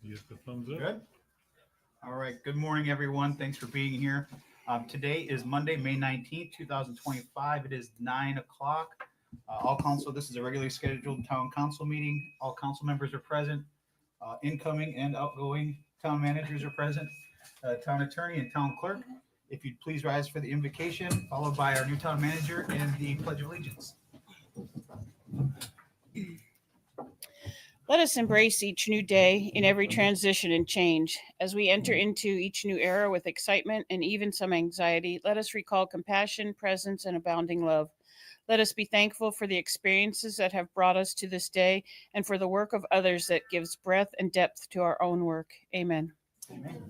You get the thumbs up. Good. All right. Good morning, everyone. Thanks for being here. Today is Monday, May 19th, 2025. It is 9 o'clock. All council, this is a regularly scheduled town council meeting. All council members are present. Incoming and outgoing town managers are present. Town attorney and town clerk. If you'd please rise for the invocation, followed by our new town manager and the Pledge of Allegiance. Let us embrace each new day in every transition and change. As we enter into each new era with excitement and even some anxiety, let us recall compassion, presence, and abounding love. Let us be thankful for the experiences that have brought us to this day and for the work of others that gives breadth and depth to our own work. Amen. Amen.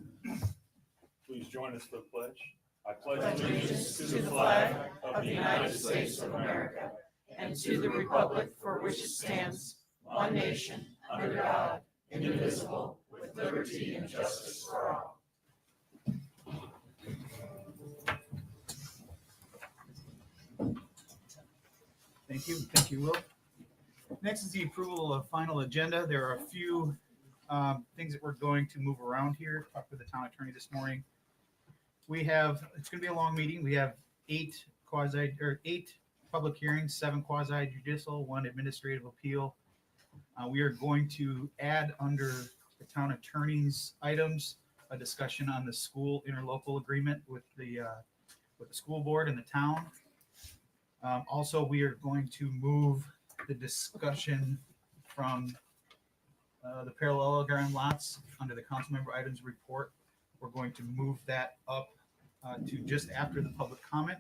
Please join us for the pledge. I pledge Allegiance to the flag of the United States of America and to the republic for which it stands, one nation, under God, indivisible, with liberty and justice for all. Thank you. Thank you, Will. Next is the approval of final agenda. There are a few things that we're going to move around here. Talk with the town attorney this morning. It's going to be a long meeting. We have eight public hearings, 7 quasi judicial, 1 administrative appeal. We are going to add under the town attorney's items a discussion on the school interlocal agreement with the school board and the town. Also, we are going to move the discussion from the parallelogram lots under the council member items report. We're going to move that up to just after the public comment.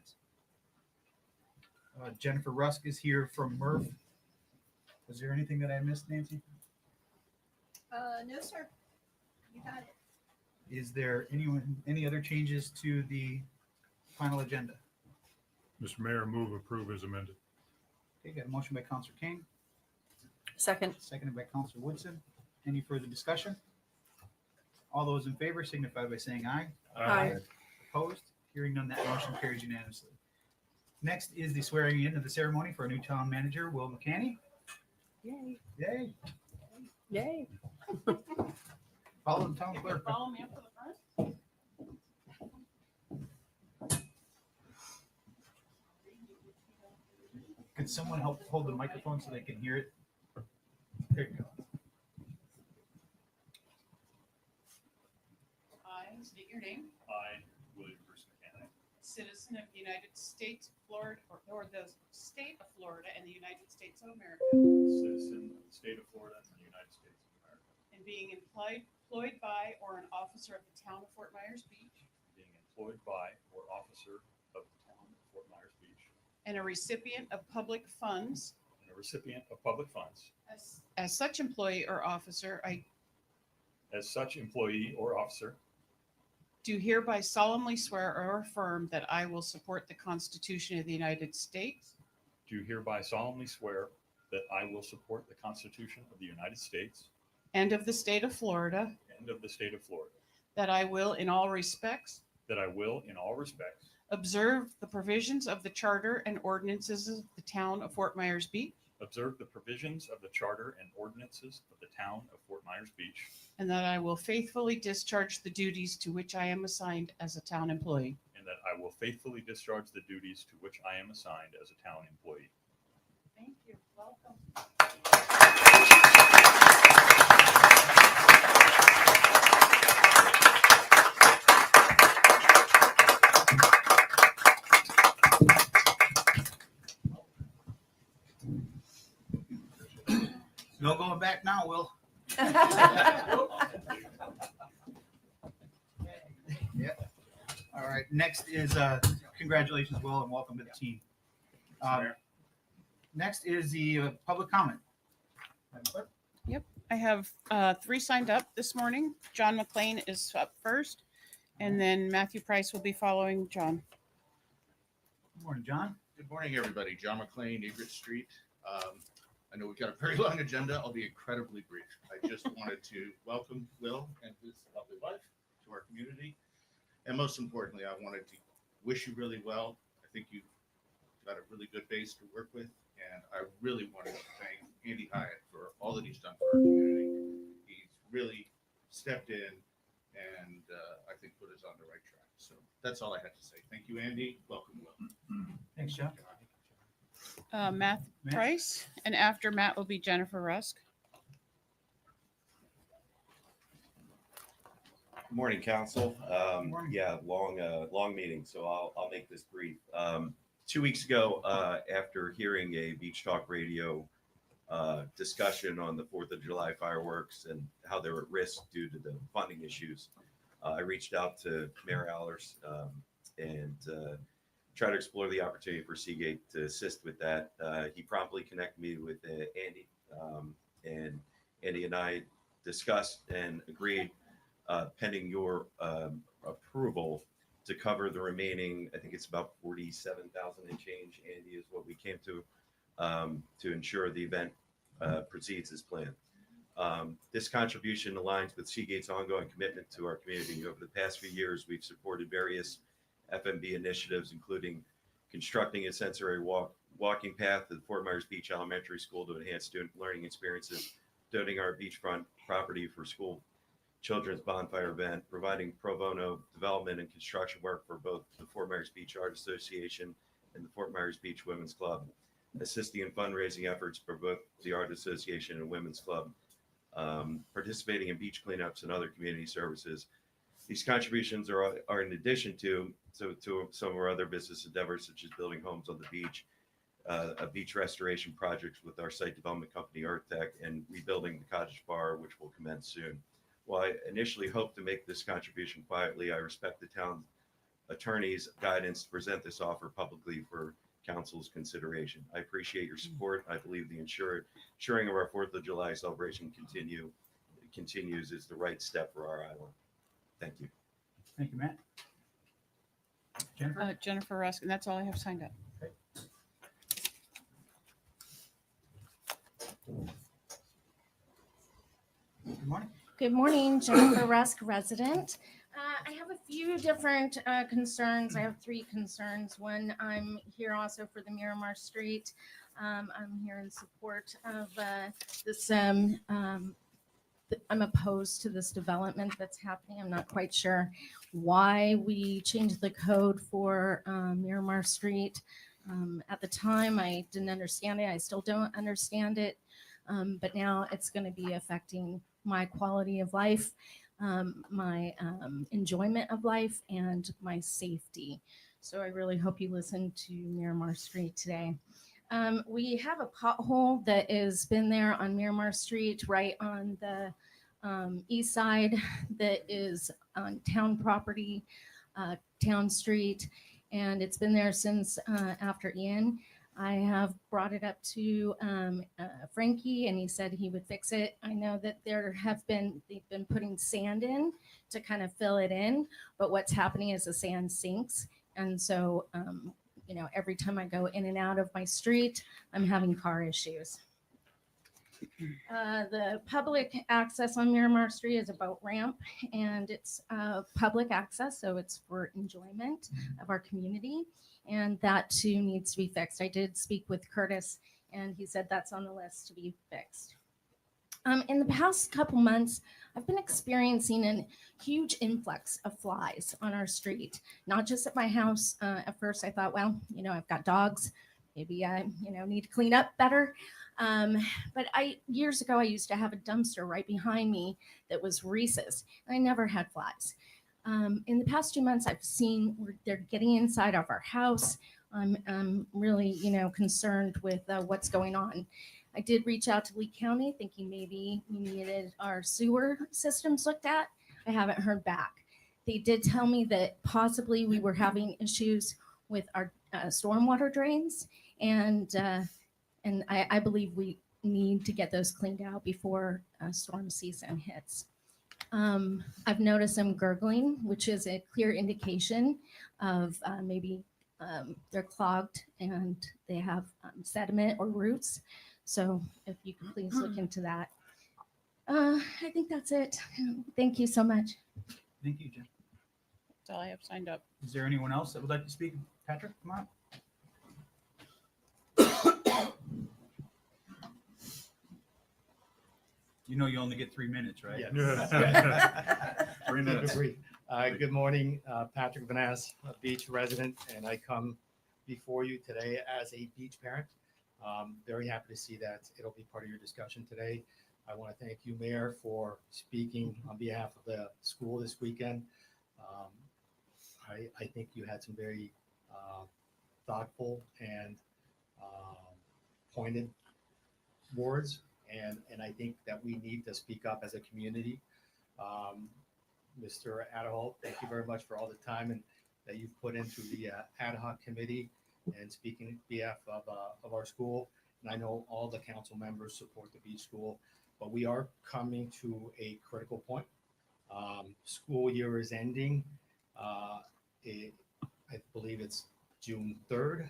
Jennifer Rusk is here from Murph. Was there anything that I missed, Nancy? No, sir. You got it. Is there any other changes to the final agenda? Mr. Mayor, move approve as amended. Okay, got a motion by Councilor King, Second. seconded by Councilor Woodson. Any further discussion? All those in favor signify by saying aye. Aye. Opposed? Hearing none, that motion carries unanimously. Next is the swearing in of the ceremony for a new town manager, Will McCanny. Yay. Yay. Yay. Follow the town clerk. Follow me up to the front. Could someone help hold the microphone so they can hear it? There you go. I state your name. I, William Bruce McCann, Citizen of the United States, Florida, or the state of Florida and the United States of America, citizen of the state of Florida and the United States of America, and being employed by or an officer of the town of Fort Myers Beach, being employed by or officer of the town of Fort Myers Beach, and a recipient of public funds. and a recipient of public funds. As such employee or officer, I As such employee or officer, do hereby solemnly swear or affirm that I will support the Constitution of the United States do hereby solemnly swear that I will support the Constitution of the United States and of the state of Florida, and of the state of Florida, that I will in all respects that I will, in all respects, observe the provisions of the charter and ordinances of the town of Fort Myers Beach, observe the provisions of the charter and ordinances of the town of Fort Myers Beach, and that I will faithfully discharge the duties to which I am assigned as a town employee. and that I will faithfully discharge the duties to which I am assigned as a town employee. Thank you. Welcome. No going back now, Will. Yeah. All right. Next is congratulations, Will, and welcome to the team. Next is the public comment. Madam Clerk? I have 3 signed up this morning. John McLean is up first, and then Matthew Price will be following John. Good morning, John. Good morning, everybody. John McLean, Egret Street. I know we've got a very long agenda. I'll be incredibly brief. I just wanted to welcome Will and his lovely wife to our community. And most importantly, I wanted to wish you really well. I think you've got a really good base to work with. And I really wanted to thank Andy Hyatt for all that he's done for our community. He's really stepped in and I think put us on the right track. So that's all I had to say. Thank you, Andy. Welcome, Will. Thanks, John. Matt Matt? Price, and after Matt will be Jennifer Rusk. Morning, council. Morning. Yeah, long meeting, so I'll make this brief. 2 weeks ago, after hearing a Beach Talk Radio discussion on the 4th of July fireworks and how they were at risk due to the funding issues, I reached out to Mayor Allers and tried to explore the opportunity for Seagate to assist with that. He promptly connected me with Andy, and Andy and I discussed and agreed, pending your approval, to cover the remaining, I think it's about 47,000 and change, Andy, is what we came to ensure the event proceeds as planned. This contribution aligns with Seagate's ongoing commitment to our community. Over the past few years, we've supported various FMB initiatives, including constructing a sensory walking path to the Fort Myers Beach Elementary School to enhance student learning experiences, donating our beachfront property for school children's bonfire event, providing pro bono development and construction work for both the Fort Myers Beach Art Association and the Fort Myers Beach Women's Club, assisting in fundraising efforts for both the Art Association and Women's Club, participating in beach cleanups and other community services. These contributions are in addition to some of our other business endeavors, such as building homes on the beach, a beach restoration project with our site development company, Earth Tech, and rebuilding the cottage bar, which will commence soon. While I initially hoped to make this contribution quietly, I respect the town's attorney's guidance to present this offer publicly for council's consideration. I appreciate your support. I believe the ensuring of our 4th of July celebration continues is the right step for our island. Thank you. Thank you, Matt. Jennifer? Jennifer Rusk, and that's all I have signed up. Good morning. Good morning, Jennifer Rusk, resident. I have a few different concerns. I have 3 concerns. One, I'm here also for the Miramar Street. I'm here in support of this. I'm opposed to this development that's happening. I'm not quite sure why we changed the code for Miramar Street. At the time, I didn't understand it. I still don't understand it. But now it's going to be affecting my quality of life, my enjoyment of life, and my safety. So I really hope you listen to Miramar Street today. We have a pothole that has been there on Miramar Street, right on the east side, that is on town property, town street, and it's been there since after Ian. I have brought it up to Frankie, and he said he would fix it. I know that they've been putting sand in to kind of fill it in, but what's happening is the sand sinks. And so, every time I go in and out of my street, I'm having car issues. The public access on Miramar Street is a boat ramp, and it's public access, so it's for enjoyment of our community. And that too needs to be fixed. I did speak with Curtis, and he said that's on the list to be fixed. In the past couple months, I've been experiencing a huge influx of flies on our street, not just at my house. At first I thought, well, I've got dogs, maybe I, need to clean up better. But years ago, I used to have a dumpster right behind me that was Reese's, and I never had flies. In the past 2 months, I've seen they're getting inside of our house. I'm really, concerned with what's going on. I did reach out to Lee County thinking maybe we needed our sewer systems looked at. I haven't heard back. They did tell me that possibly we were having issues with our stormwater drains, and I believe we need to get those cleaned out before storm season hits. I've noticed some gurgling, which is a clear indication of maybe they're clogged and they have sediment or roots. So if you could please look into that. I think that's it. Thank you so much. Thank you, Jen. That's all I have signed up. Is there anyone else that would like to speak? Patrick, come on. You know you only get 3 minutes, right? Yes. 3 minutes. Good morning, Patrick Vanass, a beach resident, and I come before you today as a beach parent. Very happy to see that it'll be part of your discussion today. I want to thank you, Mayor, for speaking on behalf of the school this weekend. I think you had some very thoughtful and pointed words, and I think that we need to speak up as a community. Mr. Adderholt, thank you very much for all the time and that you've put into the ad hoc committee and speaking on behalf of our school. And I know all the council members support the beach school, but we are coming to a critical point. School year is ending. I believe it's June 3rd.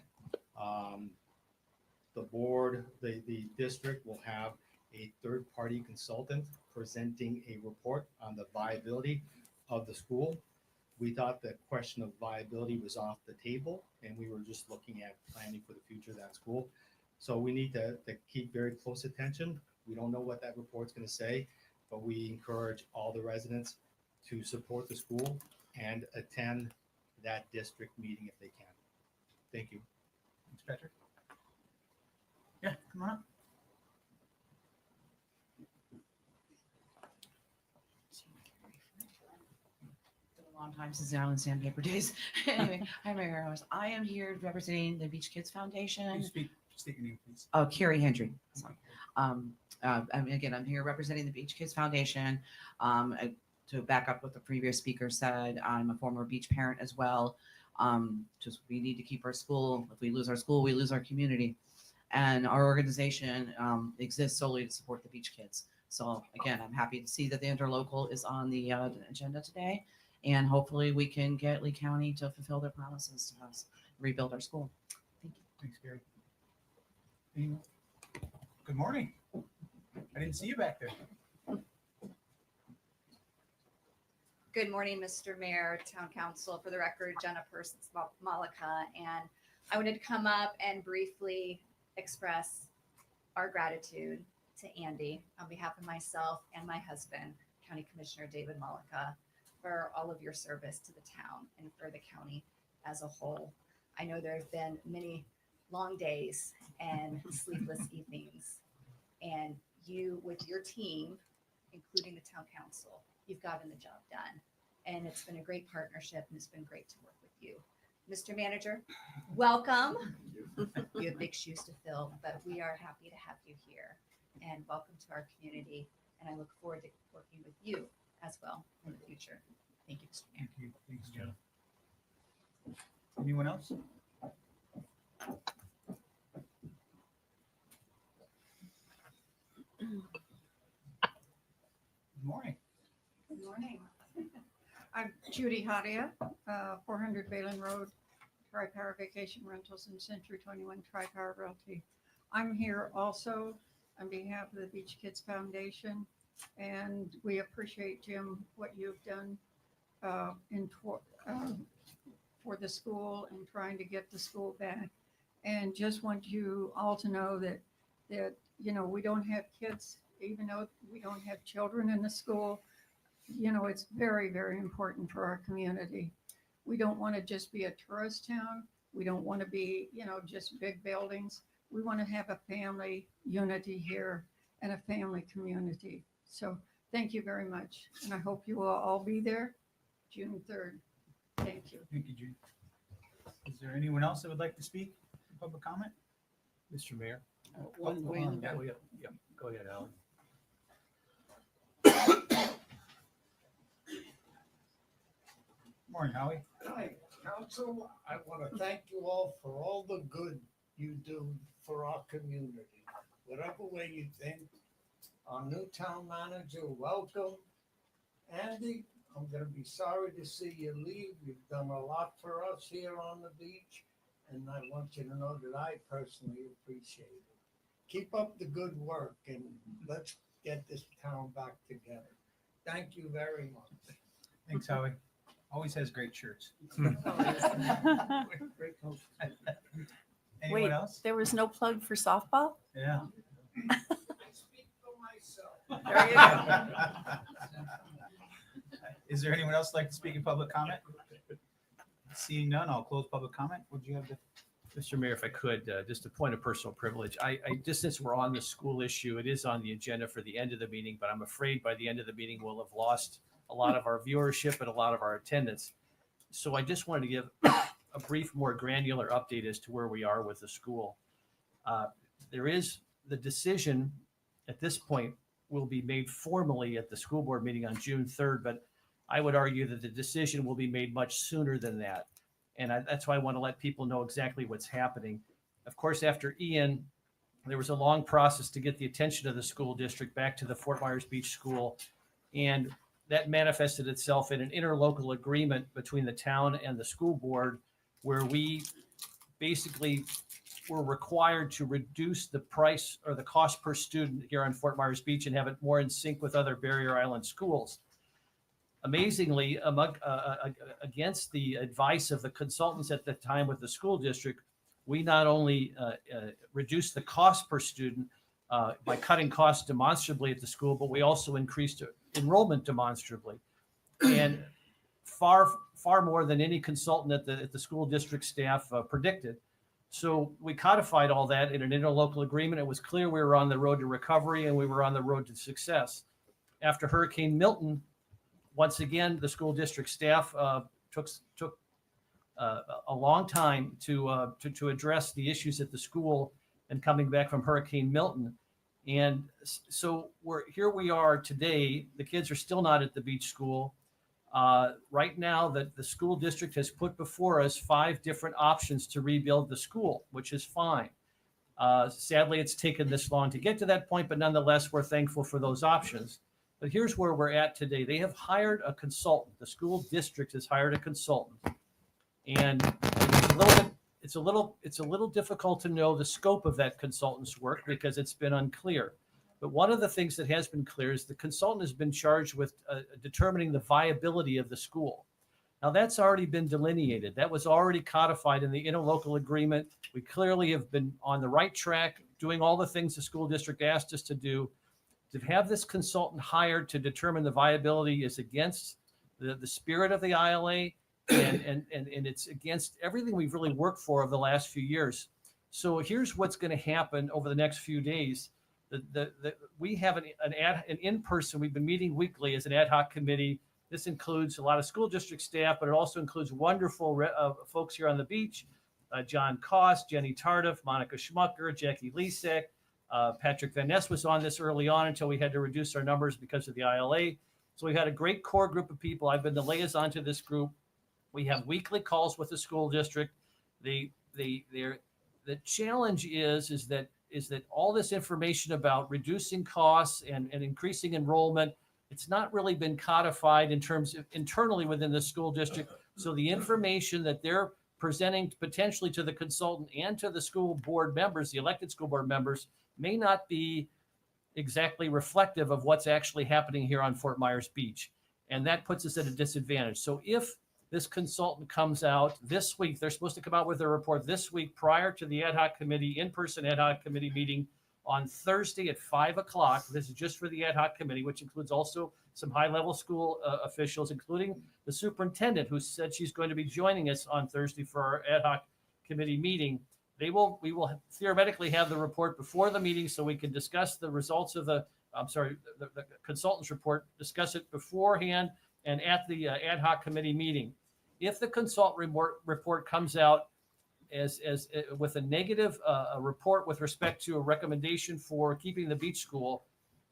The board, the district will have a third-party consultant presenting a report on the viability of the school. We thought the question of viability was off the table, and we were just looking at planning for the future of that school. So we need to keep very close attention. We don't know what that report's going to say, but we encourage all the residents to support the school and attend that district meeting if they can. Thank you. Thanks, Patrick. Yeah, come on up. Been a long time since the Island Sandpaper days. Anyway, hi, Mayor Rose. I am here representing the Beach Kids Can Foundation. you state your name, please? Oh, Carrie Hendry. Sorry. Again, I'm here representing the Beach Kids Foundation. To back up what the previous speaker said, I'm a former beach parent as well. Just we need to keep our school. If we lose our school, we lose our community. And our organization exists solely to support the beach kids. So again, I'm happy to see that the interlocal is on the agenda today. And hopefully we can get Lee County to fulfill their promises to us, rebuild our school. Thank you. Thanks, Gary. Anyone? Good morning. I didn't see you back there. Good morning, Mr. Mayor, Town Council. For the record, Jenna Persons Malika, and I wanted to come up and briefly express our gratitude to Andy on behalf of myself and my husband, County Commissioner David Malika, for all of your service to the town and for the county as a whole. I know there have been many long days and sleepless evenings, and you, with your team, including the town council, you've gotten the job done. And it's been a great partnership, and it's been great to work with you. Mr. Manager, welcome. You have big shoes to fill, but we are happy to have you here. And welcome to our community. And I look forward to working with you as well in the future. Thank you, Mr. Mayor. Thank you. Thanks, Jenna. Anyone else? Good morning. Good morning. I'm Judy Hadia, 400 Balin Road, Tri-Power Vacation Rentals and Century 21 Tri-Power Realty. I'm here also on behalf of the Beach Kids Foundation, and we appreciate, Jim, what you've done for the school and trying to get the school back. And just want you all to know that we don't have kids, even though we don't have children in the school. It's very, very important for our community. We don't want to just be a tourist town. We don't want to be, just big buildings. We want to have a family unity here and a family community. So thank you very much. And I hope you will all be there June 3rd. Thank you. Thank you, Judy. Is there anyone else that would like to speak? Public comment? Mr. Mayor. One way in the back. Yeah, go ahead, Alan. Morning, Howie. Hi, Council. I want to thank you all for all the good you do for our community. Whatever way you think, our new town manager, welcome. Andy, I'm going to be sorry to see you leave. You've done a lot for us here on the beach, and I want you to know that I personally appreciate it. Keep up the good work, and let's get this town back together. Thank you very much. Thanks, Howie. Always has great shirts. Great coach. Anyone else? There was no plug for softball? Yeah. I speak for myself. There you go. Is there anyone else like to speak in public comment? Seeing none, I'll close public comment. Would you have the? Mr. Mayor, if I could, just a point of personal privilege. I just since we're on the school issue, it is on the agenda for the end of the meeting, but I'm afraid by the end of the meeting, we'll have lost a lot of our viewership and a lot of our attendance. So I just wanted to give a brief, more granular update as to where we are with the school. There is the decision at this point will be made formally at the school board meeting on June 3rd, but I would argue that the decision will be made much sooner than that. And that's why I want to let people know exactly what's happening. Of course, after Ian, there was a long process to get the attention of the school district back to the Fort Myers Beach School. And that manifested itself in an interlocal agreement between the town and the school board, where we basically were required to reduce the price or the cost per student here on Fort Myers Beach and have it more in sync with other Barrier Island schools. Amazingly, against the advice of the consultants at the time with the school district, we not only reduced the cost per student by cutting costs demonstrably at the school, but we also increased enrollment demonstrably, and far more than any consultant at the school district staff predicted. So we codified all that in an interlocal agreement. It was clear we were on the road to recovery and we were on the road to success. After Hurricane Milton, once again, the school district staff took a long time to address the issues at the school and coming back from Hurricane Milton. And so here we are today. The kids are still not at the beach school. Right now, the school district has put before us 5 different options to rebuild the school, which is fine. Sadly, it's taken this long to get to that point, but nonetheless, we're thankful for those options. But here's where we're at today. They have hired a consultant. The school district has hired a consultant. And it's a little difficult to know the scope of that consultant's work because it's been unclear. But one of the things that has been clear is the consultant has been charged with determining the viability of the school. Now that's already been delineated. That was already codified in the interlocal agreement. We clearly have been on the right track, doing all the things the school district asked us to do. To have this consultant hired to determine the viability is against the spirit of the ILA, and it's against everything we've really worked for over the last few years. So here's what's going to happen over the next few days. We have an in-person, we've been meeting weekly as an ad hoc committee. This includes a lot of school district staff, but it also includes wonderful folks here on the beach. John Koss, Jenny Tardif, Monica Schmucker, Jackie Lisek, Patrick Van Ness was on this early on until we had to reduce our numbers because of the ILA. So we had a great core group of people. I've been the liaison to this group. We have weekly calls with the school district. The challenge is that all this information about reducing costs and increasing enrollment, it's not really been codified in terms of internally within the school district. So the information that they're presenting potentially to the consultant and to the school board members, the elected school board members, may not be exactly reflective of what's actually happening here on Fort Myers Beach. And that puts us at a disadvantage. So if this consultant comes out this week, they're supposed to come out with a report this week prior to the ad hoc committee, in-person ad hoc committee meeting on Thursday at 5:00. This is just for the ad hoc committee, which includes also some high-level school officials, including the superintendent, who said she's going to be joining us on Thursday for our ad hoc committee meeting. We will theoretically have the report before the meeting so we can discuss the results of the consultant's report, discuss it beforehand and at the ad hoc committee meeting. If the consultant report comes out as with a negative report with respect to a recommendation for keeping the beach school,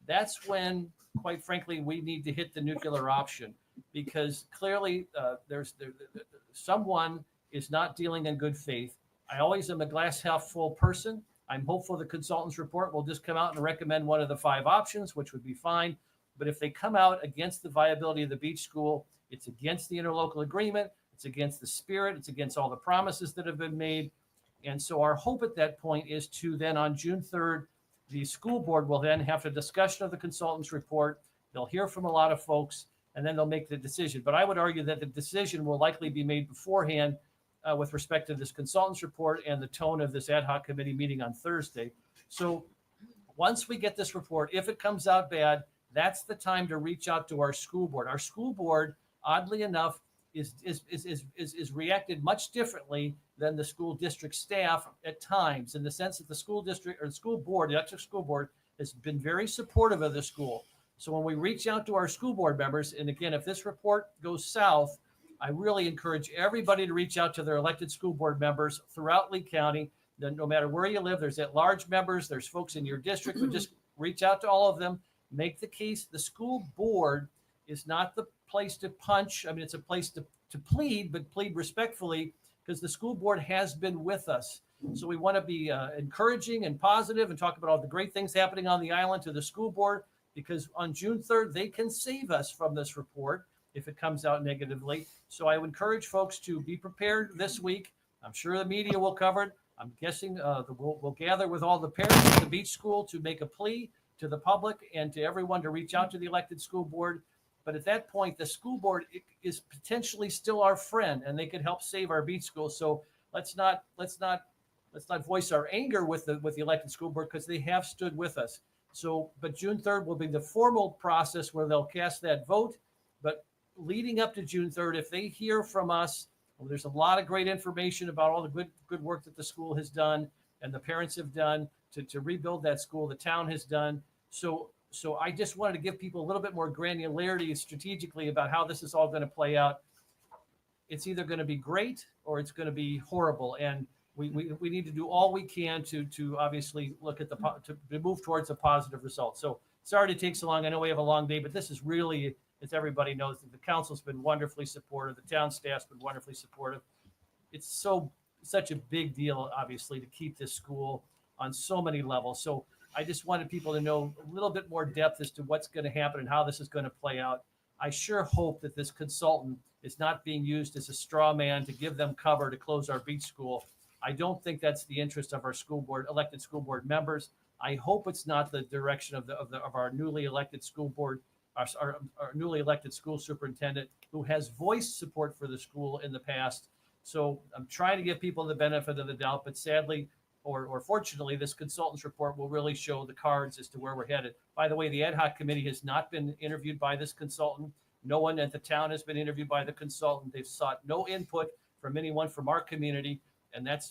that's when, quite frankly, we need to hit the nuclear option, because clearly someone is not dealing in good faith. I always am a glass half full person. I'm hopeful the consultant's report will just come out and recommend one of the 5 options, which would be fine. But if they come out against the viability of the beach school, it's against the interlocal agreement, it's against the spirit, it's against all the promises that have been made. And so our hope at that point is to then on June 3rd, the school board will then have a discussion of the consultant's report. They'll hear from a lot of folks, and then they'll make the decision. But I would argue that the decision will likely be made beforehand with respect to this consultant's report and the tone of this ad hoc committee meeting on Thursday. So once we get this report, if it comes out bad, that's the time to reach out to our school board. Our school board, oddly enough, is reacted much differently than the school district staff at times, in the sense that the school district or the school board, the electric school board, has been very supportive of the school. So when we reach out to our school board members, and again, if this report goes south, I really encourage everybody to reach out to their elected school board members throughout Lee County. Then no matter where you live, there's at-large members, there's folks in your district, but just reach out to all of them. Make the case. The school board is not the place to punch. I mean, it's a place to plead, but plead respectfully, because the school board has been with us. So we want to be encouraging and positive and talk about all the great things happening on the island to the school board, because on June 3rd, they can save us from this report if it comes out negatively. So I would encourage folks to be prepared this week. I'm sure the media will cover it. I'm guessing we'll gather with all the parents at the beach school to make a plea to the public and to everyone to reach out to the elected school board. But at that point, the school board is potentially still our friend, and they could help save our beach school. So let's not voice our anger with the elected school board, because they have stood with us. So, but June 3rd will be the formal process where they'll cast that vote. But leading up to June 3rd, if they hear from us, well, there's a lot of great information about all the good work that the school has done and the parents have done to rebuild that school. The town has done. So I just wanted to give people a little bit more granularity strategically about how this is all going to play out. It's either going to be great or it's going to be horrible. And we need to do all we can to obviously look at to move towards a positive result. So sorry to take so long. I know we have a long day, but this is really, as everybody knows, that the council's been wonderfully supportive. The town staff's been wonderfully supportive. It's such a big deal, obviously, to keep this school on so many levels. So I just wanted people to know a little bit more depth as to what's going to happen and how this is going to play out. I sure hope that this consultant is not being used as a straw man to give them cover to close our beach school. I don't think that's the interest of our school board, elected school board members. I hope it's not the direction of our newly elected school board, our newly elected school superintendent, who has voiced support for the school in the past. So I'm trying to give people the benefit of the doubt, but sadly, or fortunately, this consultant's report will really show the cards as to where we're headed. By the way, the ad hoc committee has not been interviewed by this consultant. No one at the town has been interviewed by the consultant. They've sought no input from anyone from our community. And that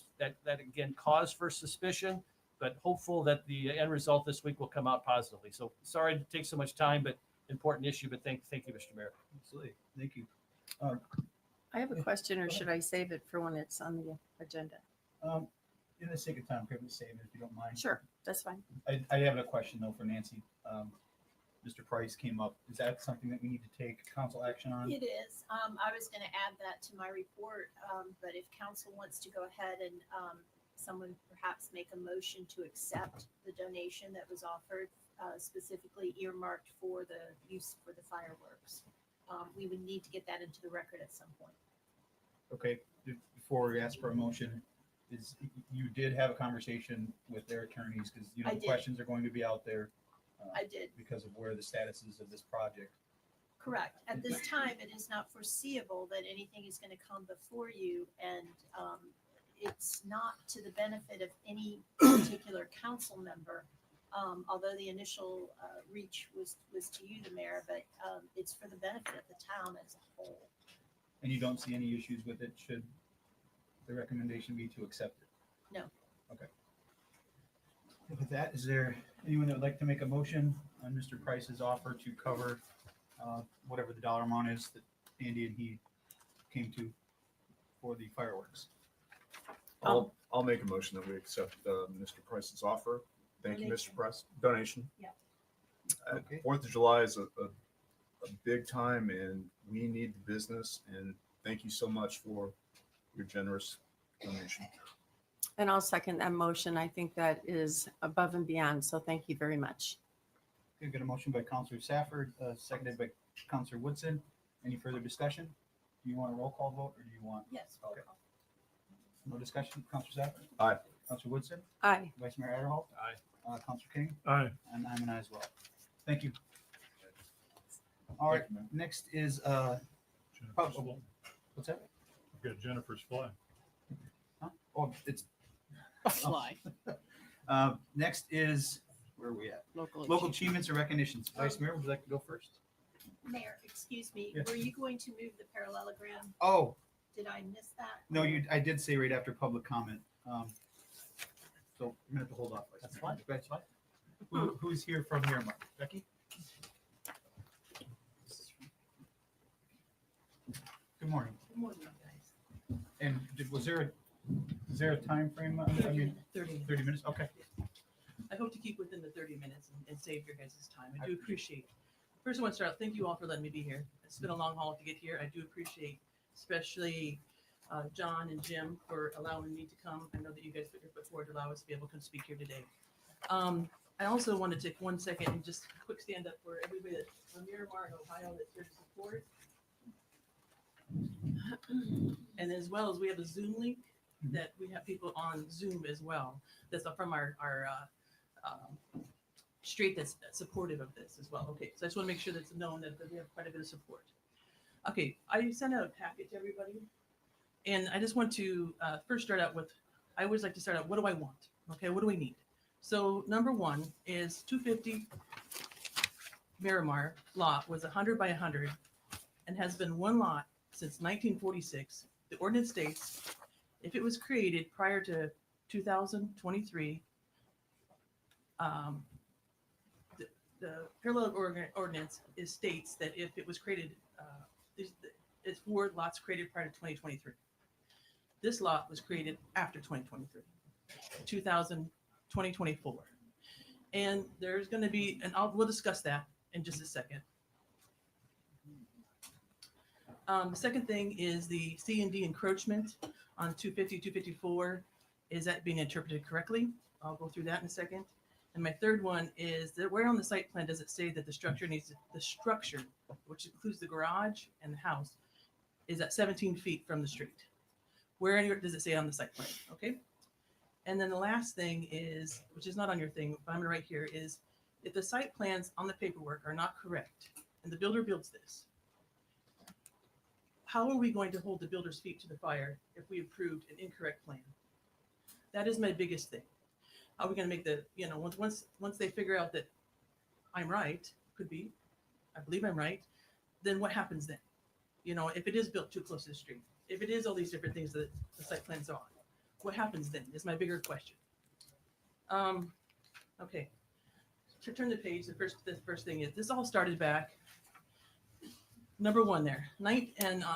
again, cause for suspicion, but hopeful that the end result this week will come out positively. So sorry to take so much time, but important issue. But thank you, Mr. Mayor. Absolutely. Thank you. I have a question, or should I save it for when it's on the agenda? In the sake of time, probably save it if you don't mind. Sure, that's fine. I have a question though for Nancy. Mr. Price came up. Is that something that we need to take council action on? It is. I was going to add that to my report, but if council wants to go ahead and someone perhaps make a motion to accept the donation that was offered, specifically earmarked for the use for the fireworks, we would need to get that into the record at some point. Okay, before we ask for a motion, you did have a conversation with their attorneys, because I did. questions are going to be out there. I did. Because of where the status is of this project. Correct. At this time, it is not foreseeable that anything is going to come before you, and it's not to the benefit of any particular council member. Although the initial reach was to you, the mayor, but it's for the benefit of the town as a whole. And you don't see any issues with it? Should the recommendation be to accept it? No. Okay. With that, is there anyone that would like to make a motion on Mr. Price's offer to cover whatever the dollar amount is that Andy and he came to for the fireworks? I'll make a motion that we accept Mr. Price's offer. Thank you, Mr. Price. Donation. Yeah. Okay. 4th of July is a big time, and we need the business. And thank you so much for your generous donation. And I'll second that motion. I think that is above and beyond. So thank you very much. Okay, got a motion by Counselor Safford, seconded by Counselor Woodson. Any further discussion? Do you want a roll call vote, or do you want? Yes. Okay. No discussion. Counselor Safford? Aye. Counselor Woodson? Aye. Vice Mayor Adderhall? Aye. Counselor King? Aye. And I'm an aye as well. Thank you. All right, next is, what's that? I've got Jennifer's flag. Huh? Oh, it's, A fly. next is where are we at? Local Local achievement. achievements and recognitions. Vice Mayor, would you like to go first? Mayor, excuse me, Yeah. were you going to move the parallelogram? Oh, Did I miss that? no, I did say right after public comment. So I'm gonna have to hold off. Vice That's Mayor. fine. That's fine. Who's here from Miramar? Becky? Good morning. Good morning, guys. And is there a time frame? I mean, 30. 30 minutes? Okay. I hope to keep within the 30 minutes and save your guys' time. I do appreciate. First, I want to start out. Thank you all for letting me be here. It's been a long haul to get here. I do appreciate, especially John and Jim, for allowing me to come. I know that you guys put your foot forward to allow us to be able to speak here today. I also want to take 1 second and just quick stand up for everybody that's from Miramar, Ohio, that's here to support. And as well as we have a Zoom link that we have people on Zoom as well. That's from our street that's supportive of this as well. Okay, so I just want to make sure that's known that we have quite a bit of support. Okay, I sent out a packet to everybody, and I just want to first start out with, I always like to start out, what do I want? Okay, what do we need? So number one is 250 Miramar lot was 100 by 100 and has been one lot since 1946. The ordinance states if it was created prior to 2023, the parallel ordinance states that if it was created, it's 4 lots created prior to 2023. This lot was created after 2023, 2024. And there's going to be, and we'll discuss that in just a second. The second thing is the C&D encroachment on 250, 254. Is that being interpreted correctly? I'll go through that in a second. And my third one is that where on the site plan does it say that the structure, which includes the garage and the house, is at 17 feet from the street? Where does it say on the site plan? Okay. And then the last thing is, which is not on your thing, but I'm gonna write here, is if the site plans on the paperwork are not correct and the builder builds this, how are we going to hold the builder's feet to the fire if we approved an incorrect plan? That is my biggest thing. How are we going to make the, once they figure out that I'm right, could be, I believe I'm right, then what happens then? If it is built too close to the street, if it is all these different things that the site plans are on, what happens then is my bigger question. Okay, to turn the page, the first thing is, this all started back, number one there,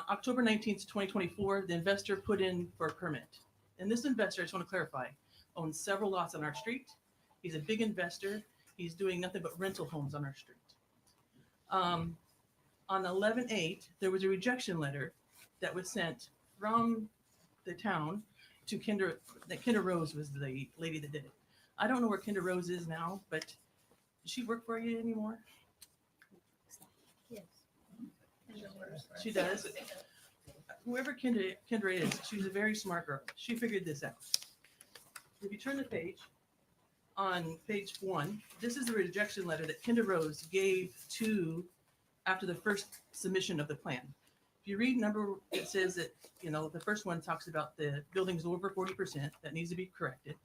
October 19th, 2024, the investor put in for a permit. And this investor, I just want to clarify, owns several lots on our street. He's a big investor. He's doing nothing but rental homes on our street. On 11/8, there was a rejection letter that was sent from the town to Kinder Rose was the lady that did it. I don't know where Kinder Rose is now, but does she work for you anymore? Yes. She does. Whoever Kendra is, she's a very smart girl. She figured this out. If you turn the page, on page 1, this is the rejection letter that Kendra Rose gave after the first submission of the plan. If you read it says that, the first one talks about the building's over 40%, that needs to be corrected.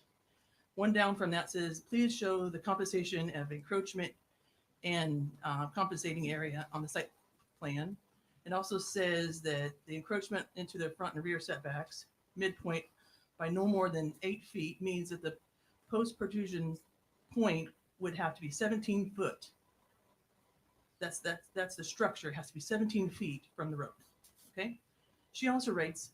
One down from that says, please show the compensation of encroachment and compensating area on the site plan. It also says that the encroachment into the front and rear setbacks, midpoint by no more than 8 feet, means that the post protrusion point would have to be 17 foot. That's the structure, it has to be 17 feet from the road. Okay. She also writes,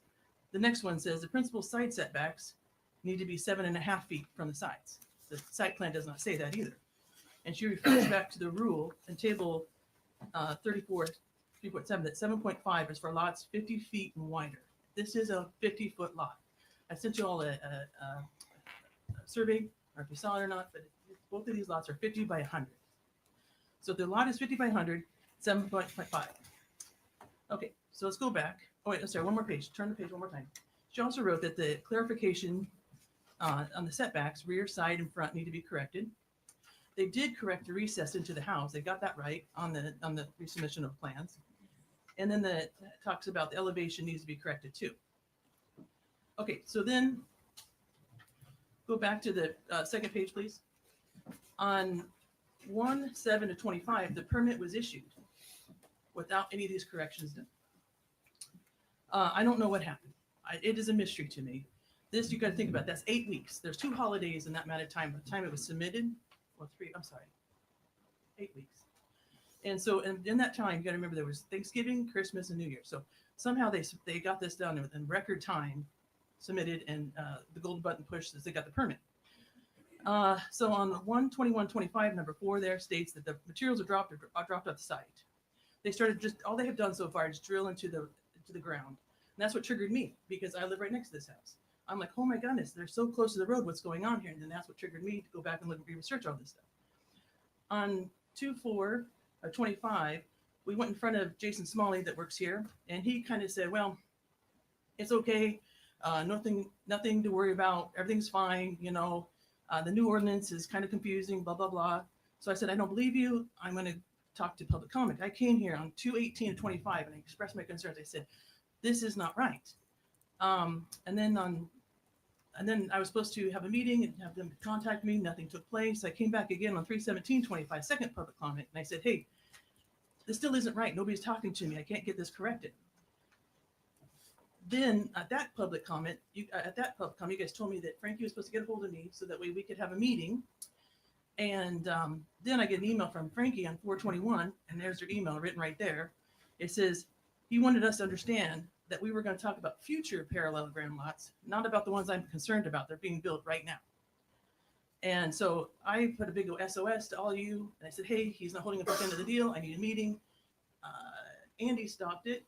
the next one says the principal side setbacks need to be 7.5 feet from the sides. The site plan does not say that either. And she refers back to the rule in table 34, 3.7, that 7.5 is for lots 50 feet and wider. This is a 50-foot lot. I sent you all a survey, or if you saw it or not, but both of these lots are 50 by 100. So if the lot is 50 by 100, 7.5. Okay, so let's go back. Oh wait, sorry, one more page. Turn the page one more time. She also wrote that the clarification on the setbacks, rear, side, and front need to be corrected. They did correct the recess into the house. They got that right on the resubmission of plans. And then it talks about the elevation needs to be corrected too. Okay, so then go back to the second page, please. On 1/7/25, the permit was issued without any of these corrections done. I don't know what happened. It is a mystery to me. This, you got to think about, that's 8 weeks. There's 2 holidays in that amount of time. By the time it was submitted, well, 3, I'm sorry, 8 weeks. And so in that time, you got to remember there was Thanksgiving, Christmas, and New Year. So somehow they got this done within record time, submitted, and the golden button pushed as they got the permit. So on 1/21/25, number 4 there states that the materials are dropped off the site. They started all they have done so far is drill into the ground. And that's what triggered me because I live right next to this house. I'm like, oh my goodness, they're so close to the road. What's going on here? And then that's what triggered me to go back and look and research all this stuff. On 2/4/25, we went in front of Jason Smalley that works here, and he kind of said, well, it's okay. Nothing to worry about. Everything's fine. You know, the new ordinance is kind of confusing, blah, blah, blah. So I said, I don't believe you. I'm going to talk to public comment. I came here on 2/18/25 and I expressed my concerns. I said, this is not right. And then I was supposed to have a meeting and have them contact me. Nothing took place. I came back again on 3/17/25, second public comment. And I said, hey, this still isn't right. Nobody's talking to me. I can't get this corrected. Then at that public comment, you guys told me that Frankie was supposed to get a hold of me so that way we could have a meeting. And then I get an email from Frankie on 4/21, and there's their email written right there. It says he wanted us to understand that we were going to talk about future parallelogram lots, not about the ones I'm concerned about. They're being built right now. And so I put a big SOS to all of you, and I said, hey, he's not holding up his end of the deal. I need a meeting. Andy stopped it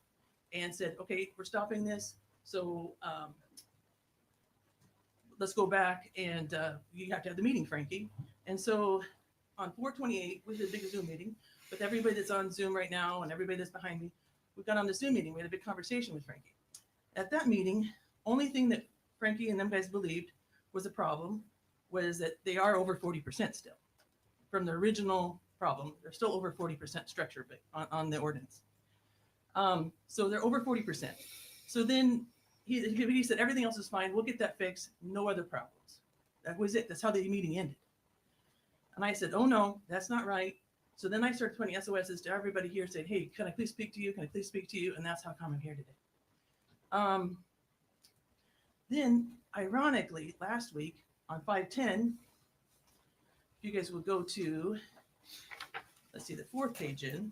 and said, okay, we're stopping this. So let's go back and you have to have the meeting, Frankie. And so on 4/28, we did a big Zoom meeting with everybody that's on Zoom right now and everybody that's behind me. We got on the Zoom meeting. We had a big conversation with Frankie. At that meeting, only thing that Frankie and them guys believed was a problem was that they are over 40% still. From the original problem, they're still over 40% structure on the ordinance. So they're over 40%. So then he said, everything else is fine. We'll get that fixed. No other problems. That was it. That's how the meeting ended. And I said, oh no, that's not right. So then I started putting SOSs to everybody here saying, hey, can I please speak to you? Can I please speak to you? And that's how come I'm here today. Then ironically, last week on 5/10, if you guys will go to, let's see, the 4th page in,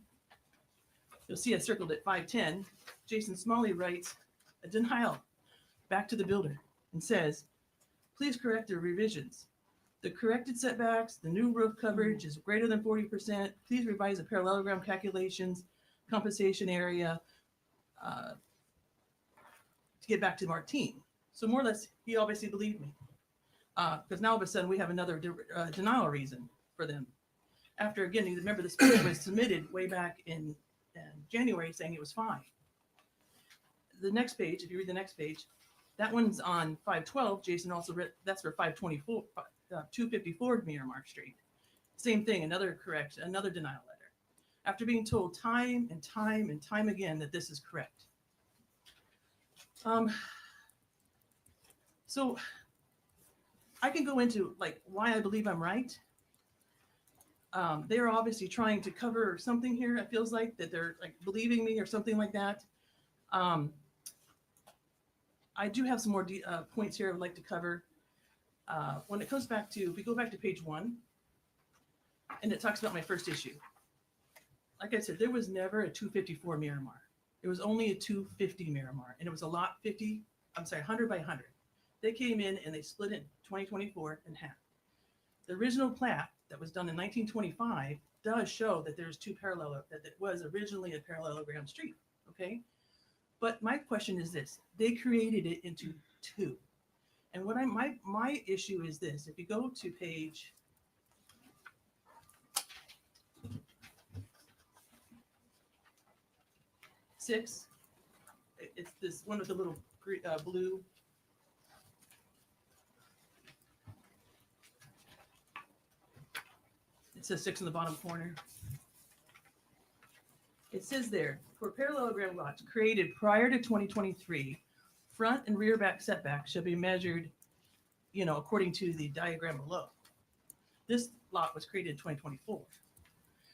you'll see I circled at 5/10. Jason Smalley writes a denial back to the builder and says, please correct the revisions. The corrected setbacks, the new roof coverage is greater than 40%. Please revise the parallelogram calculations, compensation area, to get back to Martine. So more or less, he obviously believed me. Because now all of a sudden we have another denial reason for them. After, again, you remember this was submitted way back in January saying it was fine. The next page, if you read the next page, that one's on 5/12. Jason also read, that's for 5/24, 254 Miramar Street. Same thing, another denial letter. After being told time and time and time again that this is correct. So I can go into like why I believe I'm right. They're obviously trying to cover something here. It feels like that they're like believing me or something like that. I do have some more points here I would like to cover. When it comes back to, if we go back to page 1, and it talks about my first issue. Like I said, there was never a 254 Miramar. It was only a 250 Miramar, and it was a lot 100 by 100. They came in and they split it in 2024 in half. The original plat that was done in 1925 does show that there's that it was originally a parallelogram street, okay? But my question is this, they created it into 2. And what my issue is this, if you go to page 6, it's this one with the little blue. It says 6 in the bottom corner. It says there, for parallelogram lots created prior to 2023, front and rear back setbacks shall be measured, according to the diagram below. This lot was created in 2024.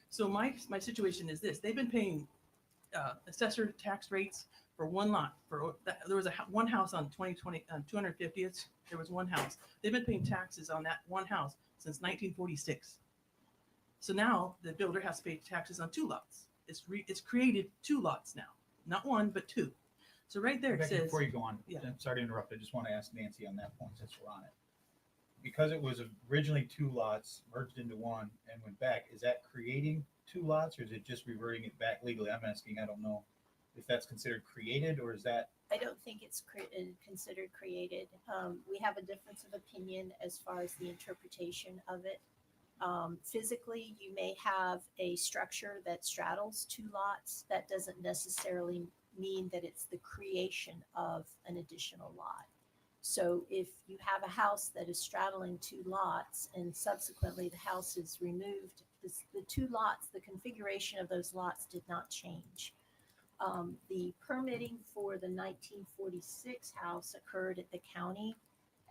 So my situation is this: they've been paying assessor tax rates for one lot. There was one house on 2020 on 250th. There was one house. They've been paying taxes on that one house since 1946. So now the builder has to pay taxes on two lots. It's created two lots now, not one but two. So right there it Becky, says. before you go on, Yeah. I'm sorry to interrupt. I just want to ask Nancy on that point since we're on it. Because it was originally two lots merged into one and went back, is that creating two lots or is it just reverting it back legally? I'm asking, I don't know if that's considered created or is that, I don't think it's considered created. We have a difference of opinion as far as the interpretation of it. Physically, you may have a structure that straddles two lots. That doesn't necessarily mean that it's the creation of an additional lot. So if you have a house that is straddling two lots and subsequently the house is removed, the two lots, the configuration of those lots did not change. The permitting for the 1946 house occurred at the county,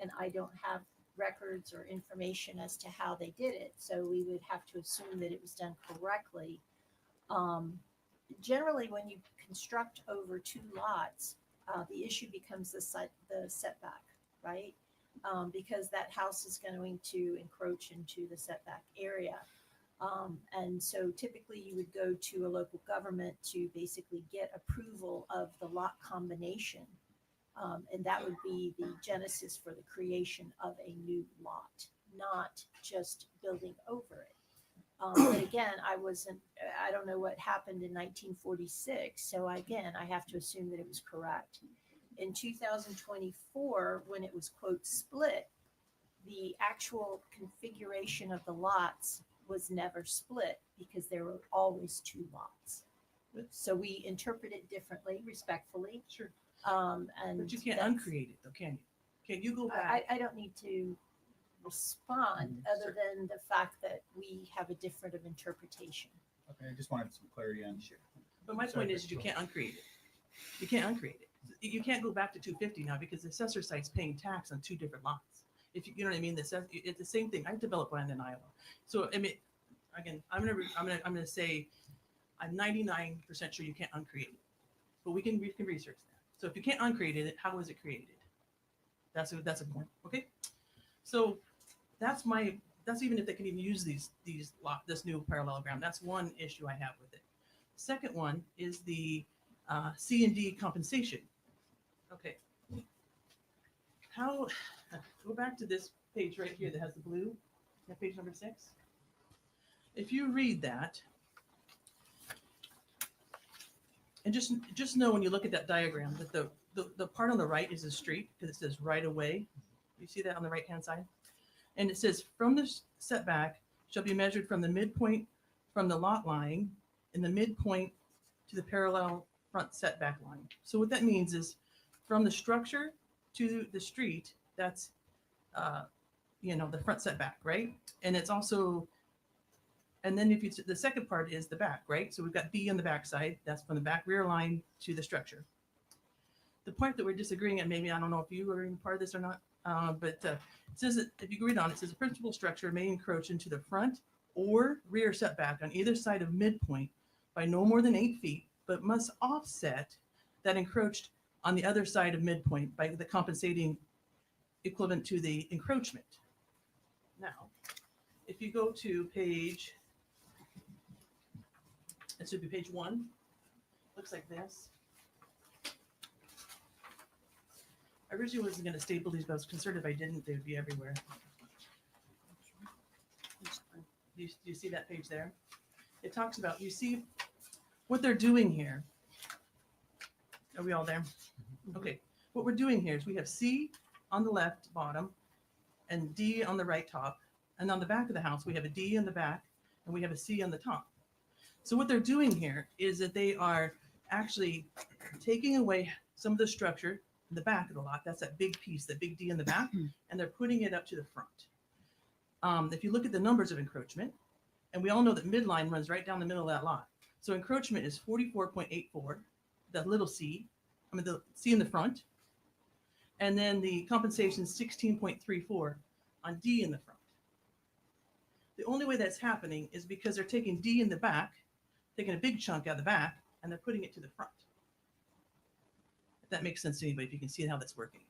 and I don't have records or information as to how they did it. So we would have to assume that it was done correctly. Generally, when you construct over two lots, the issue becomes the setback, right? Because that house is going to encroach into the setback area. And so typically you would go to a local government to basically get approval of the lot combination. And that would be the genesis for the creation of a new lot, not just building over it. But again, I don't know what happened in 1946. So again, I have to assume that it was correct. In 2024, when it was quote split, the actual configuration of the lots was never split because there were always two lots. So we interpret it differently, respectfully. Sure. And But you can't uncreate it, though, can you? Can you go back? I don't need to respond other than the fact that we have a different of interpretation. okay, I just wanted some clarity on. Sure. But my Sorry, point is, you go. can't uncreate it. You can't uncreate it. You can't go back to 250 now because the assessor site's paying tax on two different lots. If you know what I mean, it's the same thing. I developed land in Iowa, so I mean, again, I'm gonna say, I'm 99% sure you can't uncreate it, but we can research that. So if you can't uncreate it, how was it created? That's a point. Okay, so that's even if they can even use this new parallelogram. That's one issue I have with it. Second one is the C&D compensation. Okay. Go back to this page right here that has the blue, page number 6. If you read that, and just know when you look at that diagram that the part on the right is the street because it says right away. You see that on the right hand side? And it says from the setback shall be measured from the midpoint from the lot line and the midpoint to the parallel front setback line. So what that means is from the structure to the street, that's the front setback, right? And it's also, and then the second part is the back, right? So we've got B on the back side. That's from the back rear line to the structure. The point that we're disagreeing, and maybe I don't know if you are in part of this or not, but it says that if you read on it, says the principal structure may encroach into the front or rear setback on either side of midpoint by no more than 8 feet, but must offset that encroached on the other side of midpoint by the compensating equivalent to the encroachment. Now, if you go to page, it should be page 1, looks like this. I originally wasn't going to staple these, but I was concerned if I didn't, they would be everywhere. Do you see that page there? It talks about, you see what they're doing here. Are we all there? Okay. What we're doing here is we have C on the left bottom and D on the right top. And on the back of the house, we have a D in the back and we have a C on the top. So what they're doing here is that they are actually taking away some of the structure in the back of the lot. That's that big piece, that big D in the back, and they're putting it up to the front. If you look at the numbers of encroachment, and we all know that midline runs right down the middle of that lot. So encroachment is 44.84, that little C, the C in the front. And then the compensation is 16.34 on D in the front. The only way that's happening is because they're taking D in the back, taking a big chunk out of the back, and they're putting it to the front. If that makes sense to anybody, if you can see how that's working.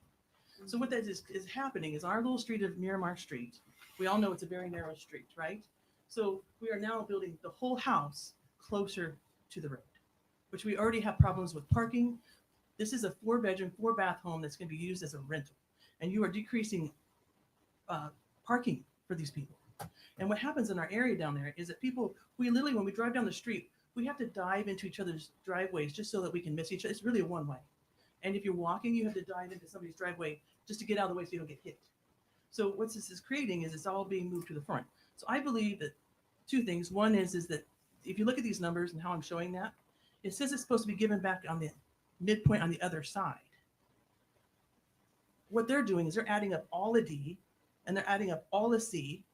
So what that is happening is our little street of Miramar Street, we all know it's a very narrow street, right? So we are now building the whole house closer to the road, which we already have problems with parking. This is a 4-bedroom, 4-bath home that's going to be used as a rental, and you are decreasing parking for these people. And what happens in our area down there is that people, we literally, when we drive down the street, we have to dive into each other's driveways just so that we can miss each other. It's really a one-way. And if you're walking, you have to dive into somebody's driveway just to get out of the way so you don't get hit. So what this is creating is it's all being moved to the front. So I believe that 2 things. One is that if you look at these numbers and how I'm showing that, it says it's supposed to be given back on the midpoint on the other side. What they're doing is they're adding up all the D and they're adding up all the C,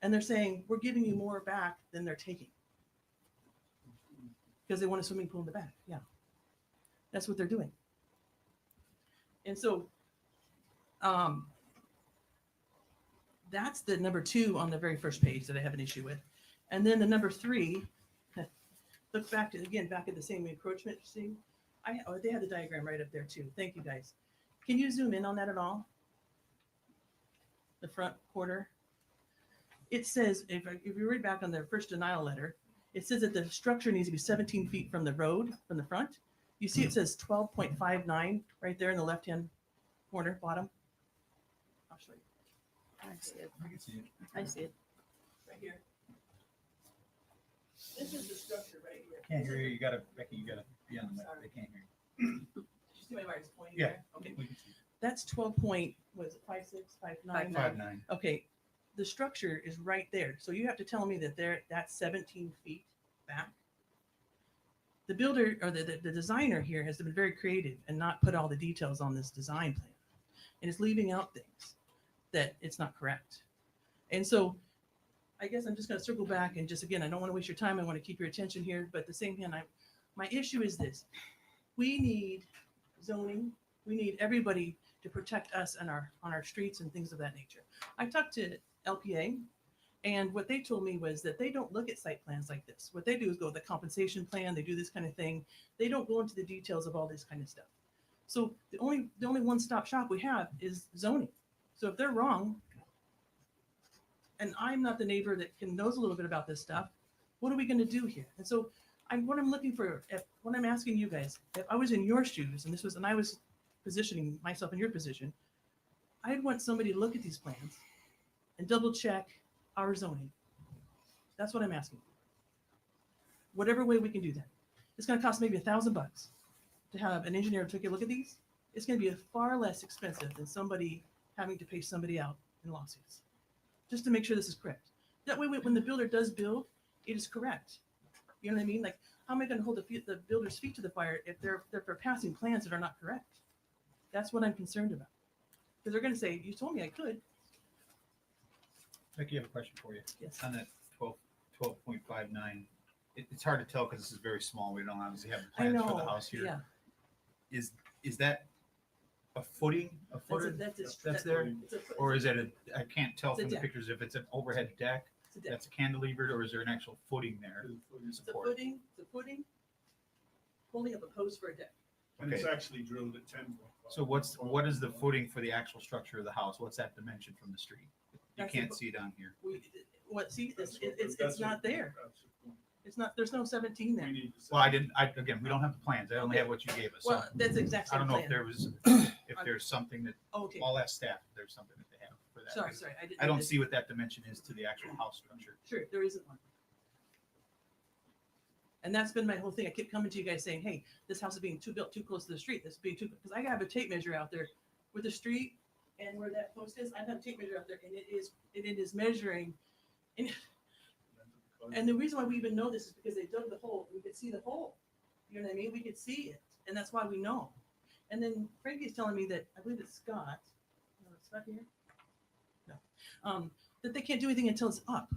and they're saying, we're giving you more back than they're taking. Because they want a swimming pool in the back. Yeah. That's what they're doing. And so that's the number 2 on the very first page that I have an issue with. And then the number 3, look back at the same encroachment. See, they have the diagram right up there too. Thank you guys. Can you zoom in on that at all? The front quarter. It says, if you read back on the first denial letter, it says that the structure needs to be 17 feet from the road, from the front. You see it says 12.59 right there in the left-hand corner, bottom. I'll show you. I see it. I can see it. I see it. Right here. This is the structure right here. Can't hear you. You gotta, Becky, you gotta be on the mic. They can't hear you. Did you see my wires pointing Yeah. there? Okay. We can see. That's 12.56, 59. 5.9. Okay, the structure is right there. So you have to tell me that that's 17 feet back. The builder or the designer here has been very creative and not put all the details on this design plan. And it's leaving out things that it's not correct. And so I guess I'm just going to circle back and just, again, I don't want to waste your time. I want to keep your attention here. But at the same time, my issue is this. We need zoning. We need everybody to protect us and on our streets and things of that nature. I talked to LPA, and what they told me was that they don't look at site plans like this. What they do is go with the compensation plan. They do this kind of thing. They don't go into the details of all this kind of stuff. So the only one-stop shop we have is zoning. So if they're wrong, and I'm not the neighbor that knows a little bit about this stuff, what are we going to do here? And so what I'm asking you guys, if I was in your shoes and I was positioning myself in your position, I'd want somebody to look at these plans and double check our zoning. That's what I'm asking. Whatever way we can do that. It's going to cost maybe $1,000 to have an engineer take a look at these. It's going to be far less expensive than somebody having to pay somebody out in lawsuits, just to make sure this is correct. That way, when the builder does build, it is correct. You know what I mean? Like, how am I going to hold the builder's feet to the fire if they're passing plans that are not correct? That's what I'm concerned about. Because they're going to say, you told me I could. Becky, I have a question for you. Yes. On that 12.59, it's hard to tell because this is very small. We don't obviously have the I plans know. for the house here. Yeah. Is that a footing, footer that's there? Or is it I can't tell It's a from the deck. pictures if it's an overhead deck It's a deck. that's cantilevered, or is there an actual footing there to It's a support? footing, holding up a post for a deck. And it's Okay. actually drilled at 10. So what is the footing for the actual structure of the house? What's that dimension from the street? You That's can't the- see it on here. See, it's not there. It's not, there's no 17 there. Well, again, we don't have the plans. I only have what you gave us. So Well, that's the exact I same don't know if plan. there's something that, Okay, all that staff, there's something that they have for that. sorry. I don't see what that dimension is to the actual house structure. Sure, there isn't one. And that's been my whole thing. I keep coming to you guys saying, hey, this house is being built too close to the street. This is being because I have a tape measure out there with the street and where that post is. I have a tape measure out there, and it is measuring. And the reason why we even know this is because they dug the hole. We could see the hole. You know what I mean? We could see it, and that's why we know. And then Frankie's telling me that I believe it's Scott. No, it's Scott here. No, that they can't do anything until it's up.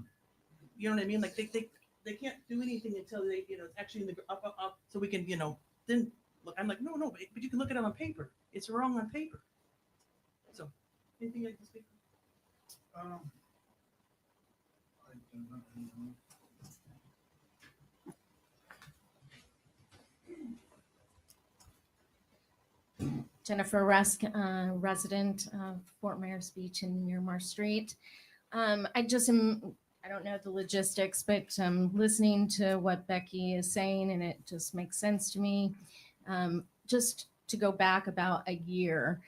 You know what I mean? Like they can't do anything until they, it's actually in the up, so we can, then look. I'm like, no, but you can look at it on paper. It's wrong on paper. So, anything I can speak? Jennifer Rusk, resident of Fort Myers Beach and Miramar Street. I just am, I don't know the logistics, but listening to what Becky is saying, and it just makes sense to me. Just to go back about a year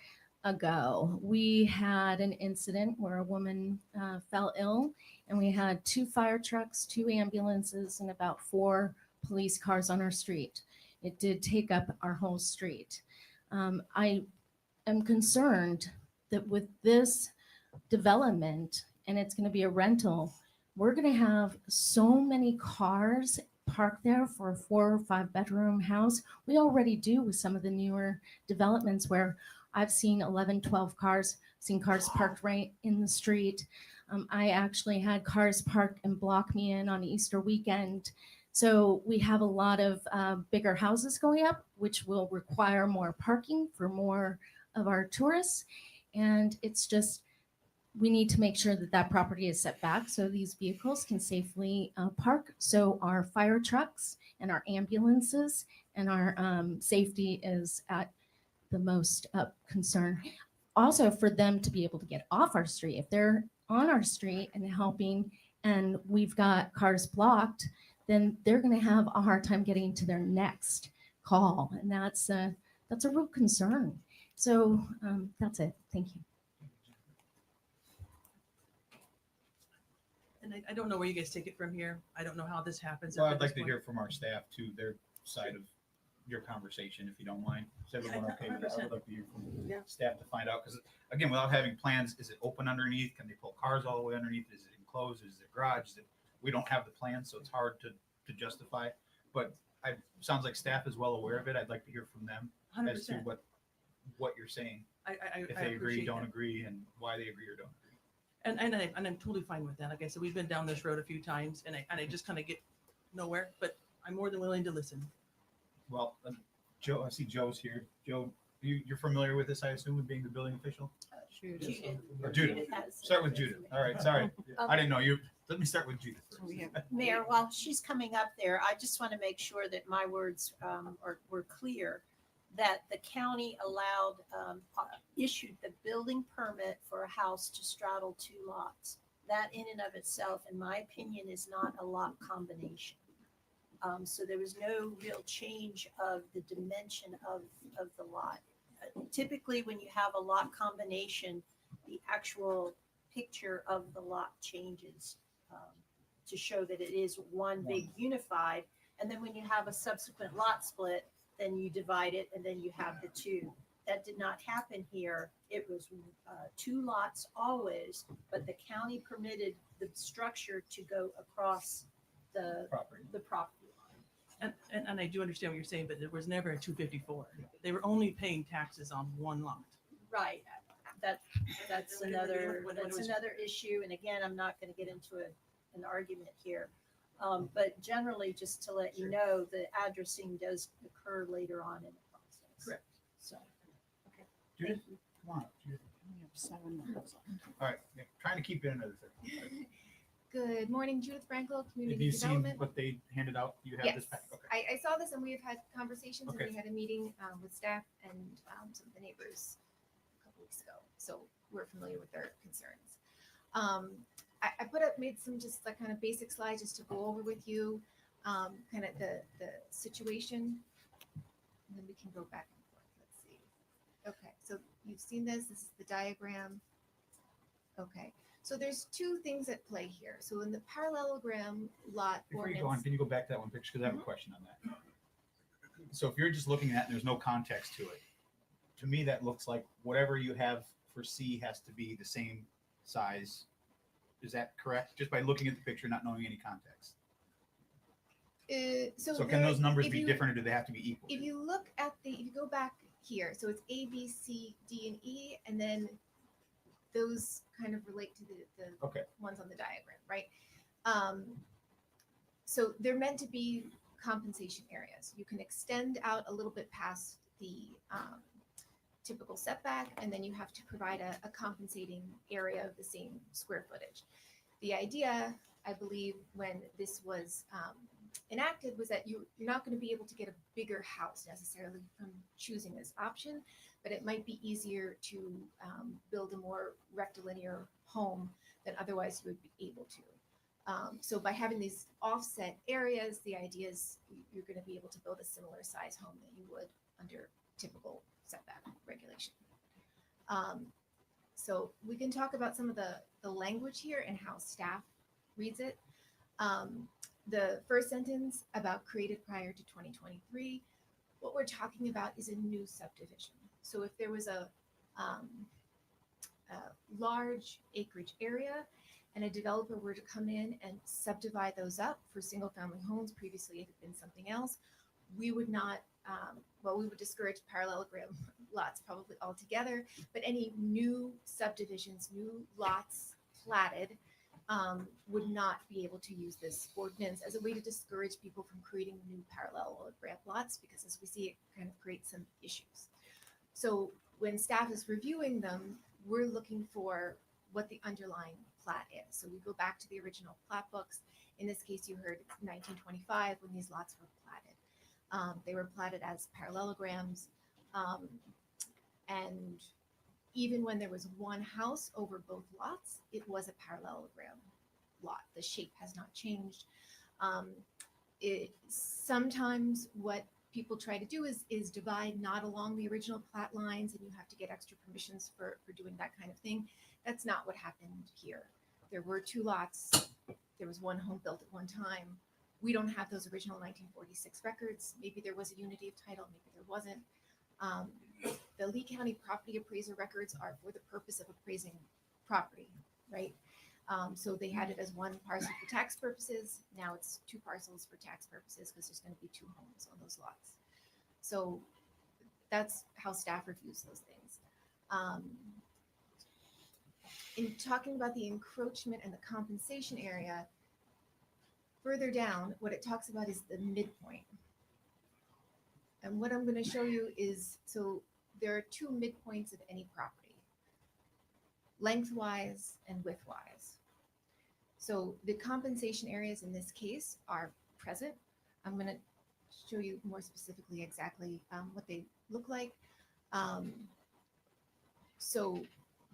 ago, we had an incident where a woman fell ill, and we had 2 fire trucks, 2 ambulances, and about 4 police cars on our street. It did take up our whole street. I am concerned that with this development, and it's going to be a rental, we're going to have so many cars parked there for a 4 or 5 bedroom house. We already do with some of the newer developments where I've seen 11, 12 cars, seen cars parked right in the street. I actually had cars parked and block me in on Easter weekend. So we have a lot of bigger houses going up, which will require more parking for more of our tourists. And it's just, we need to make sure that that property is set back so these vehicles can safely park. So our fire trucks and our ambulances and our safety is at the most concern. Also for them to be able to get off our street. If they're on our street and helping and we've got cars blocked, then they're going to have a hard time getting to their next call. And that's a real concern. So that's it. Thank you. And I don't know where you guys take it from here. I don't know how this happens. Well, at I'd this like to point. hear from our staff too, their side of your conversation, if you don't mind. Is everyone okay with that? I would like to hear from Yeah. staff to find out, because again, without having plans, is it open underneath? Can they pull cars all the way underneath? Is it enclosed? Is it garage? We don't have the plan, so it's hard to justify. But sounds like staff is well aware of it. I'd like to hear from them as to 100%. what you're saying. I If they agree, appreciate don't that. agree, and why they agree or don't agree. And I'm totally fine with that. Like I said, we've been down this road a few times, and I just kind of get nowhere. But I'm more than willing to listen. Well, Joe, I see Joe's here. Joe, you're familiar with this, I assume, with being the building official? Judith. Or Judith. has- Start with Judith. All right, sorry. I didn't know you. Let me start with Judith first. Mayor, while she's coming up there, I just want to make sure that my words were clear, that the county allowed, issued the building permit for a house to straddle 2 lots. That in and of itself, in my opinion, is not a lot combination. So there was no real change of the dimension of the lot. Typically, when you have a lot combination, the actual picture of the lot changes to show that it is one big unified. And then when you have a subsequent lot split, then you divide it and then you have the 2. That did not happen here. It was 2 lots always, but the county permitted the structure to go across the property line. And I do understand what you're saying, but there was never a 254. They were only paying taxes on 1 lot. Right. That's When- another when it was- issue. And again, I'm not going to get into an argument here. But generally, just to let you know, the addressing does occur later on in the process. Correct. So. Judith, come on up, Judith. All right, yeah, trying to keep it another 30. Good morning, Judith Frankel, Have Community you seen Development. what they handed out? You have Yes, this pack? Okay. I saw this and we've had conversations and Okay. we had a meeting with staff and some of the neighbors a couple weeks ago. So we're familiar with their concerns. I made some just like kind of basic slides just to go over with you, kind of the situation. And then we can go back and forth. Let's see. Okay, so you've seen this. This is the diagram. Okay, so there's 2 things at play here. So in the parallelogram lot Before you go on, ordinance. can you go back to that one picture? Because I have a question on that. So if you're just looking at it and there's no context to it, to me, that looks like whatever you have for C has to be the same size. Is that correct? Just by looking at the picture, not knowing any context. So So can there- those numbers if be you- different, or do they have to be equal? If you look at if you go back here, so it's A, B, C, D, and E, and then those kind of relate to the Okay. ones on the diagram, right? So they're meant to be compensation areas. You can extend out a little bit past the typical setback, and then you have to provide a compensating area of the same square footage. The idea, I believe, when this was enacted was that you're not going to be able to get a bigger house necessarily from choosing this option, but it might be easier to build a more rectilinear home than otherwise you would be able to. So by having these offset areas, the idea is you're going to be able to build a similar size home that you would under typical setback regulation. So we can talk about some of the language here and how staff reads it. The first sentence about created prior to 2023, what we're talking about is a new subdivision. So if there was a large acreage area and a developer were to come in and subdivide those up for single family homes, previously it had been something else, we would not, we would discourage parallelogram lots probably altogether, but any new subdivisions, new lots platted would not be able to use this ordinance as a way to discourage people from creating new parallelogram lots, because as we see, it kind of creates some issues. So when staff is reviewing them, we're looking for what the underlying plat is. So we go back to the original plat books. In this case, you heard 1925 when these lots were platted. They were platted as parallelograms. And even when there was one house over both lots, it was a parallelogram lot. The shape has not changed. Sometimes what people try to do is divide not along the original plat lines, and you have to get extra permissions for doing that kind of thing. That's not what happened here. There were two lots. There was one home built at one time. We don't have those original 1946 records. Maybe there was a unity of title, maybe there wasn't. The Lee County property appraiser records are for the purpose of appraising property, right? So they had it as one parcel for tax purposes. Now it's two parcels for tax purposes because there's going to be two homes on those lots. So that's how staff reviews those things. In talking about the encroachment and the compensation area, further down, what it talks about is the midpoint. And what I'm going to show you is, so there are two midpoints of any property, lengthwise and widthwise. So the compensation areas in this case are present. I'm going to show you more specifically exactly what they look like. So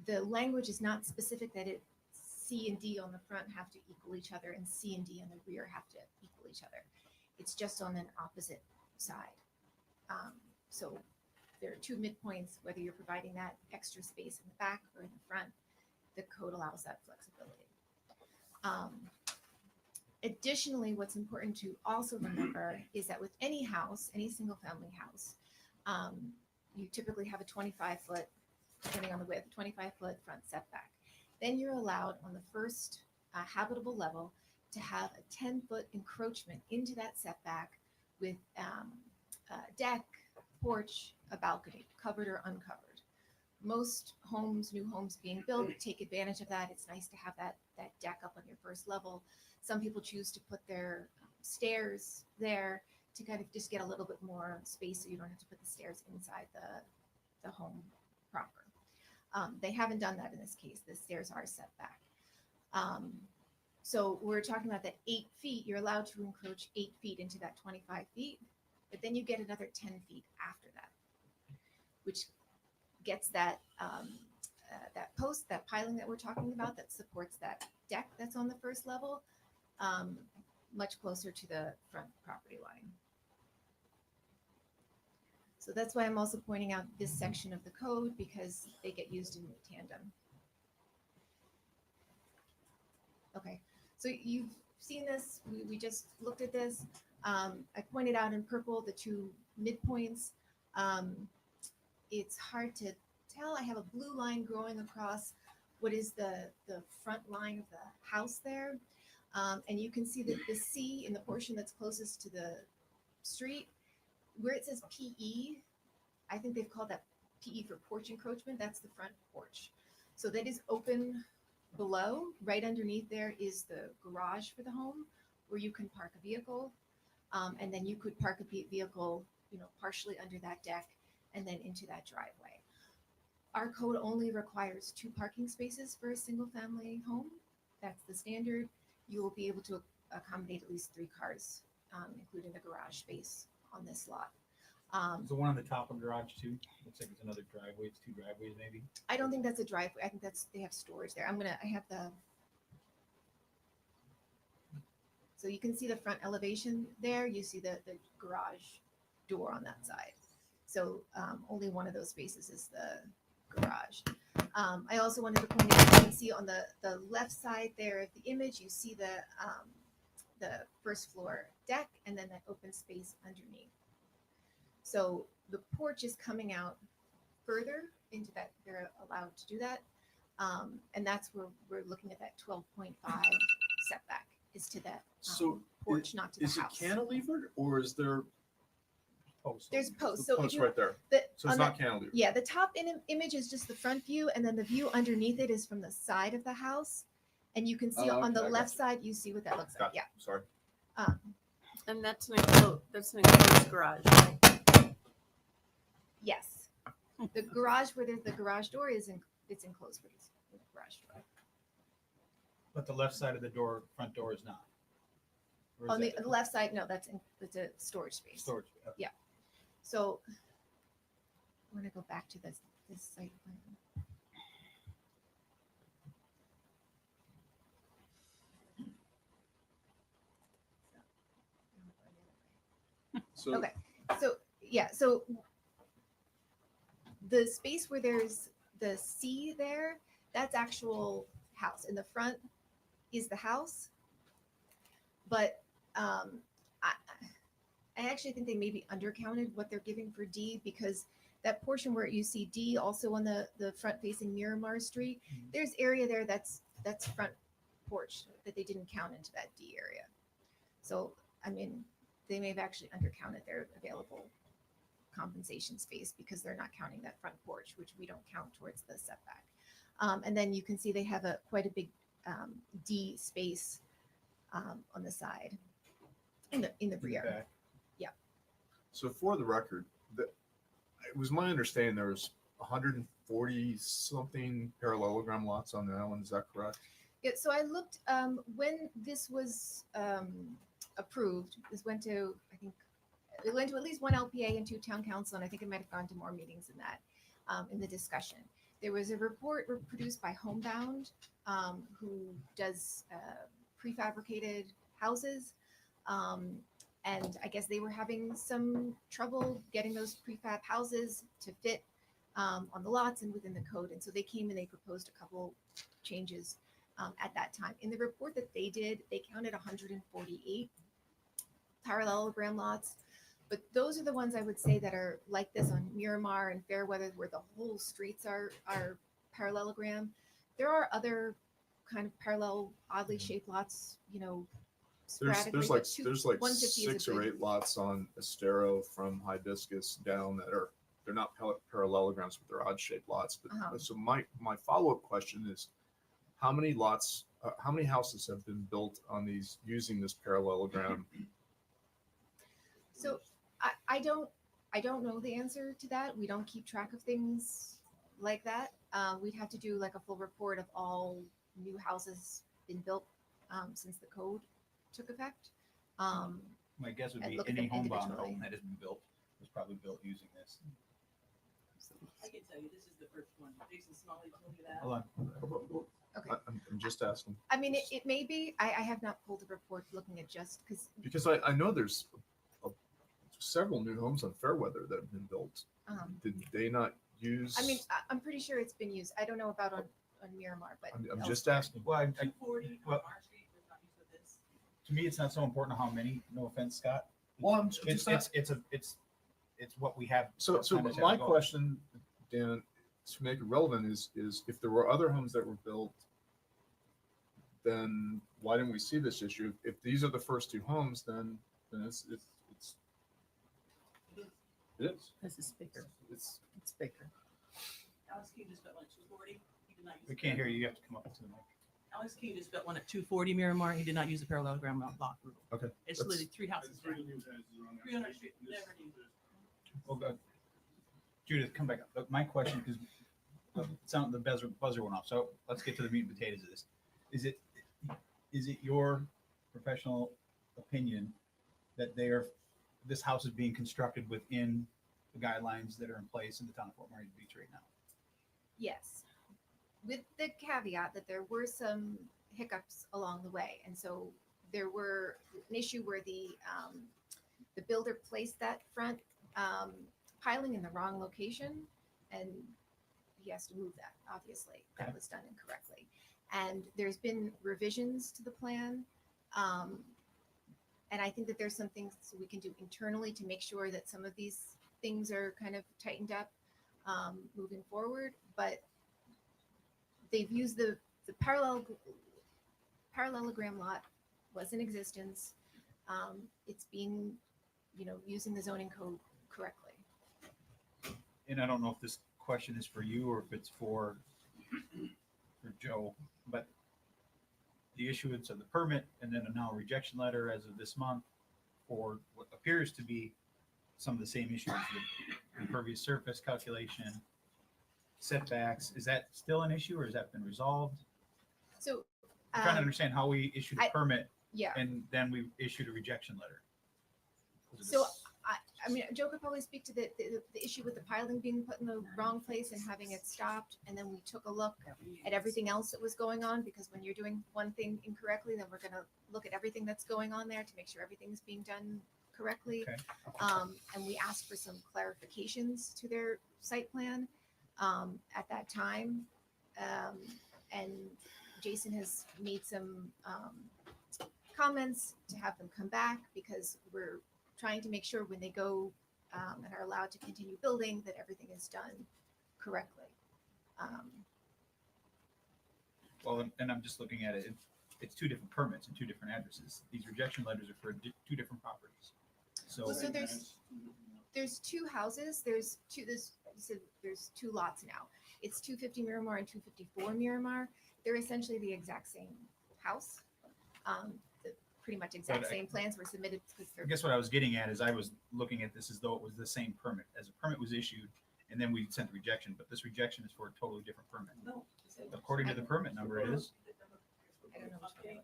the language is not specific that C and D on the front have to equal each other and C and D on the rear have to equal each other. It's just on an opposite side. So there are two midpoints, whether you're providing that extra space in the back or in the front, the code allows that flexibility. Additionally, what's important to also remember is that with any house, any single family house, you typically have a 25-foot, depending on the width, 25-foot front setback. Then you're allowed on the first habitable level to have a 10-foot encroachment into that setback with a deck, porch, a balcony, covered or uncovered. Most homes, new homes being built, take advantage of that. It's nice to have that deck up on your first level. Some people choose to put their stairs there to kind of just get a little bit more space so you don't have to put the stairs inside the home proper. They haven't done that in this case. The stairs are set back. So we're talking about that 8 feet. You're allowed to encroach 8 feet into that 25 feet, but then you get another 10 feet after that, which gets that that post, that piling that we're talking about that supports that deck that's on the first level, much closer to the front property line. So that's why I'm also pointing out this section of the code, because they get used in tandem. Okay, so you've seen this, we just looked at this. I pointed out in purple the two midpoints. It's hard to tell. I have a blue line going across what is the front line of the house there. And you can see that the C in the portion that's closest to the street, where it says PE, I think they've called that PE for porch encroachment. That's the front porch. So that is open below. Right underneath there is the garage for the home where you can park a vehicle. And then you could park a vehicle, partially under that deck and then into that driveway. Our code only requires 2 parking spaces for a single family home. That's the standard. you will be able to accommodate at least 3 cars, including the garage space on this lot. The one on the top of garage too, looks like it's another driveway, it's 2 driveways maybe. I don't think that's a driveway. I think they have storage there. I have so you can see the front elevation there. You see the garage door on that side. So only one of those spaces is the garage. I also wanted to point out, you can see on the left side there of the image, you see the first floor deck and then that open space underneath. So the porch is coming out further into that, they're allowed to do that. And that's where we're looking at that 12.5 setback is to that So porch, not to the is it house. cantilevered or is there posts? There's posts. The So if posts you- right there. So on it's not cantilevered. Yeah, the top image is just the front view, and then the view underneath it is from the side of the house. And you can see Oh, on the okay, I left got side, you see what that looks like. Gotcha. Yeah. Sorry. And that's an enclosed garage, right? Yes. The garage where there's the garage door it's enclosed with the garage door. But the left side of the door, front door is not. Or is On the that left side, no, it's a storage space. storage. Okay. Yeah. So I'm gonna go back to this site plan. So Okay, so, yeah, so the space where there's the C there, that's actual house. In the front is the house. But I actually think they maybe undercounted what they're giving for D, because that portion where you see D also on the front facing Miramar Street, there's area there that's front porch that they didn't count into that D area. So, I mean, they may have actually undercounted their available compensation space because they're not counting that front porch, which we don't count towards the setback. And then you can see they have quite a big D space on the side in the rear. back. Yeah. So for the record, it was my understanding there was 140 something parallelogram lots on the island. Is that correct? Yeah, so I looked when this was approved. This went to, I think, it went to at least one LPA and 2 town council, and I think it might have gone to more meetings than that in the discussion. There was a report produced by Homebound, who does prefabricated houses, and I guess they were having some trouble getting those prefab houses to fit on the lots and within the code, and so they came and they proposed a couple changes at that time. In the report that they did, they counted 148 parallelogram lots, but those are the ones I would say that are like this on Miramar and Fairweather, where the whole streets are parallelogram. There are other kind of parallel, oddly shaped lots, you know, sporadically. There's like 150 is a 6 or good- 8 lots on Estero from Hibiscus down that they're not parallelograms, but they're odd shaped lots. But Uh-huh. so my follow-up question is, how many lots, how many houses have been built on these using this parallelogram? So I don't know the answer to that. We don't keep track of things like that. We'd have to do like a full report of all new houses been built since the code took effect. My guess would and be look at any them homebound individually. home that has been built was probably built using this. I can tell you, this is the first one. Jason Smalley told you that. Hold on. Okay. I'm just asking. I mean, it may be. I have not pulled the report looking at just Because I know there's several new homes on Fairweather that have been built. Did they not use? I mean, I'm pretty sure it's been used. I don't know about on Miramar, but I'm just elsewhere. asking. Well, 240 well, on our street was not used with this. to me, it's not so important how many. No offense, Scott. Well, I'm It's it's what we have. So kind of my going. question, Dan, to make it relevant is if there were other homes that were built, then why didn't we see this issue? If these are the first 2 homes, then it's it is. This is bigger. It's It's bigger. Alex King just built one at 240. He did not use We the can't hear parallel- you. You have to come up to the mic. Alex King just built one at 240 Miramar. He did not use the parallelogram lot rule. Okay. It's That's- literally 3 houses. down. 300 street, never knew. Well, Judith, come back up. Look, my question, because the buzzer went off. So let's get to the meat and potatoes of this. Is it is it your professional opinion that this house is being constructed within the guidelines that are in place in the town of Fort Myers Beach right now? Yes, with the caveat that there were some hiccups along the way. And so there were an issue where the builder placed that front piling in the wrong location, and he has to move that, obviously. That Okay. was done incorrectly. And there's been revisions to the plan. And I think that there's some things we can do internally to make sure that some of these things are kind of tightened up moving forward. But they've used the parallelogram lot was in existence. It's being, using the zoning code correctly. And I don't know if this question is for you or if it's for Joe, but the issuance of the permit and then a now rejection letter as of this month for what appears to be some of the same issues, the impervious surface calculation, setbacks, is that still an issue or has that been resolved? So, I'm trying to understand how we issued a permit yeah. and then we issued a rejection letter. Was it So this- I mean, Joe could probably speak to the issue with the piling being put in the wrong place and having it stopped. And then we took a look at everything else that was going on, because when you're doing one thing incorrectly, then we're going to look at everything that's going on there to make sure everything's being done correctly. Okay. And we asked for some clarifications to their site plan at that time. And Jason has made some comments to have them come back, because we're trying to make sure when they go and are allowed to continue building that everything is done correctly. Well, and I'm just looking at it. It's two different permits and two different addresses. These rejection letters are for two different properties. So, Well, so there's two houses. There's two lots now. It's 250 Miramar and 254 Miramar. They're essentially the exact same house. The pretty much exact But same plans were submitted because I they're guess what I was getting at is I was looking at this as though it was the same permit, as a permit was issued, and then we sent the rejection, but this rejection is for a totally different permit. According to the permit number, it is. I don't know which one.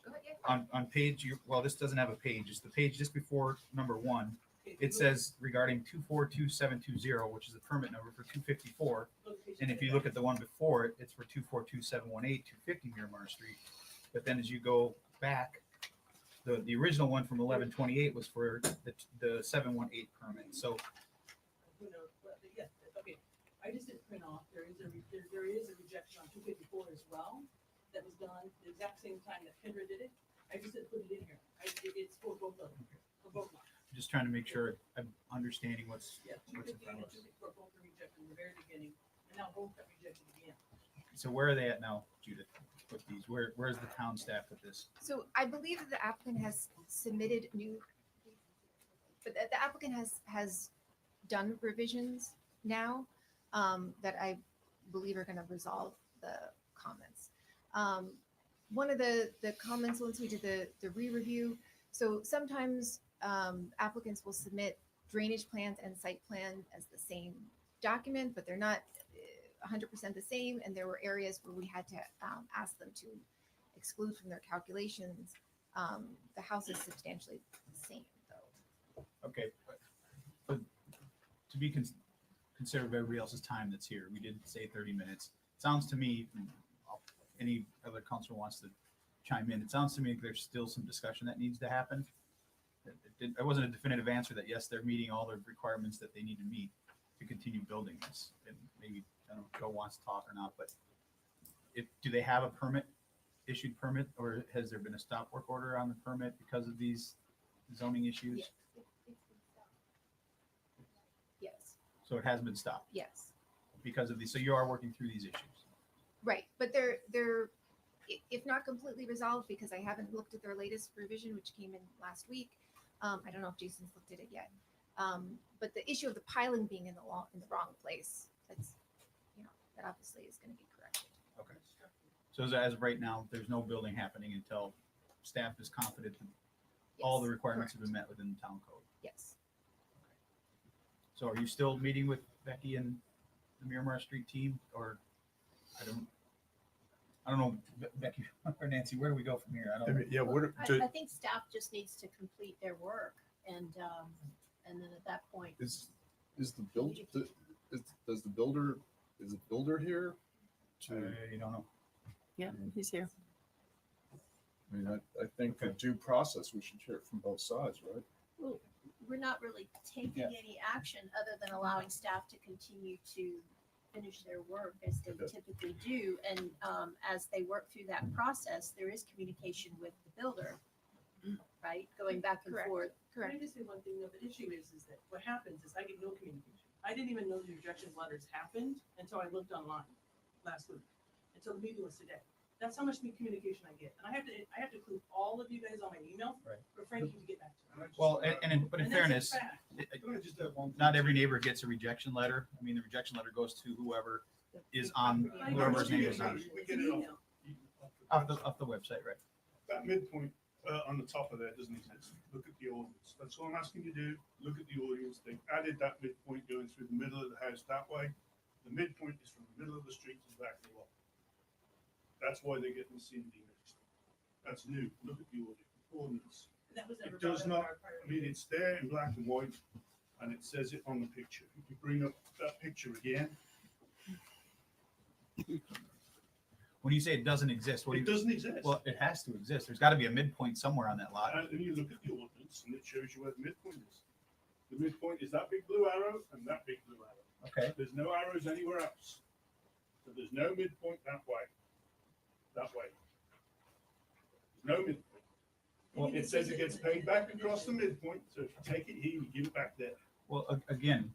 Go ahead, yeah. On page, well, this doesn't have a page, it's the page just before number one. It says regarding 242720, which is the permit number for 254. And if you look at the one before it, it's for 242718, 250 Miramar Street. But then as you go back, the original one from 1128 was for the 718 permit. So Who knows? But, yeah, okay. I just didn't print off. There is a rejection on 254 as well that was done the exact same time that Kendra did it. I just didn't put it in here. It's for both of them, for both lots. just trying to make sure I'm understanding what's Yeah, in 250 front and of us. 254 both are rejected in the very beginning, and now both got rejected again. So where are they at now, Judith, with these? Where's the town staff with this? So I believe that the applicant has submitted but the applicant has done revisions now that I believe are going to resolve the comments. One of the comments, once we did the re-review, so sometimes applicants will submit drainage plans and site plan as the same document, but they're not 100% the same, and there were areas where we had to ask them to exclude from their calculations. The house is substantially the same, though. Okay, but to be considerate of everybody else's time that's here, we did say 30 minutes. Sounds to me, any other councilor wants to chime in, it sounds to me like there's still some discussion that needs to happen. It wasn't a definitive answer that yes, they're meeting all the requirements that they need to meet to continue building this. And maybe, I don't know if Joe wants to talk or not, but do they have a issued permit, or has there been a stop work order on the permit because of these zoning issues? Yes, So it has been stopped yes, because of these. So you are working through these issues. right. But they're if not completely resolved, because I haven't looked at their latest revision, which came in last week. I don't know if Jason's looked at it yet. But the issue of the piling being in the wrong place, that's, that obviously is going to be corrected. Okay. So as of right now, there's no building happening until staff is confident that all the Yes, requirements have correct. been met within the town code. Yes. So are you still meeting with Becky and the Miramar Street team, or I don't know, Becky or Nancy, where do we go from here? I don't know. Yeah, what, I think staff just needs to complete their work and then at that point. is the build, does the builder, is the builder here? You don't know. Yeah, he's here. I mean, I think the due process, we should hear it from both sides, right? Well, we're not really taking any action other than allowing staff to continue to finish their work as they typically do. And as they work through that process, there is communication with the builder, right? Going back and Correct. forth. Can I just say one thing though? The issue is that what happens is I get no communication. I didn't even know the rejection letters happened until I looked online last week, until the meeting was today. That's how much communication I get. And I have to include all of you guys on my email Right. for Frankie to get back to me. Well, but in And that's a fairness, fact. not every neighbor gets a rejection letter. I mean, the rejection letter goes to whoever is on, whoever's name is on, It's an email. off the website, right? That midpoint on the top of there doesn't exist. Look at the ordinance. That's all I'm asking you to do. Look at the ordinance. They've added that midpoint going through the middle of the house that way. The midpoint is from the middle of the street to the back of the lot. That's why they're getting the C and D next. That's new. Look at the ordinance. That was never It does brought not, up in our I mean, it's there in black and white and it says it on the picture. If you bring up that picture again, When you say it doesn't exist, what do it you? doesn't exist. Well, it has to exist. There's got to be a midpoint somewhere on that lot. And you look at the ordinance and it shows you where the midpoint is. The midpoint is that big blue arrow and that big blue arrow. Okay. There's no arrows anywhere else. So there's no midpoint that way. That way. There's no midpoint. Well, It says it gets paid back across the midpoint, so if you take it here, you give it back there. Well, again,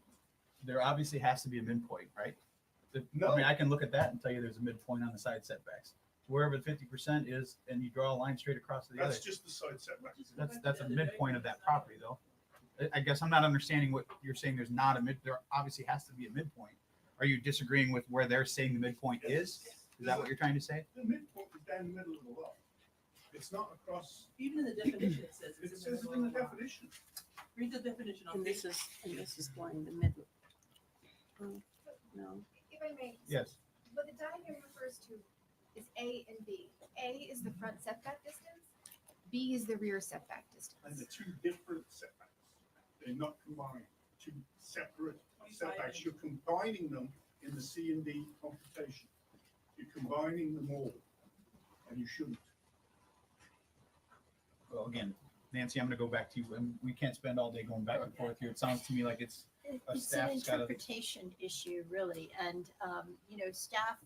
there obviously has to be a midpoint, right? I No. mean, I can look at that and tell you there's a midpoint on the side setbacks. Wherever the 50% is, and you draw a line straight across to the other. That's just the side setback. That's a midpoint of that property, though. I guess I'm not understanding what you're saying. There's not a mid. There obviously has to be a midpoint. Are you disagreeing with where they're saying the midpoint is? Is that what you're trying to say? The midpoint is down the middle of the lot. It's not across. Even in the definition, it says It it's says it middle in the of the lot. definition. Read the definition on And page. this is going the middle. No. If I may. Yes. What the diagram refers to is A and B. A is the front setback distance. B is the rear setback And the distance. two different setbacks. They're not combined. Two separate setbacks. You're combining them in the C and D computation. You're combining them all. And you shouldn't. Well, again, Nancy, I'm going to go back to you. And we can't spend all day going back and forth here. It sounds to me like it's a It's an staff's got to. interpretation issue, really, and, staff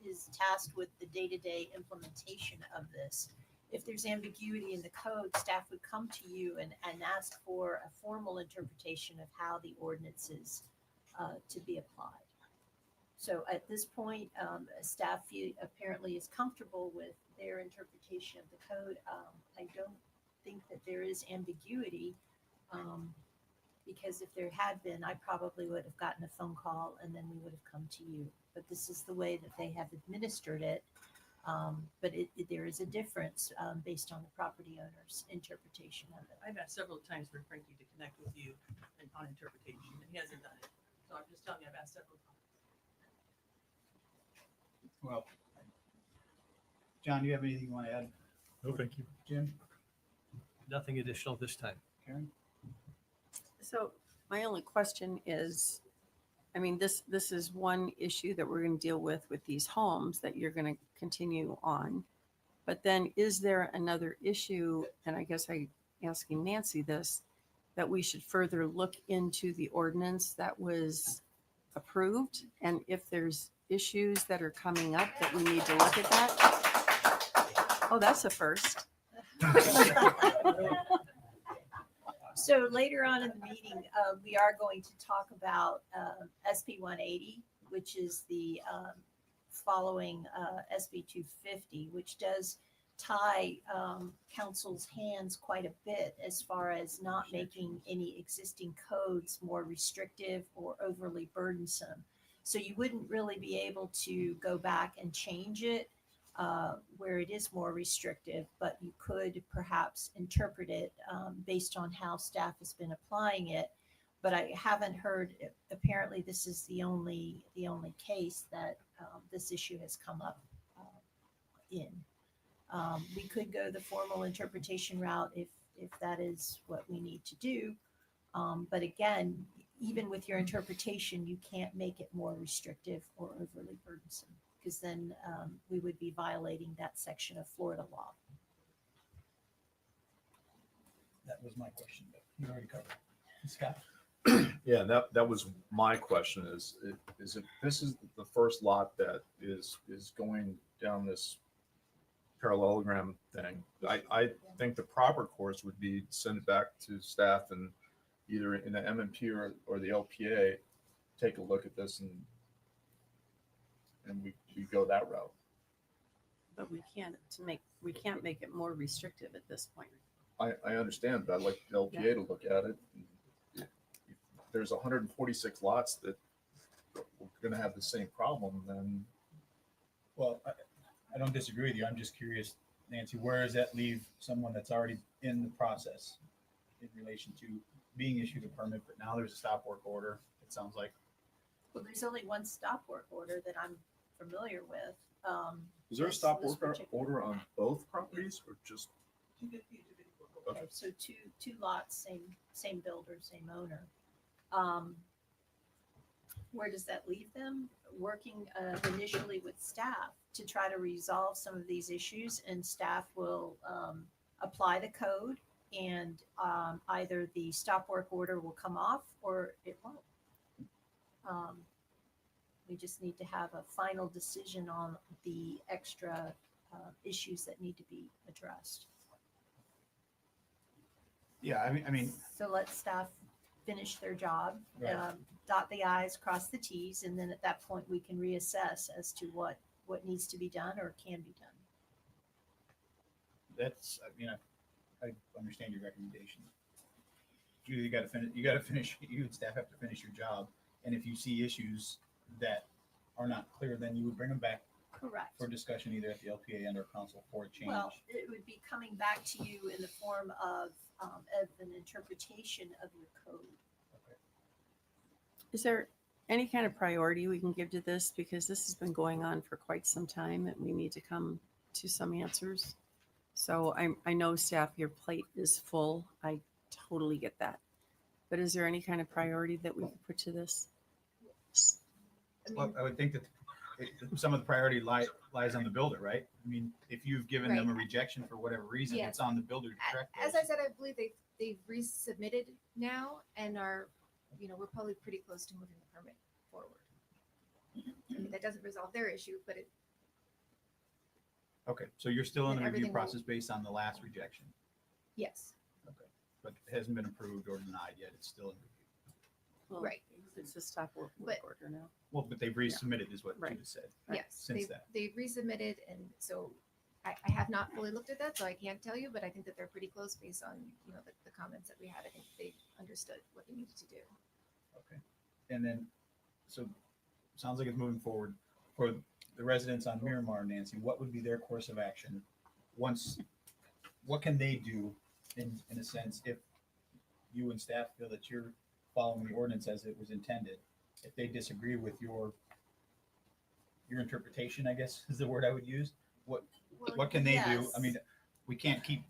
is tasked with the day-to-day implementation of this. If there's ambiguity in the code, staff would come to you and ask for a formal interpretation of how the ordinance is to be applied. So at this point, staff apparently is comfortable with their interpretation of the code. I don't think that there is ambiguity. Because if there had been, I probably would have gotten a phone call and then we would have come to you. But this is the way that they have administered it. But there is a difference based on the property owner's interpretation of it. I've asked several times for Frankie to connect with you on interpretation, and he hasn't done it. So I'm just telling you, I've asked several times. Well, John, do you have anything you want to add? No, thank you. Jim? Nothing additional this time. Karen? So my only question is, I mean, this is one issue that we're going to deal with these homes that you're going to continue on. But then is there another issue, and I guess I'm asking Nancy this, that we should further look into the ordinance that was approved? And if there's issues that are coming up that we need to look at that? Oh, that's a first. So later on in the meeting, we are going to talk about SB 180, which is the following SB 250, which does tie council's hands quite a bit as far as not making any existing codes more restrictive or overly burdensome. So you wouldn't really be able to go back and change it where it is more restrictive, but you could perhaps interpret it based on how staff has been applying it. But I haven't heard, apparently this is the only case that this issue has come up in. We could go the formal interpretation route if that is what we need to do. But again, even with your interpretation, you can't make it more restrictive or overly burdensome, because then we would be violating that section of Florida law. That was my question, but you already covered it. Scott? Yeah, that was my question is if this is the first lot that is going down this parallelogram thing, I think the proper course would be to send it back to staff and either in the MMP or the LPA, take a look at this and we go that route. But we can't make it more restrictive at this point. I understand, but I'd like the LPA to look at it. If there's 146 lots that we're gonna have the same problem, then Well, I don't disagree with you. I'm just curious, Nancy, where does that leave someone that's already in the process in relation to being issued a permit, but now there's a stop work order, it sounds like. Well, there's only one stop work order that I'm familiar with. is there a this- stop this work particular- order on both properties or just? Okay, so two lots, same builder, same owner. Where does that leave them? Working initially with staff to try to resolve some of these issues, and staff will apply the code, and either the stop work order will come off or it won't. We just need to have a final decision on the extra issues that need to be addressed. Yeah, I mean, So let staff finish their job, Right. dot the i's, cross the t's, and then at that point we can reassess as to what needs to be done or can be done. that's, I understand your recommendation. You gotta finish, you and staff have to finish your job. And if you see issues that are not clear, then you would bring them back Correct. for discussion either at the LPA and or council for a change. Well, it would be coming back to you in the form of an interpretation of your code. Is there any kind of priority we can give to this? Because this has been going on for quite some time and we need to come to some answers. So I know staff, your plate is full. I totally get that. But is there any kind of priority that we could put to this? Well, I would think that some of the priority lies on the builder, right? I mean, if you've given them a rejection for whatever reason, Yes. it's on the builder to correct As those. I said, I believe they've resubmitted now and are, we're probably pretty close to moving the permit forward. I mean, that doesn't resolve their issue, but it, Okay, so you're still in And the review everything will- process based on the last rejection, yes, but it hasn't been approved or denied yet. It's still in review. Well, right. It's a stop work But- order now. Well, but they've resubmitted is what you Right. just said. Yes, Since that. they've resubmitted, and so I have not fully looked at that, so I can't tell you, but I think that they're pretty close based on, the comments that we had. I think they understood what they needed to do. Okay. And then, so sounds like it's moving forward. For the residents on Miramar, Nancy, what would be their course of action? What can they do in a sense if you and staff feel that you're following the ordinance as it was intended? If they disagree with your interpretation, I guess is the word I would use, what can they do? yes. I mean, we can't keep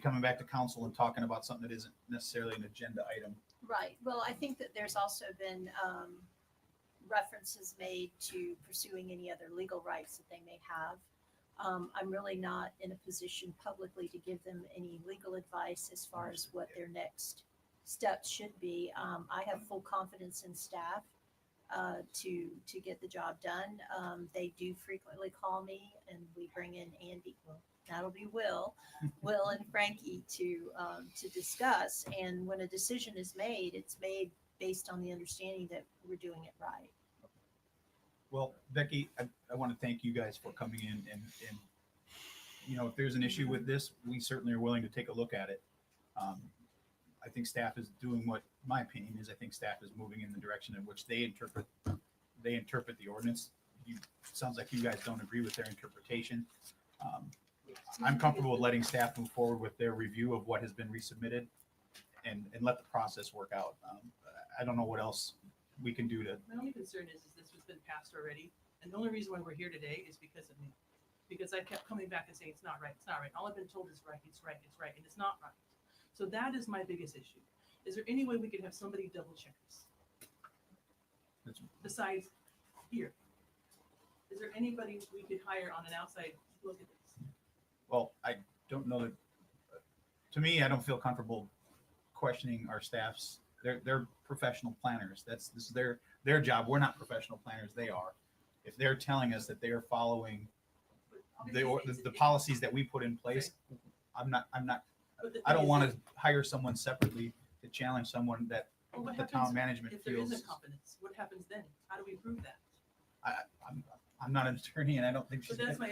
coming back to council and talking about something that isn't necessarily an agenda item. Right. Well, I think that there's also been references made to pursuing any other legal rights that they may have. I'm really not in a position publicly to give them any legal advice as far as what their next steps should be. I have full confidence in staff to get the job done. They do frequently call me, and we bring in Andy. Well, that'll be Will and Frankie to discuss. And when a decision is made, it's made based on the understanding that we're doing it right. Well, Becky, I want to thank you guys for coming in and if there's an issue with this, we certainly are willing to take a look at it. I think staff is doing what my opinion is. I think staff is moving in the direction in which they interpret the ordinance. Sounds like you guys don't agree with their interpretation. I'm comfortable with letting staff move forward with their review of what has been resubmitted and let the process work out. I don't know what else we can do to. My only concern is this has been passed already, and the only reason why we're here today is because of me. because I kept coming back and saying, it's not right, it's not right. All I've been told is right, it's right, it's right, and it's not right. So that is my biggest issue. Is there any way we could have somebody double check this? Besides here? Is there anybody we could hire on an outside look at this? Well, I don't know that, to me, I don't feel comfortable questioning our staffs. They're professional planners. This is their job. We're not professional planners. They are. If they're telling us that they are following the policies that we put in place, I don't want to hire someone separately to challenge someone that Well, what the happens town management if there feels. is incompetence? What happens then? How do we prove that? I'm not an attorney, and I don't think she's. But that's my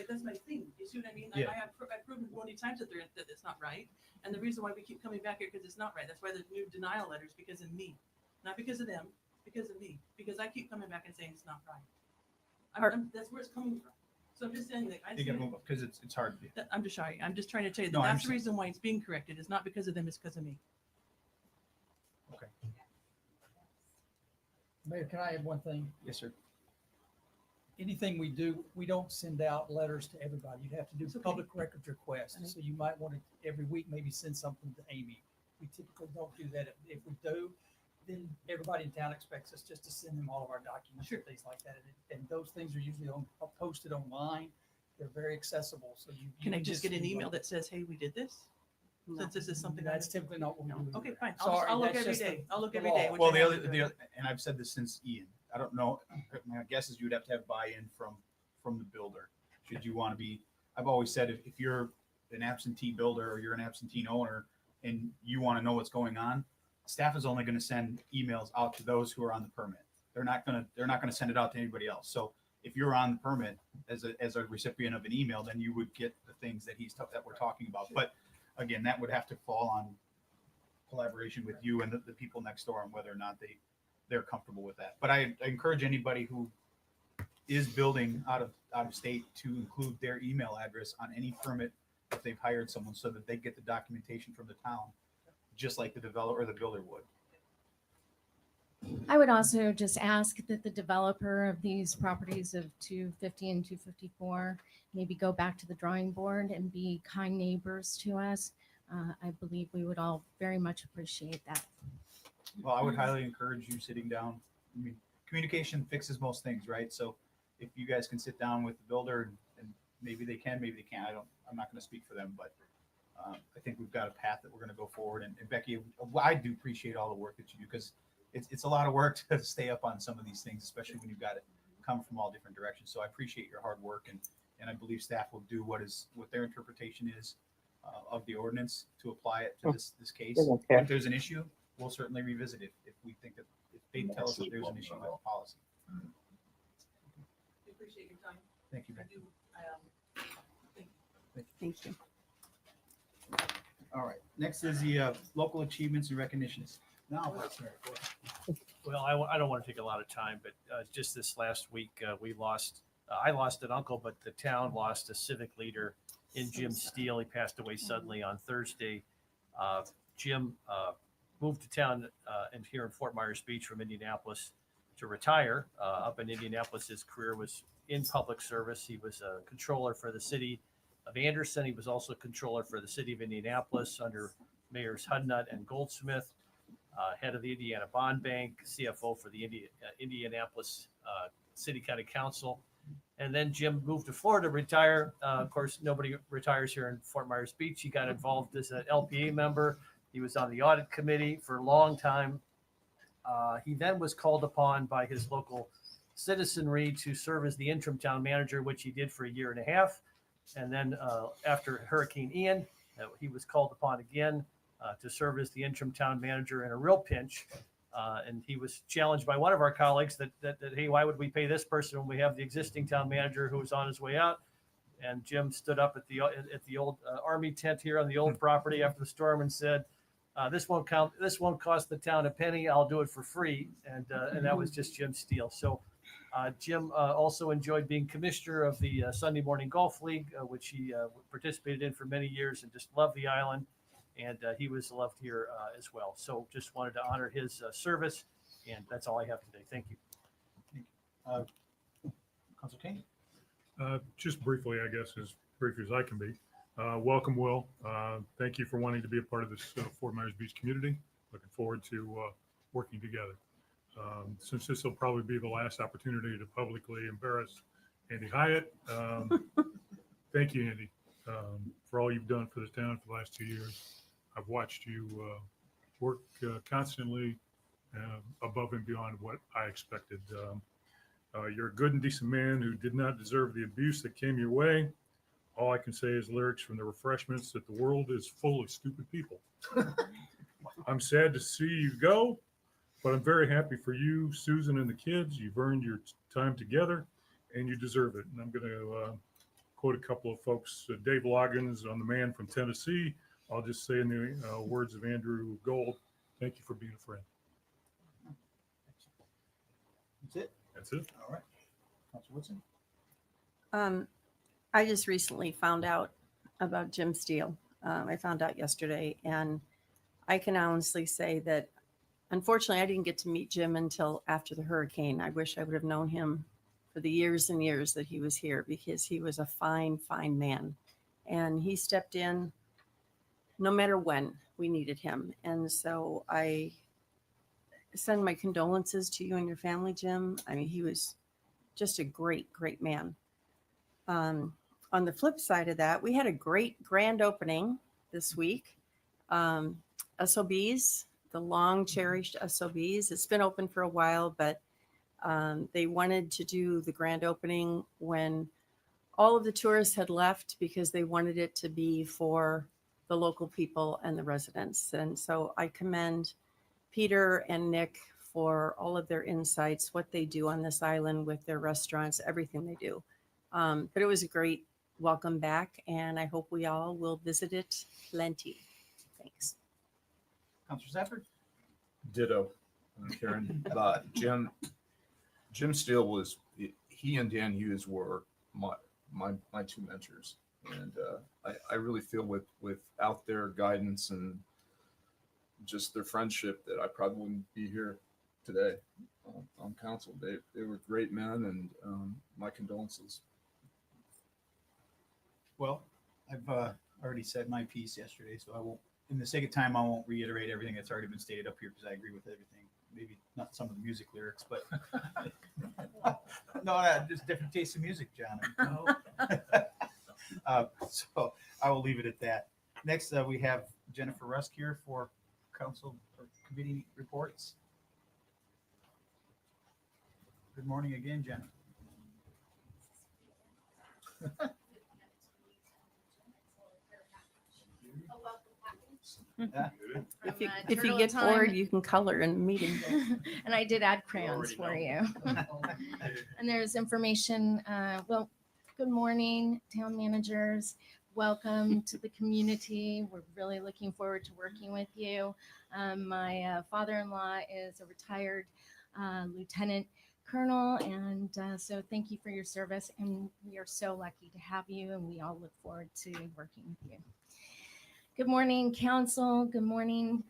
thing. You see what I mean? Yeah. I've proven many times that it's not right. And the reason why we keep coming back here because it's not right. That's why there's new denial letters, because of me, not because of them, because of me. Because I keep coming back and saying it's not right. That's where it's coming from. So I'm just saying that I You gotta move up because it's hard. I'm just sorry. I'm just trying to tell you that No, I that's the understand. reason why it's being corrected. It's not because of them. It's because of me. Okay. Mayor, can I add one thing? Yes, sir. Anything we do, we don't send out letters to everybody. You'd have to do public records requests. So you might want to every week maybe send something to Amy. We typically don't do that. If we do, then everybody in town expects us just to send them all of our documents and things like that. And those things are usually posted online. They're very accessible. So you Can I just get an do email what- that says, "Hey, we did this"? Since this is something That's typically not what we do. Okay, fine. Sorry, I'll look that's every just day. the- I'll look the every law. day. Well, and I've said this since Ian. I don't know. My guess is you would have to have buy-in from the builder. Should you want to be? I've always said if you're an absentee builder or you're an absentee owner and you want to know what's going on, staff is only going to send emails out to those who are on the permit. They're not going to send it out to anybody else. So if you're on the permit as a recipient of an email, then you would get the things that that we're talking about. But again, that would have to fall on collaboration with you and the people next door on whether or not they're comfortable with that. But I encourage anybody who is building out of state to include their email address on any permit if they've hired someone so that they get the documentation from the town, just like the developer or the builder would. I would also just ask that the developer of these properties of 250 and 254 maybe go back to the drawing board and be kind neighbors to us. I believe we would all very much appreciate that. Well, I would highly encourage you sitting down. I mean, communication fixes most things, right? So if you guys can sit down with the builder and maybe they can, maybe they can't. I'm not going to speak for them, but I think we've got a path that we're going to go forward. And Becky, I do appreciate all the work that you do because it's a lot of work to stay up on some of these things, especially when you've got it come from all different directions. So I appreciate your hard work and I believe staff will do what their interpretation is of the ordinance to apply it to this case. If there's an issue, we'll certainly revisit it if we think that if they tell us that there's an issue with the policy. Appreciate your time. Thank you, I Becky. do. Thank you. All right. Next is the local achievements and recognitions. Now, Well, I don't want to take a lot of time, but just this last week, I lost an uncle, but the town lost a civic leader in Jim Steele. He passed away suddenly on Thursday. Jim moved to town and here in Fort Myers Beach from Indianapolis to retire. Up in Indianapolis, his career was in public service. He was a controller for the city of Anderson. He was also controller for the city of Indianapolis under Mayors Hudnut and Goldsmith. Head of the Indiana Bond Bank, CFO for the Indianapolis City County Council. And then Jim moved to Florida to retire. Of course, nobody retires here in Fort Myers Beach. He got involved as an LPA member. He was on the audit committee for a long time. He then was called upon by his local citizenry to serve as the interim town manager, which he did for a year and a half. And then after Hurricane Ian, he was called upon again to serve as the interim town manager in a real pinch. And he was challenged by one of our colleagues that, hey, why would we pay this person when we have the existing town manager who was on his way out? And Jim stood up at the old army tent here on the old property after the storm and said, this won't cost the town a penny. I'll do it for free. And that was just Jim Steele. So Jim also enjoyed being commissioner of the Sunday Morning Golf League, which he participated in for many years and just loved the island. And he was loved here as well. So just wanted to honor his service. And that's all I have today. Thank you. Councilor Kane. Just briefly, I guess, as brief as I can be. Welcome, Will. Thank you for wanting to be a part of this Fort Myers Beach community. Looking forward to working together. Since this will probably be the last opportunity to publicly embarrass Andy Hyatt, thank you, Andy, for all you've done for this town for the last 2 years. I've watched you work constantly above and beyond what I expected. You're a good and decent man who did not deserve the abuse that came your way. All I can say is lyrics from the refreshments that the world is full of stupid people. I'm sad to see you go, but I'm very happy for you, Susan, and the kids. You've earned your time together, and you deserve it. And I'm going to quote a couple of folks. Dave Loggins on The Man from Tennessee. I'll just say in the words of Andrew Gold, thank you for being a friend. That's it. That's it. All right. Councilor Woodson. I just recently found out about Jim Steele. I found out yesterday, and I can honestly say that unfortunately I didn't get to meet Jim until after the hurricane. I wish I would have known him for the years and years that he was here, because he was a fine, fine man. And he stepped in no matter when we needed him. And so I send my condolences to you and your family, Jim. I mean, he was just a great, great man. On the flip side of that, we had a great grand opening this week. SOBs, the long cherished SOBs. It's been open for a while, but they wanted to do the grand opening when all of the tourists had left, because they wanted it to be for the local people and the residents. And so I commend Peter and Nick for all of their insights, what they do on this island with their restaurants, everything they do. But it was a great welcome back, and I hope we all will visit it plenty. Thanks. Councilor Zafford. Ditto, Karen. Jim Steele was, he and Dan Hughes were my two mentors. And I really feel without their guidance and just their friendship that I probably wouldn't be here today on council. They were great men, and my condolences. Well, I've already said my piece yesterday, so I won't, in the sake of time, I won't reiterate everything that's already been stated up here, because I agree with everything. Maybe not some of the music lyrics, but no, just different tastes of music, John. So I will leave it at that. Next, we have Jennifer Rusk here for council or committee reports. Good morning again, Jennifer. If you get bored, you can color in the meeting. And I did add crayons for you. And there's information. Well, good morning, town managers. Welcome to the community. We're really looking forward to working with you. My father-in-law is a retired lieutenant colonel, and so thank you for your service. And we are so lucky to have you, and we all look forward to working with you. Good morning, council. Good morning,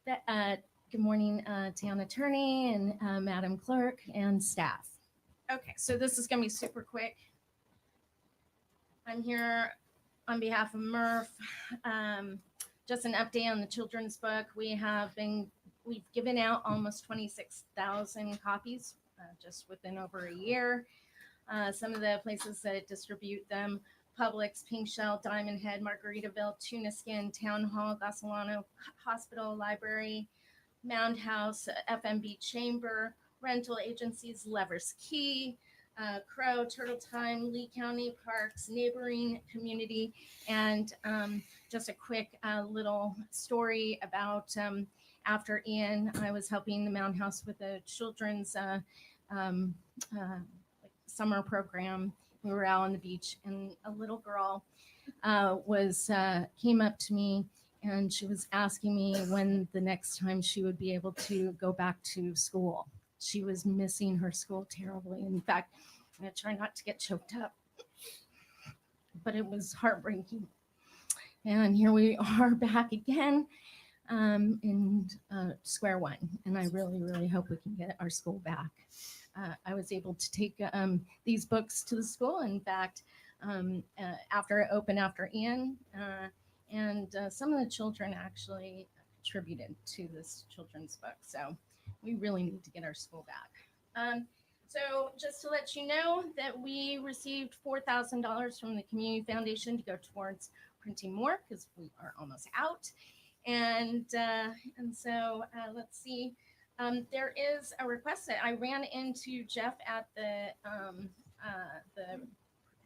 town attorney and Madam Clerk and staff. Okay, so this is going to be super quick. I'm here on behalf of Murph. Just an update on the children's book. We've given out almost 26,000 copies just within over a year. Some of the places that distribute them: Publix, Pink Shell, Diamond Head, Margaritaville, Tuna Skin, Town Hall, Gosolano Hospital, Library, Mound House, FMB Chamber, rental agencies, Lovers Key, Crow, Turtle Time, Lee County Parks, neighboring community. And just a quick little story about after Ian, I was helping the Mound House with a children's summer program. We were out on the beach, and a little girl came up to me, and she was asking me when the next time she would be able to go back to school. She was missing her school terribly. In fact, I'm gonna try not to get choked up, but it was heartbreaking. And here we are back again. in Square One, and I really, really hope we can get our school back. I was able to take these books to the school. In fact, after it opened after Ian, and some of the children actually contributed to this children's book. So we really need to get our school back. So just to let you know that we received $4,000 from the Community Foundation to go towards printing more because we are almost out. And so let's see. There is a request that I ran into Jeff at the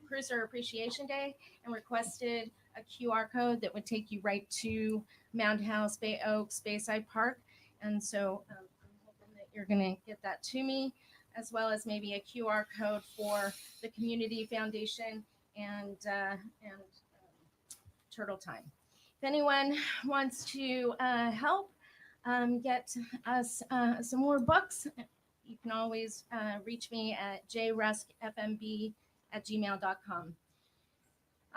Cruiser Appreciation Day and requested a QR code that would take you right to Mound House, Bay Oaks, Bayside Park. And so I'm hoping that you're going to get that to me, as well as maybe a QR code for the Community Foundation and Turtle Time. If anyone wants to help get us some more books, you can always reach me at jruskfmb@gmail.com.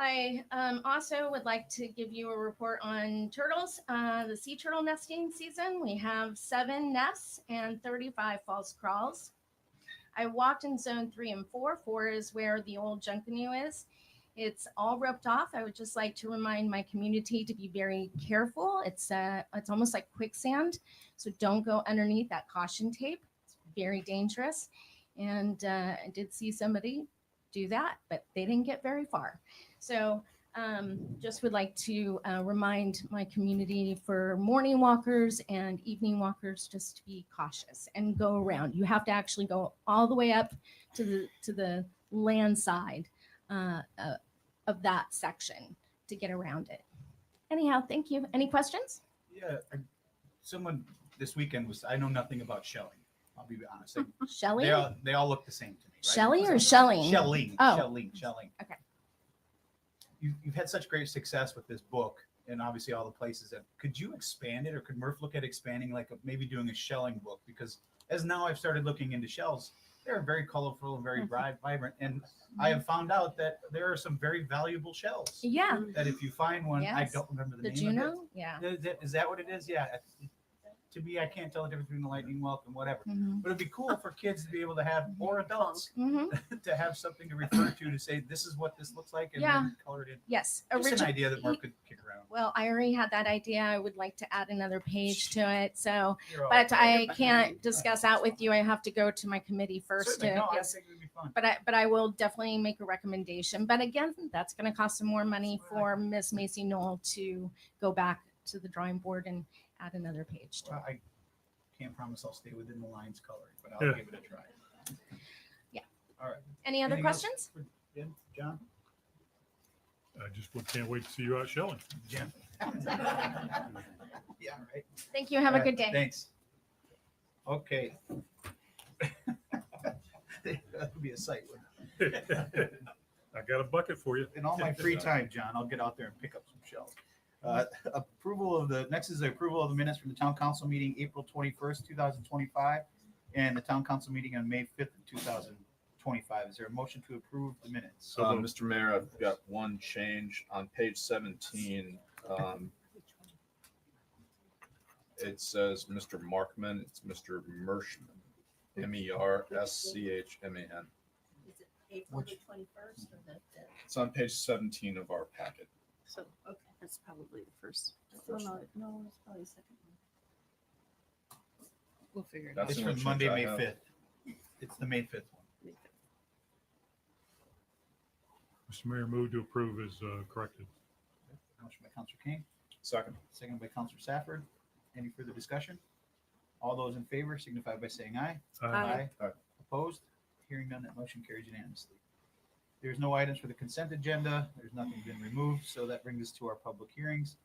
I also would like to give you a report on turtles, the sea turtle nesting season. We have 7 nests and 35 false crawls. I walked in zone 3 and 4. 4 is where the old junk canoe is. It's all roped off. I would just like to remind my community to be very careful. It's almost like quicksand, so don't go underneath that caution tape. It's very dangerous. And I did see somebody do that, but they didn't get very far. So just would like to remind my community for morning walkers and evening walkers just to be cautious and go around. You have to actually go all the way up to the land side of that section to get around it. Anyhow, thank you. Any questions? Yeah, someone this weekend was, I know nothing about shelling. I'll be honest. Shelling? They all look the same to me, right? Shelly or shelling? Shelling. Oh. Shelling. Okay. You've had such great success with this book and obviously all the places that, could you expand it, or could Murph look at expanding, like maybe doing a shelling book? Because as now I've started looking into shells, they're very colorful, very vibrant. And I have found out that there are some very valuable shells. Yeah. That if you find one, I Yes. don't remember the The name Juno? of it. Yeah. Is that what it is? Yeah. To me, I can't tell the difference between the lightning whelk and whatever. Mhm. But it'd be cool for kids to be able to have, or adults, Mhm. to have something to refer to say, this is what this looks like, and Yeah. then color it in. Yes. Just an idea that Mark could kick around. Well, I already had that idea. I would like to add another page to it. So, You're all but right. I can't discuss that with you. I have to go to my committee first. Certainly. No, I yes. think it would be fun. But I will definitely make a recommendation. But again, that's going to cost some more money for Miss Macy Knoll to go back to the drawing board and add another page to it. Well, I can't promise I'll stay within the lines coloring, but I'll Yeah. give it a try. Yeah. All right. Any other Anything else questions? for Jim? John? I just can't wait to see you out shelling. Jim? Yeah, right. Thank you. Have a good day. Thanks. Okay. That'd be a sight, wouldn't it? I got a bucket for you. In all my free time, John, I'll get out there and pick up some shells. Next is the approval of the minutes from the town council meeting, April 21st, 2025, and the town council meeting on May 5th, 2025. Is there a motion to approve the minutes? Mr. Mayor, I've got one change on page 17. It says Mr. Markman, it's Mr. Merschman, MERSCHMAN. Is it April the 21st or the? It's on page 17 of our packet. So, okay, that's probably the first. First No, it's probably the second one. We'll figure it That's out. It's the only from change Monday, I May have. 5th. It's the May 5th one. Mr. Mayor, move to approve as corrected. Motion by Counselor King, Second. second by Counselor Safford. Any further discussion? All those in favor signify by saying aye. Aye. Aye. Opposed? Hearing none, that motion carries unanimously. There's no items for the consent agenda. There's nothing been removed, so that brings us to our public hearings.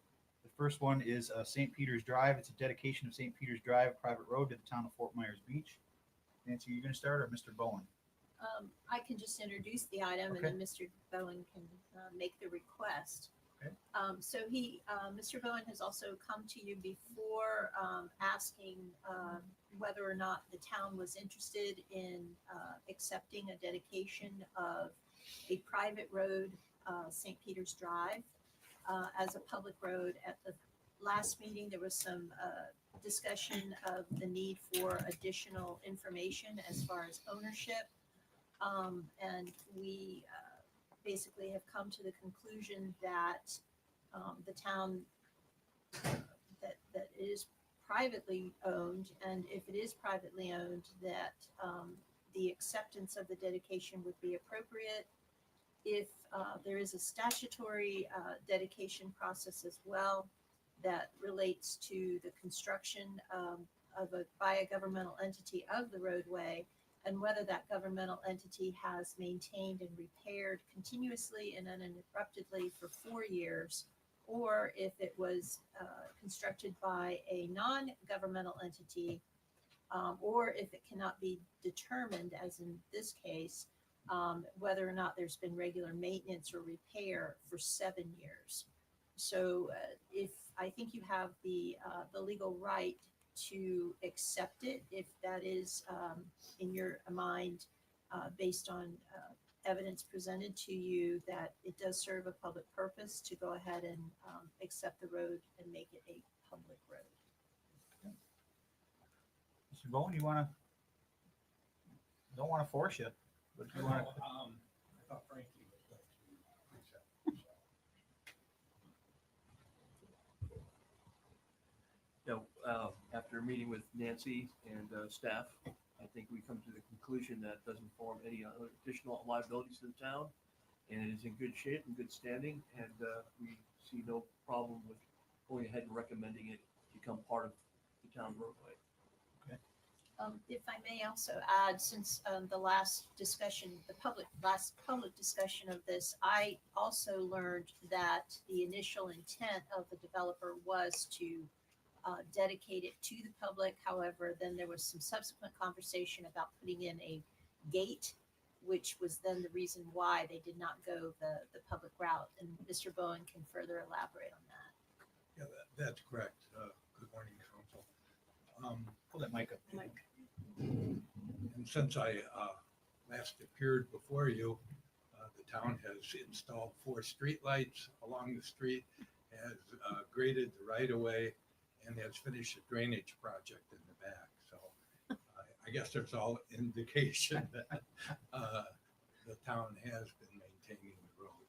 The first one is St. Peter's Drive. It's a dedication of St. Peter's Drive, a private road to the town of Fort Myers Beach. Nancy, are you going to start, or Mr. Bowen? I can just introduce the item Okay. and then Mr. Bowen can make the request. Okay. So Mr. Bowen has also come to you before asking whether or not the town was interested in accepting a dedication of a private road, St. Peter's Drive, as a public road at the last meeting, there was some discussion of the need for additional information as far as ownership. And we basically have come to the conclusion that the town, that it is privately owned, and if it is privately owned, that the acceptance of the dedication would be appropriate. If there is a statutory dedication process as well that relates to the construction by a governmental entity of the roadway, and whether that governmental entity has maintained and repaired continuously and uninterruptedly for 4 years, or if it was constructed by a non-governmental entity, or if it cannot be determined, as in this case, whether or not there's been regular maintenance or repair for 7 years. So if I think you have the legal right to accept it, if that is in your mind, based on evidence presented to you that it does serve a public purpose, to go ahead and accept the road and make it a public road. Mr. Bowen, you want to? Don't want to force you, but if you want to. I thought Frankie was going to accept. After meeting with Nancy and staff, I think we come to the conclusion that it doesn't form any other additional liabilities to the town, and it is in good shape and good standing, and we see no problem with going ahead and recommending it become part of the town roadway. If I may also add, since the last discussion, last public discussion of this, I also learned that the initial intent of the developer was to dedicate it to the public. However, then there was some subsequent conversation about putting in a gate, which was then the reason why they did not go the public route. And Mr. Bowen can further elaborate on that. Yeah, that's correct. Good morning, Council. Pull that mic up. And since I last appeared before you, the town has installed 4 streetlights along the street, has graded the right-of-way, and has finished a drainage project in the back. So I guess there's all indication that the town has been maintaining the road.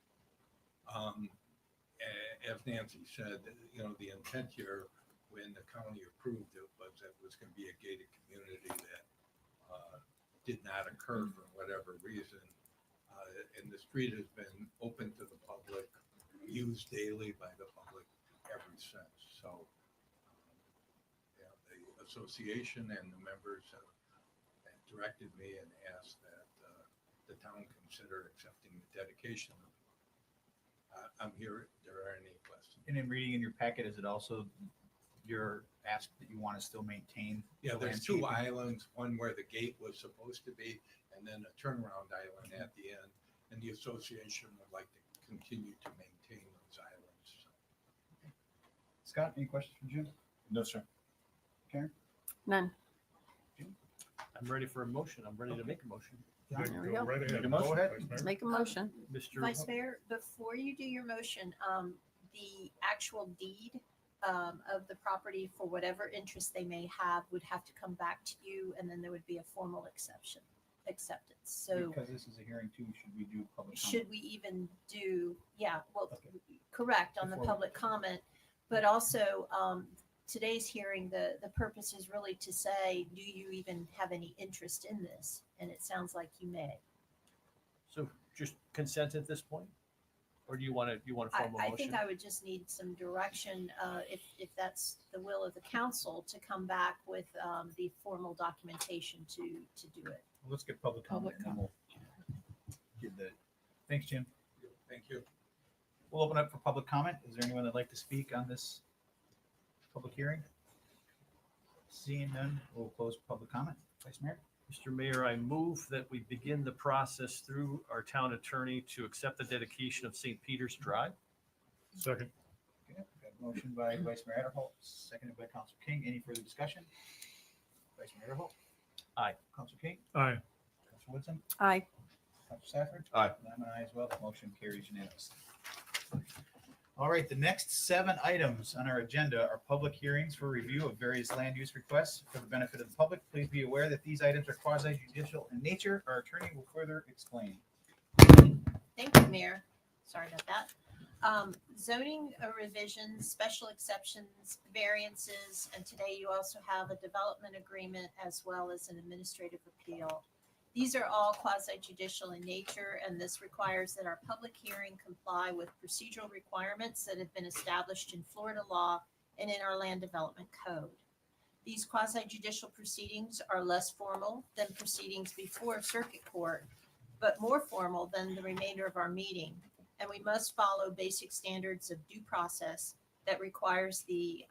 As Nancy said, the intent here when the county approved it was that it was going to be a gated community that did not occur for whatever reason. And the street has been open to the public, used daily by the public ever since. So the association and the members have directed me and asked that the town consider accepting the dedication. I'm here if there are any questions. And in reading in your packet, is it also your ask that you want to still maintain? Yeah, the there's 2 landscaping? islands, one where the gate was supposed to be, and then a turnaround island at the end. And the association would like to continue to maintain those islands. Scott, any questions for Jim? No, sir. Karen? None. I'm ready for a motion. I'm ready to make a motion. There we go. Right ahead. Make a motion. Go ahead. Let's make a motion. Mr. Vice Mayor, before you do your motion, the actual deed of the property for whatever interest they may have would have to come back to you, and then there would be a formal acceptance. So Because this is a hearing too, should we do public comment? should we even do, yeah, well, correct on the Before- public comment, but also today's hearing, the purpose is really to say, do you even have any interest in this? And it sounds like you may. So just consent at this point? Or do you want to form a I motion? think I would just need some direction, if that's the will of the council, to come back with the formal documentation to do it. Well, let's get public comment. and then we'll give the. Thanks, Jim. Thank you. We'll open up for public comment. Is there anyone that'd like to speak on this public hearing? Seeing none, we'll close public comment. Vice Mayor? Mr. Mayor, I move that we begin the process through our town attorney to accept the dedication of St. Peter's Drive. Second. Okay, got a motion by Vice Mayor Adderholt, seconded by Council King. Any further discussion? Vice Mayor Adderholt? Aye. Council King? Aye. Council Woodson? Aye. Council Stafford? Aye. And I'm an aye as well. The motion carries unanimously. All right, the next 7 items on our agenda are public hearings for review of various land use requests for the benefit of the public. Please be aware that these items are quasi judicial in nature. Our attorney will further explain. Thank you, Mayor. Sorry about that. Zoning revisions, special exceptions, variances, and today you also have a development agreement as well as an administrative appeal. These are all quasi judicial in nature, and this requires that our public hearing comply with procedural requirements that have been established in Florida law and in our land development code. These quasi judicial proceedings are less formal than proceedings before circuit court, but more formal than the remainder of our meeting. And we must follow basic standards of due process that requires the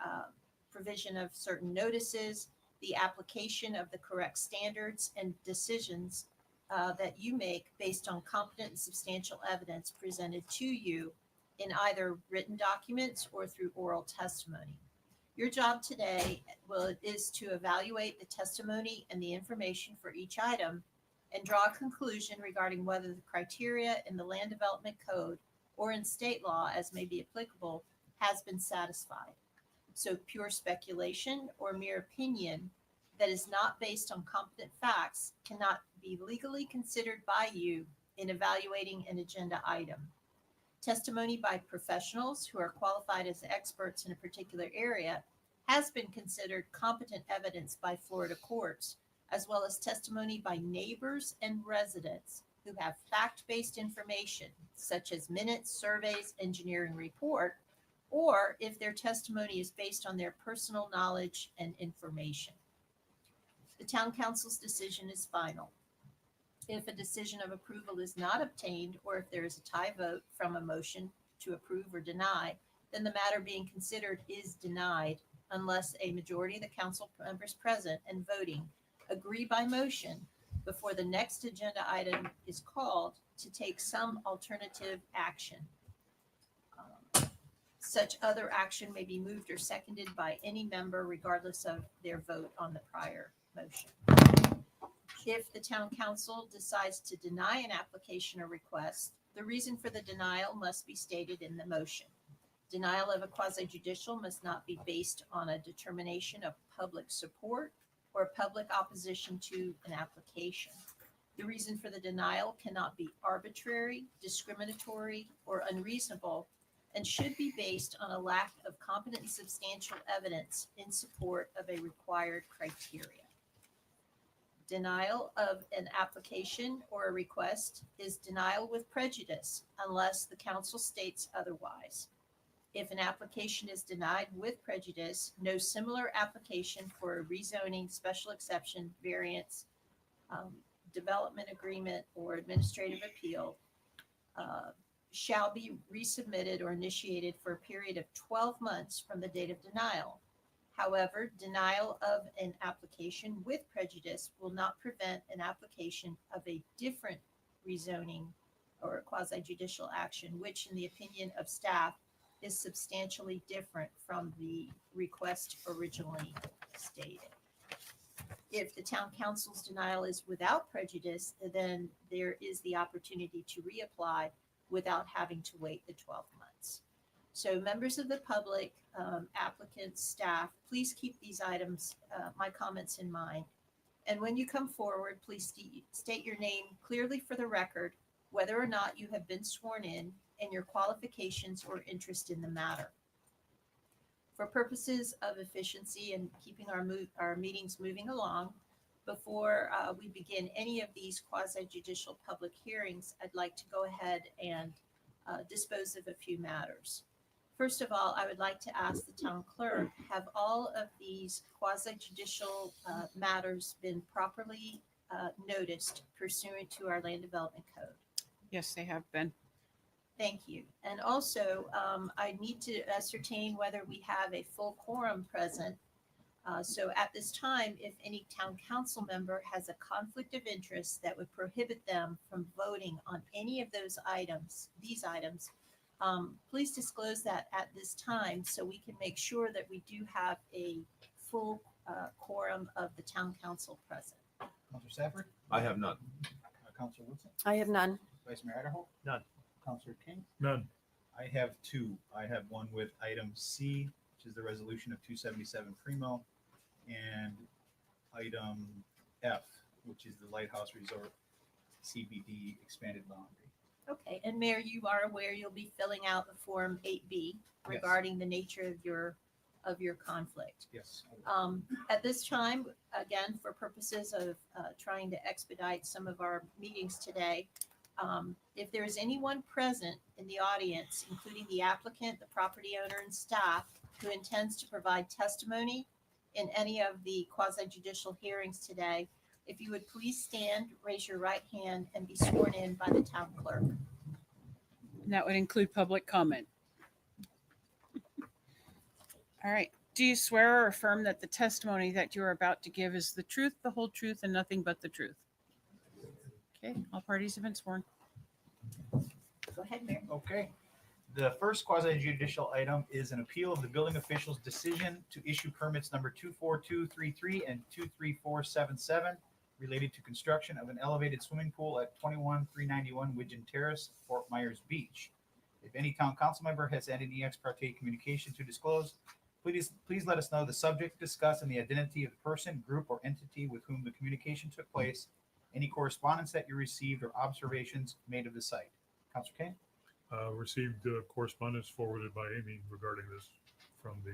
provision of certain notices, the application of the correct standards and decisions that you make based on competent and substantial evidence presented to you in either written documents or through oral testimony. Your job today is to evaluate the testimony and the information for each item and draw a conclusion regarding whether the criteria in the Land Development Code or in state law, as may be applicable, has been satisfied. So pure speculation or mere opinion that is not based on competent facts cannot be legally considered by you in evaluating an agenda item. Testimony by professionals who are qualified as experts in a particular area has been considered competent evidence by Florida courts, as well as testimony by neighbors and residents who have fact-based information, such as minutes, surveys, engineering report, or if their testimony is based on their personal knowledge and information. The town council's decision is final. If a decision of approval is not obtained, or if there is a tie vote from a motion to approve or deny, then the matter being considered is denied unless a majority of the council members present and voting agree by motion before the next agenda item is called to take some alternative action. Such other action may be moved or seconded by any member regardless of their vote on the prior motion. If the town council decides to deny an application or request, the reason for the denial must be stated in the motion. Denial of a quasi judicial must not be based on a determination of public support or public opposition to an application. The reason for the denial cannot be arbitrary, discriminatory, or unreasonable, and should be based on a lack of competent and substantial evidence in support of a required criteria. Denial of an application or a request is denial with prejudice unless the council states otherwise. If an application is denied with prejudice, no similar application for a rezoning, special exception, variance, development agreement, or administrative appeal shall be resubmitted or initiated for a period of 12 months from the date of denial. However, denial of an application with prejudice will not prevent an application of a different rezoning or quasi-judicial action, which in the opinion of staff is substantially different from the request originally stated. If the town council's denial is without prejudice, then there is the opportunity to reapply without having to wait the 12 months. So members of the public, applicants, staff, please keep these items, my comments in mind. And when you come forward, please state your name clearly for the record, whether or not you have been sworn in, and your qualifications or interest in the matter. For purposes of efficiency and keeping our meetings moving along, before we begin any of these quasi-judicial public hearings, I'd like to go ahead and dispose of a few matters. First of all, I would like to ask the town clerk, have all of these quasi-judicial matters been properly noticed pursuant to our land development code? Yes, they have been. Thank you. And also, I need to ascertain whether we have a full quorum present. So at this time, if any town council member has a conflict of interest that would prohibit them from voting on any of these items, please disclose that at this time so we can make sure that we do have a full quorum of the town council present. Counselor Safford? I have none. Counselor Woodson? I have none. Vice Mayor Adderholt? None. Counselor King? None. I have two. I have one with item C, which is the resolution of 277 Primo, and item F, which is the Lighthouse Resort CBD expanded boundary. Okay, and Mayor, you are aware you'll be filling out the Form 8B regarding the nature of your conflict. Yes. At this time, again, for purposes of trying to expedite some of our meetings today, if there is anyone present in the audience, including the applicant, the property owner, and staff, who intends to provide testimony in any of the quasi-judicial hearings today, if you would please stand, raise your right hand, and be sworn in by the town clerk. And that would include public comment. All right. Do you swear or affirm that the testimony that you are about to give is the truth, the whole truth, and nothing but the truth? Okay, all parties have been sworn. Go ahead, Mayor. Okay. The first quasi judicial item is an appeal of the building official's decision to issue permits number 24233 and 23477 related to construction of an elevated swimming pool at 21391 Widgeon Terrace, Fort Myers Beach. If any town council member has had any ex parte communication to disclose, please let us know the subject discussed and the identity of the person, group, or entity with whom the communication took place, any correspondence that you received, or observations made of the site. Councilor Kane? Received correspondence forwarded by Amy regarding this from the,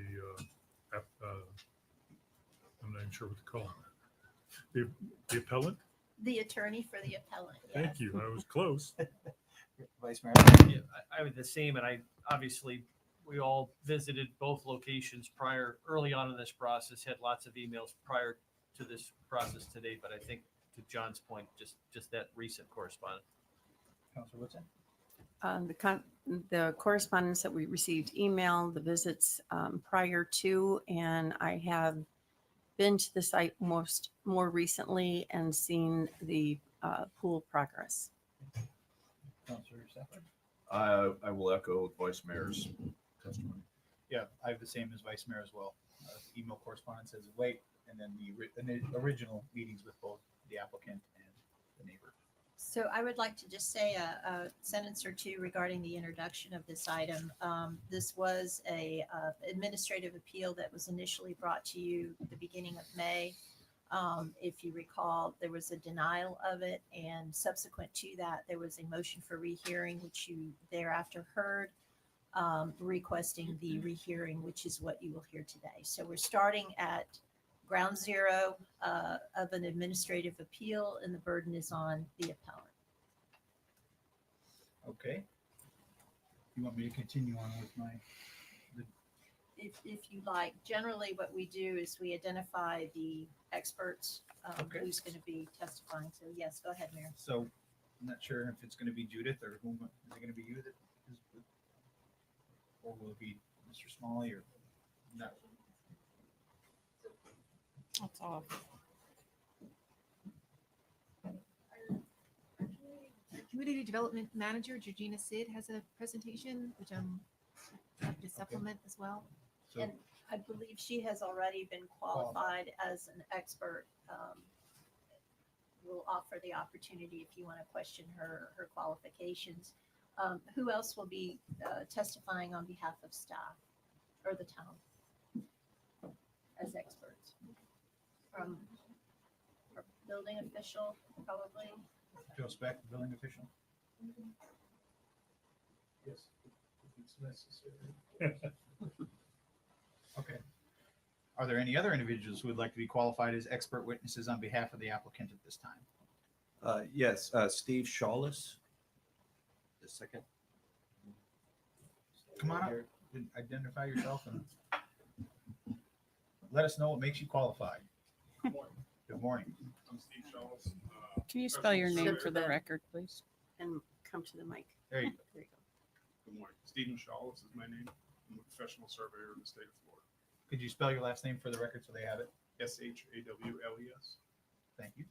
I'm not even sure what to call it. The appellant? The attorney for the appellant. Thank you. I was close. Vice Mayor? Yeah, I would the same, and I obviously we all visited both locations early on in this process, had lots of emails prior to this process today, but I think to John's point, just that recent correspondence. Councilor Woodson? The correspondence that we received, email, the visits prior to, and I have been to the site more recently and seen the pool progress. Councilor Stafford? I will echo Vice Mayor's testimony. Yeah, I have the same as Vice Mayor as well. Email correspondence as of late, and then the original meetings with both the applicant and the neighbor. So I would like to just say a sentence or two regarding the introduction of this item. This was a administrative appeal that was initially brought to you at the beginning of May. If you recall, there was a denial of it, and subsequent to that, there was a motion for rehearing, which you thereafter heard, requesting the rehearing, which is what you will hear today. So we're starting at ground zero of an administrative appeal, and the burden is on the appellant. Okay. You want me to continue on with my? If you like, generally what we do is we identify the experts who's going to be testifying. So yes, go ahead, Mayor. So I'm not sure if it's going to be Judith or whom. Is it going to be you that is, or will it be Mr. Smalley or not? That's off. Community Development Manager Georgina Sid has a presentation, which I'm happy to supplement as well. So, And I believe she has already been qualified as an expert. We'll offer the opportunity if you want to question her qualifications. Who else will be testifying on behalf of staff or the town as experts? From building official, probably. Joe Speck, building official. Yes, if it's necessary. Okay. Are there any other individuals who would like to be qualified as expert witnesses on behalf of the applicant at this time? Yes, Steve Shawless. The second. Come on up, identify yourself and let us know what makes you qualified. Good morning. I'm Steve Shawless. Can you spell your name for the record, please? And come to the mic. There you go. There you go. Good morning. Stephen Shawless is my name. I'm a professional surveyor in the state of Florida. Could you spell your last name for the record so they have it? SHAWLES. Thank you.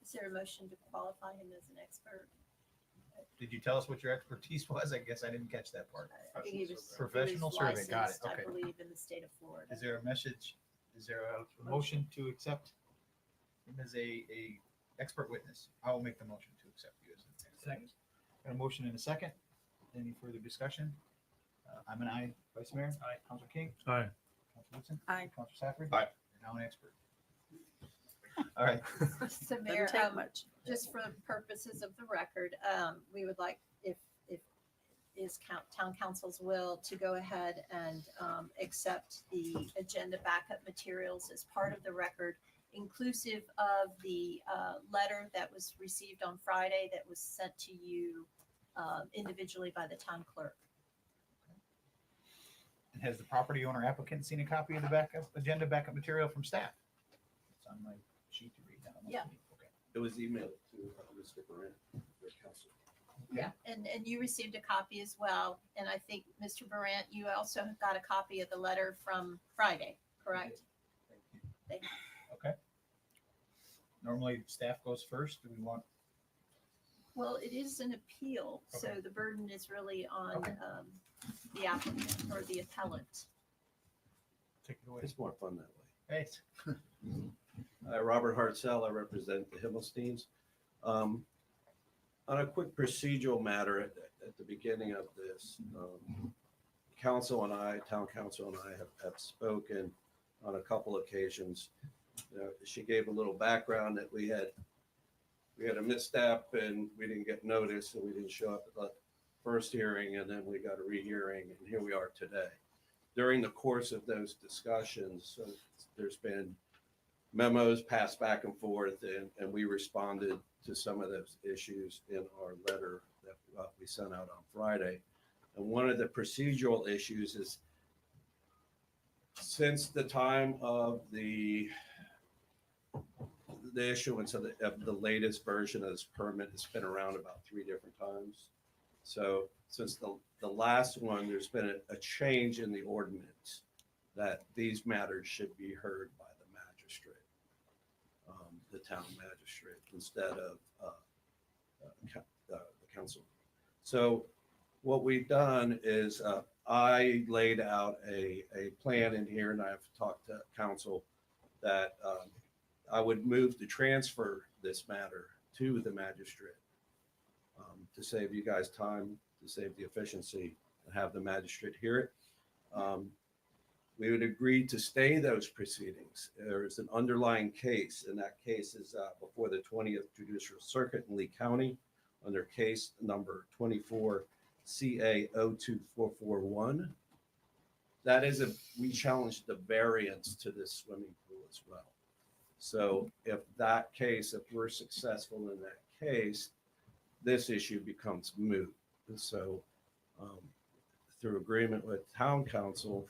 Is there a motion to qualify him as an expert? Did you tell us what your expertise was? I guess I didn't catch that part. I think he was Professional survey. Got it. licensed, Okay. I believe, in the state of Florida. Is there a message? Is there a motion to accept him as a expert witness? I will make the motion to accept you as an expert. Second. witness. Got a motion in a second. Any further discussion? I'm an aye. Vice Mayor? Aye. Councilor King? Aye. Councilor Woodson? Aye. Councilor Safford? Aye. You're now an expert. All right. So Mayor, Doesn't take much. just for the purposes of the record, we would like, if town council's will, to go ahead and accept the agenda backup materials as part of the record, inclusive of the letter that was received on Friday that was sent to you individually by the town clerk. And has the property owner applicant seen a copy of the agenda backup material from staff? It's on my sheet to read now. Yeah. Okay. It was emailed to Mr. Brand, the council. Yeah, and you received a copy as well. And I think, Mr. Barant, you also got a copy of the letter from Friday, correct? Thank you. Okay. Normally, staff goes first. Do we want? Well, it is an appeal, so Okay. the burden is really on Okay. the applicant or the appellant. Take it away. It's more fun that way. Hey. Robert Hartzell, I represent the Himmelsteins. On a quick procedural matter at the beginning of this, council and I, town council and I have spoken on a couple occasions. She gave a little background that we had a misstep and we didn't get notice and we didn't show up at the first hearing, and then we got a rehearing, and here we are today. During the course of those discussions, there's been memos passed back and forth, and we responded to some of those issues in our letter that we sent out on Friday. And one of the procedural issues is, since the time of the issuance of the latest version of this permit, it's been around about 3 different times. So since the last one, there's been a change in the ordinance that these matters should be heard by the magistrate, the town magistrate, instead of the council. So what we've done is I laid out a plan in here, and I've talked to council that I would move to transfer this matter to the magistrate to save you guys time, to save the efficiency, and have the magistrate hear it. We would agree to stay those proceedings. There is an underlying case, and that case is before the 20th Judicial Circuit in Lee County under case number 24 CA 02441. That is we challenged the variance to this swimming pool as well. So if we're successful in that case, this issue becomes moot. And so through agreement with town council,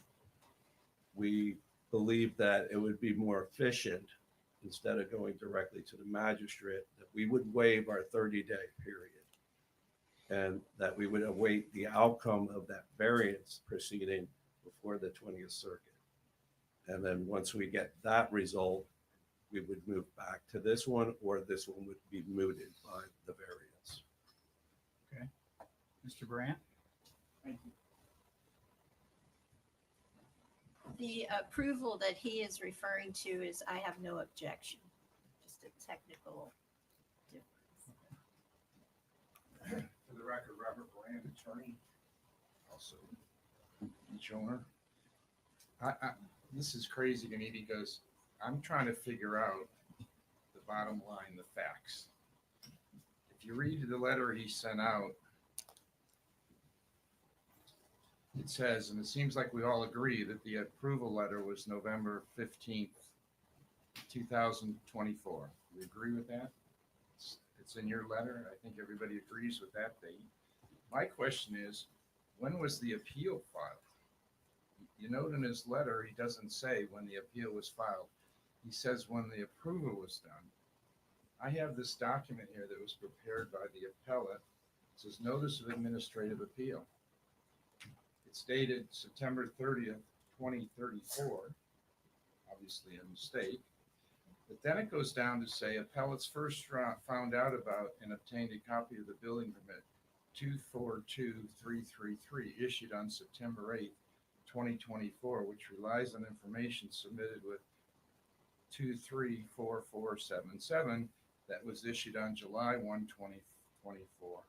we believe that it would be more efficient, instead of going directly to the magistrate, that we would waive our 30-day period, and that we would await the outcome of that variance proceeding before the 20th Circuit. And then once we get that result, we would move back to this one, or this one would be mooted by the variance. Okay. Mr. Brandt? Thank you. The approval that he is referring to is, I have no objection, just a technical difference. For the record, Robert Bland, attorney, also beach owner. This is crazy to me because I'm trying to figure out the bottom line, the facts. If you read the letter he sent out, it says, and it seems like we all agree, that the approval letter was November 15th, 2024. We agree with that? It's in your letter. I think everybody agrees with that date. My question is, when was the appeal filed? You note in his letter, he doesn't say when the appeal was filed. He says when the approval was done. I have this document here that was prepared by the appellate. It says Notice of Administrative Appeal. It's dated September 30th, 2034. Obviously a mistake. But then it goes down to say appellates first found out about and obtained a copy of the building permit 242333 issued on September 8th, 2024, which relies on information submitted with 234477 that was issued on July 1, 2024.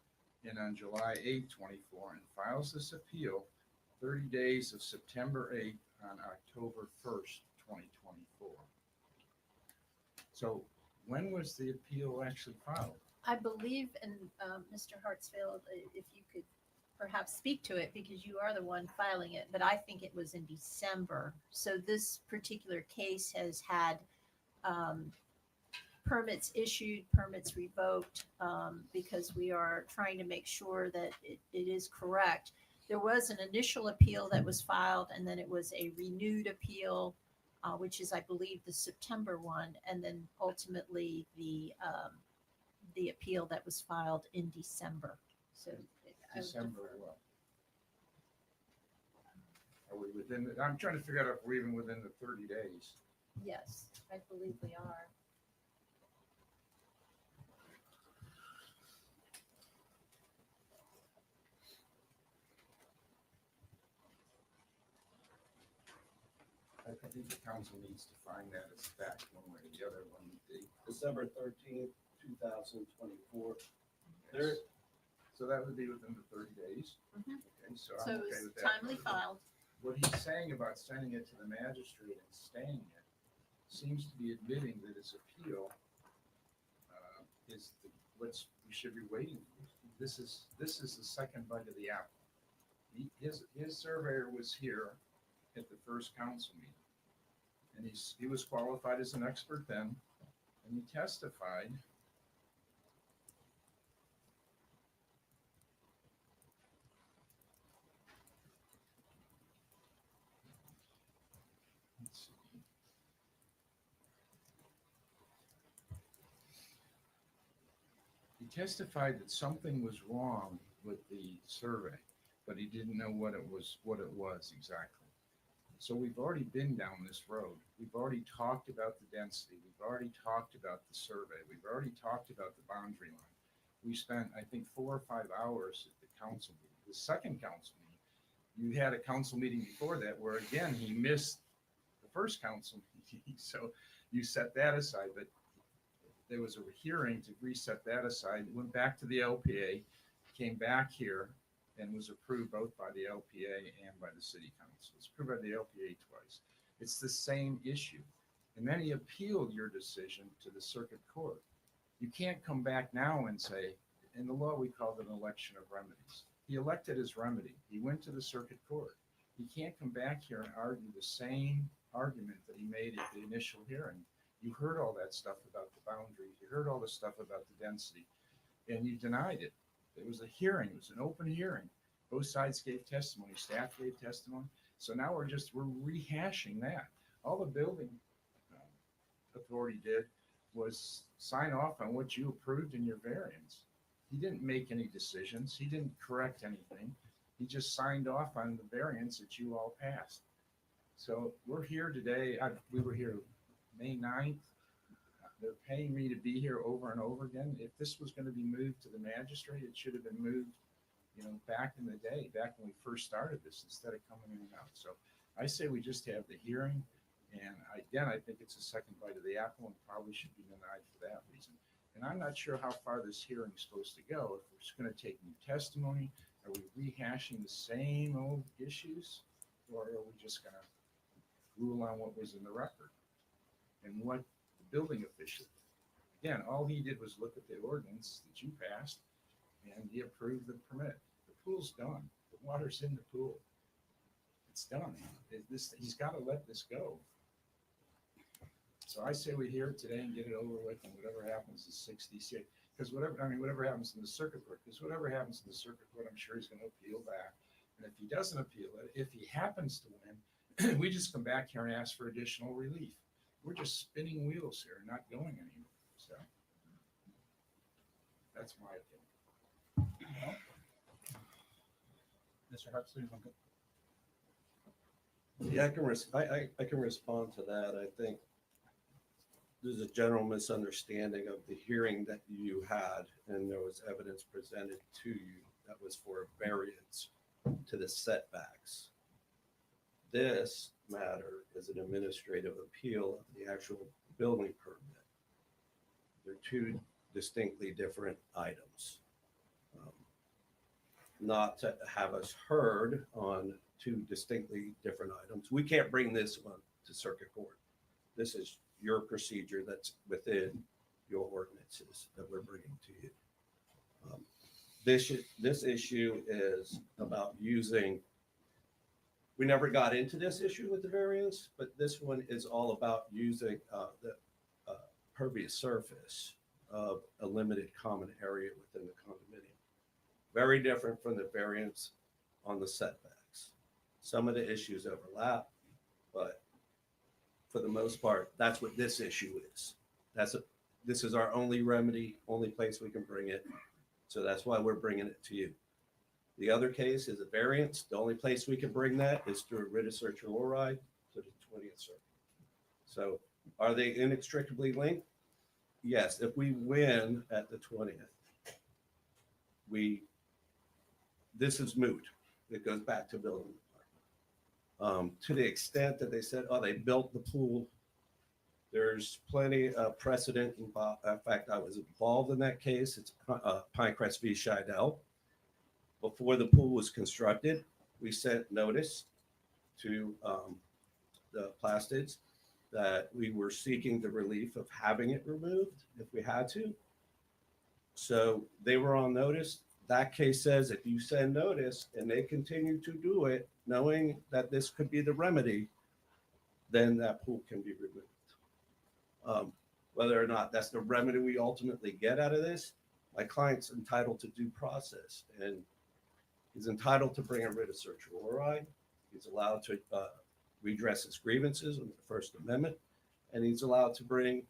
and on July 8, 24, and files this appeal 30 days of September 8th on October 1st, 2024. So when was the appeal actually filed? I believe, and Mr. Hartsfield, if you could perhaps speak to it, because you are the one filing it, but I think it was in December. So this particular case has had permits issued, permits revoked, because we are trying to make sure that it is correct. There was an initial appeal that was filed, and then it was a renewed appeal, which is, I believe, the September one, and then ultimately the appeal that was filed in December. So December what? Are we within, I'm trying to figure out if we're even within the 30 days. Yes, I believe we are. I think the council needs to find that as fact one way or the other when they. December 13th, 2024. There, so that would be within the 30 days. Mhm. Okay, so So I'm it okay was with that. timely filed. What he's saying about sending it to the magistrate and staying it seems to be admitting that his appeal is what's we should be waiting for. This is the second bite of the apple. His surveyor was here at the first council meeting, and he was qualified as an expert then, and he testified. Let's see. He testified that something was wrong with the survey, but he didn't know what it was exactly. So we've already been down this road. We've already talked about the density. We've already talked about the survey. We've already talked about the boundary line. We spent, I think, 4 or 5 hours at the council meeting. The second council meeting, you had a council meeting before that where again, he missed the first council meeting. So you set that aside, but there was a hearing to reset that aside. It went back to the LPA, came back here, and was approved both by the LPA and by the city council. It's approved by the LPA twice. It's the same issue. And then he appealed your decision to the circuit court. You can't come back now and say, in the law, we call it an election of remedies. He elected his remedy. He went to the circuit court. He can't come back here and argue the same argument that he made at the initial hearing. You heard all that stuff about the boundaries. You heard all the stuff about the density, and you denied it. It was a hearing. It was an open hearing. Both sides gave testimony. Staff gave testimony. So now we're rehashing that. All the building authority did was sign off on what you approved in your variance. He didn't make any decisions. He didn't correct anything. He just signed off on the variance that you all passed. So we're here today. We were here May 9th. They're paying me to be here over and over again. If this was going to be moved to the magistrate, it should have been moved, back in the day, back when we first started this, instead of coming in and out. So I say we just have the hearing. And I think it's a second bite of the apple and probably should be denied for that reason. And I'm not sure how far this hearing is supposed to go. If we're just going to take new testimony, are we rehashing the same old issues? Or are we just going to rule on what was in the record? And what the building official, again, all he did was look at the ordinance that you passed and he approved the permit. The pool's done. The water's in the pool. It's done. He's got to let this go. So I say we hear it today and get it over with, and whatever happens is 66. Because whatever happens in the circuit court, I'm sure he's going to appeal back. And if he doesn't appeal it, if he happens to win, we just come back here and ask for additional relief. We're just spinning wheels here, not going anywhere. So that's my opinion. Mr. Hartsley, Yeah, I can respond to that. I think there's a general misunderstanding of the hearing that you had, and there was evidence presented to you that was for a variance to the setbacks. This matter is an administrative appeal of the actual building permit. They're two distinctly different items. not to have us heard on two distinctly different items. We can't bring this one to circuit court. This is your procedure that's within your ordinances that we're bringing to you. This issue is about using, we never got into this issue with the variance, but this one is all about using the pervious surface of a limited common area within the condominium. Very different from the variance on the setbacks. Some of the issues overlap, but for the most part, that's what this issue is. This is our only remedy, only place we can bring it. So that's why we're bringing it to you. The other case is a variance. The only place we can bring that is through a writ of certiorari to the 20th Circuit. So are they inextricably linked? Yes. If we win at the 20th, this is moot. It goes back to building. To the extent that they said, oh, they built the pool, there's plenty of precedent involved. In fact, I was involved in that case. It's Pinecrest v. Scheidel. Before the pool was constructed, we sent notice to the Plastids that we were seeking the relief of having it removed if we had to. So they were on notice. That case says if you send notice and they continue to do it, knowing that this could be the remedy, then that pool can be removed. Whether or not that's the remedy we ultimately get out of this, my client's entitled to due process, and he's entitled to bring a writ of certiorari. He's allowed to redress his grievances under the First Amendment, and he's allowed to bring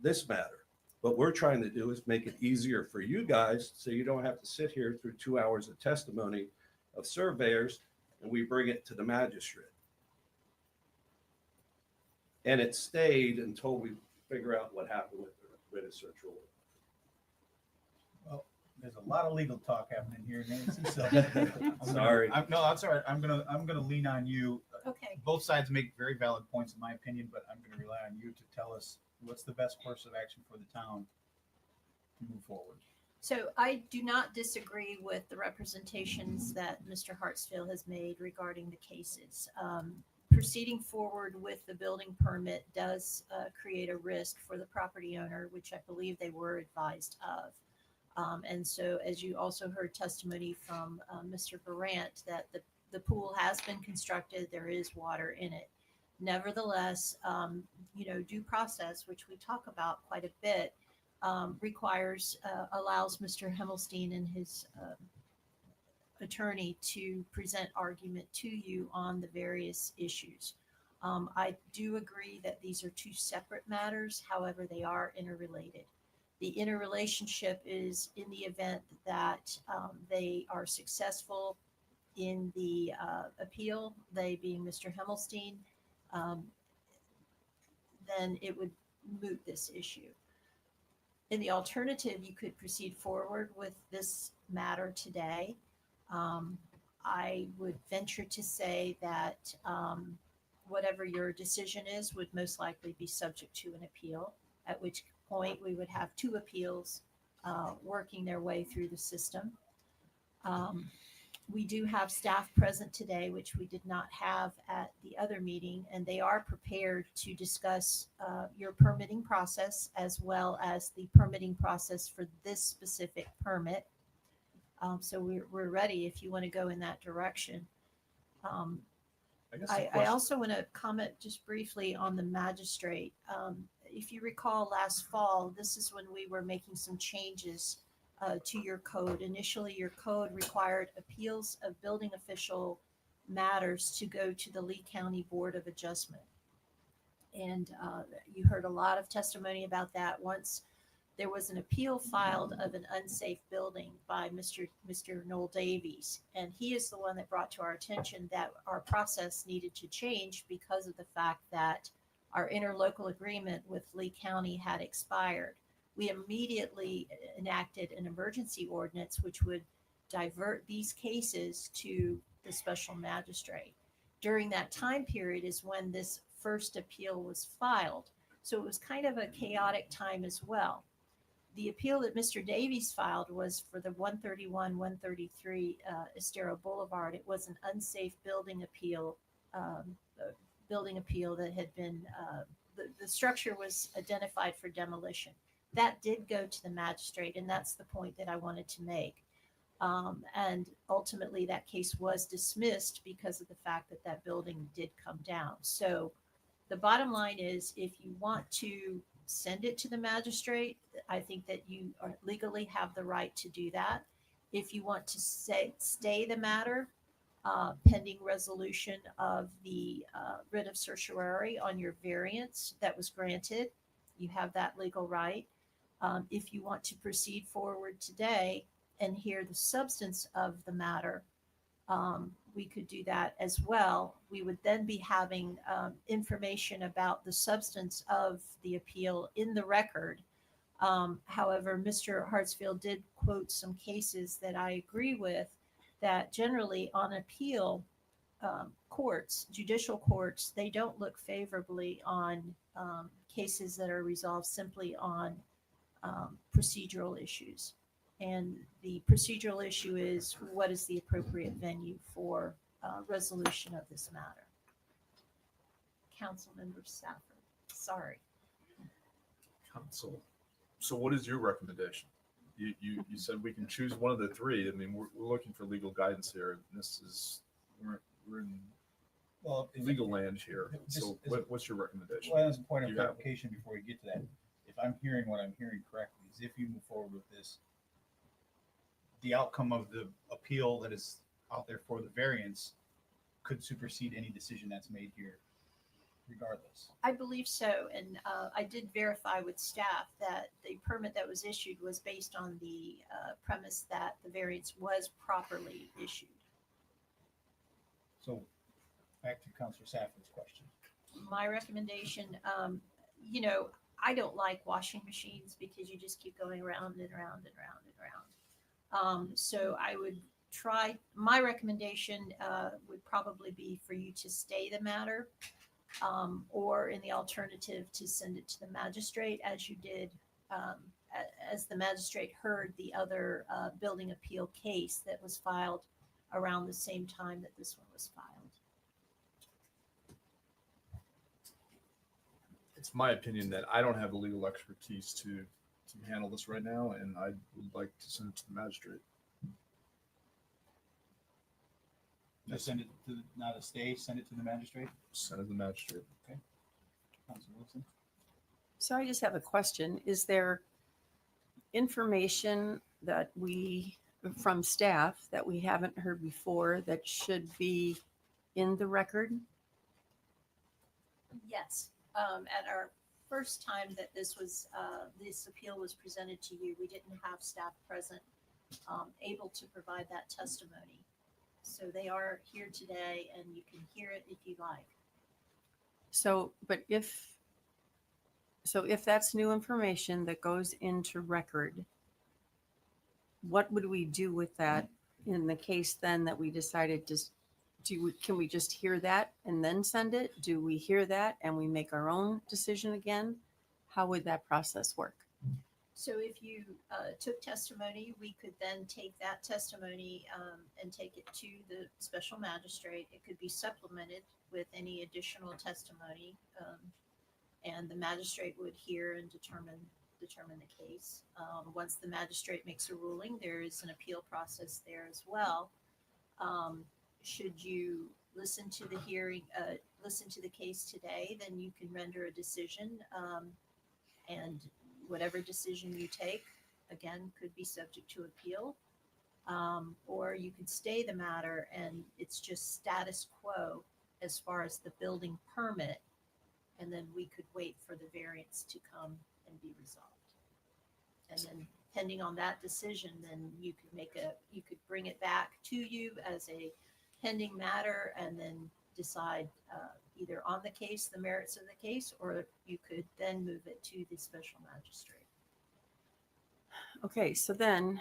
this matter. What we're trying to do is make it easier for you guys so you don't have to sit here through 2 hours of testimony of surveyors, and we bring it to the magistrate. And it stayed until we figure out what happened with the writ of certiorari. Well, there's a lot of legal talk happening here, Nancy. So Sorry. That's all right. I'm gonna lean on you. Okay. Both sides make very valid points, in my opinion, but I'm gonna rely on you to tell us what's the best course of action for the town to move forward. So I do not disagree with the representations that Mr. Hartsfield has made regarding the cases. Proceeding forward with the building permit does create a risk for the property owner, which I believe they were advised of. And so, as you also heard testimony from Mr. Barant, that the pool has been constructed, there is water in it. Nevertheless, due process, which we talk about quite a bit, allows Mr. Himmelstein and his attorney to present argument to you on the various issues. I do agree that these are two separate matters. However, they are interrelated. The interrelationship is in the event that they are successful in the appeal, they being Mr. Himmelstein, then it would moot this issue. In the alternative, you could proceed forward with this matter today. I would venture to say that whatever your decision is would most likely be subject to an appeal, at which point we would have two appeals working their way through the system. We do have staff present today, which we did not have at the other meeting, and they are prepared to discuss your permitting process as well as the permitting process for this specific permit. So we're ready if you want to go in that direction. I also want to comment just briefly on the magistrate. If you recall last fall, this is when we were making some changes to your code. Initially, your code required appeals of building official matters to go to the Lee County Board of Adjustment. And you heard a lot of testimony about that. Once there was an appeal filed of an unsafe building by Mr. Noel Davies, and he is the one that brought to our attention that our process needed to change because of the fact that our interlocal agreement with Lee County had expired. We immediately enacted an emergency ordinance which would divert these cases to the special magistrate. During that time period is when this first appeal was filed. So it was kind of a chaotic time as well. The appeal that Mr. Davies filed was for the 131, 133 Estero Boulevard. It was an unsafe building appeal, that had been, the structure was identified for demolition. That did go to the magistrate, and that's the point that I wanted to make. And ultimately, that case was dismissed because of the fact that that building did come down. So the bottom line is, if you want to send it to the magistrate, I think that you legally have the right to do that. If you want to stay the matter pending resolution of the writ of certiorari on your variance that was granted, you have that legal right. If you want to proceed forward today and hear the substance of the matter, we could do that as well. We would then be having information about the substance of the appeal in the record. However, Mr. Hartsfield did quote some cases that I agree with, that generally on appeal, courts, judicial courts, they don't look favorably on cases that are resolved simply on procedural issues. And the procedural issue is, what is the appropriate venue for resolution of this matter? Councilmember Stafford, sorry. Council. So what is your recommendation? You said we can choose one of the three. I mean, we're looking for legal guidance here. This is, we're in legal land here. So what's your recommendation? Well, as a point of You have- clarification before we get to that, if I'm hearing what I'm hearing correctly, is if you move forward with this, the outcome of the appeal that is out there for the variance could supersede any decision that's made here regardless. I believe so, and I did verify with staff that the permit that was issued was based on the premise that the variance was properly issued. So back to Councilor Safford's question. My recommendation, I don't like washing machines because you just keep going around and around and around and around. So I would try, my recommendation would probably be for you to stay the matter, or in the alternative to send it to the magistrate, as you did, as the magistrate heard the other building appeal case that was filed around the same time that this one was filed. It's my opinion that I don't have the legal expertise to handle this right now, and I would like to send it to the magistrate. Just send it to, not a stay, send it to the magistrate? Send it to the magistrate. Okay. Councilor Wilson? So I just have a question. Is there information that we, from staff, that we haven't heard before that should be in the record? Yes, at our first time that this appeal was presented to you, we didn't have staff present able to provide that testimony. So they are here today, and you can hear it if you like. So, but if that's new information that goes into record, what would we do with that in the case then that we decided to do? Can we just hear that and then send it? Do we hear that and we make our own decision again? How would that process work? So if you took testimony, we could then take that testimony and take it to the special magistrate. It could be supplemented with any additional testimony, and the magistrate would hear and determine the case. Once the magistrate makes a ruling, there is an appeal process there as well. Should you listen to the hearing, listen to the case today, then you can render a decision, and whatever decision you take, again, could be subject to appeal. Or you could stay the matter and it's just status quo as far as the building permit, and then we could wait for the variance to come and be resolved. And then depending on that decision, then you could bring it back to you as a pending matter and then decide either on the case, the merits of the case, or you could then move it to the special magistrate. Okay, so then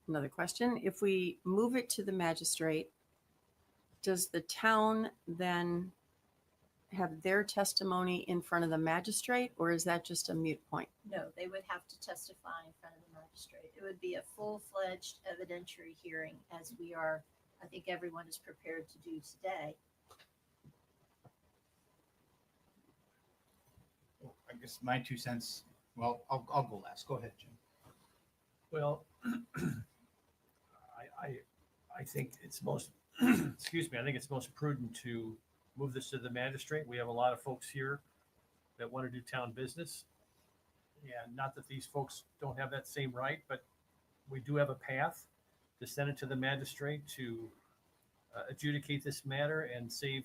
another question. If we move it to the magistrate, does the town then have their testimony in front of the magistrate, or is that just a moot point? No, they would have to testify in front of the magistrate. It would be a full-fledged evidentiary hearing, as we are, I think everyone is prepared to do today. I guess my 2 cents, well, I'll go last. Go ahead, Jim. Well, I think it's most, excuse me, I think it's most prudent to move this to the magistrate. We have a lot of folks here that want to do town business. And not that these folks don't have that same right, but we do have a path to send it to the magistrate to adjudicate this matter and save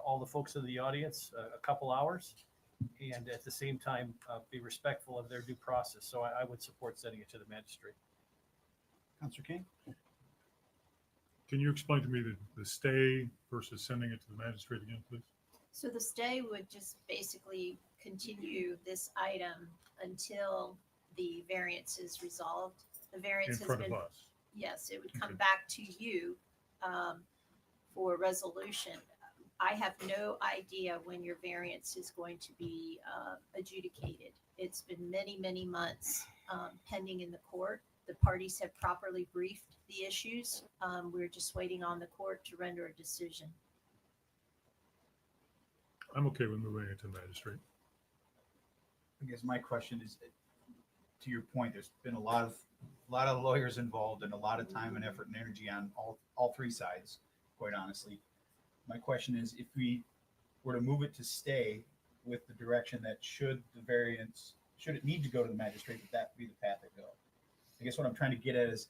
all the folks in the audience a couple hours. And at the same time, be respectful of their due process. So I would support sending it to the magistrate. Councilor King? Can you explain to me the stay versus sending it to the magistrate again, please? So the stay would just basically continue this item until the variance is resolved. The variance In has front been, of us? yes, it would come Okay. back to you for resolution. I have no idea when your variance is going to be adjudicated. It's been many, many months pending in the court. The parties have properly briefed the issues. We're just waiting on the court to render a decision. I'm okay with moving it to the magistrate. I guess my question is, to your point, there's been a lot of lawyers involved and a lot of time and effort and energy on all three sides, quite honestly. My question is, if we were to move it to stay with the direction that should it need to go to the magistrate, that be the path it go? I guess what I'm trying to get at is,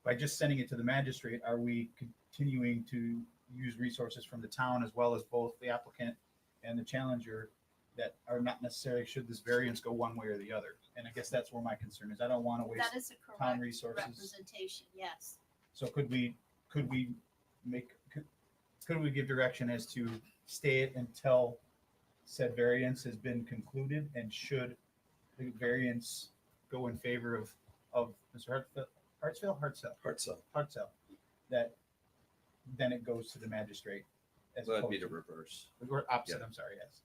by just sending it to the magistrate, are we continuing to use resources from the town as well as both the applicant and the challenger that are not necessarily, should this variance go one way or the other? And I guess that's where my concern is. I don't want to waste That is a town correct resources. representation, yes. So could we give direction as to stay it until said variance has been concluded, and should the variance go in favor of Mr. Hartzell, that then it goes to the magistrate? So that'd be the reverse. Or opposite, Yeah. I'm sorry, yes.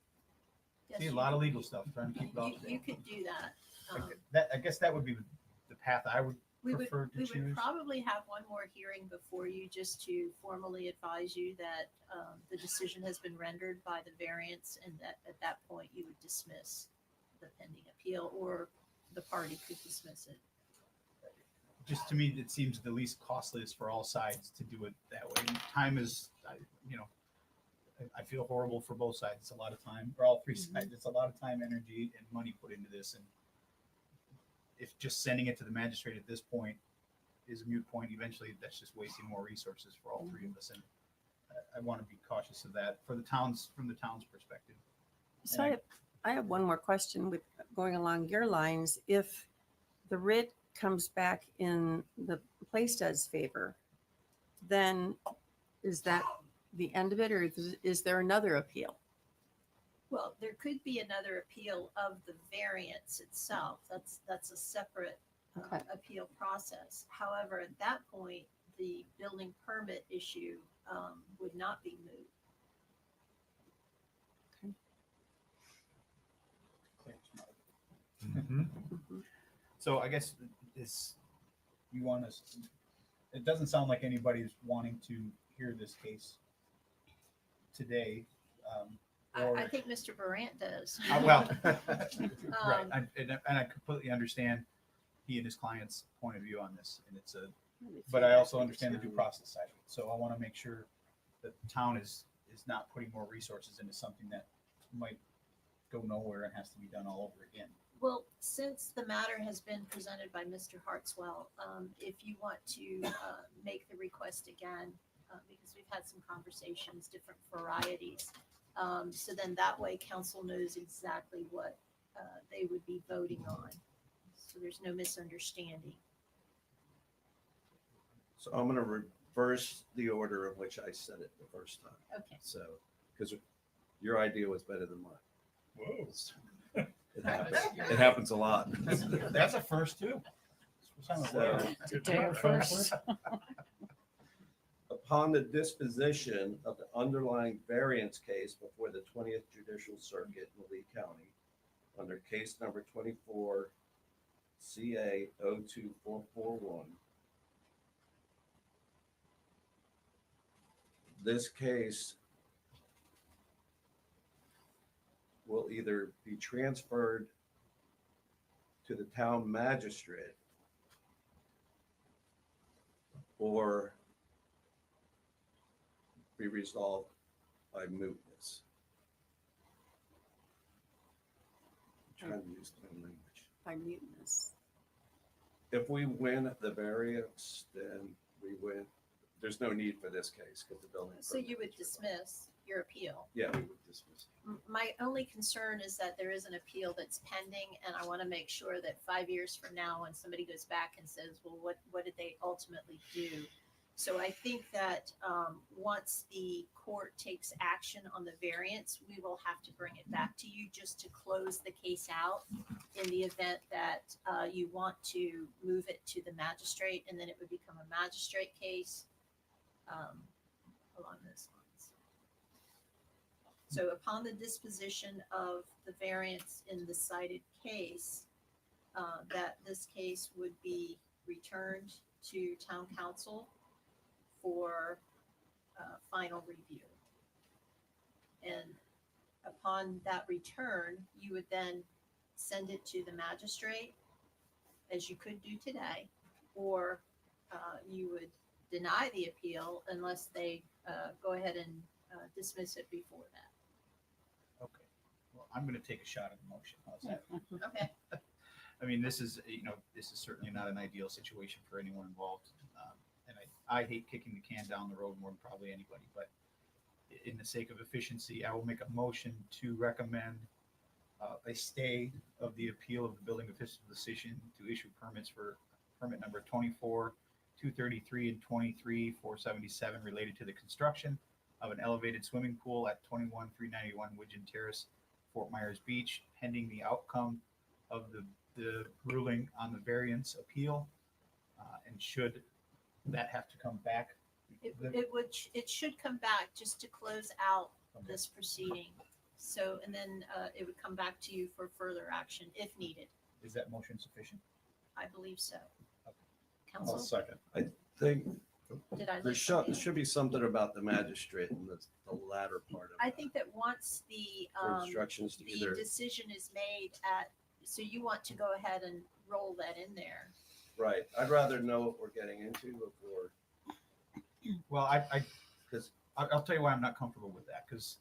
Yes, See, a you lot of could- legal stuff, trying to keep it all You together. could do that. I guess that would be the path I would We would, prefer to we choose. would probably have one more hearing before you, just to formally advise you that the decision has been rendered by the variance, and that at that point you would dismiss the pending appeal, or the party could dismiss it. Just to me, it seems the least costliest for all sides to do it that way. And time is, I feel horrible for both sides. It's a lot of time, for all three sides. It's a lot of time, energy, and money put into this. And if just sending it to the magistrate at this point is a moot point, eventually that's just wasting more resources for all three of us. And I want to be cautious of that from the town's perspective. So And I have one more question with going along your lines. If the writ comes back in the Playsted's favor, then is that the end of it, or is there another appeal? Well, there could be another appeal of the variance itself. That's a separate Okay. appeal process. However, at that point, the building permit issue would not be moot. So I guess it doesn't sound like anybody's wanting to hear this case today. I think Mr. Brandt does. Well, right, Um, and I completely understand he and his client's point of view on this, and but I also understand the due process side of it. So I want to make sure that the town is not putting more resources into something that might go nowhere and has to be done all over again. Well, since the matter has been presented by Mr. Hartswell, if you want to make the request again, because we've had some conversations, different varieties, so then that way council knows exactly what they would be voting on. So there's no misunderstanding. So I'm going to reverse the order in which I said it the first time. Okay. So, because your idea was better than mine. Whoa. It happens. It happens a lot. That's a first too. So, upon the disposition of the underlying variance case before the 20th Judicial Circuit in Lee County under case number 24 CA 02441. This case will either be transferred to the town magistrate or be resolved by mootness. I'm trying to use plain language. By muteness. If we win the variance, then we win. There's no need for this case because the building. So permit you would is revoked. dismiss your appeal. Yeah, we would dismiss. My only concern is that there is an appeal that's pending, and I want to make sure that 5 years from now, when somebody goes back and says, well, what did they ultimately do? So I think that once the court takes action on the variance, we will have to bring it back to you just to close the case out in the event that you want to move it to the magistrate, and then it would become a magistrate case along those lines. So upon the disposition of the variance in the cited case, that this case would be returned to town council for final review. And upon that return, you would then send it to the magistrate, as you could do today, or you would deny the appeal unless they go ahead and dismiss it before that. Okay, well, I'm gonna take a shot at the motion. How's that? Okay. I mean, this is certainly not an ideal situation for anyone involved. And I hate kicking the can down the road more than probably anybody, but in the sake of efficiency, I will make a motion to recommend a stay of the appeal of the building official's decision to issue permits for permit number 24-233 and 23-477 related to the construction of an elevated swimming pool at 21-391 Widgeon Terrace, Fort Myers Beach, pending the outcome of the ruling on the variance appeal. And should that have to come back? It should come back just to close out this proceeding. So, and then it would come back to you for further action if needed. Is that motion sufficient? I believe so. I'll Council, second. I think did I? there leave should, something? should be something about the magistrate in the latter part of I think that once the for instructions to the either. decision is made at, so you want to go ahead and roll that in there. Right. I'd rather know what we're getting into before. Well, I'll tell you why I'm not comfortable with that, because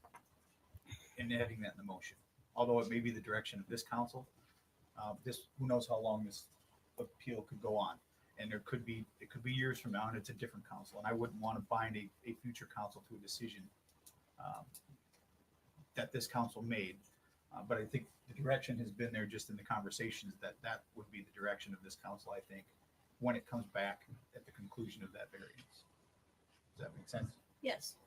in adding that in the motion, although it may be the direction of this council, who knows how long this appeal could go on. And it could be years from now and it's a different council. And I wouldn't want to bind a future council to a decision that this council made. But I think the direction has been there just in the conversations that would be the direction of this council, I think, when it comes back at the conclusion of that variance. Does that make sense? Yes.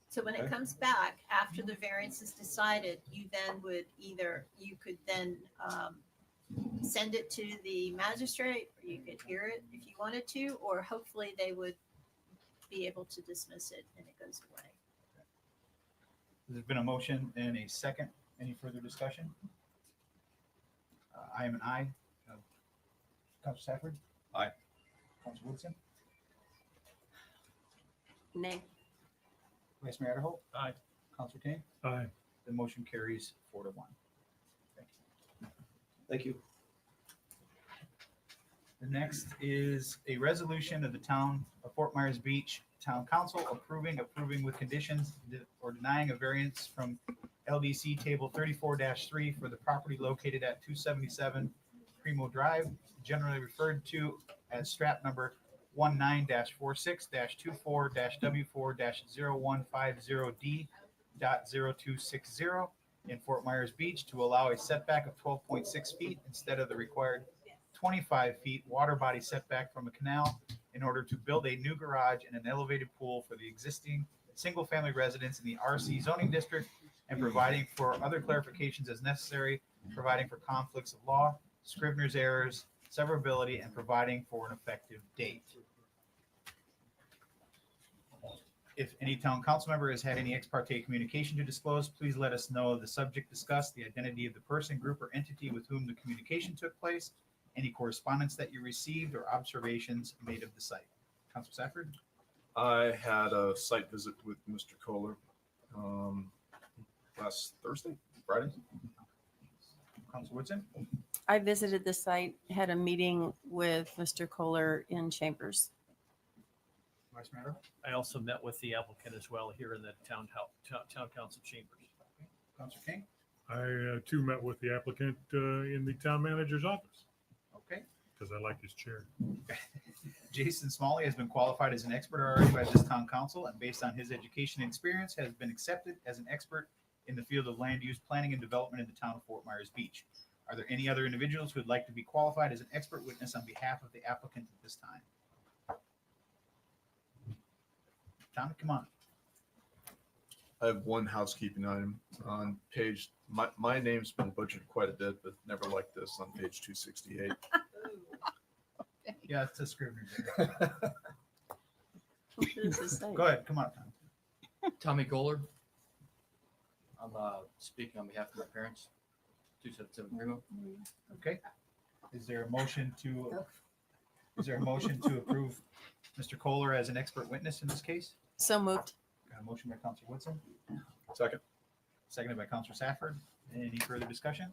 So when it Okay. comes back after the variance is decided, you then would you could then send it to the magistrate, or you could hear it if you wanted to, or hopefully they would be able to dismiss it and it goes away. There's been a motion and a second. Any further discussion? I am an aye. Council Stafford? Aye. Council Woodson? Nay. Vice Mayor Adderholt? Aye. Council Kane? Aye. The motion carries 4-1. Thank you. Thank you. The next is a resolution of the town of Fort Myers Beach Town Council approving with conditions or denying a variance from LDC Table 34-3 for the property located at 277 Primo Drive, generally referred to as strap number 19-46-24-W4-0150D.0260 in Fort Myers Beach to allow a setback of 12.6 feet instead of the required 25 feet water body setback from a canal in order to build a new garage and an elevated pool for the existing single-family residence in the RC zoning district and providing for other clarifications as necessary, providing for conflicts of law, Scrivener's errors, severability, and providing for an effective date. If any town council member has had any ex parte communication to disclose, please let us know the subject discussed, the identity of the person, group, or entity with whom the communication took place, any correspondence that you received, or observations made of the site. Council Safford? I had a site visit with Mr. Kohler last Thursday, Friday. Council Woodson? I visited the site, had a meeting with Mr. Kohler in Chambers. Vice Mayor? I also met with the applicant as well here in the town council chambers. Council King? I too met with the applicant in the town manager's office Okay. because I like his chair. Jason Smalley has been qualified as an expert already by this town council, and based on his education and experience, has been accepted as an expert in the field of land use planning and development in the town of Fort Myers Beach. Are there any other individuals who would like to be qualified as an expert witness on behalf of the applicant at this time? Tommy, come on. I have one housekeeping item on page, my name's been butchered quite a bit, but never like this on page 268. Yeah, it's a Scrivener's. What does this say? Go ahead, come on, Tom. Tommy Kohler. I'm speaking on behalf of my parents, 277 Primo. Okay. Is there a motion to approve Mr. Kohler as an expert witness in this case? So moved. Got a motion by Counselor Woodson, Second. seconded by Counselor Safford. Any further discussion?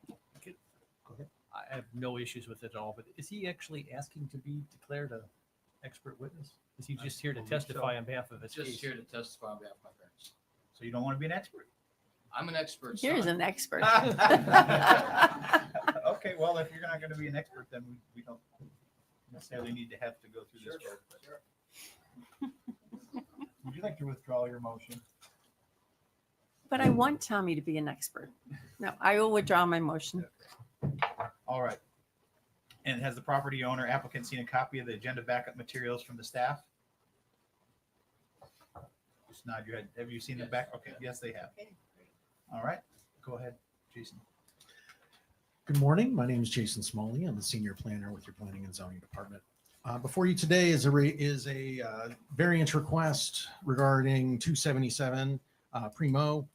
Go ahead. I have no issues with it at all, but is he actually asking to be declared a expert witness? Is he just here to believe so. testify on behalf of his Just case? here to testify on behalf of my parents. So you don't want to be an expert? I'm an expert. Here's son. an expert. Okay, well, if you're not going to be an expert, then we don't necessarily need to have to go through this. Sure. Would you like to withdraw your motion? But I want Tommy to be an expert. No, I will withdraw my motion. All right. And has the property owner applicant seen a copy of the agenda backup materials from the staff? Just nod your head. Have you seen the back? Okay, yes, they have. All right, go ahead, Jason. Good morning. My name is Jason Smalley. I'm the senior planner with your planning and zoning department. Before you today is a variance request regarding 277 Primo.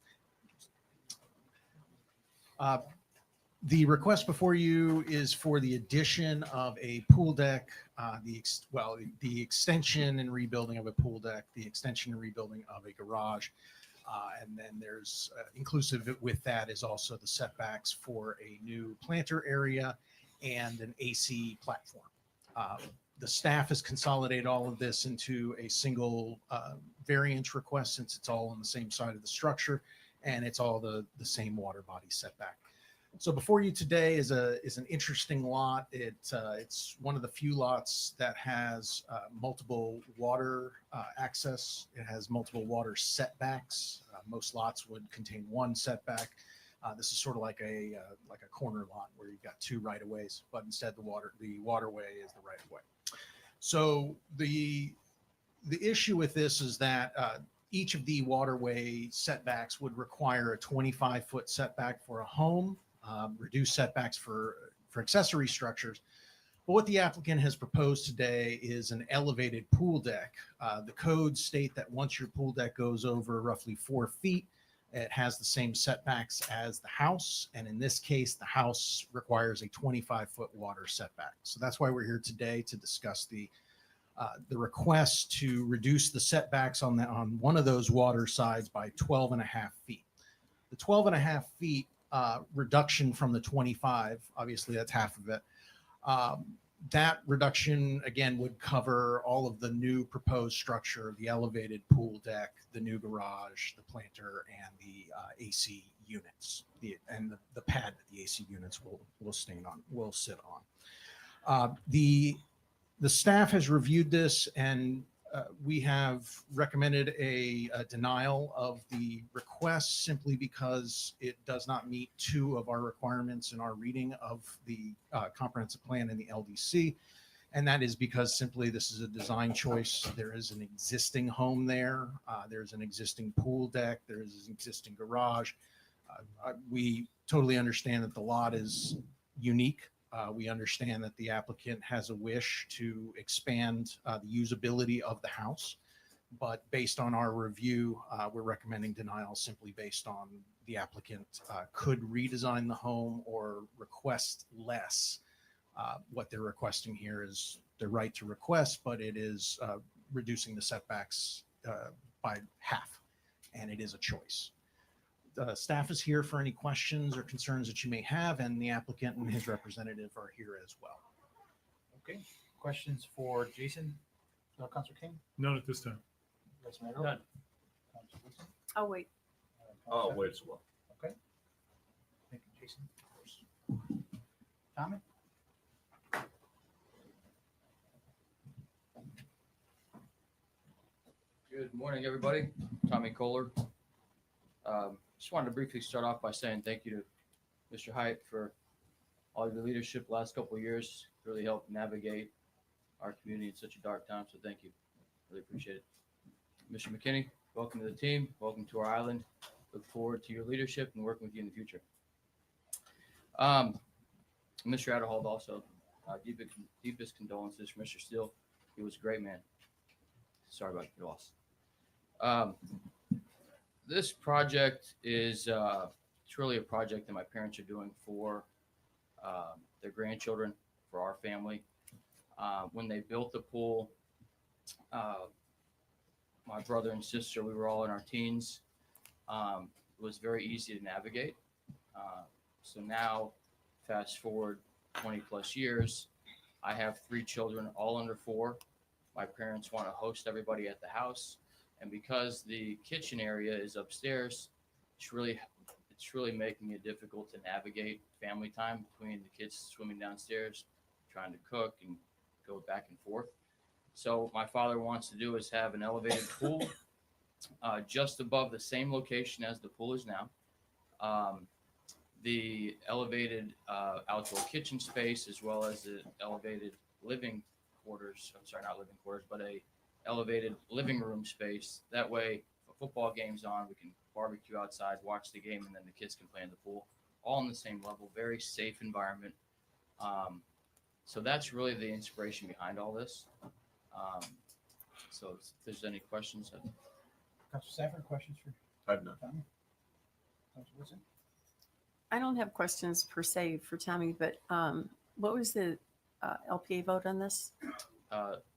The request before you is for the addition of a pool deck, the extension and rebuilding of a pool deck, the extension and rebuilding of a garage. And then there's inclusive with that is also the setbacks for a new planter area and an AC platform. The staff has consolidated all of this into a single variance request since it's all on the same side of the structure and it's all the same water body setback. So before you today is an interesting lot. It's one of the few lots that has multiple water access. It has multiple water setbacks. Most lots would contain one setback. This is sort of like a corner lot where you've got two right of ways, but instead the waterway is the right of way. So the issue with this is that each of the waterway setbacks would require a 25-foot setback for a home, reduced setbacks for accessory structures. But what the applicant has proposed today is an elevated pool deck. The codes state that once your pool deck goes over roughly 4 feet, it has the same setbacks as the house. And in this case, the house requires a 25-foot water setback. So that's why we're here today to discuss the request to reduce the setbacks on one of those water sides by 12.5 feet. The 12.5 feet reduction from the 25, obviously that's half of it. That reduction, again, would cover all of the new proposed structure, the elevated pool deck, the new garage, the planter, and the AC units, and the pad that the AC units will sit on. The staff has reviewed this, and we have recommended a denial of the request simply because it does not meet 2 of our requirements in our reading of the comprehensive plan and the LDC. And that is because simply this is a design choice. There is an existing home there. There's an existing pool deck. There is an existing garage. We totally understand that the lot is unique. We understand that the applicant has a wish to expand the usability of the house. But based on our review, we're recommending denial simply based on the applicant could redesign the home or request less. What they're requesting here is their right to request, but it is reducing the setbacks by half, and it is a choice. Staff is here for any questions or concerns that you may have, and the applicant and his representative are here as well. Okay, questions for Jason? Councilor King? None at this time. Vice Mayor? None. Councilor Woodson? Oh, wait. Oh, wait as well. Okay. Thank you, Jason. Of course. Tommy? Good morning, everybody. Tommy Kohler. Just wanted to briefly start off by saying thank you to Mr. Hyatt for all of your leadership the last couple of years. Really helped navigate our community in such a dark time, so thank you. Really appreciate it. Mr. McKinney, welcome to the team. Welcome to our island. Look forward to your leadership and working with you in the future. Mr. Adderhold also, deepest condolences for Mr. Steele. He was a great man. Sorry about your loss. This project is it's really a project that my parents are doing for their grandchildren, for our family. When they built the pool, my brother and sister, we were all in our teens. It was very easy to navigate. So now, fast forward 20 plus years, I have 3 children, all under 4. My parents want to host everybody at the house. And because the kitchen area is upstairs, it's really making it difficult to navigate family time between the kids swimming downstairs, trying to cook and go back and forth. So my father wants to do is have an elevated pool just above the same location as the pool is now. The elevated outdoor kitchen space, as well as the elevated living quarters. I'm sorry, not living quarters, but a elevated living room space. That way, if a football game's on, we can barbecue outside, watch the game, and then the kids can play in the pool. All in the same level, very safe environment. So that's really the inspiration behind all this. So if there's any questions. Councilor Safford, questions for I have none. Tommy? Councilor Woodson? I don't have questions per se for Tommy, but what was the LPA vote on this?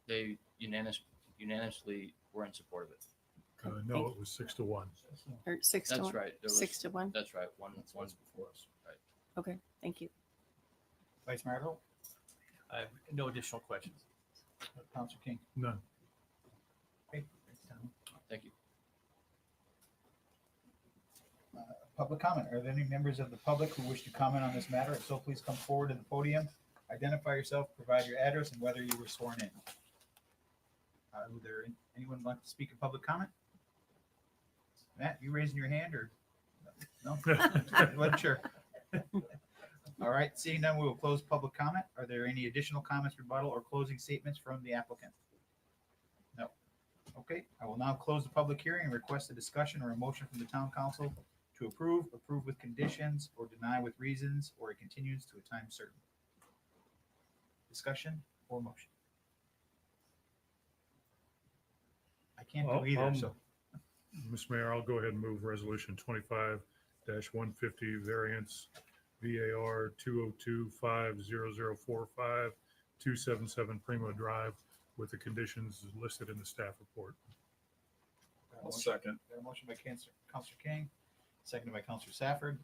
They unanimously were in support of it. No, it was 6-1. Or 6 to 1? That's right. There was- 6 to 1? That's right. One's before us. Right. Okay, thank you. Vice Mayor Adderhold? I have no additional questions. Councilor King? None. Okay, thanks, Tommy. Thank you. Public comment. Are there any members of the public who wish to comment on this matter? If so, please come forward to the podium, identify yourself, provide your address, and whether you were sworn in. Would there anyone like to speak in public comment? Matt, you raising your hand or no? Wasn't sure. All right, seeing none, we will close public comment. Are there any additional comments, rebuttal, or closing statements from the applicant? No. Okay, I will now close the public hearing and request a discussion or a motion from the town council to approve with conditions, or deny with reasons, or a continuance to a time certain. Discussion or motion? I can't do either, so. Mr. Mayor, I'll go ahead and move resolution 25-150 variance VAR 2025045 Primo Drive with the conditions listed in the staff report. I'll second. Got a motion by Councilor King, seconded by Councilor Safford.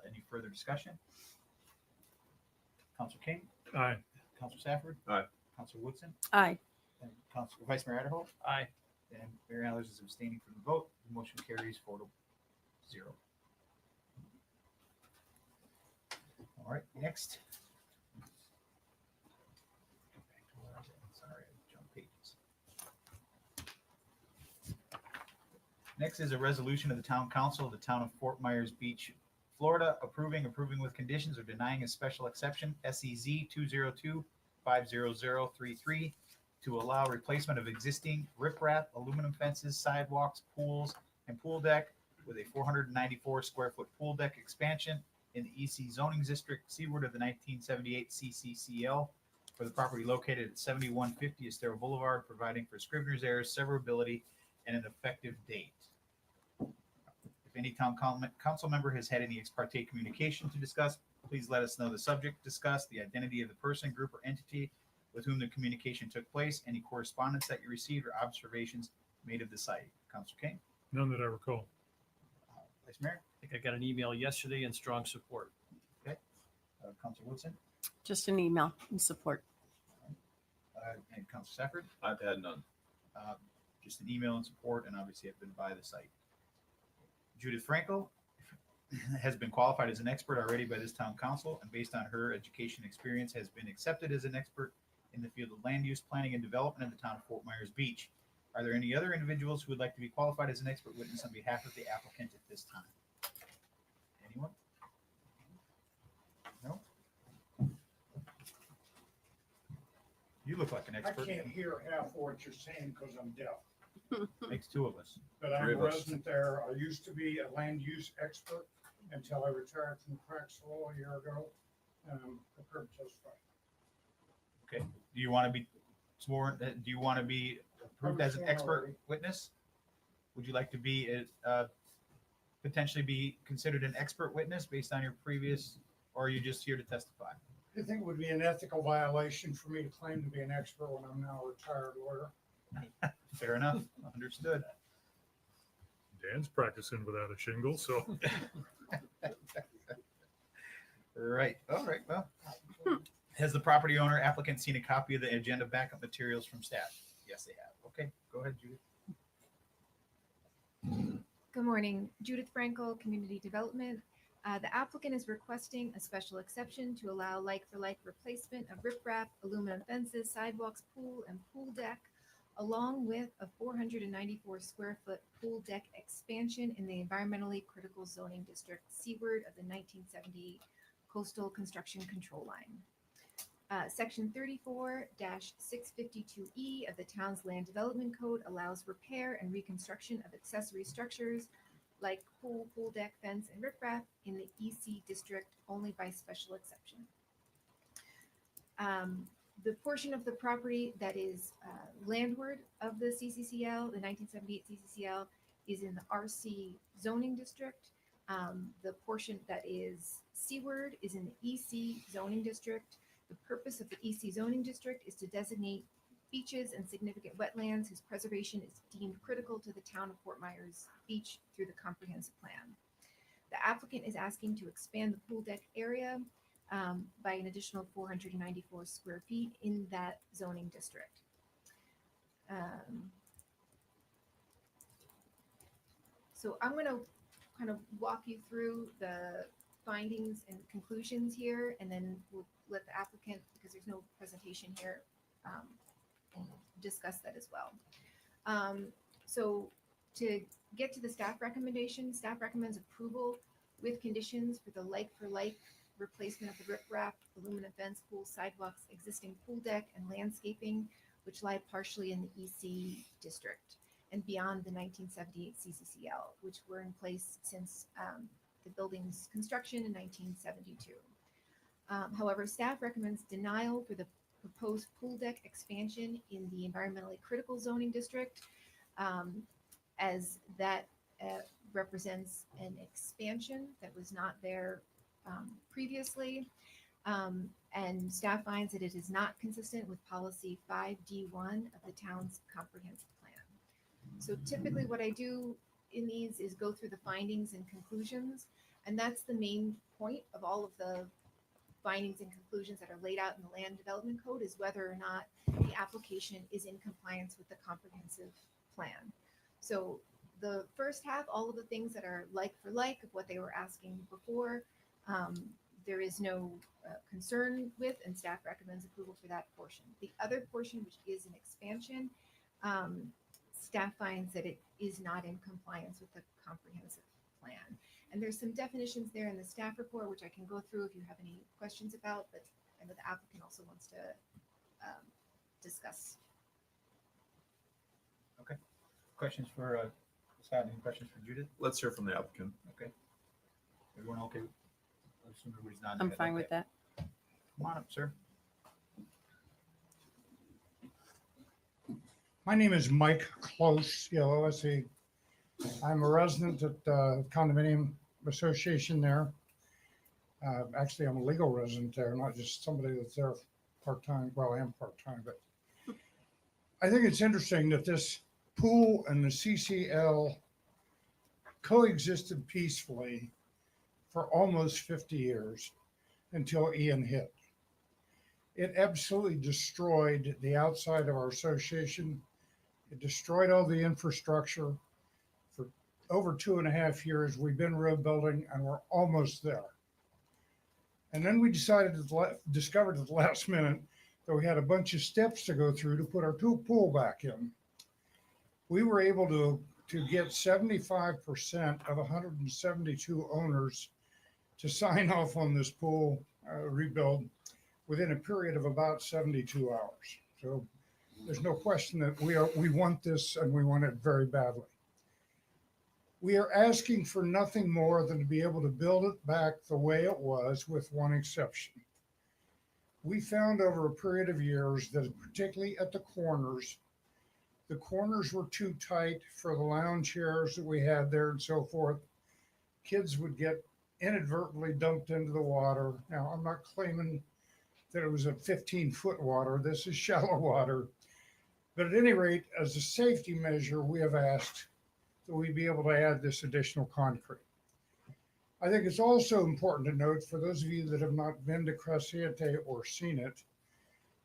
Any further discussion? Councilor King? Aye. Councilor Safford? Aye. Councilor Woodson? Aye. And Councilor Vice Mayor Adderhold? Aye. And Mayor Allers is abstaining from the vote. The motion carries 4-0. All right, next. Sorry, I jumped pages. Next is a resolution of the Town Council of the Town of Fort Myers Beach, Florida, approving with conditions, or denying a special exception, SEZ 202-50033, to allow replacement of existing riprap, aluminum fences, sidewalks, pools, and pool deck with a 494 square foot pool deck expansion in the EC zoning district seaward of the 1978 CCCL for the property located at 7150 Estero Boulevard, providing for scrivener's errors, severability, and an effective date. If any town council member has had any ex parte communication to discuss, please let us know the subject discussed, the identity of the person, group, or entity with whom the communication took place, any correspondence that you received, or observations made of the site. Councilor Kane? None that I recall. Vice Mayor? I think I got an email yesterday in strong support. Councilor Woodson? Just an email in support. And Councilor Safford? I've had none. Just an email in support, and obviously have been by the site. Judith Franco has been qualified as an expert already by this town council, and based on her education experience has been accepted as an expert in the field of land use, planning, and development in the town of Fort Myers Beach. Are there any other individuals who would like to be qualified as an expert witness on behalf of the applicant at this time? Anyone? No? You look like an I expert. can't hear half of what you're saying because I'm deaf. Makes two of us. But I'm Three a of us. resident there. I used to be a land use expert until I retired from Praxville a year ago. And I'm prepared to testify. Okay. Do you want to be sworn? Do you want to be approved as an expert witness? Would you like to be potentially be considered an expert witness based on your previous, or are you just here to testify? I think it would be an ethical violation for me to claim to be an expert when I'm now a retired lawyer. Fair enough. Understood. Dan's practicing without a shingle, so. Right. All right. Well, has the property owner applicant seen a copy of the agenda backup materials from staff? Yes, they have. Okay. Go ahead, Judith. Good morning, Judith Frankel, Community Development. The applicant is requesting a special exception to allow like-for-like replacement of riprap, aluminum fences, sidewalks, pool, and pool deck, along with a 494 square foot pool deck expansion in the environmentally critical zoning district seaward of the 1978 coastal construction control line. Section 34-652E of the town's land development code allows repair and reconstruction of accessory structures like pool, pool deck, fence, and riprap in the EC district only by special exception. The portion of the property that is landward of the CCCL, the 1978 CCCL, is in the RC zoning district. The portion that is seaward is in the EC zoning district. The purpose of the EC zoning district is to designate beaches and significant wetlands whose preservation is deemed critical to the town of Fort Myers Beach through the comprehensive plan. The applicant is asking to expand the pool deck area by an additional 494 square feet in that zoning district. So I'm going to kind of walk you through the findings and conclusions here, and then we'll let the applicant, because there's no presentation here, discuss that as well. So to get to the staff recommendation, staff recommends approval with conditions for the like-for-like replacement of the riprap, aluminum fence, pool, sidewalks, existing pool deck, and landscaping, which lie partially in the EC district and beyond the 1978 CCCL, which were in place since the building's construction in 1972. However, staff recommends denial for the proposed pool deck expansion in the environmentally critical zoning district, as that represents an expansion that was not there previously. And staff finds that it is not consistent with policy 5D1 of the town's comprehensive plan. So typically what I do in these is go through the findings and conclusions, and that's the main point of all of the findings and conclusions that are laid out in the land development code, is whether or not the application is in compliance with the comprehensive plan. So the first half, all of the things that are like for like of what they were asking before, there is no concern with, and staff recommends approval for that portion. The other portion, which is an expansion, staff finds that it is not in compliance with the comprehensive plan. And there's some definitions there in the staff report, which I can go through if you have any questions about, but I know the applicant also wants to discuss. Okay. Questions for Scott? Any questions for Judith? Let's hear from the applicant. Okay. Everyone okay? I assume everybody's nodding I'm their head. fine Okay. with that. Come on up, sir. My name is Mike Close, C-L-O-S-E. I'm a resident at the condominium association there. Actually, I'm a legal resident there, not just somebody that's there part-time. Well, I am part-time, but I think it's interesting that this pool and the CCL coexisted peacefully for almost 50 years until Ian hit. It absolutely destroyed the outside of our association. It destroyed all the infrastructure. For over 2.5 years, we've been rebuilding and we're almost there. And then we discovered at the last minute that we had a bunch of steps to go through to put our pool back in. We were able to get 75% of 172 owners to sign off on this pool rebuild within a period of about 72 hours. So there's no question that we want this and we want it very badly. We are asking for nothing more than to be able to build it back the way it was, with one exception. We found over a period of years that particularly at the corners were too tight for the lounge chairs that we had there and so forth. Kids would get inadvertently dumped into the water. Now, I'm not claiming that it was a 15-foot water. This is shallow water. But at any rate, as a safety measure, we have asked that we be able to add this additional concrete. I think it's also important to note, for those of you that have not been to Creciente or seen it,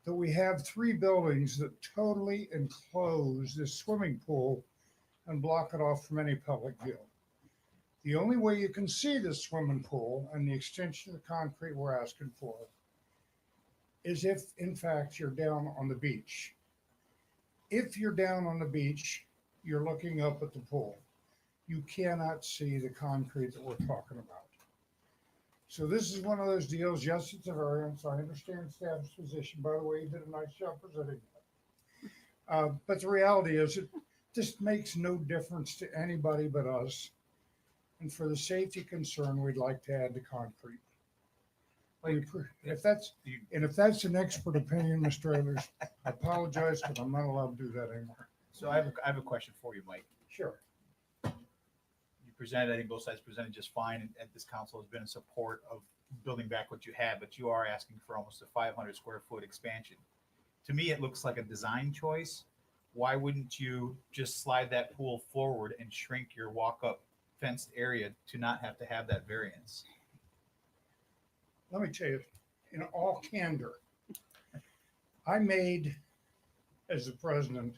that we have 3 buildings that totally enclose this swimming pool and block it off from any public view. The only way you can see this swimming pool and the extension of the concrete we're asking for is if, in fact, you're down on the beach. If you're down on the beach, you're looking up at the pool. You cannot see the concrete that we're talking about. So this is one of those deals. Yes, it's a variance. I understand staff's position. By the way, you did a nice job presenting that. But the reality is, it just makes no difference to anybody but us. And for the safety concern, we'd like to add the concrete. If that's an expert opinion, Mr. Ehlers, I apologize, but I'm not allowed to do that anymore. So I have a question for you, Mike. Sure. You presented, I think both sides presented just fine, and this council has been in support of building back what you had, but you are asking for almost a 500 square foot expansion. To me, it looks like a design choice. Why wouldn't you just slide that pool forward and shrink your walk-up fenced area to not have to have that variance? Let me tell you, in all candor, I made, as the president,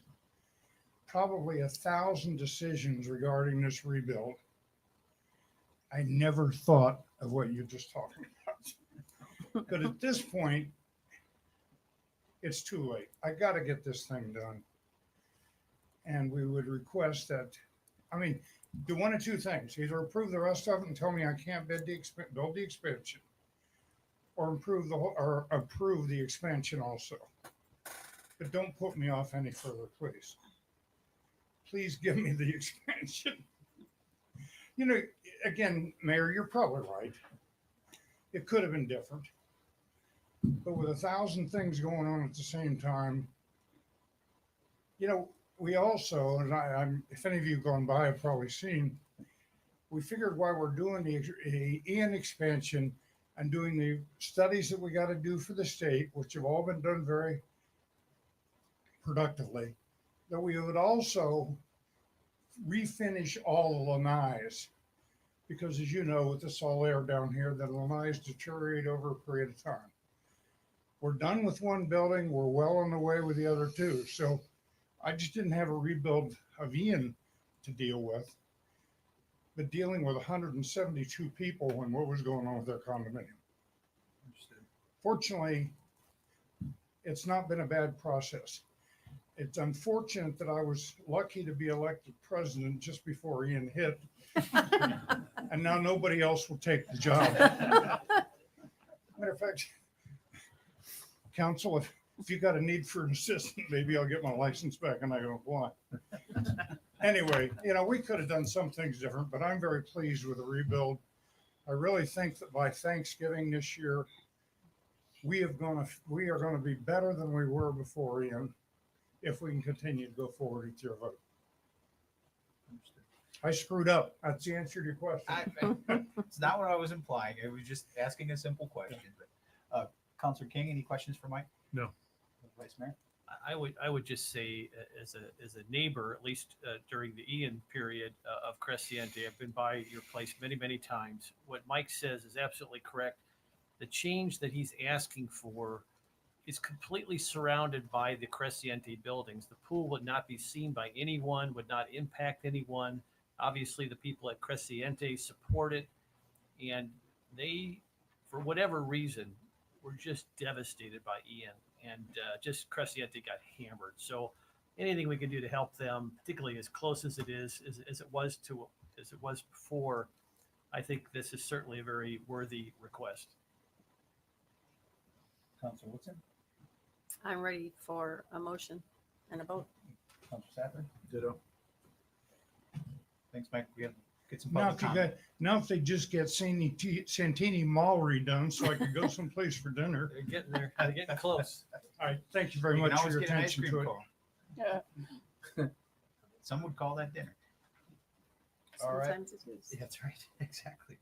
probably 1,000 decisions regarding this rebuild. I never thought of what you're just talking about. But at this point, it's too late. I got to get this thing done. And we would request that, do one of two things. Either approve the rest of it and tell me I can't build the expansion, or approve the expansion also. But don't put me off any further, please. Please give me the expansion. Again, Mayor, you're probably right. It could have been different. But with 1,000 things going on at the same time, we also, and if any of you have gone by, have probably seen, we figured while we're doing the Ian expansion and doing the studies that we got to do for the state, which have all been done very productively, that we would also refinish all the lanais, because as you know, with the soil air down here, the lanais deteriorate over a period of time. We're done with one building. We're well on the way with the other 2. So I just didn't have a rebuild of Ian to deal with, but dealing with 172 people and what was going on with their condominium. Fortunately, it's not been a bad process. It's unfortunate that I was lucky to be elected president just before Ian hit, and now nobody else will take the job. Matter of fact, council, if you got a need for an assistant, maybe I'll get my license back and I can apply. Anyway, we could have done some things different, but I'm very pleased with the rebuild. I really think that by Thanksgiving this year, we are going to be better than we were before Ian. if we can continue to go forward with your vote. I screwed up. That's the answer to your question. It's not what I was implying. It was just asking a simple question. But, Counselor King, any questions for Mike? No. Vice Mayor? I would just say, as a neighbor, at least during the Ian period of Cresciente, I've been by your place many times. What Mike says is absolutely correct. The change that he's asking for is completely surrounded by the Cresciente buildings. The pool would not be seen by anyone, would not impact anyone. Obviously, the people at Cresciente support it, and they, for whatever reason, were just devastated by Ian, and just Cresciente got hammered. So anything we can do to help them, particularly as close as it is, as it was before, I think this is certainly a very worthy request. Counselor Woodson? I'm ready for a motion and a vote. Counselor Safford? Ditto. Thanks, Mike. We have get some Now public if you comment. got, now if they just get Santini Mall redone so I could go someplace for dinner. They're getting there. They're getting close. All right, thank you very You can much for always your get an ice attention cream to it. cone. Some would call that dinner. All right. Sometimes it is. That's right. Exactly.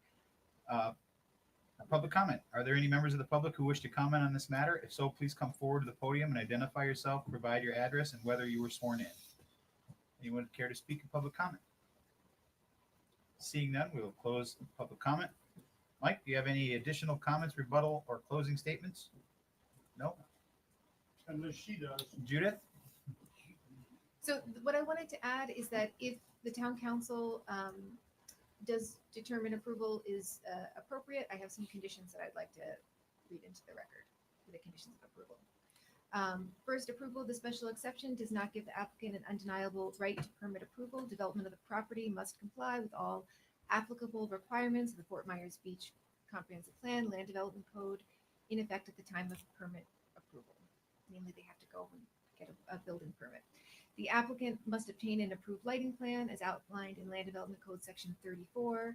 Public comment. Are there any members of the public who wish to comment on this matter? If so, please come forward to the podium and identify yourself, provide your address, and whether you were sworn in. Anyone care to speak in public comment? Seeing none, we will close public comment. Mike, do you have any additional comments, rebuttal, or closing statements? No? Unless she does. Judith? So what I wanted to add is that if the town council does determine approval is appropriate, I have some conditions that I'd like to read into the record for the conditions of approval. First, approval of the special exception does not give the applicant an undeniable right to permit approval. Development of the property must comply with all applicable requirements of the Fort Myers Beach Comprehensive Plan, Land Development Code, in effect at the time of permit approval. Namely, they have to go and get a building permit. The applicant must obtain an approved lighting plan as outlined in Land Development Code Section 34-1834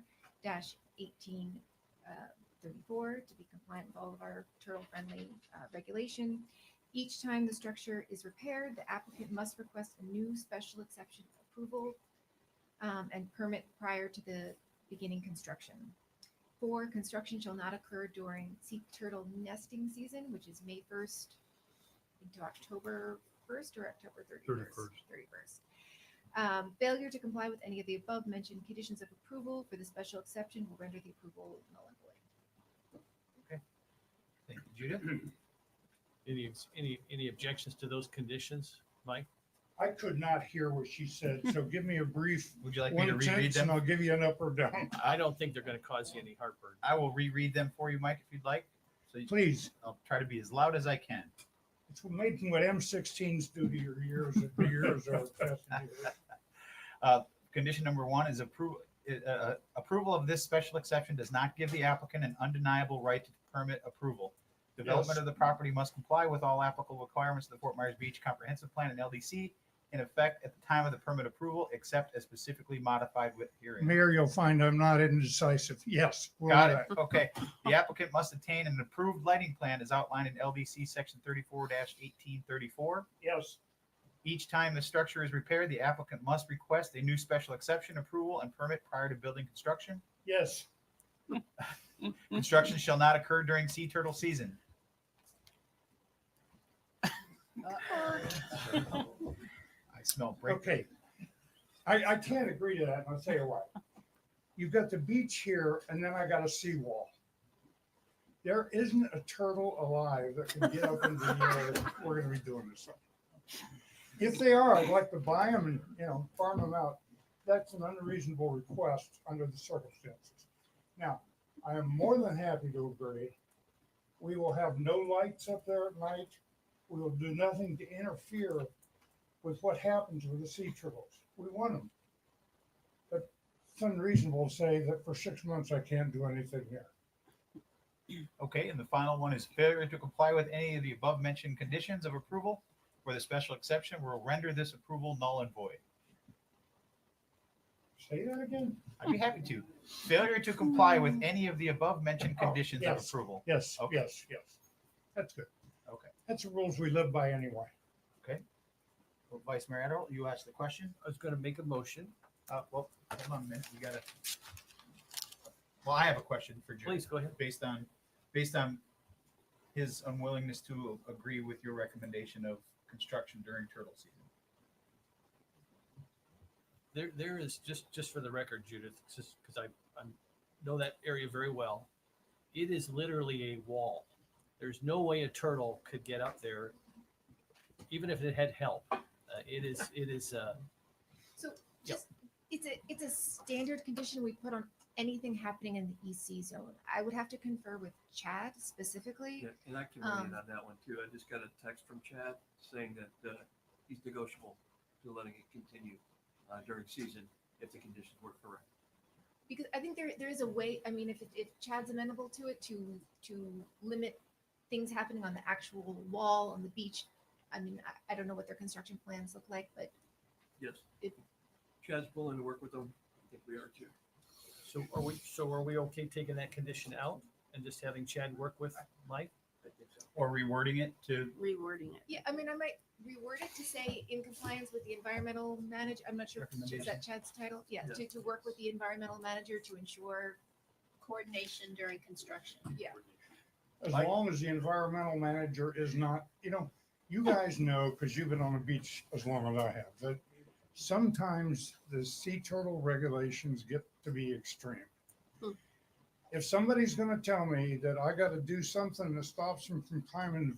to be compliant with all of our turtle-friendly regulation. Each time the structure is repaired, the applicant must request a new special exception approval and permit prior to the beginning construction. 4, construction shall not occur during sea turtle nesting season, which is May 1st into October 1st or October 31st. Failure to comply with any of the above mentioned conditions of approval for the special exception will render the approval null and void. Thank you, Judith. Any objections to those conditions, Mike? I could not hear what she said, so give me a brief Would you like me to one reread sentence them? and I'll give you an up or down. I don't think they're going to cause you any heartburn. I will reread them for you, Mike, if you'd like. So Please. I'll try to be as loud as I can. It's making what M16s do to your ears and the ears are fascinating. Condition number 1 is approval of this special exception does not give the applicant an undeniable right to permit approval. Development Yes. of the property must comply with all applicable requirements of the Fort Myers Beach Comprehensive Plan and LDC in effect at the time of the permit approval, except as specifically modified with herein. Mayor, you'll find I'm not indecisive. Yes. we'll Got do it. that. Okay. The applicant must obtain an approved lighting plan as outlined in LDC section 34-1834. Yes. Each time the structure is repaired, the applicant must request a new special exception approval and permit prior to building construction. Yes. Construction shall not occur during sea turtle season. I smell break. Okay. I can't agree to that, and I'll tell you why. You've got the beach here, and then I got a seawall. There isn't a turtle alive that can get up into the air. We're gonna be doing this. If they are, I'd like to buy them and, farm them out. That's an unreasonable request under the circumstances. Now, I am more than happy to agree. We will have no lights up there at night. We will do nothing to interfere with what happens with the sea turtles. We want them. But it's unreasonable to say that for 6 months I can't do anything here. Okay, and the final one is failure to comply with any of the above mentioned conditions of approval for the special exception will render this approval null and void. Say that again? I'd be happy to. Failure to comply with any of the above mentioned conditions of yes. approval. Yes, Okay. yes. That's good. Okay. That's the rules we live by anyway. Well, Vice Mayor Adderall, you asked the question. I was going to make a motion. Well, hold on a minute. We gotta. Well, I have a question for Jim. Please go ahead. Based on his unwillingness to agree with your recommendation of construction during turtle season. There is just for the record, Judith, just because I know that area very well. It is literally a wall. There's no way a turtle could get up there, even if it had help. It is. So just, it's a standard condition we put on anything happening in the EC zone. I would have to confer with Chad specifically. Yeah, and I can weigh in on that one too. I just got a text from Chad saying that he's negotiable to letting it continue during season if the conditions were correct. Because I think there is a way, I mean, if Chad's amenable to it, to limit things happening on the actual wall on the beach. I mean, I don't know what their construction plans look like, but Yes. If Chad's willing to work with them, I think we are too. So are we okay taking that condition out and just having Chad work with Mike? I think so. Or rewording it to. Rewording it. yeah, I mean, I might reword it to say in compliance with the environmental manager. I'm not sure, is that Chad's title? Yeah, Yeah. to work with the environmental manager to ensure, Coordination during construction. yeah. As long as the environmental manager is not, you guys know, because you've been on the beach as long as I have, that sometimes the sea turtle regulations get to be extreme. If somebody's gonna tell me that I gotta do something that stops them from climbing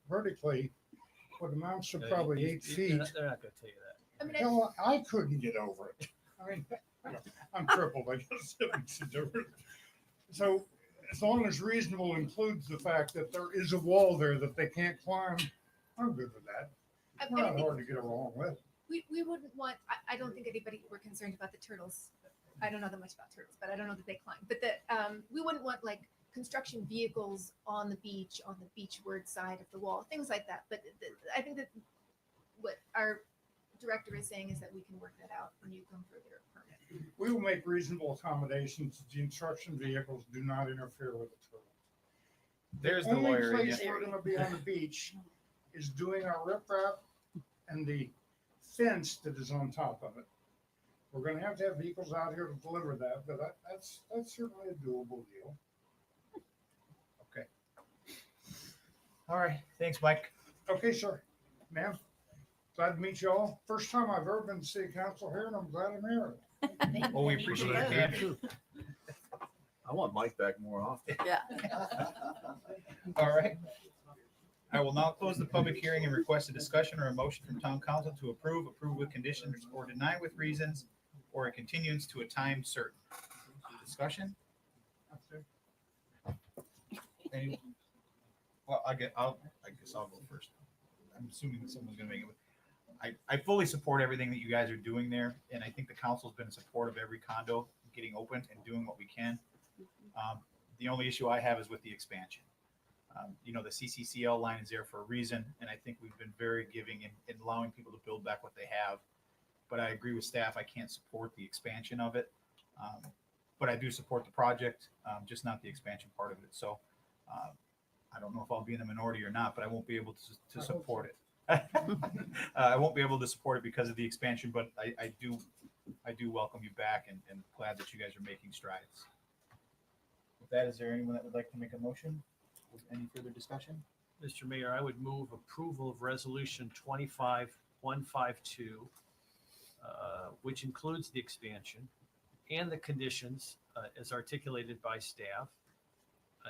vertically, what amounts to probably 8 feet, They're not going to tell you that. I mean, hell, I couldn't get over it. I mean, I'm crippled, I guess that makes a difference. So as long as reasonable includes the fact that there is a wall there that they can't climb, I'm good with that. I It's not think hard to get along with. we wouldn't want, I don't think anybody, we're concerned about the turtles. I don't know that much about turtles, but I don't know that they climb. But we wouldn't want like construction vehicles on the beachward side of the wall, things like that. But I think that what our director is saying is that we can work that out when you come for their permit. We will make reasonable accommodations. The construction vehicles do not interfere with the turtle. There's the lawyer. Only in place you. we're gonna be on the beach is doing our riprap and the fence that is on top of it. We're gonna have to have vehicles out here to deliver that, but that's certainly a doable deal. Okay. All right. Thanks, Mike. Okay, sir. Ma'am, glad to meet you all. First time I've ever been to city council here, and I'm glad I'm here. Well, we appreciate you being here. I want Mike back more often. Yeah. All right. I will now close the public hearing and request a discussion or a motion from town council to approve with conditions, or deny with reasons, or a continuance to a time certain. Discussion? Any? Well, I guess I'll go first. I'm assuming that someone's gonna make it. I fully support everything that you guys are doing there, and I think the council's been in support of every condo getting opened and doing what we can. The only issue I have is with the expansion. The CCCL line is there for a reason, and I think we've been very giving in allowing people to build back what they have. But I agree with staff, I can't support the expansion of it. But I do support the project, just not the expansion part of it. So I don't know if I'll be in the minority or not, but I won't be able to support it. I won't be able to support it because of the expansion, but I do welcome you back and glad that you guys are making strides. With that, is there anyone that would like to make a motion? With any further discussion? Mr. Mayor, I would move approval of resolution 25152, which includes the expansion and the conditions as articulated by staff,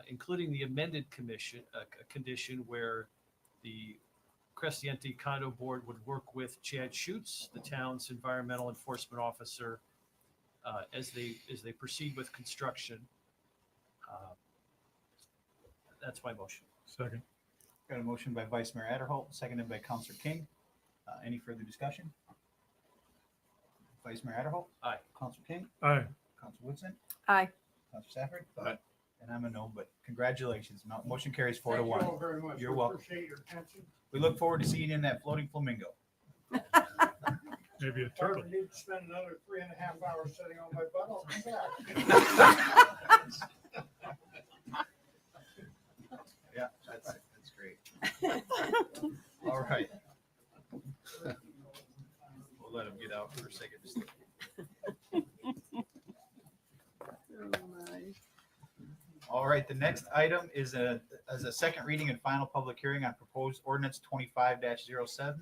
including the amended condition where the Crescenti Condo Board would work with Chad Schutz, the town's environmental enforcement officer, as they proceed with construction. That's my motion. Second. Got a motion by Vice Mayor Adderholt, seconded by Councilor King. Any further discussion? Vice Mayor Adderholt? Aye. Councilor King? Aye. Councilor Woodson? Aye. Councilor Stafford? Aye. And I'm a no, but congratulations. Motion carries 4-1. Thank you all very much. You're We welcome. Appreciate your attention. We look forward to seeing you in that floating flamingo. Maybe a If I ever turtle. need to spend another 3.5 hours sitting on my butt, I'll come back. Yeah, that's great. All right. next item is as a second reading and final public hearing on proposed ordinance 25-07.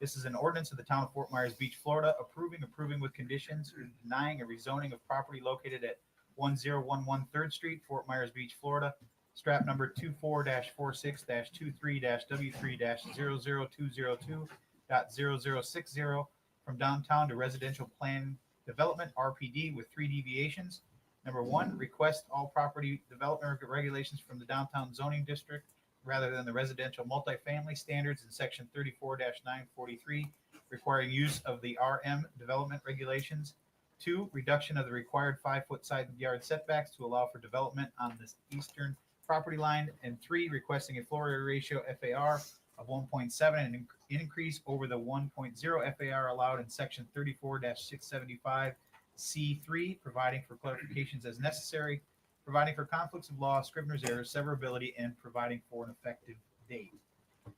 This is an ordinance of the town of Fort Myers Beach, Florida, approving with conditions, or denying a rezoning of property located at 1011 3rd Street, Fort Myers Beach, Florida, strap number 24-46-23-W3-00202.0060 from downtown to residential plan development, RPD, with 3 deviations. Number 1, request all property development regulations from the downtown zoning district rather than the residential multifamily standards in section 34-943, requiring use of the RM development regulations. 2, reduction of the required 5-foot side yard setbacks to allow for development on the eastern property line. And 3, requesting a floor area ratio FAR of 1.7 and an increase over the 1.0 FAR allowed in section 34-675 C3, providing for clarifications as necessary, providing for conflicts of law, scrivener's errors, severability, and providing for an effective date.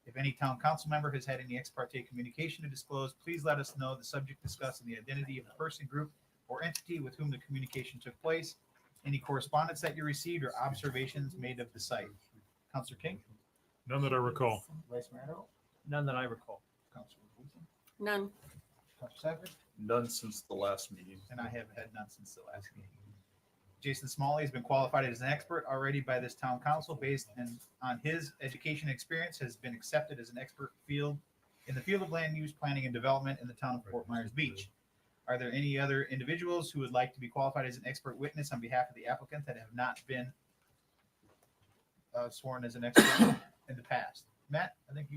If any town council member has had any ex parte communication to disclose, please let us know the subject discussed and the identity of the person, group, or entity with whom the communication took place, any correspondence that you received, or observations made of the site. Councilor King? None that I recall. Vice Mayor Earl? None that I recall. Councilor Wilson? None. Councilor Savage? None since the last meeting. And I haven't had none since the last meeting. Jason Smalley has been qualified as an expert already by this town council based on his education and experience, has been accepted as an expert in the field of land use, planning, and development in the town of Fort Myers Beach. Are there any other individuals who would like to be qualified as an expert witness on behalf of the applicant that have not been sworn as an expert in the past? Matt, I think he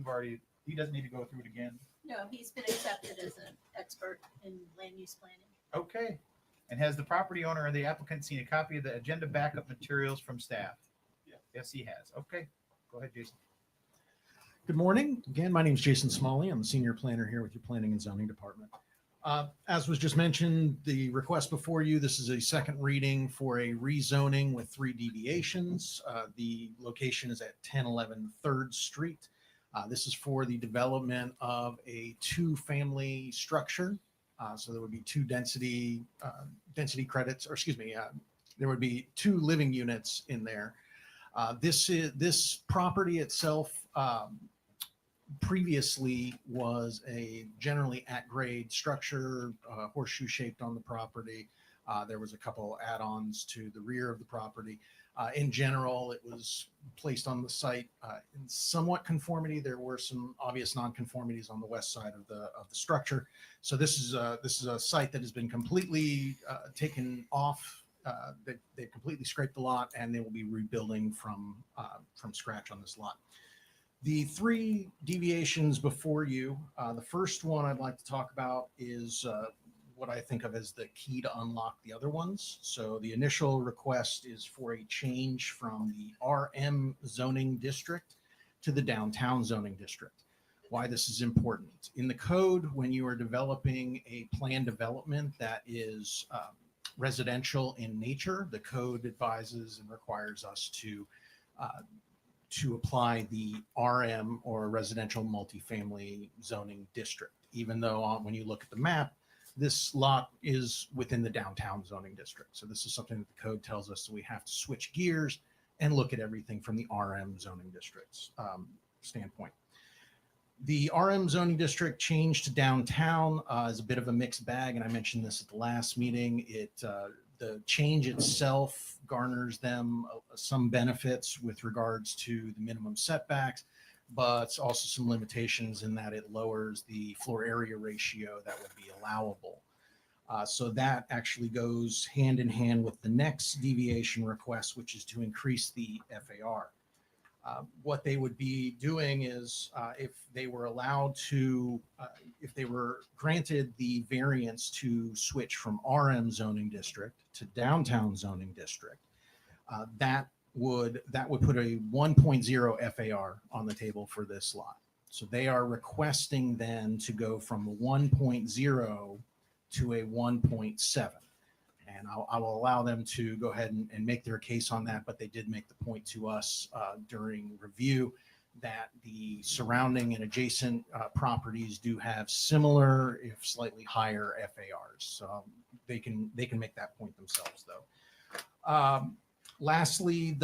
doesn't need to go through it again. No, he's been accepted as an expert in land use planning. Okay. And has the property owner or the applicant seen a copy of the agenda backup materials from staff? Yes, he has. Okay. Go ahead, Jason. Good morning. Again, my name is Jason Smalley. I'm the senior planner here with your Planning and Zoning Department. As was just mentioned, the request before you, this is a second reading for a rezoning with 3 deviations. The location is at 1011 3rd Street. This is for the development of a 2-family structure. So there would be 2 density credits, or excuse me, there would be 2 living units in there. This property itself previously was a generally at-grade structure, horseshoe shaped on the property. There was a couple add-ons to the rear of the property. In general, it was placed on the site in somewhat conformity. There were some obvious nonconformities on the west side of the structure. So this is a site that has been completely taken off. They've completely scraped the lot, and they will be rebuilding from scratch on this lot. The 3 deviations before you, the first one I'd like to talk about is what I think of as the key to unlock the other ones. So the initial request is for a change from the RM zoning district to the downtown zoning district. Why this is important. In the code, when you are developing a planned development that is residential in nature, the code advises and requires us to apply the RM, or residential multifamily zoning district, even though when you look at the map, this lot is within the downtown zoning district. So this is something that the code tells us that we have to switch gears and look at everything from the RM zoning district's standpoint. The RM zoning district change to downtown is a bit of a mixed bag, and I mentioned this at the last meeting. The change itself garners them some benefits with regards to the minimum setbacks, but also some limitations in that it lowers the floor area ratio that would be allowable. So that actually goes hand in hand with the next deviation request, which is to increase the FAR. What they would be doing is if they were allowed to, if they were granted the variance to switch from RM zoning district to downtown zoning district, that would put a 1.0 FAR on the table for this lot. So they are requesting then to go from 1.0 to a 1.7. And I will allow them to go ahead and make their case on that, but they did make the point to us during review that the surrounding and adjacent properties do have similar, if slightly higher FARs. So they can make that point themselves, though. Lastly,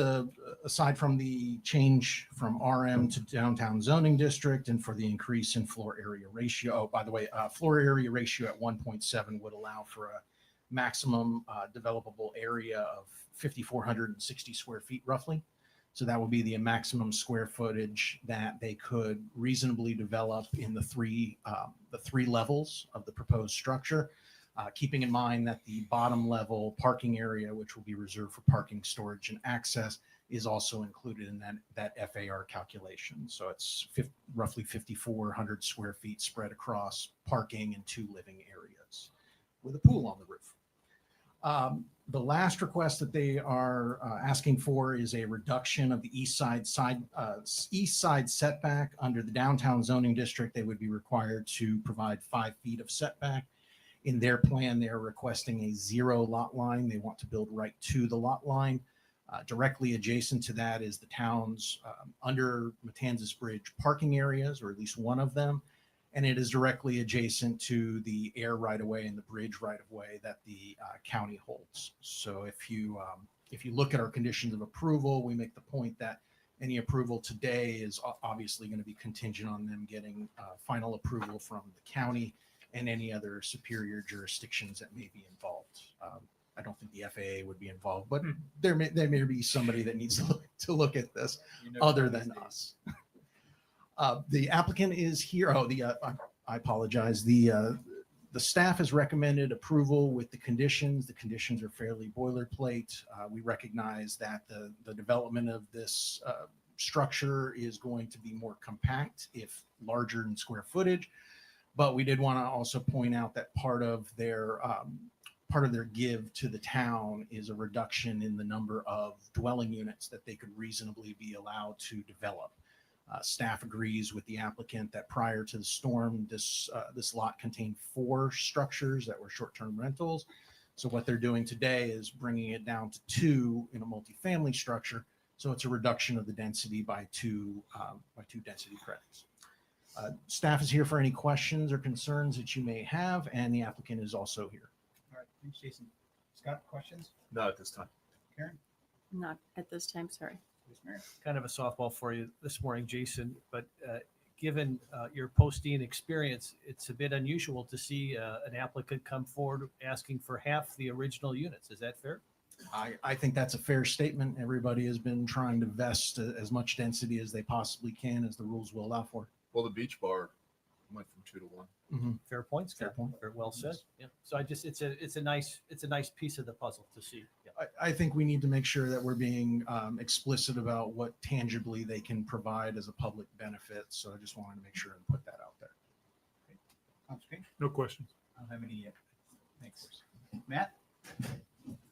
aside from the change from RM to downtown zoning district and for the increase in floor area ratio, oh, by the way, floor area ratio at 1.7 would allow for a maximum developable area of 5,460 square feet roughly. So that would be the maximum square footage that they could reasonably develop in the three levels of the proposed structure. Keeping in mind that the bottom level parking area, which will be reserved for parking, storage, and access, is also included in that FAR calculation. So it's roughly 5,400 square feet spread across parking and 2 living areas with a pool on the roof. The last request that they are asking for is a reduction of the east side setback. Under the downtown zoning district, they would be required to provide 5 feet of setback. In their plan, they're requesting a 0 lot line. They want to build right to the lot line. Directly adjacent to that is the town's under Matanzas Bridge parking areas, or at least one of them. And it is directly adjacent to the air right-of-way and the bridge right-of-way that the county holds. So if you look at our conditions of approval, we make the point that any approval today is obviously going to be contingent on them getting final approval from the county and any other superior jurisdictions that may be involved. I don't think the FAA would be involved, but there may be somebody that needs to look at this other than us. The applicant is here. I apologize. The staff has recommended approval with the conditions. The conditions are fairly boilerplate. We recognize that the development of this structure is going to be more compact, if larger in square footage. But we did want to also point out that part of their give to the town is a reduction in the number of dwelling units that they could reasonably be allowed to develop. Staff agrees with the applicant that prior to the storm, this lot contained 4 structures that were short-term rentals. So what they're doing today is bringing it down to 2 in a multifamily structure. So it's a reduction of the density by 2 density credits. Staff is here for any questions or concerns that you may have, and the applicant is also here. All right, thanks, Jason. Scott, questions? Not at this time. Karen? Not at this time, sorry. Kind of a softball for you this morning, Jason, but given your posting experience, it's a bit unusual to see an applicant come forward asking for half the original units. Is that fair? I think that's a fair statement. Everybody has been trying to vest as much density as they possibly can, as the rules will allow for. Well, the beach bar went from 2 to 1. Fair point, Scott. Fair point. Very well said. Yeah. So it's a nice piece of the puzzle to see. Yeah. I think we need to make sure that we're being explicit about what tangibly they can provide as a public benefit. So I just wanted to make sure and put that out there. Okay. No questions. I don't have any yet. Thanks. Matt?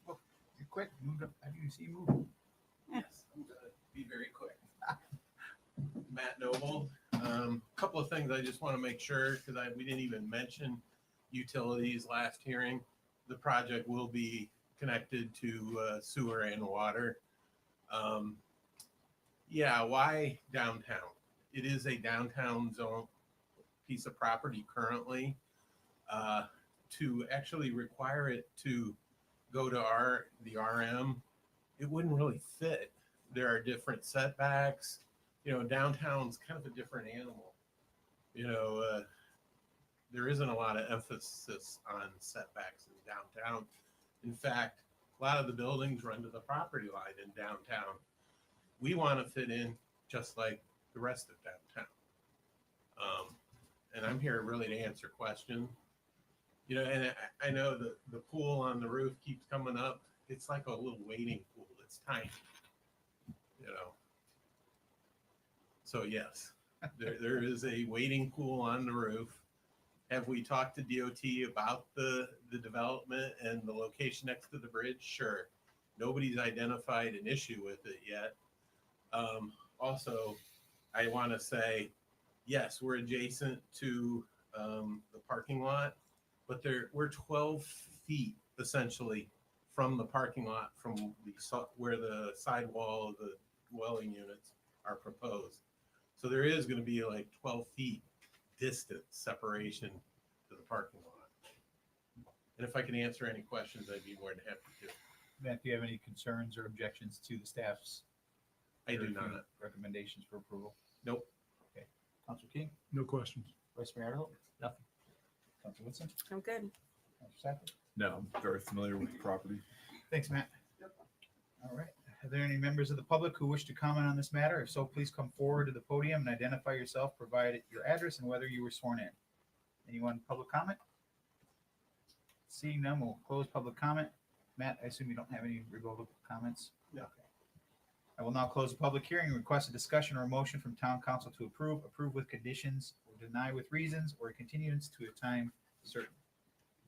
Oh, you're quick. Moved up. I didn't see you move. Yes, I'm gonna be very quick. Matt Noble. Couple of things I just want to make sure, because we didn't even mention utilities last hearing. The project will be connected to sewer and water. Yeah, why downtown? It is a downtown zone piece of property currently. To actually require it to go to the RM, it wouldn't really fit. There are different setbacks. Downtown's kind of a different animal. There isn't a lot of emphasis on setbacks in downtown. In fact, a lot of the buildings run to the property line in downtown. We want to fit in just like the rest of downtown. And I'm here really to answer questions. And I know the pool on the roof keeps coming up. It's like a little wading pool. It's tiny, So yes, there is a wading pool on the roof. Have we talked to DOT about the development and the location next to the bridge? Sure. Nobody's identified an issue with it yet. Also, I want to say, yes, we're adjacent to the parking lot, but we're 12 feet essentially from the parking lot, from where the sidewall of the dwelling units are proposed. So there is going to be like 12 feet distance separation to the parking lot. And if I can answer any questions, I'd be more than happy to. Matt, do you have any concerns or objections to the staff's? I do very few not. Recommendations for approval? Nope. Okay. Counselor King, No questions. Vice Mayor Adderhope, Nothing. Counselor Woodson, I'm good. Counselor Sappert. No, I'm very familiar with the property. Thanks, Matt. All right. Are there any members of the public who wish to comment on this matter? If so, please come forward to the podium and identify yourself, provide your address and whether you were sworn in. Anyone public comment? Seeing none, we'll close public comment. Matt, I assume you don't have any rebuttal comments? No. Okay. I will now close the public hearing and request a discussion or a motion from town council to approve with conditions, or deny with reasons, or a continuance to a time certain.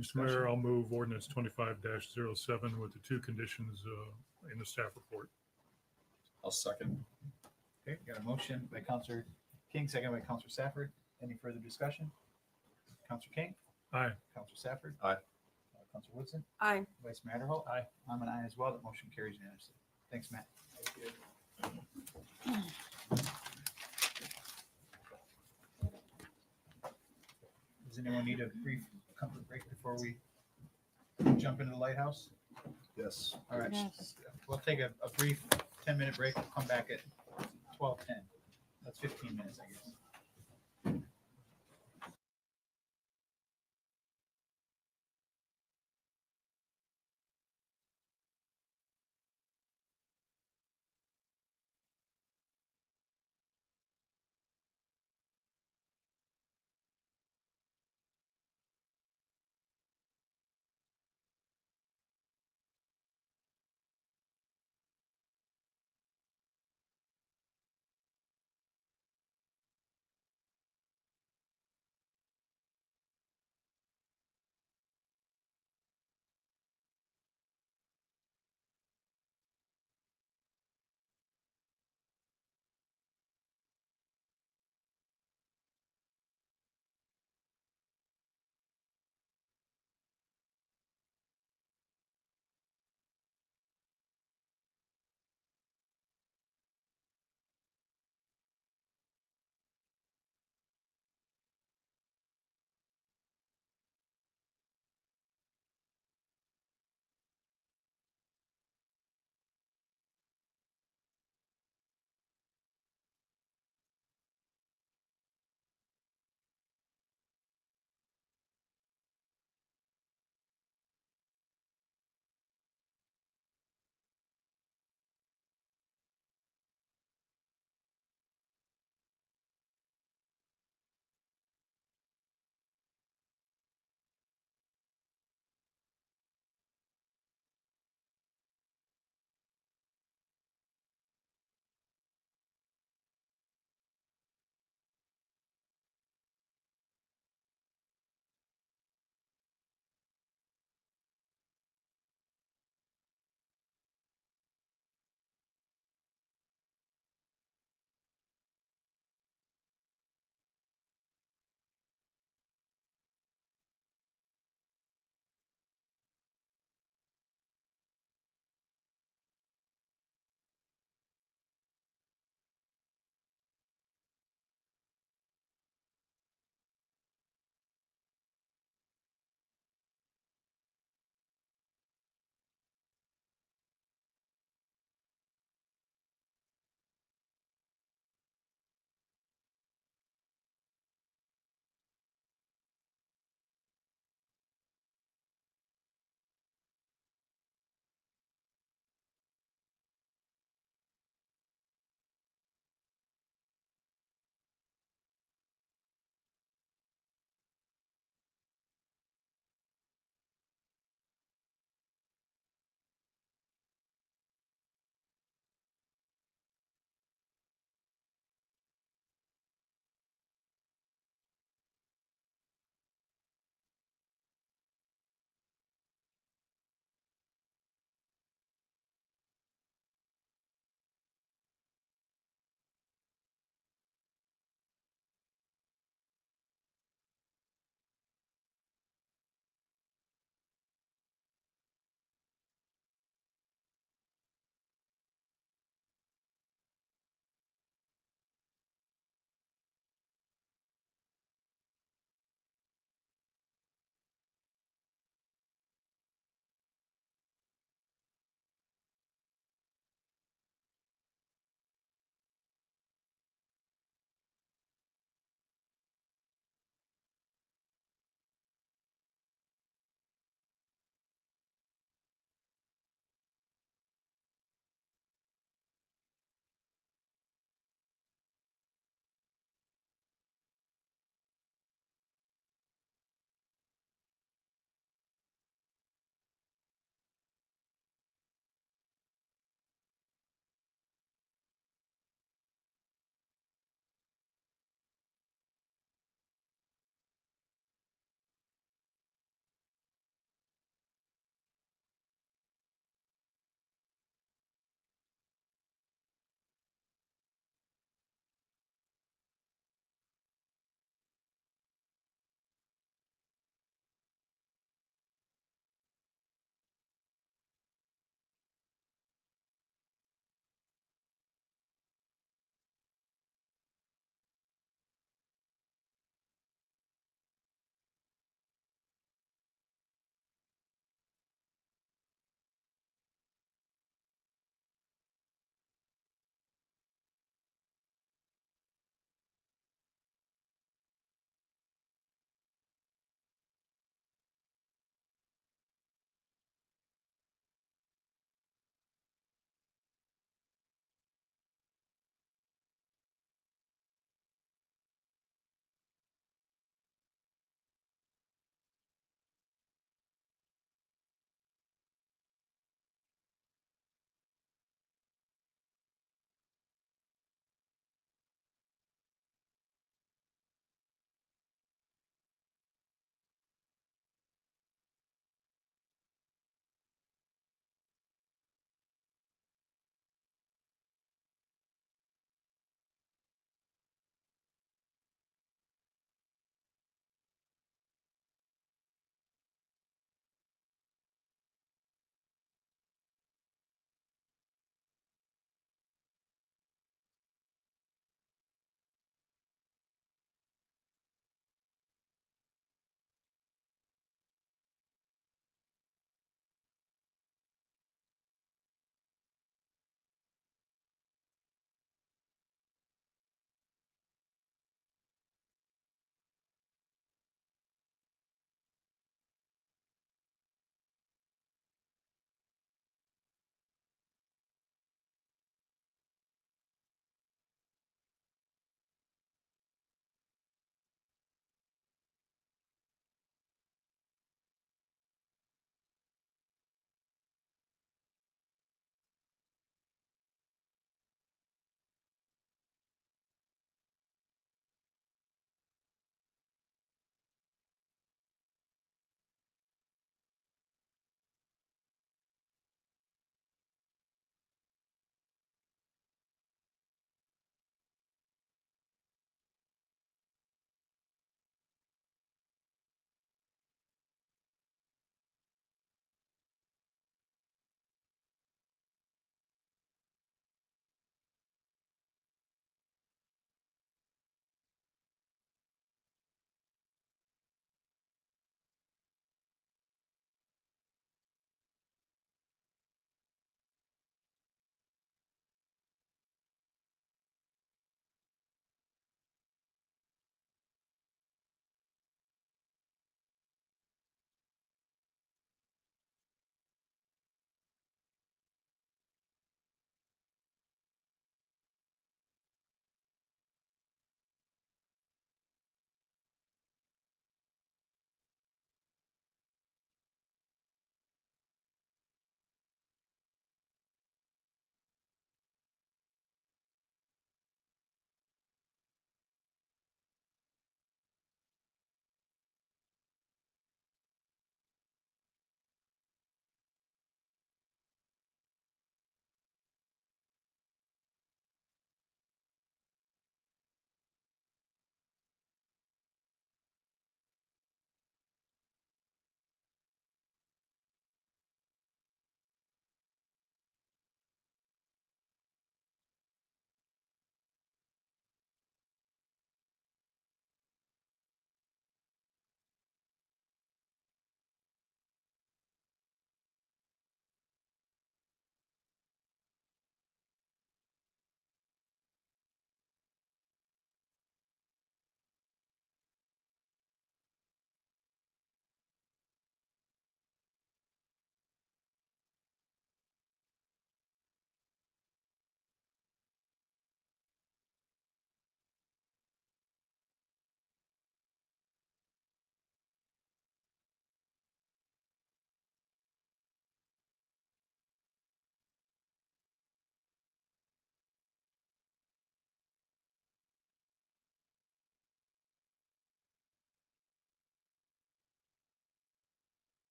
Mr. Mayor, I'll move ordinance 25-07 with the two conditions in the staff report. I'll second. Okay, got a motion by Counselor King, second by Counselor Safford. Any further discussion? Counselor King? Aye. Counselor Safford? Aye. Counselor Woodson? Aye. Vice Mayor Adderhope? Aye. I'm an aye as well. That motion carries unanimously. Thanks, Matt. Does anyone need a brief comfort break before we jump into the lighthouse? Yes. All right, Yes. we'll take a brief 10-minute break. We'll come back at 12:10. That's 15 minutes, I guess.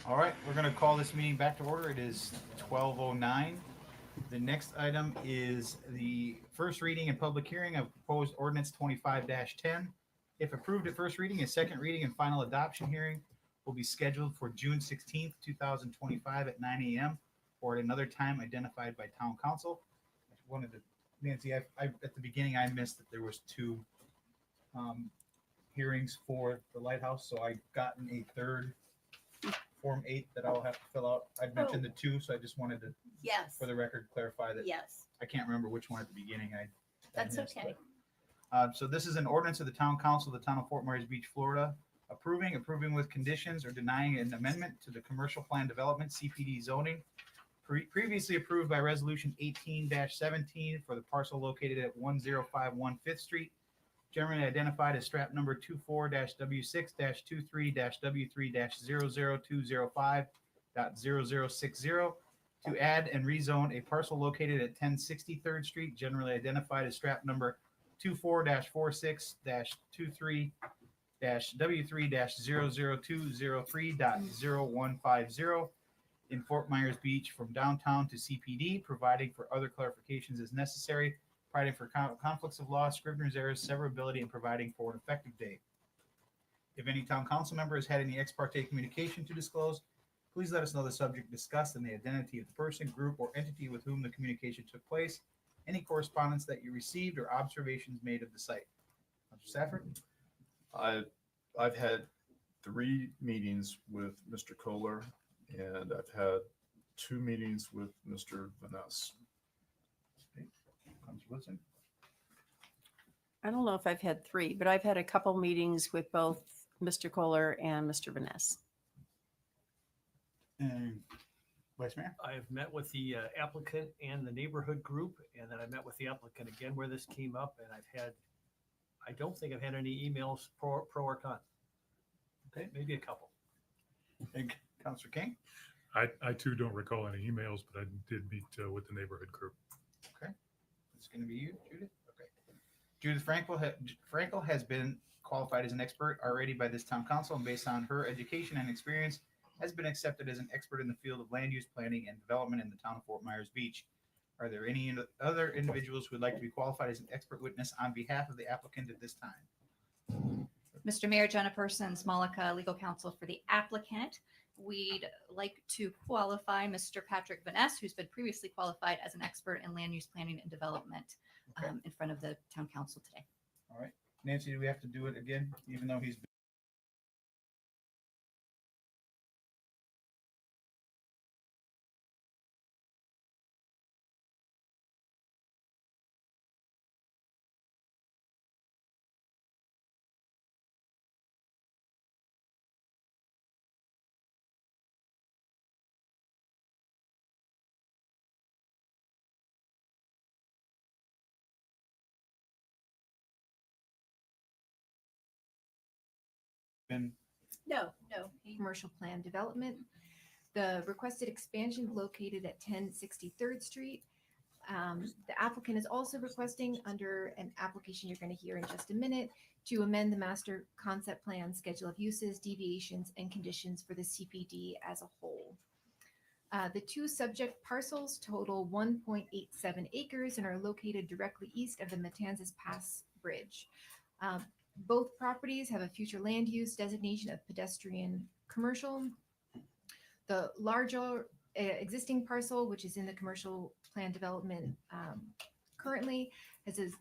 All right, we're going to call this meeting back to order. It is 12:09. The next item is the first reading and public hearing of proposed ordinance 25-10. If approved at first reading, a second reading and final adoption hearing will be scheduled for June 16th, 2025 at 9 a.m. or at another time identified by town council. I wanted to, Nancy, I at the beginning, I missed that there was two hearings for the lighthouse, so I've gotten a third Form 8 that I'll have to fill out. I've mentioned the two, so I just wanted to, Yes. for the record, clarify that Yes, I can't remember which one at the beginning. I that's missed, okay. so this is an ordinance of the town council of the town of Fort Myers Beach, Florida, approving with conditions or denying an amendment to the commercial plan development CPD zoning previously approved by resolution 18-17 for the parcel located at 1051 Fifth Street, generally identified as strap number 24-W6-23-W3-00205.0060, to add and rezone a parcel located at 1060 3rd Street, generally identified as strap number 24-46-23-W3-00203.0150 in Fort Myers Beach from downtown to CPD, providing for other clarifications as necessary, providing for conflicts of law, scrivener's errors, severability, and providing for an effective date. If any town council member has had any ex parte communication to disclose, please let us know the subject discussed and the identity of the person, group, or entity with whom the communication took place, any correspondence that you received, or observations made of the site. Mr. Stafford? I've had 3 meetings with Mr. Kohler, and I've had 2 meetings with Mr. Vaness. Councilor Woodson? I don't know if I've had 3, but I've had a couple meetings with both Mr. Kohler and Mr. Vaness. And Vice Mayor? I've met with the applicant and the neighborhood group, and then I met with the applicant again where this came up, and I don't think I've had any emails pro or con. Okay. Maybe a couple. And Councilor King? I too don't recall any emails, but I did meet with the neighborhood group. Okay. It's going to be you, Judith? Okay. Judith Frankel has been qualified as an expert already by this town council, and based on her education and experience, has been accepted as an expert in the field of land use planning and development in the town of Fort Myers Beach. Are there any other individuals who would like to be qualified as an expert witness on behalf of the applicant at this time? Mr. Mayor, Jenna Persons, Malika, legal counsel for the applicant. We'd like to qualify Mr. Patrick Vaness, who's been previously qualified as an expert in land use planning and development, in front of the town council today. All right. Nancy, do we have to do it again, even though he's been No. Commercial plan development. The requested expansion located at 1060 3rd Street. The applicant is also requesting, under an application you're going to hear in just a minute, to amend the master concept plan, schedule of uses, deviations, and conditions for the CPD as a whole. The 2 subject parcels total 1.87 acres and are located directly east of the Matanzas Pass Bridge. Both properties have a future land use designation of pedestrian commercial. The larger existing parcel, which is in the commercial plan development currently, is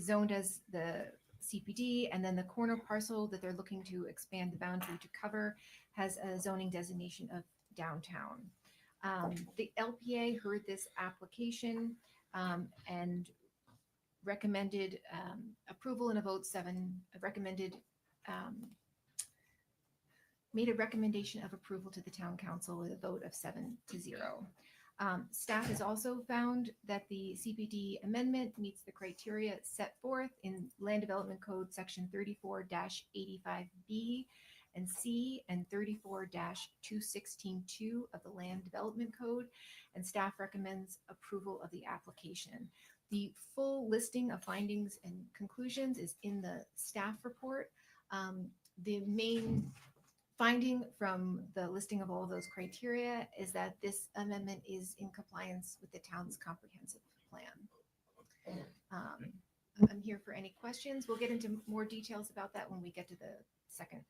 zoned as the CPD, and then the corner parcel that they're looking to expand the boundary to cover has a zoning designation of downtown. The LPA heard this application and recommended approval in a vote 7, made a recommendation of approval to the town council with a vote of 7-0. Staff has also found that the CPD amendment meets the criteria set forth in Land Development Code Section 34-85B and C and 34-216-2 of the Land Development Code, and staff recommends approval of the application. The full listing of findings and conclusions is in the staff report. The main finding from the listing of all of those criteria is that this amendment is in compliance with the town's comprehensive plan. I'm here for any questions. We'll get into more details about that when we get to the second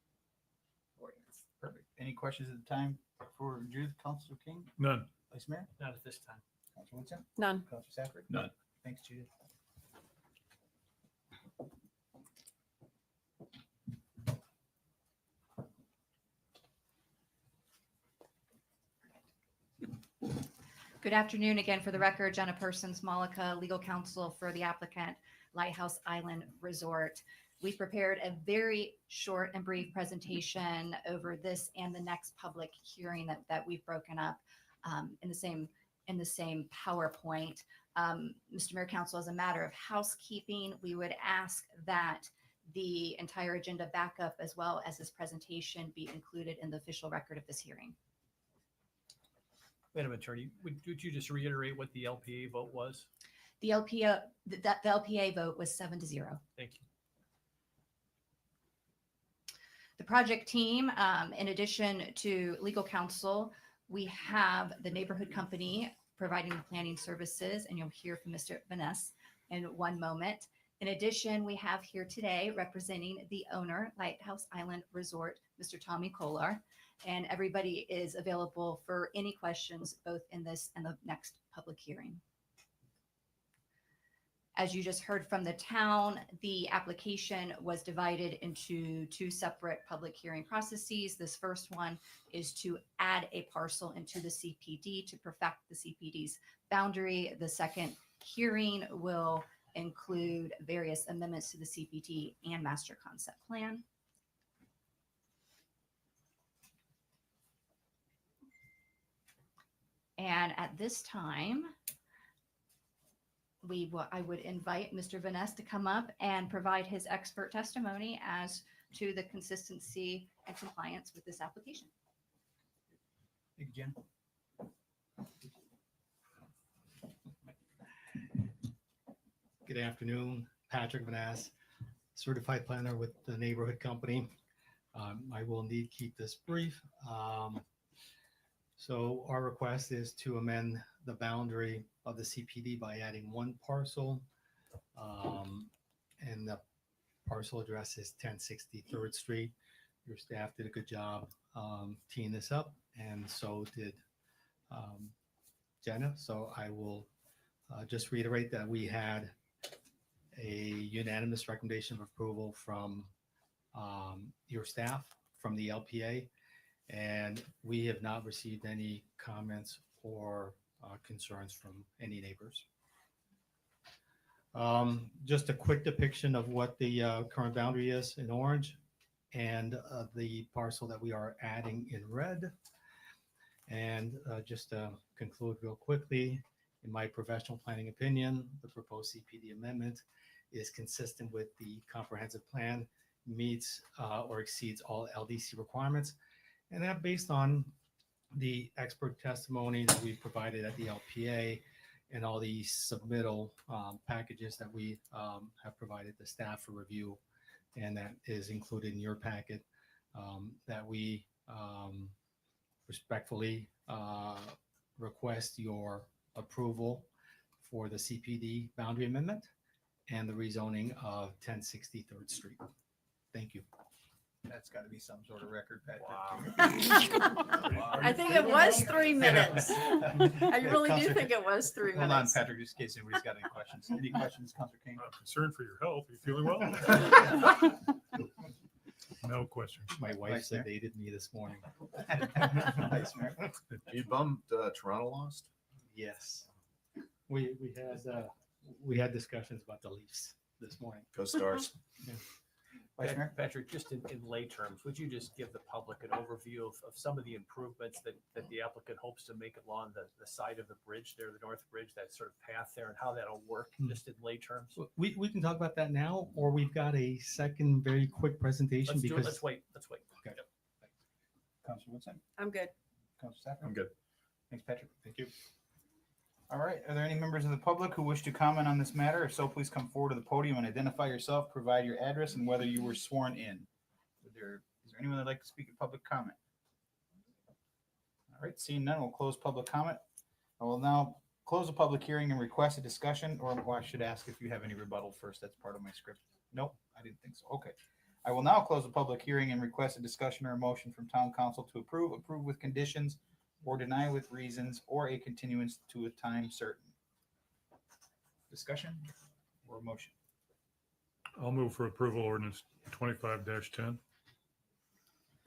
ordinance. Perfect. Any questions at the time for Judith, Councilor King? None. Vice Mayor? Not at this time. Councilor Winston? None. Councilor Safford? None. Thanks, Judith. Good afternoon again. For the record, Jenna Persons, Malika, legal counsel for the applicant, Lighthouse Island Resort. We've prepared a very short and brief presentation over this and the next public hearing that we've broken up in the same PowerPoint. Mr. Mayor, Council, as a matter of housekeeping, we would ask that the entire agenda backup as well as this presentation be included in the official record of this hearing. Madam Attorney, would you just reiterate what the LPA vote was? The LPA vote was 7-0. Thank you. The project team, in addition to legal counsel, we have the neighborhood company providing the planning services, and you'll hear from Mr. Vaness in one moment. In addition, we have here today representing the owner, Lighthouse Island Resort, Mr. Tommy Kolar, and everybody is available for any questions both in this and the next public hearing. As you just heard from the town, the application was divided into two separate public hearing processes. This first one is to add a parcel into the CPD to perfect the CPD's boundary. The second hearing will include various amendments to the CPD and master concept plan. And at this time, I would invite Mr. Vaness to come up and provide his expert testimony as to the consistency and compliance with this application. Thank you, Jen. Good afternoon, Patrick Vaness, certified planner with the neighborhood company. I will indeed keep this brief. So our request is to amend the boundary of the CPD by adding one parcel. And the parcel address is 1060 3rd Street. Your staff did a good job teeing this up, and so did Jenna. So I will just reiterate that we had a unanimous recommendation of approval from your staff, from the LPA, and we have not received any comments or concerns from any neighbors. Just a quick depiction of what the current boundary is in orange, and the parcel that we are adding in red. And just to conclude real quickly, in my professional planning opinion, the proposed CPD amendment is consistent with the comprehensive plan, meets or exceeds all LDC requirements, and that based on the expert testimony that we provided at the LPA and all the submittal packages that we have provided the staff for review, and that is included in your packet, that we respectfully request your approval for the CPD boundary amendment and the rezoning of 1060 3rd Street. Thank you. That's got to be some sort of record, Patrick. I think it was 3 minutes. I really do think it was 3 Hold on, minutes. Patrick, just in case anybody's got any questions. Any questions, Councilor King? I'm concerned for your health. Are you feeling well? No questions. My wife Vice Mayor? sedated me this morning. Vice Mayor? You bummed Toronto lost? Yes. We had discussions about the Leafs this morning. Go Stars. Yeah. Vice Mayor? Patrick, just in lay terms, would you just give the public an overview of some of the improvements that the applicant hopes to make along the side of the bridge there, the north bridge, that sort of path there, and how that'll work, just in lay terms? We can talk about that now, or we've got a second very quick presentation Let's do it. because Let's wait. Okay. Yep. Councilor Woodson? I'm good. Councilor Safford? I'm good. Thanks, Patrick. Thank you. All right. Are there any members of the public who wish to comment on this matter? If so, please come forward to the podium and identify yourself, provide your address, and whether you were sworn in. Is there anyone that'd like to speak in public comment? All right, seeing none, we'll close public comment. I will now close the public hearing and request a discussion, or I should ask if you have any rebuttal first. That's part of my script. Nope, I didn't think so. Okay. I will now close the public hearing and request a discussion or a motion from town council to approve with conditions, or deny with reasons, or a continuance to a time certain. Discussion or a motion? I'll move for approval ordinance 25-10.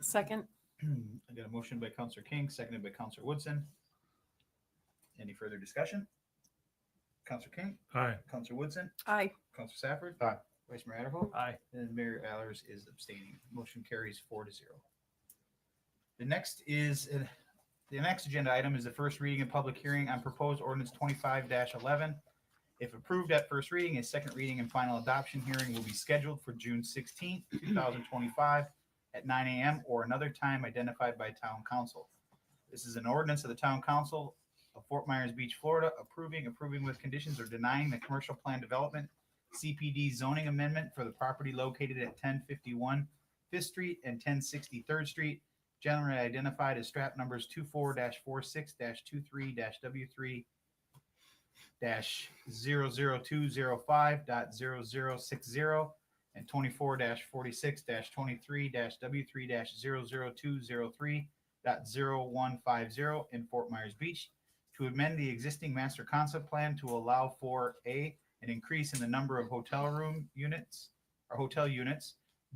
Second. I got a motion by Counselor King, seconded by Counselor Woodson. Any further discussion? Counselor King? Aye. Counselor Woodson? Aye. Counselor Safford? Aye. Vice Mayor Adderhope? Aye. And Mayor Allers is abstaining. Motion carries 4-0. The next agenda item is the first reading and public hearing on proposed ordinance 25-11. If approved at first reading, a second reading and final adoption hearing will be scheduled for June 16th, 2025 at 9 a.m. or another time identified by town council. This is an ordinance of the town council of Fort Myers Beach, Florida, approving with conditions, or denying the commercial plan development CPD zoning amendment for the property located at 1051 5th Street and 1060 3rd Street, generally identified as strap numbers 24-46-23-W3-00205.0060 and 24-46-23-W3-00203.0150 in Fort Myers Beach, to amend the existing master concept plan to allow for an increase in the number of hotel units,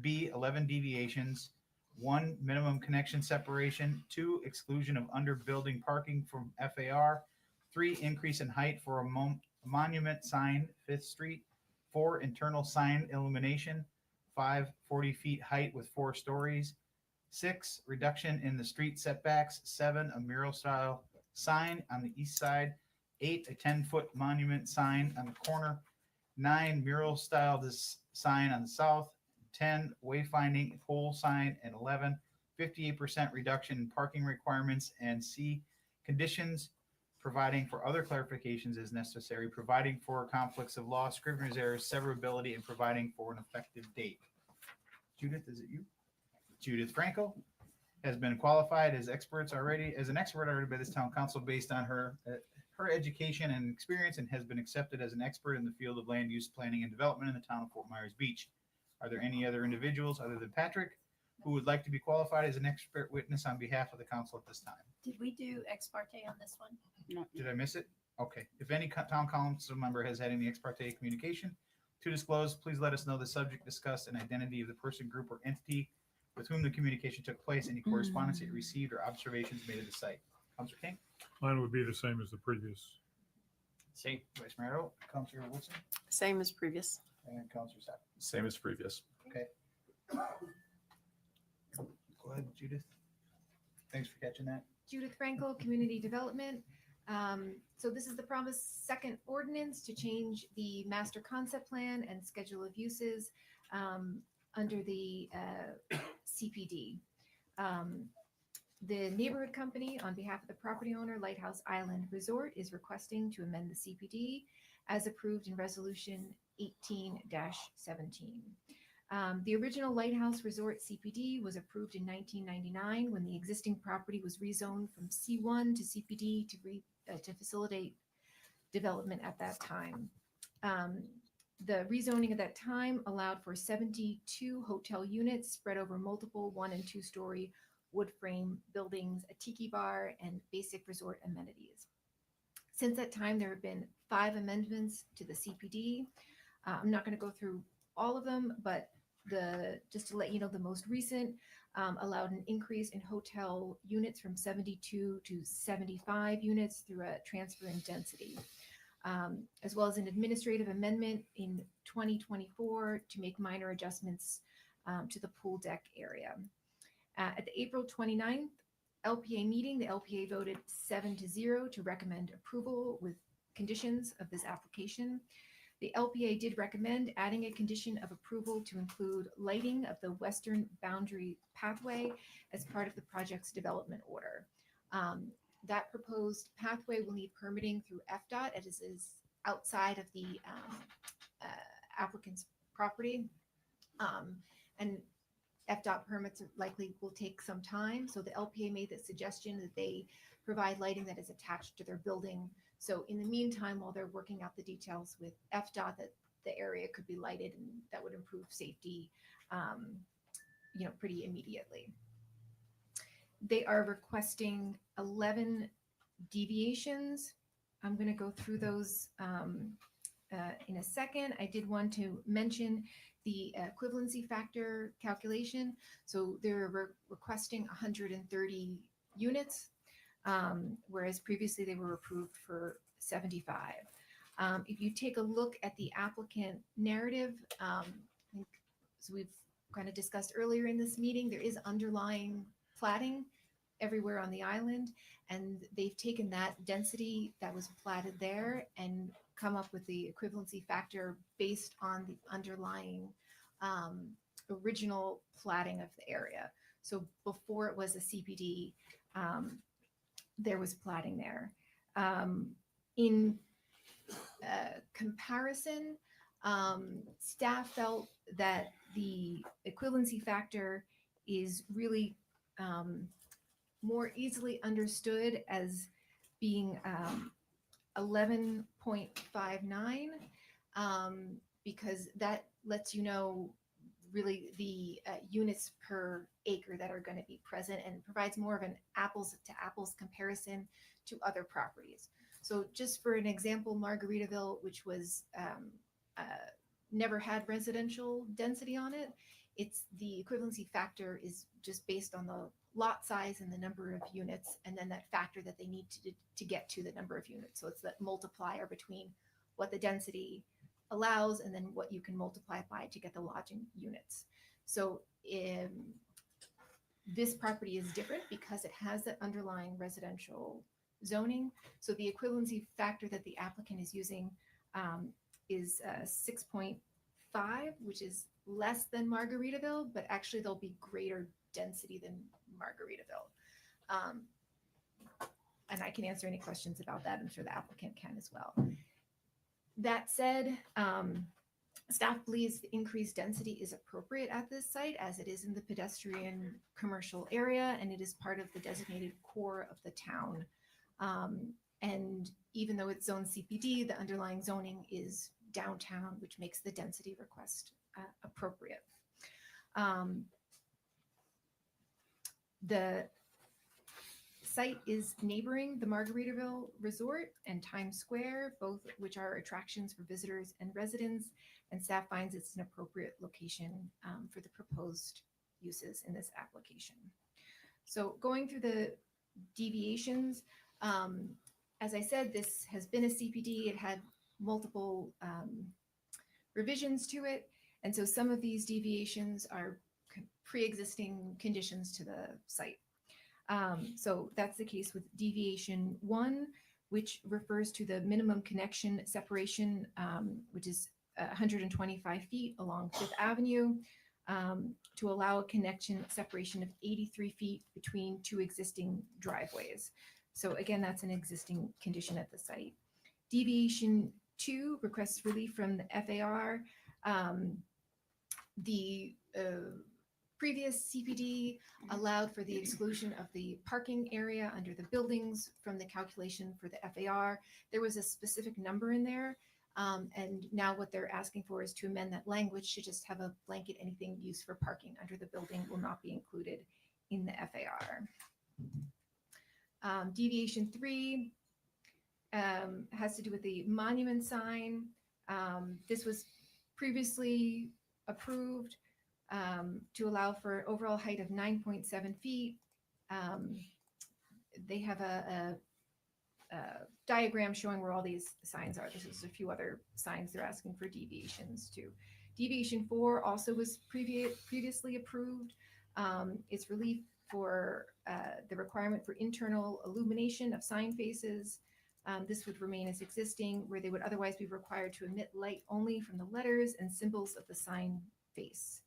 B, 11 deviations, 1, minimum connection separation, 2, exclusion of under building parking from FAR, 3, increase in height for a monument sign, 5th Street, 4, internal sign illumination, 5, 40 feet height with 4 stories, 6, reduction in the street setbacks, 7, a mural style sign on the east side, 8, a 10-foot monument sign on the corner, 9, mural style sign on the south, 10, wayfinding pole sign, and 11, 58% reduction in parking requirements, and C, conditions providing for other clarifications as necessary, providing for conflicts of law, scrivener's errors, severability, and providing for an effective date. Judith, is it you? Judith Franco has been qualified as an expert already by this town council based on her education and experience, and has been accepted as an expert in the field of land use planning and development in the town of Fort Myers Beach. Are there any other individuals other than Patrick who would like to be qualified as an expert witness on behalf of the council at this time? Did we do ex parte on this one? No. Did I miss it? Okay. If any town council member has had any ex parte communication to disclose, please let us know the subject discussed and identity of the person, group, or entity with whom the communication took place, any correspondence it received, or observations made at the site. Councilor King? Mine would be the same as the previous. Same. Vice Mayor Adderhope? Councilor Woodson? Same as previous. And Councilor Sapp. Same as previous. Okay. Go ahead, Judith. Thanks for catching that. Judith Frankel, Community Development. So this is the promised second ordinance to change the master concept plan and schedule of uses under the CPD. The neighborhood company, on behalf of the property owner, Lighthouse Island Resort, is requesting to amend the CPD as approved in Resolution 18-17. The original Lighthouse Resort CPD was approved in 1999 when the existing property was rezoned from C1 to CPD to facilitate development at that time. The rezoning at that time allowed for 72 hotel units spread over multiple 1- and 2-story wood frame buildings, a tiki bar, and basic resort amenities. Since that time, there have been 5 amendments to the CPD. I'm not going to go through all of them, but just to let you know, the most recent allowed an increase in hotel units from 72 to 75 units through a transfer in density, as well as an administrative amendment in 2024 to make minor adjustments to the pool deck area. At the April 29th LPA meeting, the LPA voted 7-0 to recommend approval with conditions of this application. The LPA did recommend adding a condition of approval to include lighting of the western boundary pathway as part of the project's development order. That proposed pathway will need permitting through FDOT as it is outside of the applicant's property. And FDOT permits likely will take some time. So the LPA made the suggestion that they provide lighting that is attached to their building. So in the meantime, while they're working out the details with FDOT, that the area could be lighted and that would improve safety, pretty immediately. They are requesting 11 deviations. I'm going to go through those in a second. I did want to mention the equivalency factor calculation. So they're requesting 130 units, whereas previously they were approved for 75. If you take a look at the applicant narrative, so we've kind of discussed earlier in this meeting, there is underlying platting everywhere on the island, and they've taken that density that was platted there and come up with the equivalency factor based on the underlying original platting of the area. So before it was a CPD, there was platting there. In comparison, staff felt that the equivalency factor is really more easily understood as being 11.59, because that lets you know really the units per acre that are going to be present and provides more of an apples to apples comparison to other properties. So just for an example, Margaritaville, which was never had residential density on it, it's the equivalency factor is just based on the lot size and the number of units, and then that factor that they need to get to the number of units. So it's that multiplier between what the density allows and then what you can multiply by to get the lodging units. So this property is different because it has that underlying residential zoning. So the equivalency factor that the applicant is using is 6.5, which is less than Margaritaville, but actually there'll be greater density than Margaritaville. And I can answer any questions about that. I'm sure the applicant can as well. That said, staff believes the increased density is appropriate at this site as it is in the pedestrian commercial area and it is part of the designated core of the town. And even though it's zone CPD, the underlying zoning is downtown, which makes the density request appropriate. The site is neighboring the Margaritaville Resort and Times Square, both which are attractions for visitors and residents, and staff finds it's an appropriate location for the proposed uses in this application. So going through the deviations, as I said, this has been a CPD. It had multiple revisions to it, and so some of these deviations are pre-existing conditions to the site. So that's the case with deviation 1, which refers to the minimum connection separation, which is 125 feet along Fifth Avenue, to allow a connection separation of 83 feet between two existing driveways. So again, that's an existing condition at the site. Deviation 2 requests relief from the FAR. The previous CPD allowed for the exclusion of the parking area under the buildings from the calculation for the FAR. There was a specific number in there, and now what they're asking for is to amend that language to just have a blanket anything used for parking under the building will not be included in the FAR. Deviation 3 has to do with the monument sign. This was previously approved to allow for overall height of 9.7 feet. They have a diagram showing where all these signs are. There's just a few other signs they're asking for deviations to. Deviation 4 also was previously approved. It's relief for the requirement for internal illumination of sign faces. This would remain as existing, where they would otherwise be required to emit light only from the letters and symbols of the sign face.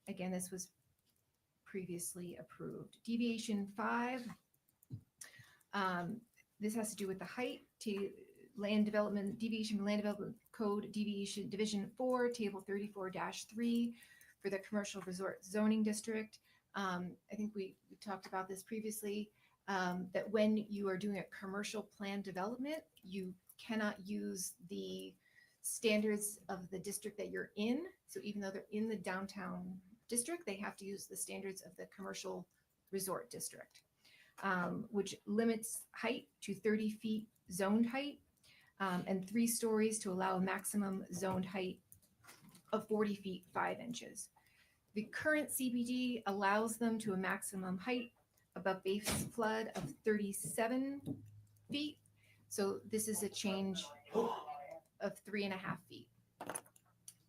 Again, this was previously approved. Deviation 5, this has to do with the height to land development, deviation from land development code, deviation division 4, table 34-3, for the commercial resort zoning district. I think we talked about this previously, that when you are doing a commercial plan development, you cannot use the standards of the district that you're in. So even though they're in the downtown district, they have to use the standards of the commercial resort district, which limits height to 30 feet zoned height, and 3 stories to allow a maximum zoned height of 40 feet 5 inches. The current CBD allows them to a maximum height above base flood of 37 feet. So this is a change of 3.5 feet.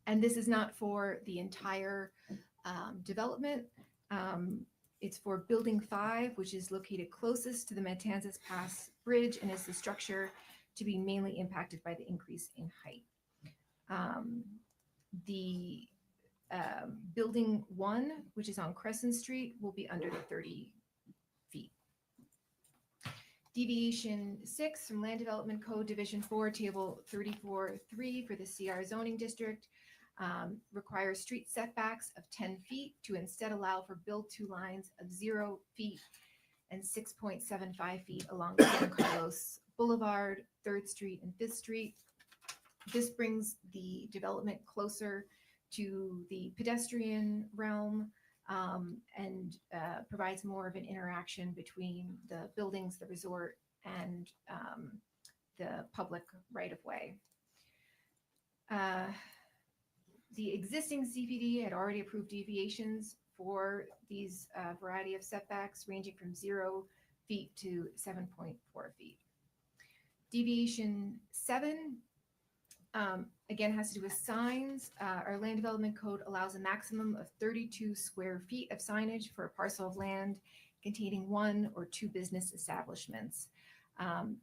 And this is not for the entire development. It's for Building 5, which is located closest to the Matanzas Pass Bridge and is the structure to be mainly impacted by the increase in height. The Building 1, which is on Crescent Street, will be under the 30 feet. Deviation 6 from Land Development Code Division 4, Table 34.3 for the CR zoning district requires street setbacks of 10 feet to instead allow for build-to lines of 0 feet and 6.75 feet along San Carlos Boulevard, 3rd Street and 5th Street. This brings the development closer to the pedestrian realm and provides more of an interaction between the buildings, the resort, and the public right-of-way. The existing CPD had already approved deviations for these variety of setbacks ranging from 0 feet to 7.4 feet. Deviation 7 again has to do with signs. Our land development code allows a maximum of 32 square feet of signage for a parcel of land containing 1 or 2 business establishments.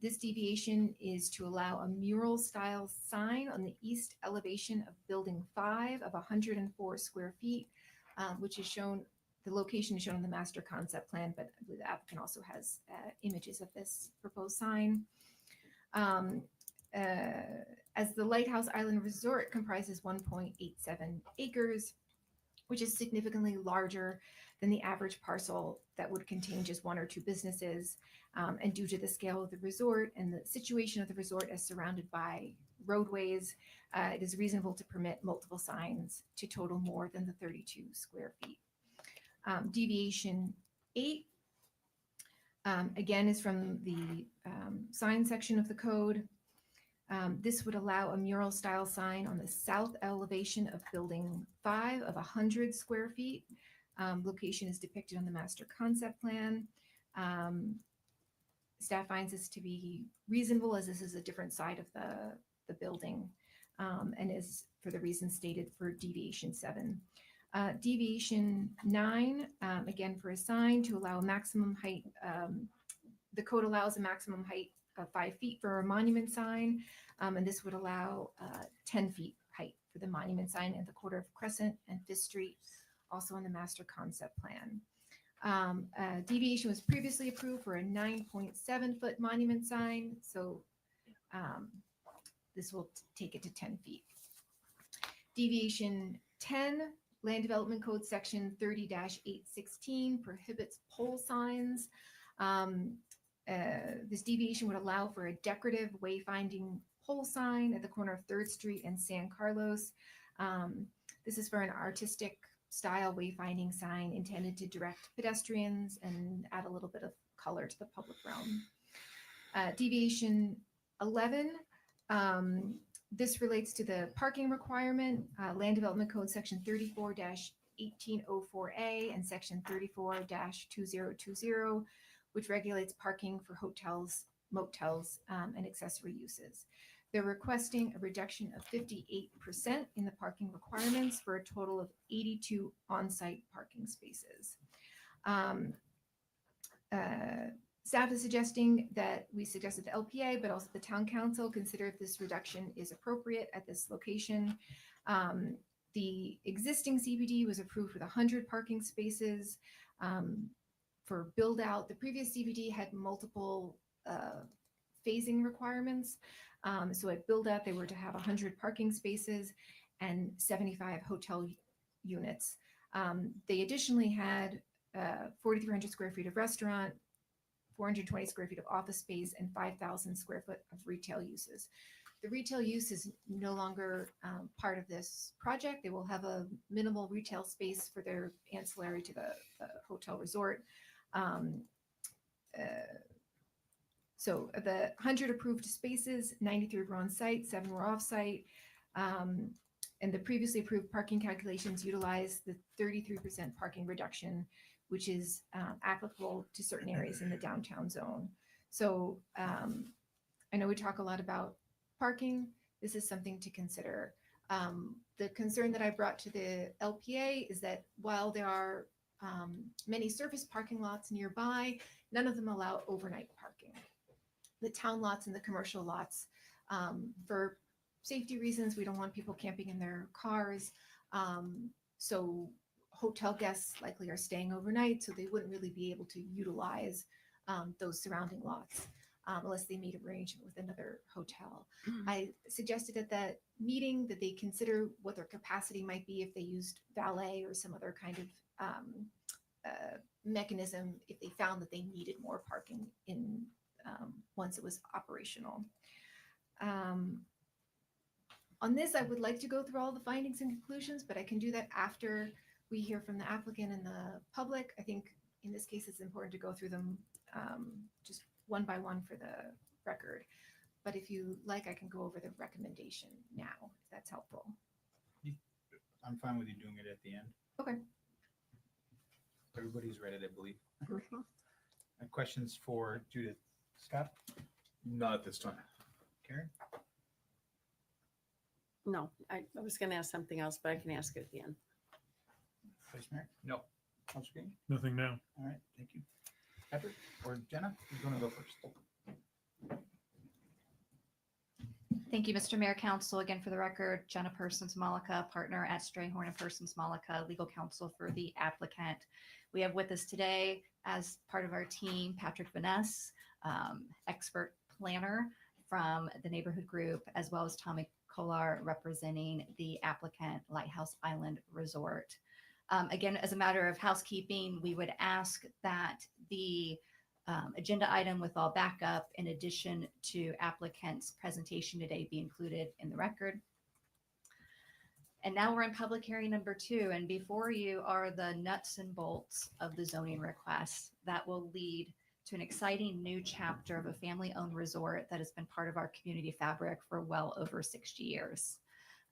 This deviation is to allow a mural style sign on the east elevation of Building 5 of 104 square feet, which is shown, the location is shown in the master concept plan, but I believe the applicant also has images of this proposed sign. As the Lighthouse Island Resort comprises 1.87 acres, which is significantly larger than the average parcel that would contain just 1 or 2 businesses. And due to the scale of the resort and the situation of the resort as surrounded by roadways, it is reasonable to permit multiple signs to total more than the 32 square feet. Deviation 8, again, is from the sign section of the code. This would allow a mural style sign on the south elevation of Building 5 of 100 square feet. Location is depicted on the master concept plan. Staff finds this to be reasonable as this is a different side of the building and is for the reasons stated for deviation 7. Deviation 9, again for a sign to allow a maximum height. The code allows a maximum height of 5 feet for a monument sign, and this would allow 10 feet height for the monument sign at the corner of Crescent and 5th Street, also in the master concept plan. Deviation was previously approved for a 9.7 foot monument sign, so this will take it to 10 feet. Deviation 10, Land Development Code Section 30-816 prohibits pole signs. This deviation would allow for a decorative wayfinding pole sign at the corner of 3rd Street and San Carlos. This is for an artistic style wayfinding sign intended to direct pedestrians and add a little bit of color to the public realm. Deviation 11, this relates to the parking requirement, Land Development Code Section 34-1804A and Section 34-2020, which regulates parking for hotels, motels, and accessory uses. They're requesting a reduction of 58% in the parking requirements for a total of 82 on-site parking spaces. Staff is suggesting that we suggested the LPA, but also the town council consider if this reduction is appropriate at this location. The existing CBD was approved with 100 parking spaces for build out. The previous CBD had multiple phasing requirements. So at build out, they were to have 100 parking spaces and 75 hotel units. They additionally had 4,300 square feet of restaurant, 420 square feet of office space, and 5,000 square foot of retail uses. The retail use is no longer part of this project. They will have a minimal retail space for their ancillary to the hotel resort. So of the 100 approved spaces, 93 were on site, 7 were off site. And the previously approved parking calculations utilize the 33% parking reduction, which is applicable to certain areas in the downtown zone. So I know we talk a lot about parking. This is something to consider. The concern that I brought to the LPA is that while there are many surface parking lots nearby, none of them allow overnight parking. The town lots and the commercial lots, for safety reasons, we don't want people camping in their cars. So hotel guests likely are staying overnight, so they wouldn't really be able to utilize those surrounding lots unless they made arrangement with another hotel. I suggested at that meeting that they consider what their capacity might be if they used valet or some other kind of mechanism if they found that they needed more parking in once it was operational. On this, I would like to go through all the findings and conclusions, but I can do that after we hear from the applicant and the public. I think in this case, it's important to go through them just one by one for the record. But if you like, I can go over the recommendation now, if that's helpful. I'm fine with you doing it at the end. Okay. Everybody's read it, I believe. Questions for Judith? Scott? Not at this time. Karen? No, I was going to ask something else, but I can ask it at the end. Vice Mayor? No. Councilor Green? Nothing now. All right, thank you. Patrick or Jenna, who's going to go first? Thank you, Mr. Mayor, Council. Again, for the record, Jenna Persons Malika, partner at Strayhorn and Persons Malika, legal counsel for the applicant. We have with us today, as part of our team, Patrick Vaness, expert planner from the neighborhood group, as well as Tommy Kolar representing the applicant, Lighthouse Island Resort. Again, as a matter of housekeeping, we would ask that the agenda item with all backup, in addition to applicant's presentation today, be included in the record. And now we're in public hearing number 2, and before you are the nuts and bolts of the zoning request that will lead to an exciting new chapter of a family-owned resort that has been part of our community fabric for well over 60 years.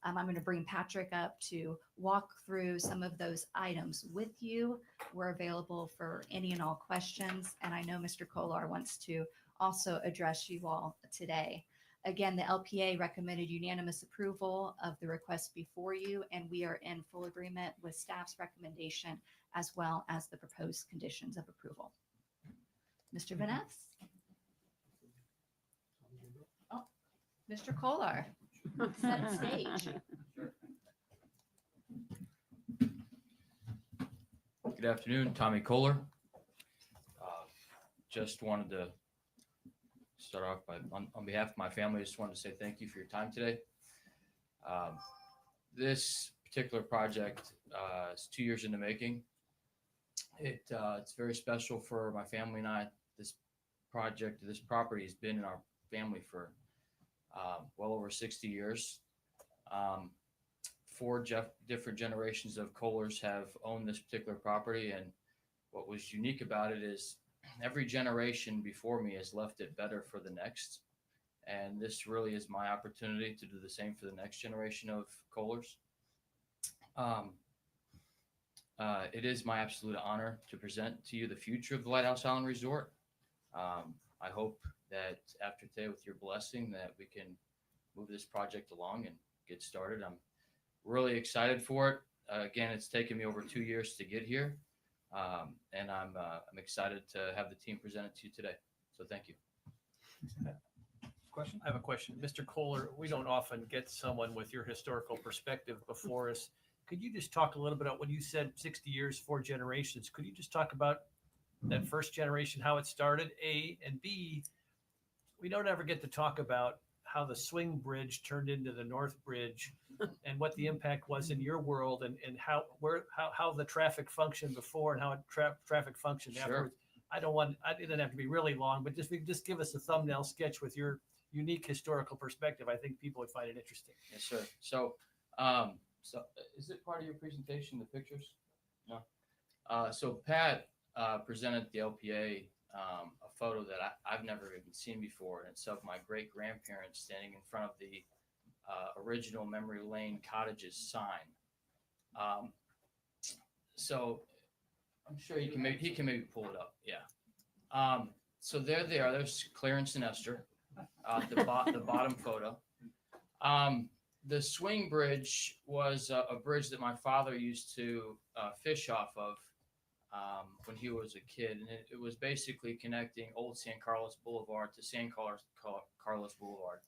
I'm going to bring Patrick up to walk through some of those items with you. We're available for any and all questions, and I know Mr. Kolar wants to also address you all today. Again, the LPA recommended unanimous approval of the request before you, and we are in full agreement with staff's recommendation as well as the proposed conditions of approval. Mr. Vaness? Oh, Mr. Kolar, set stage. Good afternoon, Tommy Kohler. Just wanted to start off by, on behalf of my family, I just wanted to say thank you for your time today. This particular project is 2 years in the making. It's very special for my family and I. This project, this property has been in our family for well over 60 years. 4 different generations of Kohlers have owned this particular property, and what was unique about it is every generation before me has left it better for the next, and this really is my opportunity to do the same for the next generation of Kohlers. It is my absolute honor to present to you the future of the Lighthouse Island Resort. I hope that after today, with your blessing, that we can move this project along and get started. I'm really excited for it. Again, it's taken me over 2 years to get here, and I'm excited to have the team present it to you today. So thank you. Question? I have a question. Mr. Kohler, we don't often get someone with your historical perspective before us. Could you just talk a little bit about when you said 60 years, 4 generations? Could you just talk about that first generation, how it started, A, and B, we don't ever get to talk about how the swing bridge turned into the North Bridge and what the impact was in your world and how the traffic functioned before and how traffic functioned Sure. afterwards. I didn't have to be really long, but just give us a thumbnail sketch with your unique historical perspective. I think people would find it interesting. Yes, sir. So, so is it part of your presentation, the pictures? No. So Pat presented the LPA a photo that I've never even seen before, and it's of my great grandparents standing in front of the original Memory Lane Cottages sign. So I'm sure he can maybe pull it up. Yeah. So there they are. There's Clarence and Esther, the bottom photo. The swing bridge was a bridge that my father used to fish off of when he was a kid, and it was basically connecting Old San Carlos Boulevard to San Carlos Boulevard.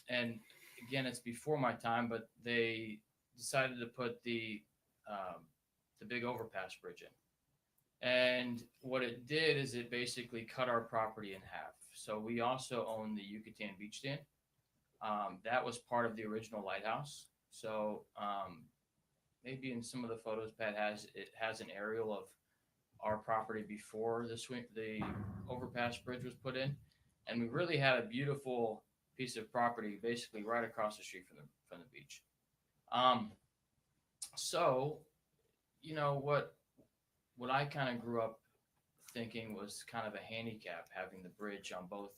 And again, it's before my time, but they decided to put the big overpass bridge in. And what it did is it basically cut our property in half. So we also own the Yucatan Beach Stand. That was part of the original lighthouse. So maybe in some of the photos Pat has an aerial of our property before the overpass bridge was put in. And we really had a beautiful piece of property basically right across the street from the beach. So, you know, what I kind of grew up thinking was kind of a handicap, having the bridge on both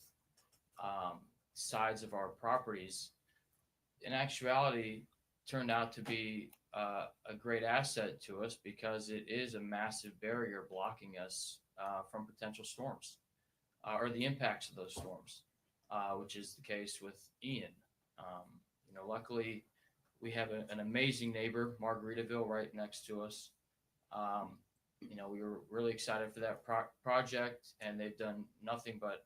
sides of our properties, in actuality turned out to be a great asset to us because it is a massive barrier blocking us from potential storms or the impacts of those storms, which is the case with Ian. You know, luckily we have an amazing neighbor, Margaritaville, right next to us. You know, we were really excited for that project, and they've done nothing but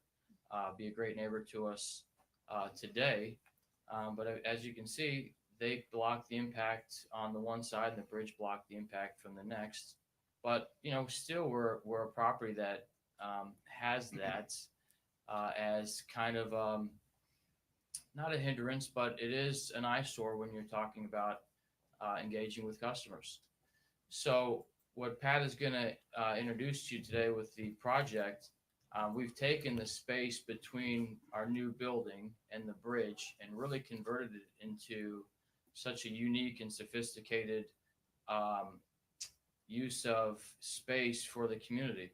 be a great neighbor to us today. But as you can see, they blocked the impact on the one side, and the bridge blocked the impact from the next. But you know, still, we're a property that has that as kind of not a hindrance, but it is an eyesore when you're talking about engaging with customers. So what Pat is going to introduce to you today with the project, we've taken the space between our new building and the bridge and really converted it into such a unique and sophisticated use of space for the community.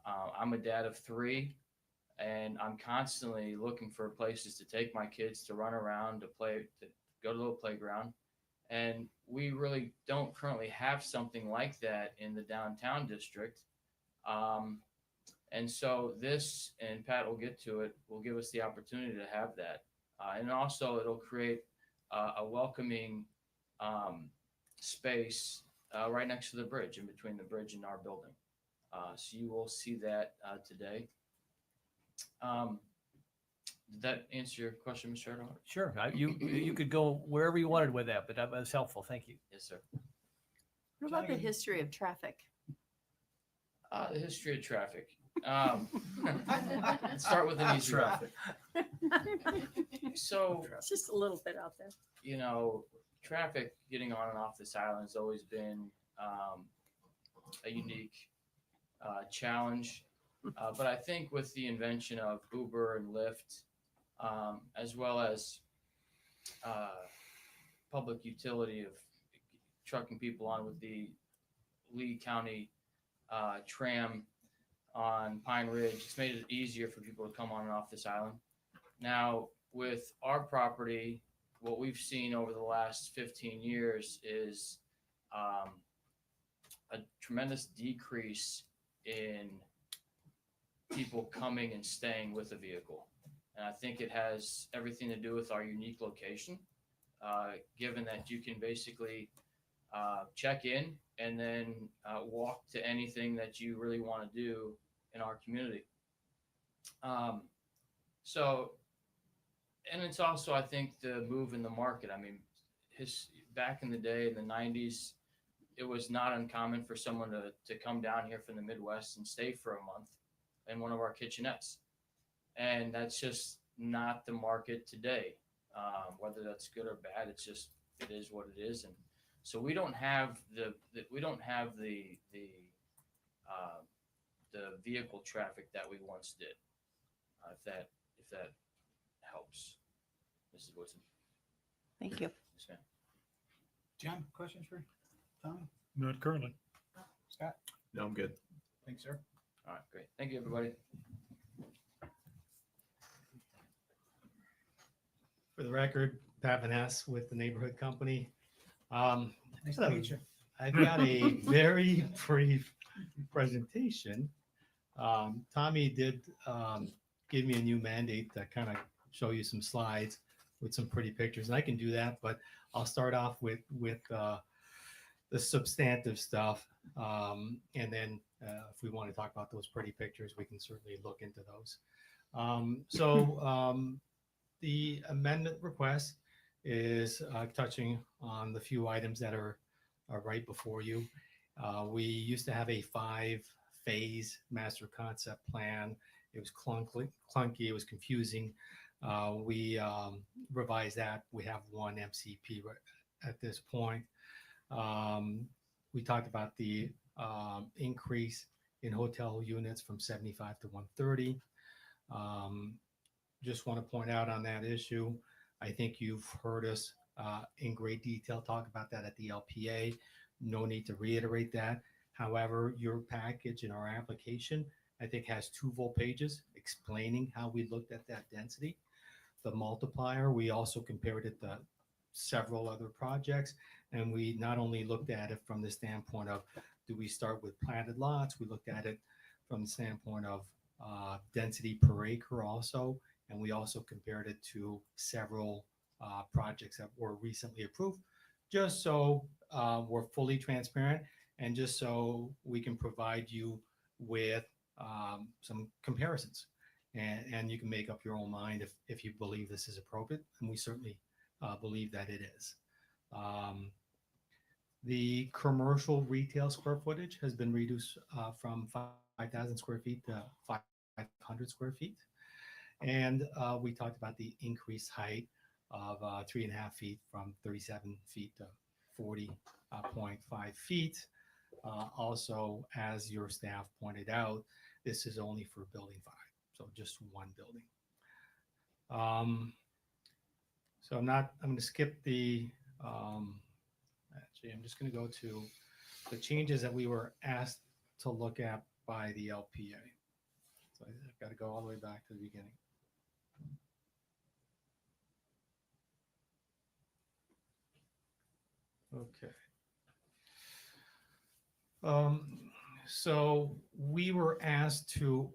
I'm a dad of 3, and I'm constantly looking for places to take my kids to run around, to play, to go to the playground. And we really don't currently have something like that in the downtown district. And so this, and Pat will get to it, will give us the opportunity to have that. And also it'll create a welcoming space right next to the bridge, in between the bridge and our building. So you will see that today. Did that answer your question, Mr. Erdogan? Sure. You could go wherever you wanted with that, but that was helpful. Thank you. Yes, sir. What about the history of traffic? The history of traffic. Let's start with an easy one. So It's just a little bit out there. you know, traffic getting on and off this island has always been a unique challenge. But I think with the invention of Uber and Lyft, as well as public utility of trucking people on with the Lee County tram on Pine Ridge, it's made it easier for people to come on and off this island. Now, with our property, what we've seen over the last 15 years is a tremendous decrease in people coming and staying with a vehicle. And I think it has everything to do with our unique location, given that you can basically check in and then walk to anything that you really want to do in our community. So, and it's also, I think, the move in the market. I mean, back in the day, in the 90s, it was not uncommon for someone to come down here from the Midwest and stay for a month in one of our kitchenettes. And that's just not the market today. Whether that's good or bad, it's just, it is what it is. And so we don't have the vehicle traffic that we once did. If that helps. Mrs. Woodson. Thank you. Yes, ma'am. John, questions for Tommy? Not currently. Scott? No, I'm good. Thanks, sir. All right, great. Thank you, everybody. For the record, Pat Vaness with the neighborhood company. Nice to meet you. I've got a very brief presentation. Tommy did give me a new mandate to kind of show you some slides with some pretty pictures, and I can do that, but I'll start off with the substantive stuff, and then if we want to talk about those pretty pictures, we can certainly look into those. The amendment request is touching on the few items that are right before you. We used to have a 5-phase master concept plan. It was clunky, it was confusing. We revised that. We have one MCP at this point. We talked about the increase in hotel units from 75 to 130. Just want to point out on that issue, I think you've heard us in great detail talk about that at the LPA. No need to reiterate that. However, your package in our application, I think, has 2 full pages explaining how we looked at that density. The multiplier, we also compared it to several other projects, and we not only looked at it from the standpoint of, do we start with planted lots? We looked at it from the standpoint of density per acre also, and we also compared it to several projects that were recently approved, just so we're fully transparent and just so we can provide you with some comparisons. And you can make up your own mind if you believe this is appropriate, and we certainly believe that it is. The commercial retail square footage has been reduced from 5,000 square feet to 500 square feet. And we talked about the increased height of 3.5 feet from 37 feet to 40.5 feet. Also, as your staff pointed out, this is only for building 5, so just one building. So I'm going to skip the, actually, I'm just going to go to the changes that we were asked to look at by the LPA. So I've got to go all the way back to the beginning. Okay. So we were asked to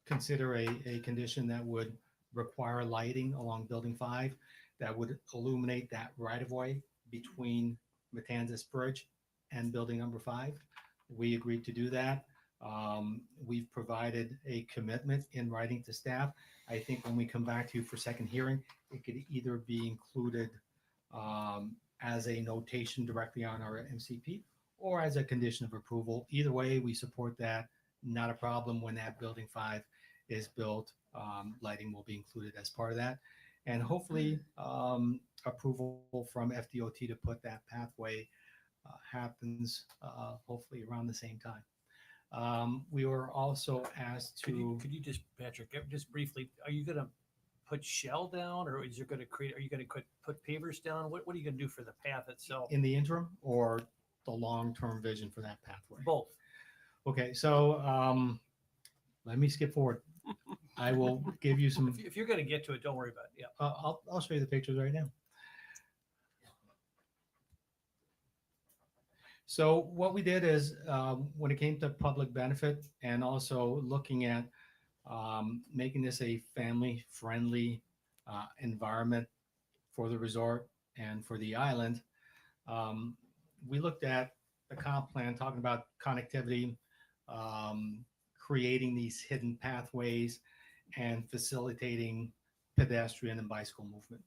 consider a condition that would require lighting along building 5 that would illuminate that right of way between Matanzas Bridge and building number 5. We agreed to do that. We've provided a commitment in writing to staff. I think when we come back to you for second hearing, it could either be included as a notation directly on our MCP or as a condition of approval. Either way, we support that. Not a problem. When that building 5 is built, lighting will be included as part of that. And hopefully approval from FDOT to put that pathway happens hopefully around the same time. We were also asked to. Could you just, Patrick, just briefly, are you going to put shell down, or is there going to create? Are you going to put pavers down? What are you going to do for the path itself? In the interim, or the long-term vision for that pathway? Both. Okay, so let me skip forward. I will give you some. If you're going to get to it, don't worry about it. Yeah. I'll show you the pictures right now. So what we did is when it came to public benefit and also looking at making this a family-friendly environment for the resort and for the island, we looked at the comp plan, talking about connectivity, creating these hidden pathways, and facilitating pedestrian and bicycle movement.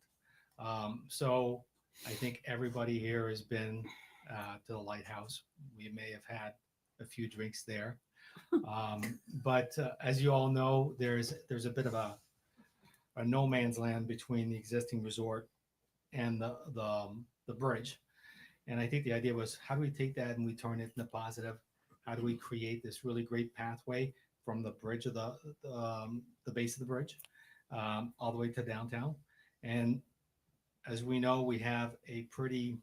So I think everybody here has been to the lighthouse. We may have had a few drinks there. But as you all know, there's a bit of a a no man's land between the existing resort and the bridge. And I think the idea was, how do we take that and we turn it into positive? How do we create this really great pathway from the bridge of the base of the bridge all the way to downtown? And as we know, we have a pretty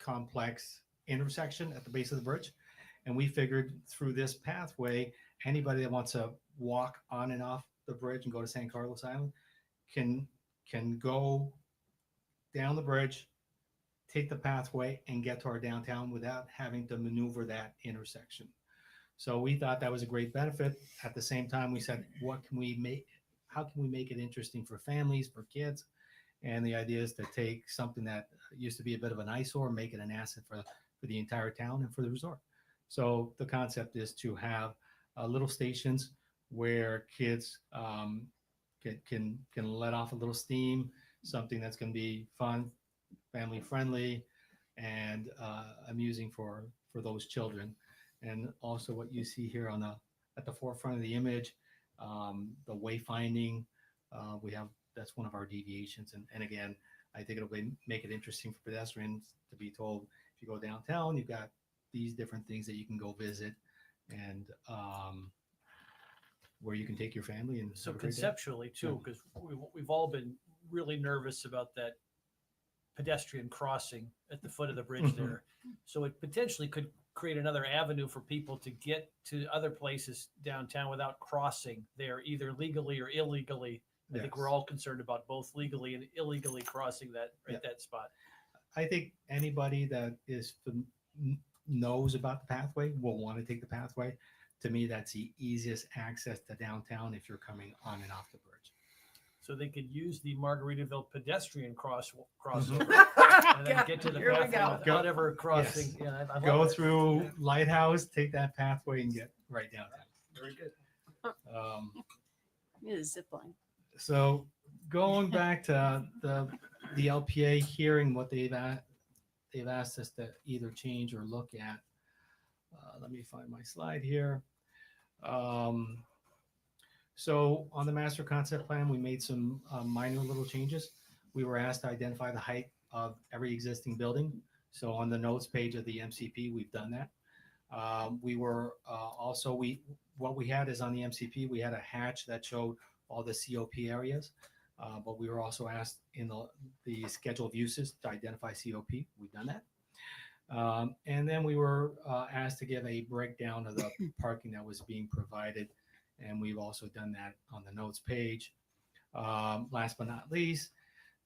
complex intersection at the base of the bridge. And we figured through this pathway, anybody that wants to walk on and off the bridge and go to San Carlos Island can go down the bridge, take the pathway, and get to our downtown without having to maneuver that intersection. So we thought that was a great benefit. At the same time, we said, what can we make? How can we make it interesting for families, for kids? And the idea is to take something that used to be a bit of an eyesore, make it an asset for the entire town and for the resort. So the concept is to have little stations where kids can let off a little steam, something that's going to be fun, family friendly, and amusing for those children. And also what you see here at the forefront of the image, the wayfinding, that's one of our deviations. And again, I think it'll make it interesting for pedestrians to be told, if you go downtown, you've got these different things that you can go visit, and where you can take your family. And So have a great day. conceptually too, because we've all been really nervous about that pedestrian crossing at the foot of the bridge there. So it potentially could create another avenue for people to get to other places downtown without crossing there, either legally or illegally. I think we're all concerned about both legally and illegally crossing that spot. I think anybody that knows about the pathway will want to take the pathway. To me, that's the easiest access to downtown if you're coming on and off the bridge. So they could use the Margaritaville pedestrian crossover and then get to the Here we pathway go. without ever crossing. Yes. Yeah, I Go love it. through Lighthouse, take that pathway, and get right downtown. Very good. Need a zip line. So going back to the LPA hearing, what they've asked us to either change or look at. Let me find my slide here. So on the master concept plan, we made some minor little changes. We were asked to identify the height of every existing building. So on the notes page of the MCP, we've done that. We were what we had is on the MCP, we had a hatch that showed all the COP areas, but we were also asked in the schedule of uses to identify COP. We've done that. And then we were asked to give a breakdown of the parking that was being provided, and we've also done that on the notes page. Last but not least,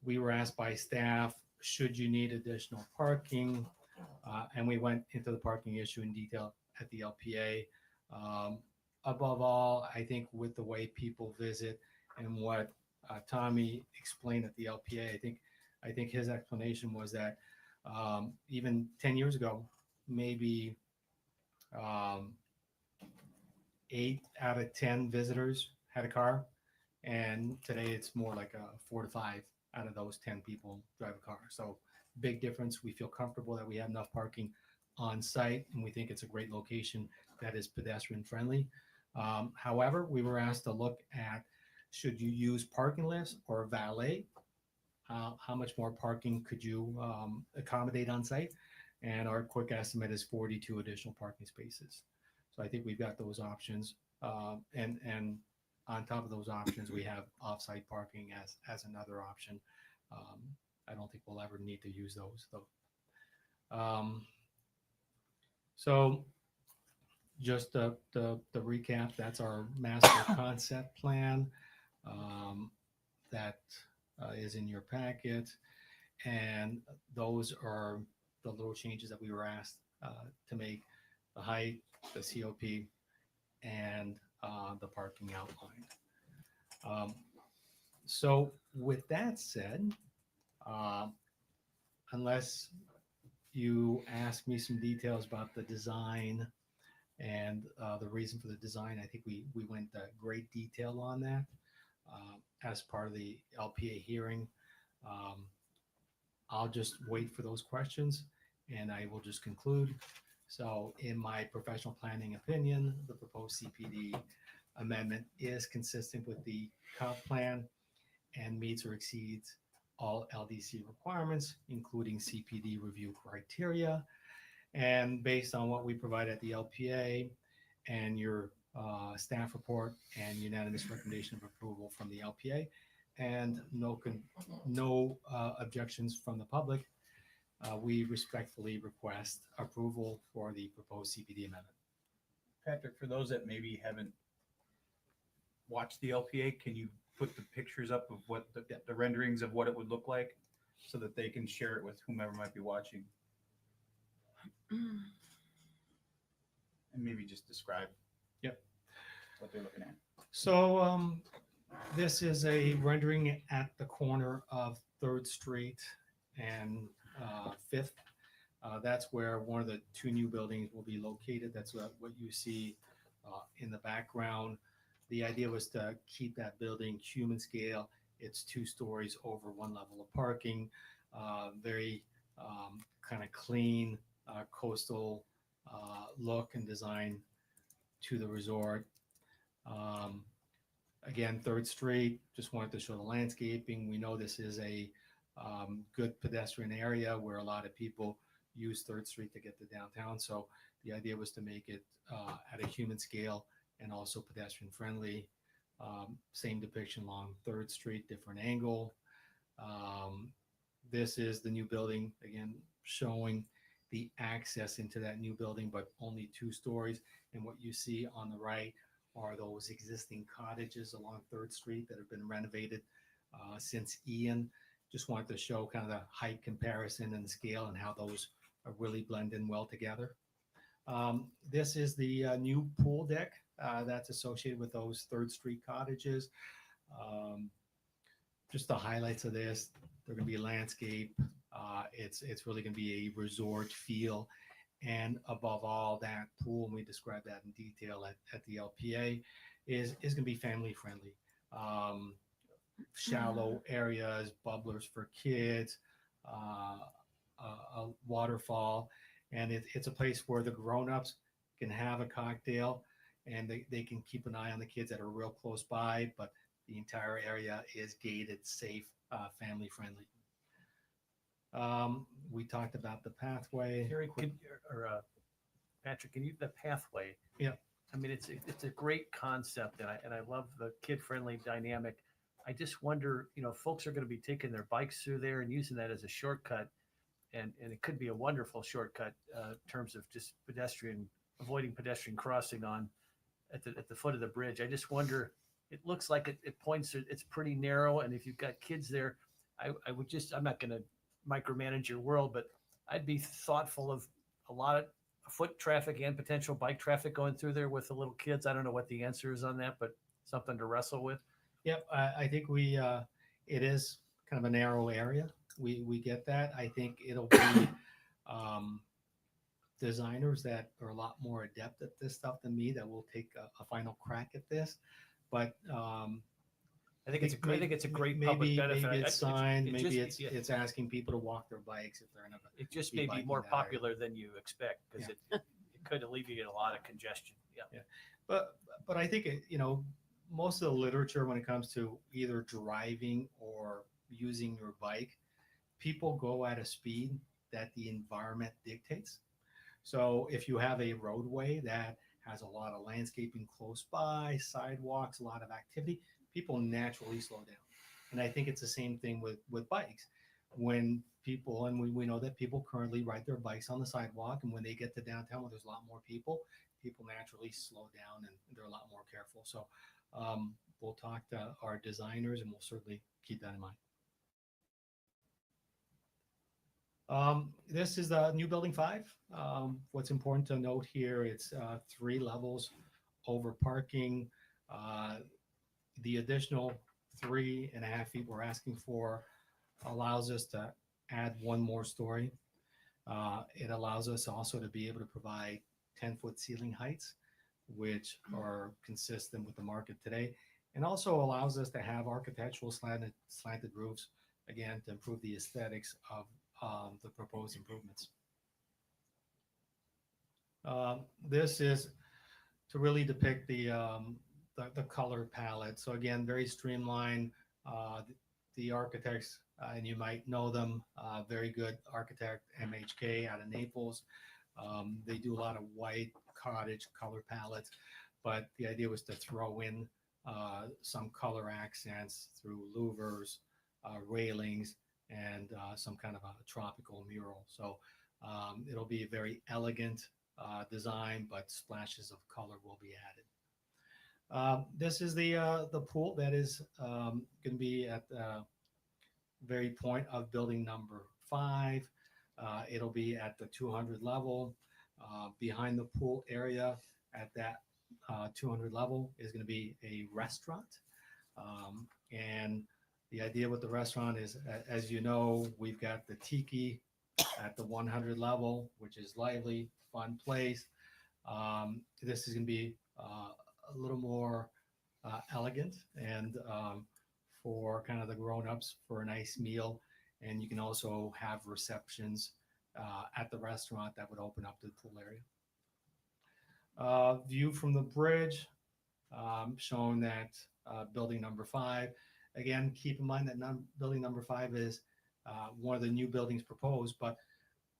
we were asked by staff, should you need additional parking? And we went into the parking issue in detail at the LPA. Above all, I think with the way people visit and what Tommy explained at the LPA, I think his explanation was that even 10 years ago, maybe 8 out of 10 visitors had a car. And today it's more like 4 to 5 out of those 10 people drive a car. So big difference. We feel comfortable that we have enough parking on site, and we think it's a great location that is pedestrian friendly. However, we were asked to look at, should you use parking lifts or valet? How much more parking could you accommodate on site? And our quick estimate is 42 additional parking spaces. So I think we've got those options. And on top of those options, we have offsite parking as another option. I don't think we'll ever need to use those though. So just the recap, that's our master concept plan that is in your packet. And those are the little changes that we were asked to make: the height, the COP, and the parking outline. So with that said, unless you ask me some details about the design and the reason for the design, I think we went into great detail on that as part of the LPA hearing. I'll just wait for those questions and I will just conclude. So in my professional planning opinion, the proposed CPD amendment is consistent with the comp plan. and meets or exceeds all LDC requirements, including CPD review criteria. And based on what we provide at the LPA and your staff report and unanimous recommendation of approval from the LPA, and no objections from the public, we respectfully request approval for the proposed CPD amendment. Patrick, for those that maybe haven't watched the LPA, can you put the pictures up of what the renderings of what it would look like so that they can share it with whomever might be watching? And maybe just describe what they're looking at. So this is a rendering at the corner of 3rd Street and 5th. That's where one of the 2 new buildings will be located. That's what you see in the background. The idea was to keep that building human scale. It's 2 stories over 1 level of parking, very kind of clean coastal look and design to the resort. Again, 3rd Street, just wanted to show the landscaping. We know this is a good pedestrian area where a lot of people use 3rd Street to get to downtown. So the idea was to make it at a human scale and also pedestrian friendly. Same depiction along 3rd Street, different angle. This is the new building, again, showing the access into that new building, but only 2 stories. And what you see on the right are those existing cottages along 3rd Street that have been renovated since Ian. Just wanted to show kind of the height comparison and the scale and how those really blend in well together. This is the new pool deck that's associated with those 3rd Street cottages. Just the highlights of this, they're going to be landscape. It's really going to be a resort feel. And above all, that pool, and we described that in detail at the LPA, is going to be family friendly. Shallow areas, bubblers for kids, a waterfall, and it's a place where the grown-ups can have a cocktail and they can keep an eye on the kids that are real close by, but the entire area is gated, safe, family friendly. We talked about the pathway. Patrick, can you the pathway? Yeah. I mean, it's a great concept, and I love the kid-friendly dynamic. I just wonder, folks are going to be taking their bikes through there and using that as a shortcut, and it could be a wonderful shortcut in terms of just avoiding pedestrian crossing at the foot of the bridge. I just wonder. It looks like it points. It's pretty narrow, and if you've got kids there, I would just. I'm not going to micromanage your world, but I'd be thoughtful of a lot of foot traffic and potential bike traffic going through there with the little kids. I don't know what the answer is on that, but something to wrestle with. Yep, I think it is kind of a narrow area. We get that. I think it'll be designers that are a lot more adept at this stuff than me that will take a final crack at this. But I think it's a great public benefit. Maybe it's signed. Maybe just, it's asking people to walk their bikes if they're in a. It just may be more popular than you expect because it could alleviate a lot of congestion. Yeah. But I think most of the literature when it comes to either driving or using your bike, people go at a speed that the environment dictates. So if you have a roadway that has a lot of landscaping close by, sidewalks, a lot of activity, people naturally slow down. And I think it's the same thing with bikes. When people, and we know that people currently ride their bikes on the sidewalk, and when they get to downtown where there's a lot more people naturally slow down and they're a lot more careful. So we'll talk to our designers and we'll certainly keep that in mind. This is the new building 5. What's important to note here, it's 3 levels over parking. The additional 3.5 feet we're asking for allows us to add 1 more story. It allows us also to be able to provide 10-foot ceiling heights, which are consistent with the market today, and also allows us to have architectural slanted roofs, again, to improve the aesthetics of the proposed improvements. This is to really depict the color palette. So again, very streamlined, The architects, and you might know them, very good architect, MHK out of Naples. They do a lot of white cottage color palettes, but the idea was to throw in some color accents through louvers, railings, and some kind of a tropical mural. So it'll be a very elegant design, but splashes of color will be added. This is the pool that is going to be at the very point of building number 5. It'll be at the 200 level. Behind the pool area at that 200 level is going to be a restaurant. And the idea with the restaurant is, as you know, we've got the tiki at the 100 level, which is lively, fun place. This is going to be a little more elegant and for kind of the grown-ups for a nice meal. And you can also have receptions at the restaurant that would open up to the pool area. View from the bridge, showing that building number 5. Again, keep in mind that building number 5 is one of the new buildings proposed, but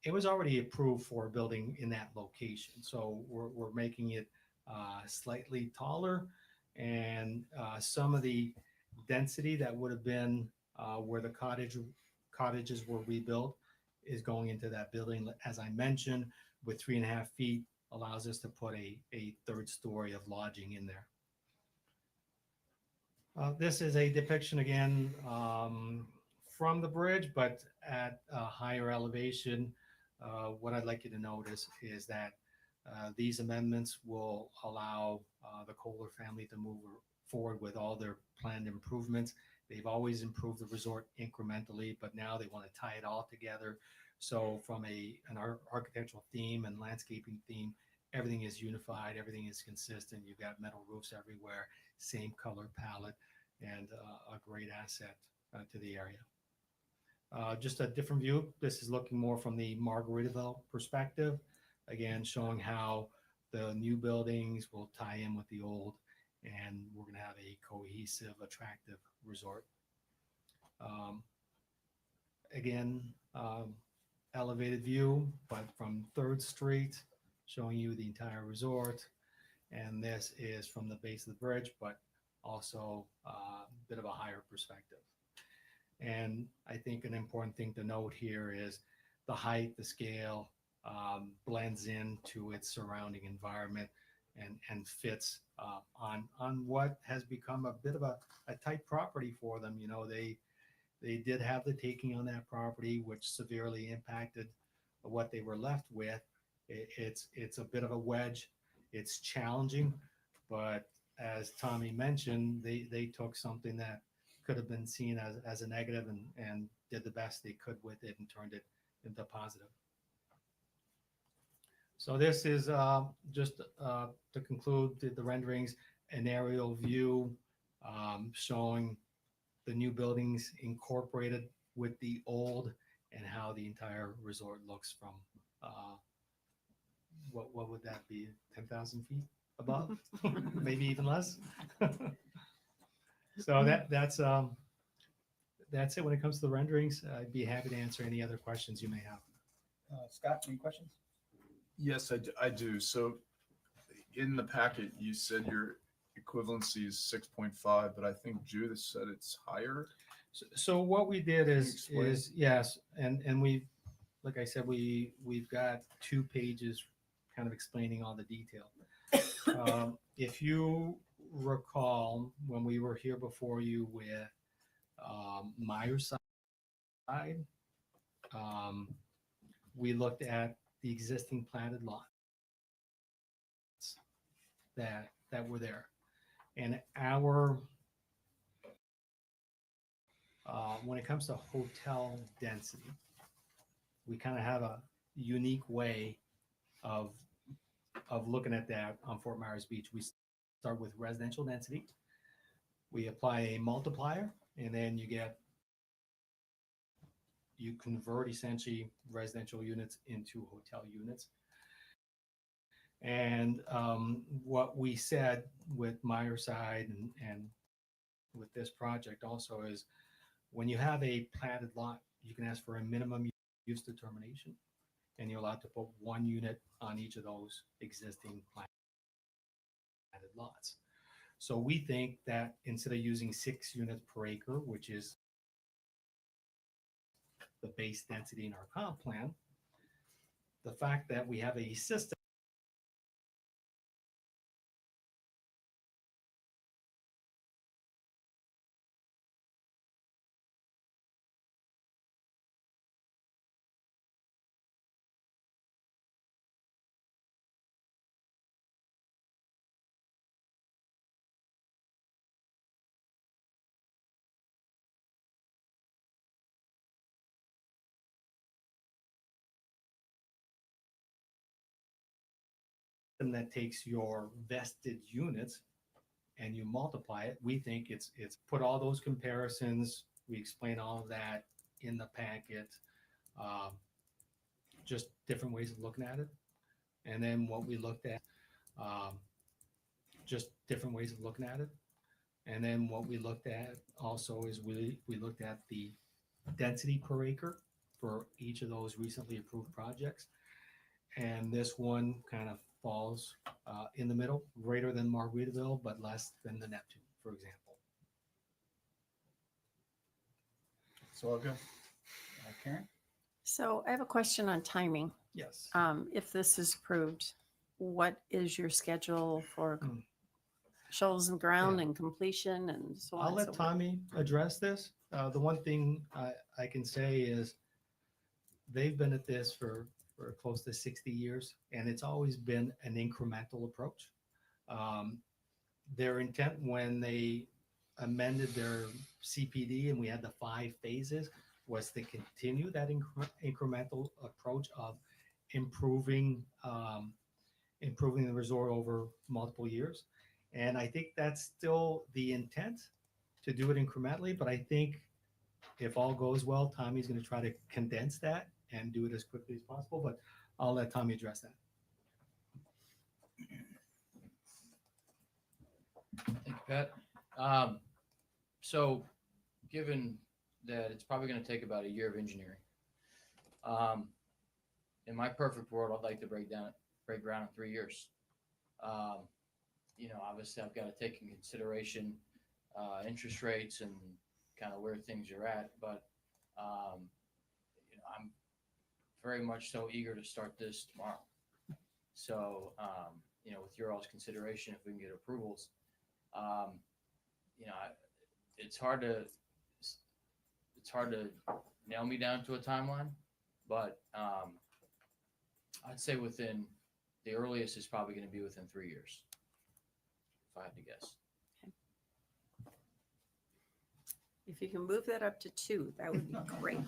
it was already approved for a building in that location. So we're making it slightly taller, and some of the density that would have been where the cottages were rebuilt is going into that building. As I mentioned, with 3.5 feet allows us to put a third story of lodging in there. This is a depiction again from the bridge, but at a higher elevation. What I'd like you to notice is that these amendments will allow the Kohler family to move forward with all their planned improvements. They've always improved the resort incrementally, but now they want to tie it all together. So from an architectural theme and landscaping theme, everything is unified, everything is consistent. You've got metal roofs everywhere, same color palette, and a great asset to the area. Just a different view. This is looking more from the Margaritaville perspective. Again, showing how the new buildings will tie in with the old, and we're going to have a cohesive, attractive resort. Again, elevated view, but from 3rd Street, showing you the entire resort. And this is from the base of the bridge, but also a bit of a higher perspective. And I think an important thing to note here is the height, the scale blends into its surrounding environment and fits on what has become a bit of a tight property for them. You know, they did have the taking on that property, which severely impacted what they were left with. It's a bit of a wedge. It's challenging, but as Tommy mentioned, they took something that could have been seen as a negative and did the best they could with it and turned it into positive. So this is just to conclude the renderings, an aerial view showing the new buildings incorporated with the old and how the entire resort looks from what would that be, 10,000 feet above? Maybe even less. So that's it when it comes to the renderings. I'd be happy to answer any other questions you may have. Scott, any questions? Yes, I do. So in the packet, you said your equivalency is 6.5, but I think Judith said it's higher. So what we did Can you is explain? yes, and we, like I said, we've got 2 pages kind of explaining all the detail. If you recall, when we were here before you with Myers side, we looked at the existing platted lots that were there, and our when it comes to hotel density, we kind of have a unique way of looking at that on Fort Myers Beach. We start with residential density. We apply a multiplier, and then you convert essentially residential units into hotel units. And what we said with Myerside and with this project also is when you have a platted lot, you can ask for a minimum use determination, and you're allowed to put one unit on each of those existing platted lots. So we think that instead of using 6 units per acre, which is the base density in our comp plan, the fact that we have a system that takes your vested units and you multiply it, we think it's put all those comparisons. We explain all of that in the packet, just different ways of looking at it. And then what we looked at, just different ways of looking at it. And then what we looked at also is we looked at the density per acre for each of those recently approved projects. And this one kind of falls in the middle, greater than Margaritaville, but less than the Neptune, for example. So all good. Karen? So I have a question on timing. Yes. If this is approved, what is your schedule for shovels and ground and completion and so on? I'll and let so forth? Tommy address this. The one thing I can say is they've been at this for close to 60 years, and it's always been an incremental approach. Their intent when they amended their CPD and we had the 5 phases was to continue that incremental approach of improving the resort over multiple years. And I think that's still the intent, to do it incrementally. But I think if all goes well, Tommy's going to try to condense that and do it as quickly as possible. But I'll let Tommy address that. Thank you, Pat. So given that it's probably going to take about a year of engineering, in my perfect world, I'd like to break ground in 3 years. Obviously I've got to take in consideration interest rates and kind of where things are at, but I'm very much so eager to start this tomorrow. So, with your all's consideration, if we can get approvals, it's hard to nail me down to a timeline, but I'd say within the earliest is probably going to be within 3 years, if I had to guess. If you can move that up to 2, that would be great.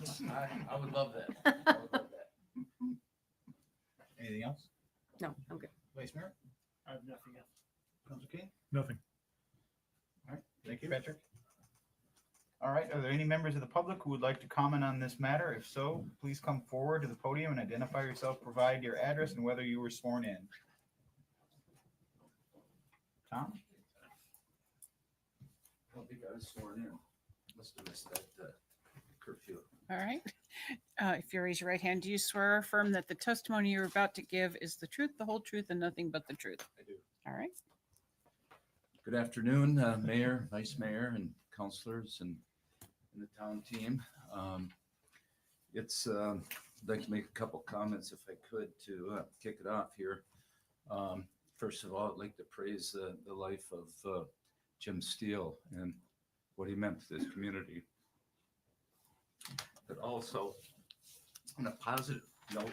I would love that. I would love that. Anything else? No, I'm good. Vice Mayor? I have nothing else. Sounds okay. Nothing. All right. Thank you, Patrick. All right. Are there any members of the public who would like to comment on this matter? If so, please come forward to the podium and identify yourself, provide your address and whether you were sworn in. Tom? I don't think I was sworn in. Must have missed that curfew. All right. If you raise your right hand, do you swear or affirm that the testimony you're about to give is the truth, the whole truth, and nothing but the truth? I do. All right. Good afternoon, Mayor, Vice Mayor, and councilors and the town team. I'd like to make a couple comments if I could to kick it off here. First of all, I'd like to praise the life of Jim Steele and what he meant to this community. But also, on a positive note,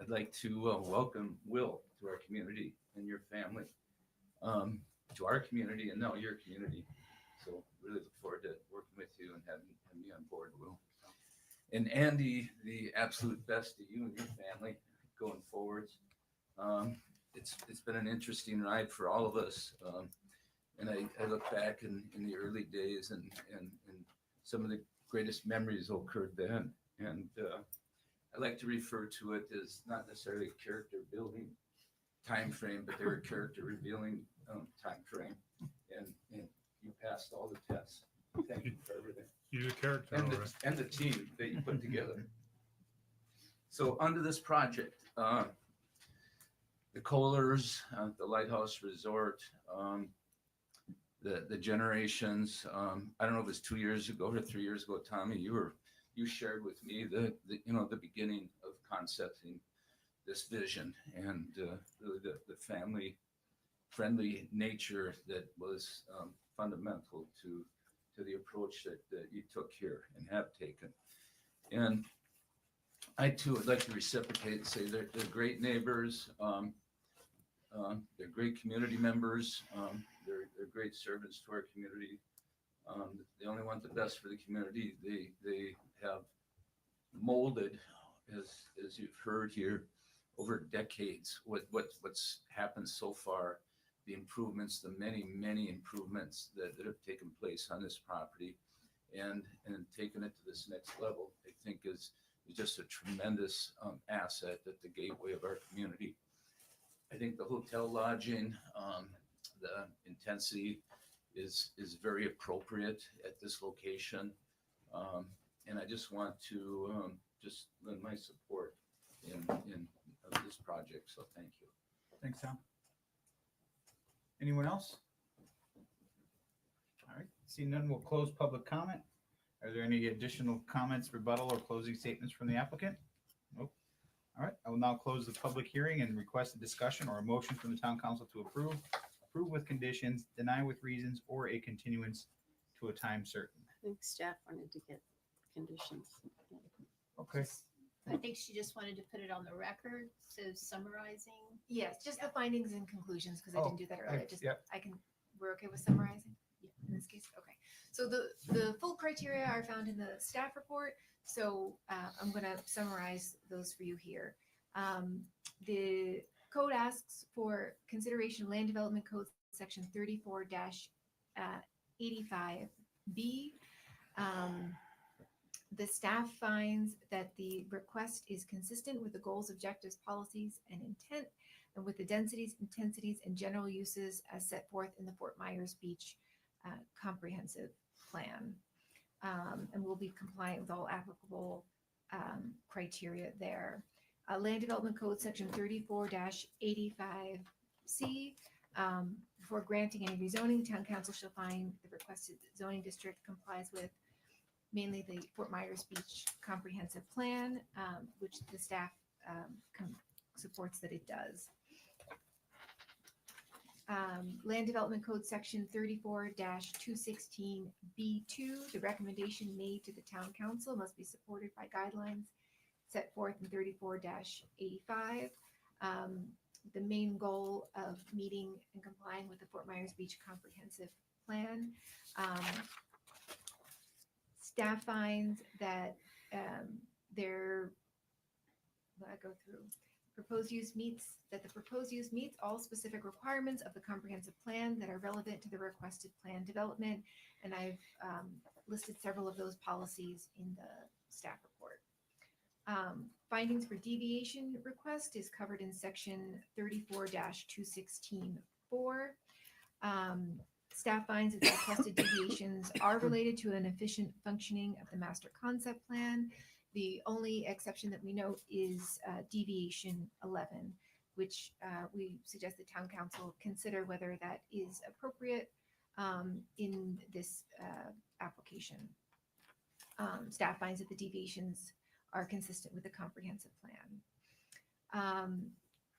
I'd like to welcome Will to our community and your family, to our community and now your community. So really look forward to working with you and having you on board, Will. And Andy, the absolute best to you and your family going forwards. It's been an interesting ride for all of us. And I look back in the early days and some of the greatest memories occurred then. And I like to refer to it as not necessarily a character building time frame, but they're a character revealing time frame. And You passed all the tests. Thank you for everything. He's a character, And all the, right. and the team that you put together. So under this project, the Kohlers, the Lighthouse Resort, the generations, I don't know if it was 2 years ago or 3 years ago, Tommy, you shared with me the beginning of concepting this vision and really the family friendly nature that was fundamental to the approach that you took here and have taken. And I too would like to reciprocate and say they're great neighbors. They're great community members. They're great servants to our community. They only want the best for the community. They have molded, as you've heard here, over decades, what's happened so far, the improvements, the many improvements that have taken place on this property, and taking it to this next level, I think is just a tremendous asset at the gateway of our community. I think the hotel lodging, the intensity is very appropriate at this location. And I just want to just lend my support in this project. So thank you. Thanks, Tom. Anyone else? All right, seeing none, we'll close public comment. Are there any additional comments, rebuttal, or closing statements from the applicant? Nope. All right, I will now close the public hearing and request a discussion or a motion from the town council to approve with conditions, deny with reasons, or a continuance to a time certain. I think staff wanted to get conditions. Okay. I think she just wanted to put it on the record, so summarizing. Yes, just the findings and conclusions, because I didn't do that earlier. Just, yep. We're okay with summarizing? Yeah, in this case, okay. So the full criteria are found in the staff report. So I'm gonna summarize those for you here. The code asks for consideration of Land Development Code section 34-85B. The staff finds that the request is consistent with the goals, objectives, policies, and intent, and with the densities, intensities, and general uses as set forth in the Fort Myers Beach comprehensive plan, and will be compliant with all applicable criteria there. Land Development Code section 34-85C. Before granting any rezoning, town council shall find the requested zoning district complies with mainly the Fort Myers Beach comprehensive plan, which the staff supports that it does. Land Development Code section 34-216B2, the recommendation made to the town council must be supported by guidelines set forth in 34-85. The main goal of meeting and complying with the Fort Myers Beach comprehensive plan. Staff finds that the proposed use meets all specific requirements of the comprehensive plan that are relevant to the requested plan development. And I've listed several of those policies in the staff report. Findings for deviation request is covered in section 34-216.4. Staff finds that the requested deviations are related to an efficient functioning of the master concept plan. The only exception that we note is deviation 11, which we suggest the town council consider whether that is appropriate in this application. Staff finds that the deviations are consistent with the comprehensive plan.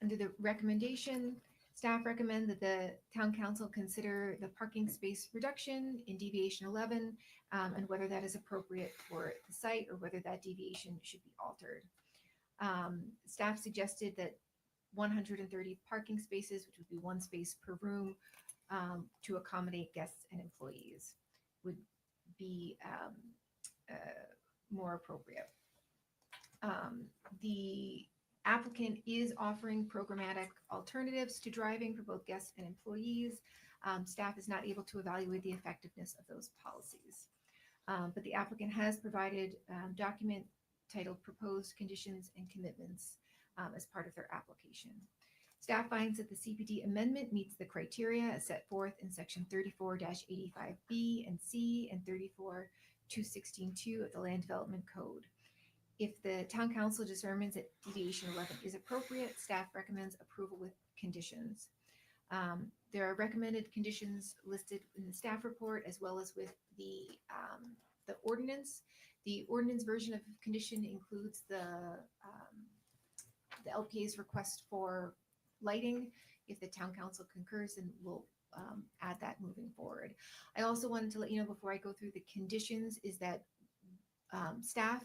Under the recommendation, staff recommend that the town council consider the parking space reduction in deviation 11 and whether that is appropriate for the site or whether that deviation should be altered. Staff suggested that 130 parking spaces, which would be one space per room, to accommodate guests and employees would be more appropriate. The applicant is offering programmatic alternatives to driving for both guests and employees. Staff is not able to evaluate the effectiveness of those policies. But the applicant has provided document titled Proposed Conditions and Commitments as part of their application. Staff finds that the CPD amendment meets the criteria as set forth in section 34-85B and C and 34-216-2 of the Land Development Code. If the town council determines that deviation 11 is appropriate, staff recommends approval with conditions. There are recommended conditions listed in the staff report as well as with the ordinance. The ordinance version of condition includes the LPA's request for lighting. If the town council concurs, then we'll add that moving forward. I also wanted to let you know before I go through the conditions is that staff,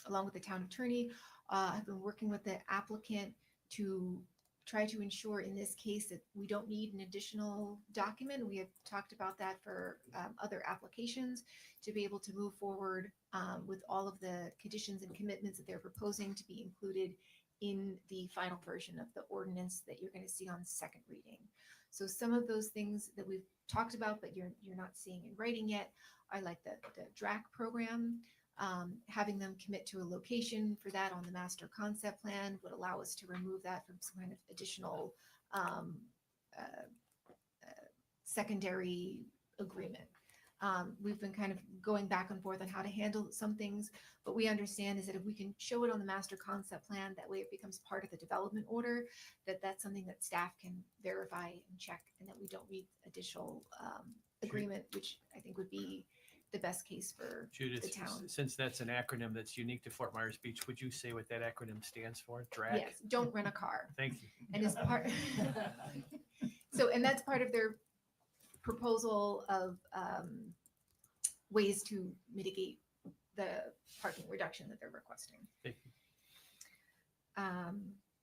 along with the town attorney, have been working with the applicant to try to ensure in this case that we don't need an additional document. We have talked about that for other applications to be able to move forward with all of the conditions and commitments that they're proposing to be included in the final version of the ordinance that you're going to see on second reading. So some of those things that we've talked about, but you're not seeing in writing yet, are like the DRAC program. Having them commit to a location for that on the master concept plan would allow us to remove that from some kind of additional secondary agreement. We've been kind of going back and forth on how to handle some things, but we understand is that if we can show it on the master concept plan, that way it becomes part of the development order, that's something that staff can verify and check, and that we don't need additional agreement, which I think would be the best case for Judith, the town. since that's an acronym that's unique to Fort Myers Beach, would you say what that acronym stands for? DRAC? Yes, don't rent a car. Thank you. And as part, and that's part of their proposal of ways to mitigate the parking reduction that they're requesting. Thank you.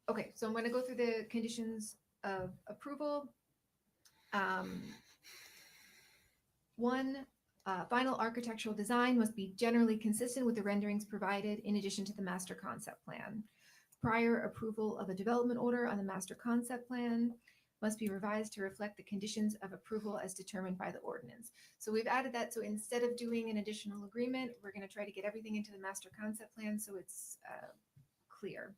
Okay, so I'm going to go through the conditions of approval. One, final architectural design must be generally consistent with the renderings provided in addition to the master concept plan. Prior approval of a development order on the master concept plan must be revised to reflect the conditions of approval as determined by the ordinance. So we've added that. So instead of doing an additional agreement, we're going to try to get everything into the master concept plan so it's clear.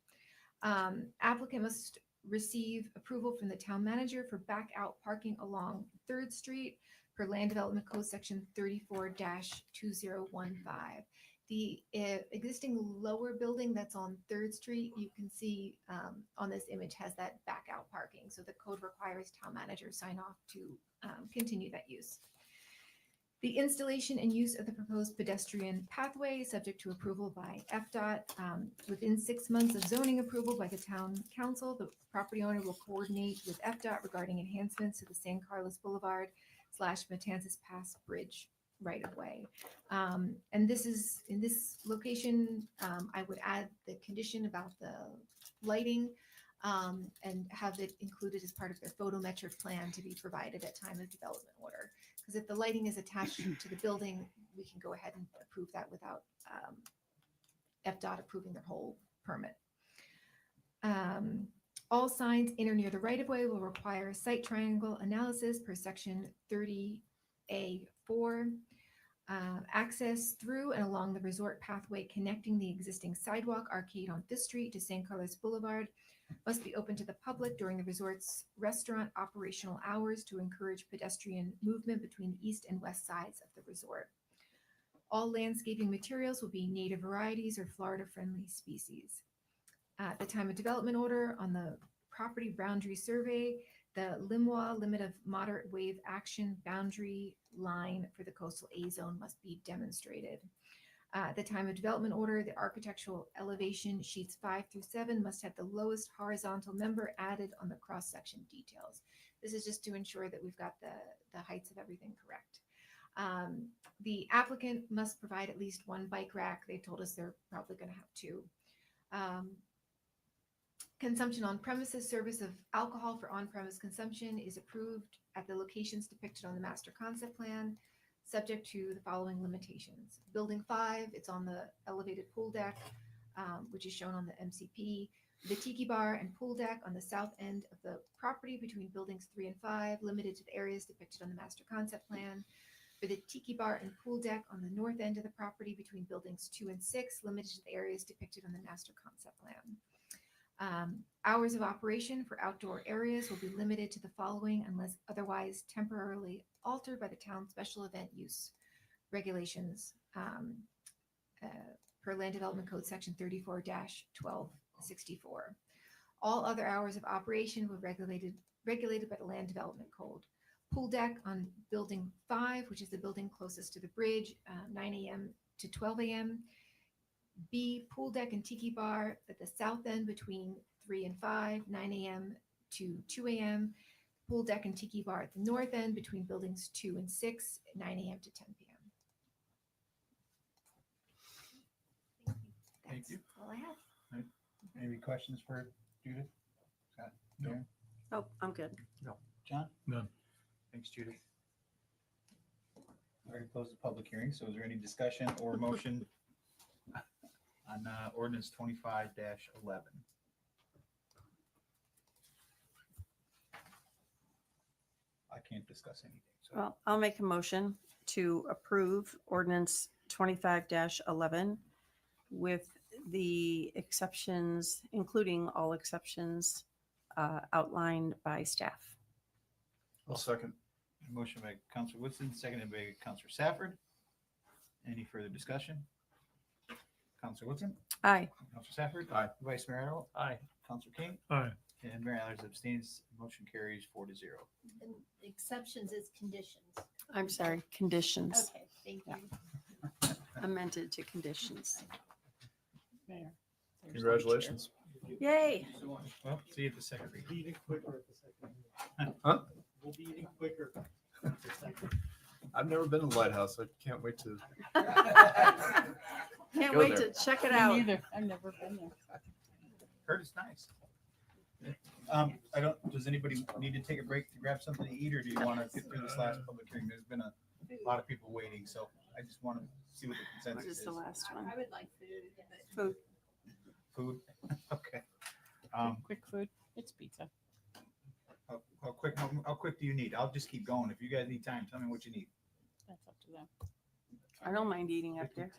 Applicant must receive approval from the town manager for back out parking along 3rd Street per Land Development Code section 34-2015. The existing lower building that's on 3rd Street, you can see on this image, has that back out parking. So the code requires town manager sign off to continue that use. The installation and use of the proposed pedestrian pathway subject to approval by FDOT. Within 6 months of zoning approval by the town council, the property owner will coordinate with FDOT regarding enhancements to the San Carlos Boulevard / Matanzas Pass Bridge right of way. And this is in this location, I would add the condition about the lighting and have it included as part of their photometric plan to be provided at time of development order. Because if the lighting is attached to the building, we can go ahead and approve that without FDOT approving their whole permit. All signs in or near the right-of-way will require a site triangle analysis per section 30A4. Access through and along the resort pathway connecting the existing sidewalk arcade on 5th Street to San Carlos Boulevard must be open to the public during the resort's restaurant operational hours to encourage pedestrian movement between the east and west sides of the resort. All landscaping materials will be native varieties or Florida-friendly species. At the time of development order on the property boundary survey, the LIMWA limit of moderate wave action boundary line for the coastal A zone must be demonstrated. At the time of development order, the architectural elevation sheets 5 through 7 must have the lowest horizontal member added on the cross-section details. This is just to ensure that we've got the heights of everything correct. The applicant must provide at least one bike rack. They told us they're probably going to have 2. Consumption on premises service of alcohol for on-premise consumption is approved at the locations depicted on the master concept plan, subject to the following limitations. Building 5, it's on the elevated pool deck, which is shown on the MCP. The tiki bar and pool deck on the south end of the property between buildings 3 and 5, limited to the areas depicted on the master concept plan. For the tiki bar and pool deck on the north end of the property between buildings 2 and 6, limited to the areas depicted on the master concept plan. Hours of operation for outdoor areas will be limited to the following unless otherwise temporarily altered by the town special event use regulations per Land Development Code Section 34-1264. All other hours of operation were regulated by the Land Development Code. Pool deck on Building 5, which is the building closest to the bridge, 9 a.m. to 12 a.m. B, pool deck and tiki bar at the south end between 3 and 5, 9 a.m. to 2 a.m. Pool deck and tiki bar at the north end between buildings 2 and 6, 9 a.m. to 10 p.m. Thank you. That's all I have. Any questions for Judith? Scott? Darren? Oh, I'm good. John? None. Thanks, Judith. Already closed the public hearing, so is there any discussion or motion on ordinance 25-11? I can't discuss anything, so. Well, I'll make a motion to approve ordinance 25-11 with the exceptions, including all exceptions outlined by staff. I'll second. Motion by Counselor Woodson, seconded by Counselor Safford. Any further discussion? Counselor Woodson? Aye. Counselor Safford? Aye. Vice Mayor Arnold? Aye. Counselor King? Aye. And Mayor Allers abstains. Motion carries 4-0. And exceptions is conditions. I'm sorry, conditions. Okay, thank Yeah. you. Amended to conditions. Mayor. there's no Congratulations. Yay. Well, see you at the second reading. Eating quicker at the second. Huh? We'll be eating quicker. I've never been to the lighthouse. I can't wait to. Can't Go wait there. to check it Me out. neither. I've never been there. Heard it's nice. I don't, does anybody need to take a break to grab something to eat, or do you want to get through this last public hearing? There's been a lot of people waiting, so I just want to see what the What consensus is is. the last one? I would like food. Food. Food? Okay. Quick food. It's pizza. How quick do you need? I'll just keep going. If you guys need time, tell me what you need. That's up to them. I don't mind eating up there.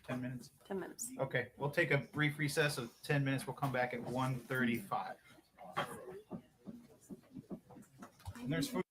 10 minutes? 10 minutes. Okay, we'll take a brief recess of 10 minutes. We'll come back at 1:35. And there's food.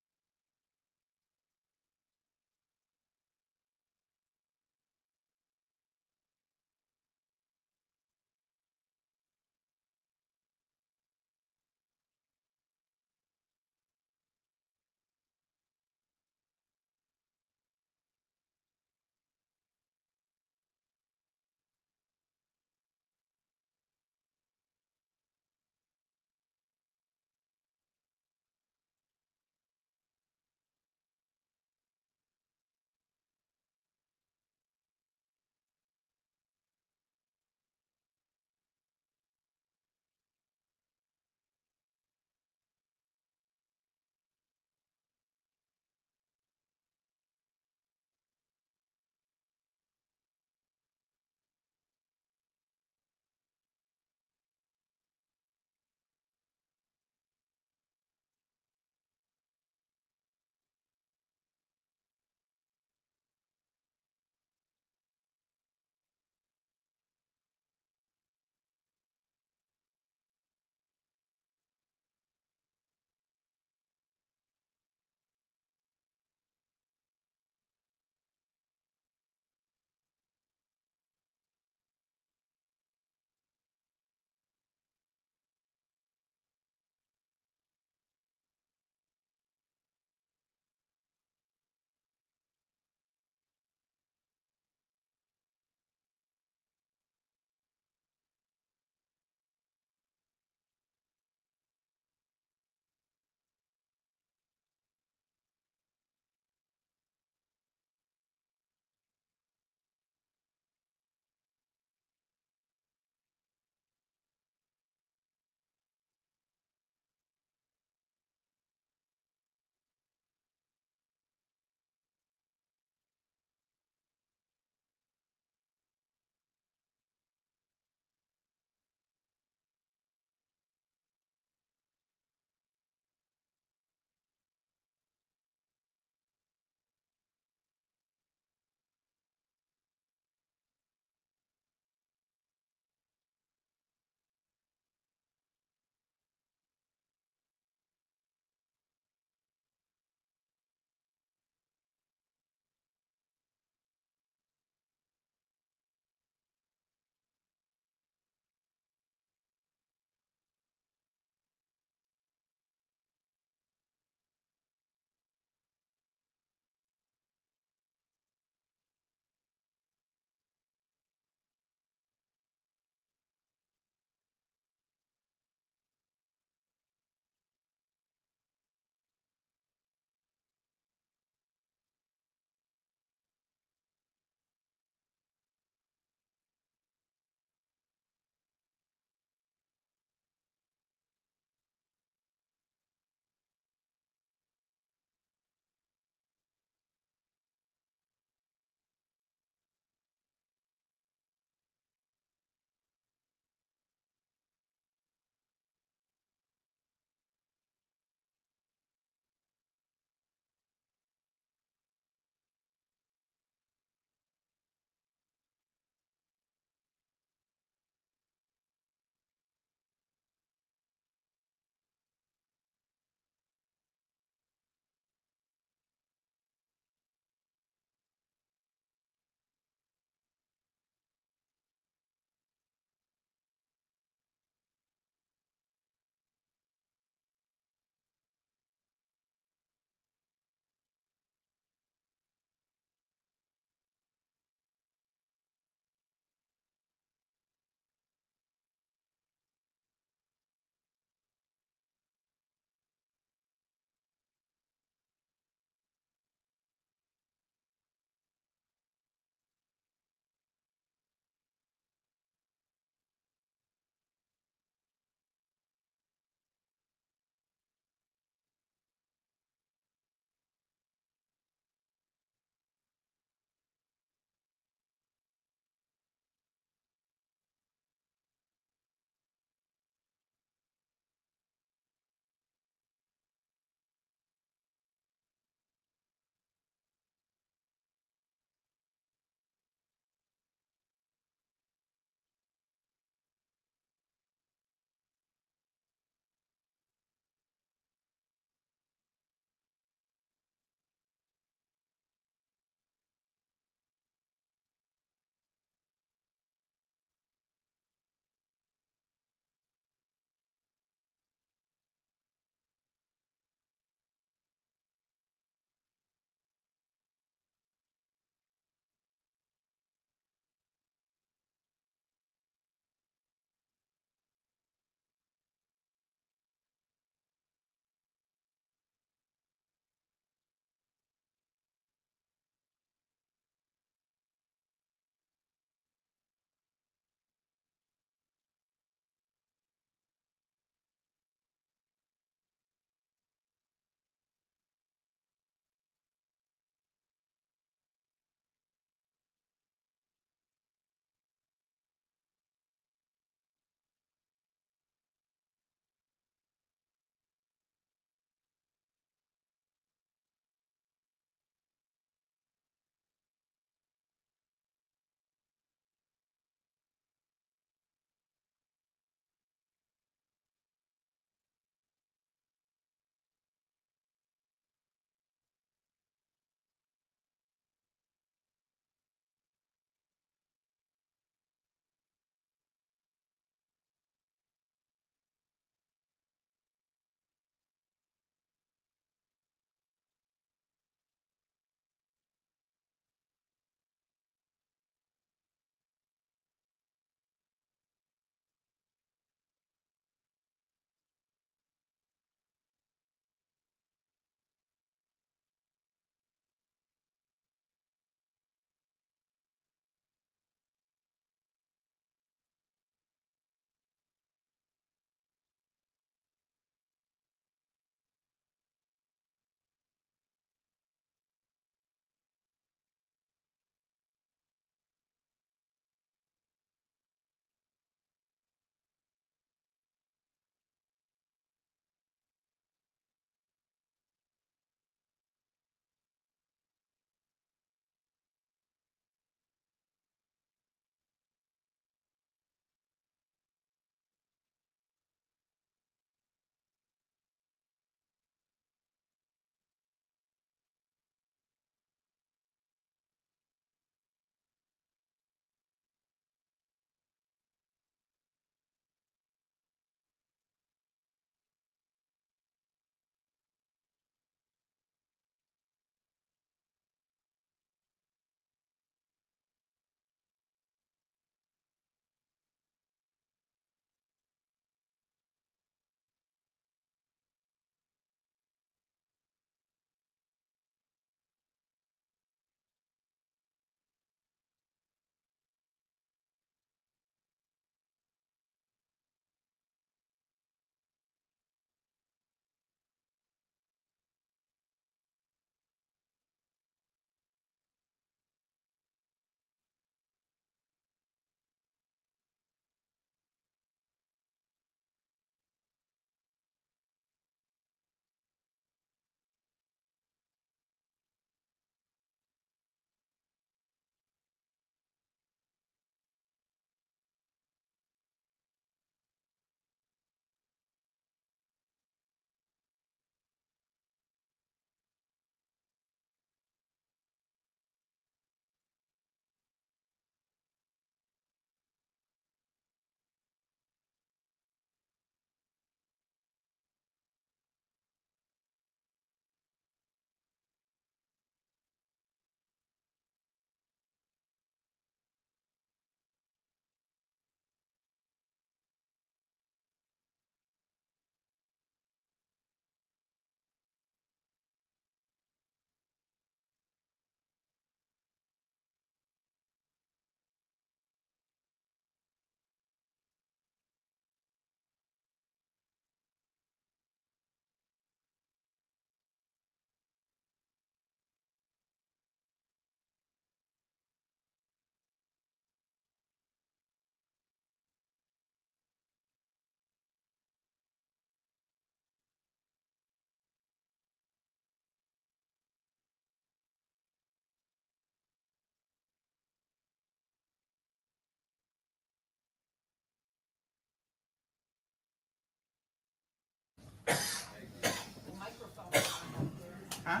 Huh?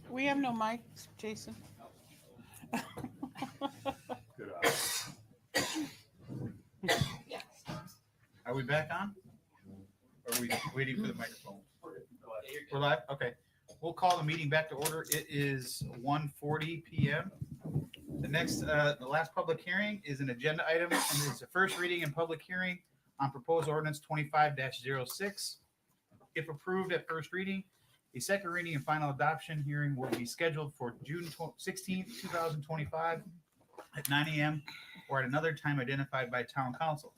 We have no mics, Jason. Are we back on? Or are we waiting for the microphone? We're live? Okay. We'll call the meeting back to order. It is 1:40 PM. The next, the last public hearing is an agenda item, and it's the first reading and public hearing on proposed ordinance 25-06. If approved at first reading, a second reading and final adoption hearing will be scheduled for June 16th, 2025 at 9 a.m. or at another time identified by town council.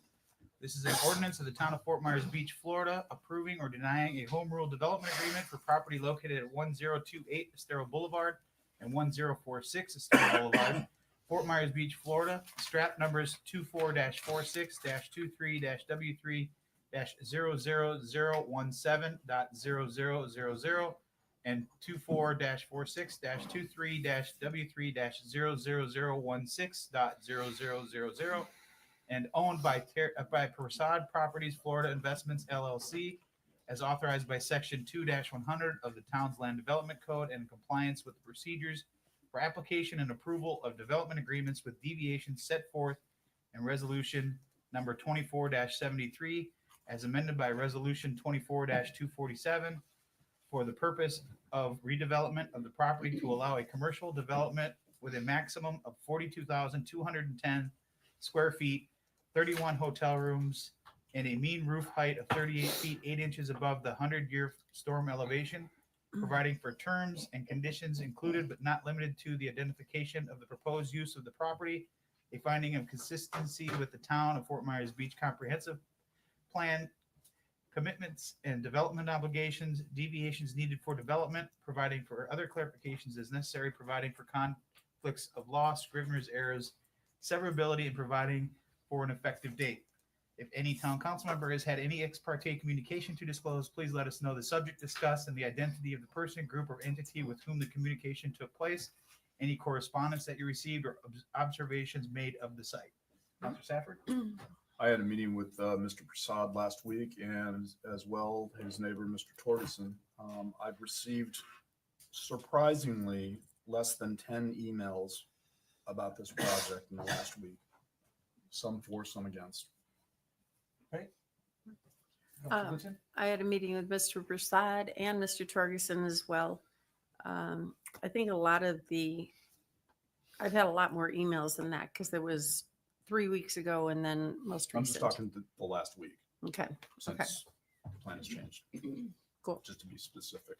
This is an ordinance of the town of Fort Myers Beach, Florida, approving or denying a home rule development agreement for property located at 1028 Estero Boulevard and 1046 Estero Boulevard, Fort Myers Beach, Florida. Strap numbers 24-46-23-W3-00017.0000 and 24-46-23-W3-00016.0000, and owned by Prasad Properties Florida Investments LLC, as authorized by Section 2-100 of the Town's Land Development Code and in compliance with the procedures for application and approval of development agreements with deviations set forth in Resolution Number 24-73, as amended by Resolution 24-247, for the purpose of redevelopment of the property to allow a commercial development with a maximum of 42,210 square feet, 31 hotel rooms, and a mean roof height of 38 feet 8 inches above the 100-year storm elevation, providing for terms and conditions included but not limited to the identification of the proposed use of the property, a finding of consistency with the town of Fort Myers Beach comprehensive plan, commitments and development obligations, deviations needed for development, providing for other clarifications as necessary, providing for conflicts of law, scrivener's errors, severability, and providing for an effective date. If any town council member has had any ex parte communication to disclose, please let us know the subject discussed and the identity of the person, group, or entity with whom the communication took place, any correspondence that you received, or observations made of the site. Councilor Safford? I had a meeting with Mr. Prasad last week, and as well his neighbor, Mr. Torgerson. I've received surprisingly less than 10 emails about this project in the last week. Some for, some against. I had a meeting with Mr. Prasad and Mr. Torgerson as well. I think I've had a lot more emails than that because there was 3 weeks ago and then most I'm recent. just talking the last week. Okay. Since the plan has changed. Cool. Just to be specific.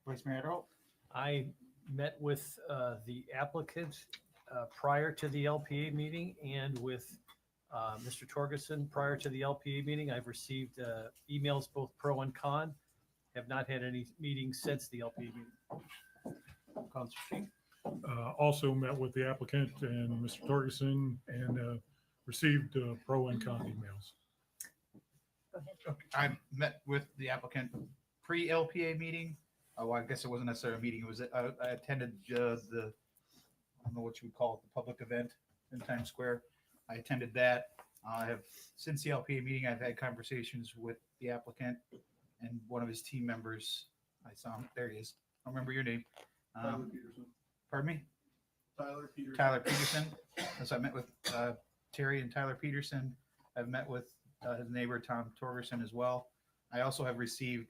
Vice Mayor Earl? I met with the applicant prior to the LPA meeting and with Mr. Torgerson prior to the LPA meeting. I've received emails both pro and con. Have not had any meetings since the LPA meeting. Councilor Sheen? Also met with the applicant and Mr. Torgerson and received pro and con emails. I met with the applicant pre-LPA meeting. Oh, I guess it wasn't necessarily a meeting. It was, I attended the, I don't know what you would call it, the public event in Times Square. I attended that. I have, since the LPA meeting, I've had conversations with the applicant and one of his team members. I saw him, there he is. I don't remember your name. Tyler Peterson. Pardon me? Tyler Peterson. Tyler Peterson. So I met with Terry and Tyler Peterson. I've met with his neighbor, Tom Torgerson, as well. I also have received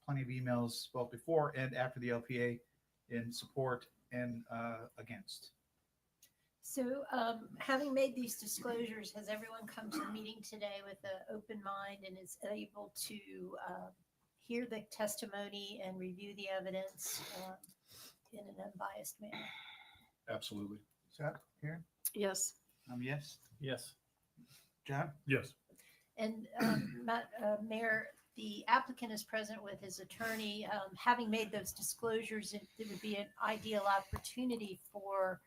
plenty of emails both before and after the LPA in support and against. So having made these disclosures, has everyone come to the meeting today with an open mind and is able to hear the testimony and review the evidence in an unbiased manner? Absolutely. Scott, Karen? Yes. Yes. Yes. John? Yes. And Mayor, the applicant is present with his attorney. Having made those disclosures, it would be an ideal opportunity for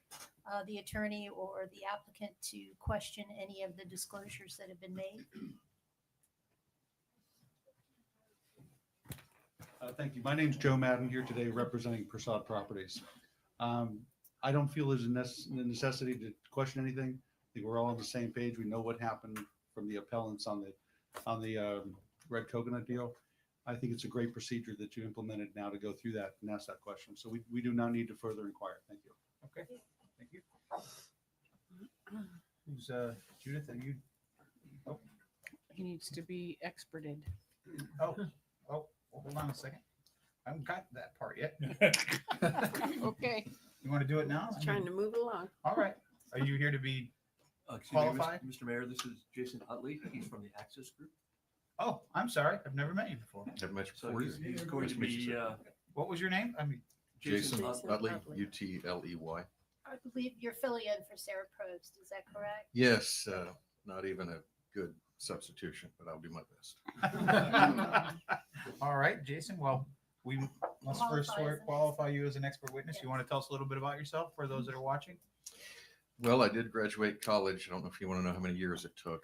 the attorney or the applicant to question any of the disclosures that have been made. Thank you. My name's Joe Madden here today representing Prasad Properties. I don't feel there's a necessity to question anything. I think we're all on the same page. We know what happened from the appellants on the red coconut deal. I think it's a great procedure that you implemented now to go through that and ask that question. So we do not need to further inquire. Thank you. Okay, thank you. Who's, Judith, are you? Oh, He needs to be experted. oh, hold on a second. I haven't got to that part yet. Okay. You want to do it now? Trying to move along. All right. Are you here to be Excuse me, qualified? Mr. Mayor, this is Jason Utley. He's from the Access Group. Oh, I'm sorry. I've never met you before. Never met you So before he's either. going Nice to to meet you, be, sir. What was your name? I mean, Jason Utley, Utley. Utley. I believe you're filling in for Sarah Probst. Is that correct? Yes, not even a good substitution, but I'll do my best. all right, Jason. Well, we must first Qualify as an qualify you as an expert witness. You want to tell us a little bit about yourself for those that are watching? Well, I did graduate college. I don't know if you want to know how many years it took.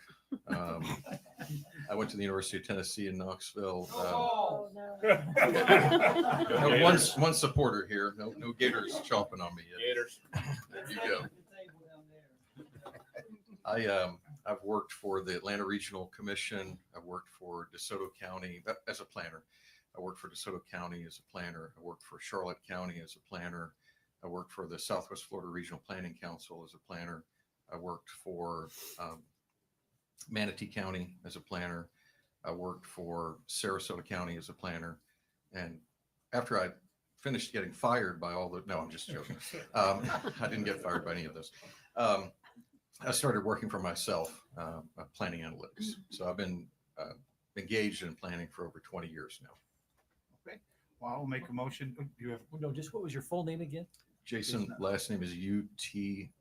I went to the University of Tennessee in Knoxville. Oh, No, one supporter here. No gators chomping on me yet. Gators. There you go. I've worked for the Atlanta Regional Commission. I've worked for DeSoto County as a planner. I worked for DeSoto County as a planner. I worked for Charlotte County as a planner. I worked for the Southwest Florida Regional Planning Council as a planner. I worked for Manatee County as a planner. I worked for Sarasota County as a planner. And after I finished getting fired by all the, no, I'm just joking. I didn't get fired by any of this. I started working for myself, planning analytics. So I've been engaged in planning for over 20 years now. Okay. Well, I'll make a motion. Do you have? No, just what was your full name again? Jason, last name is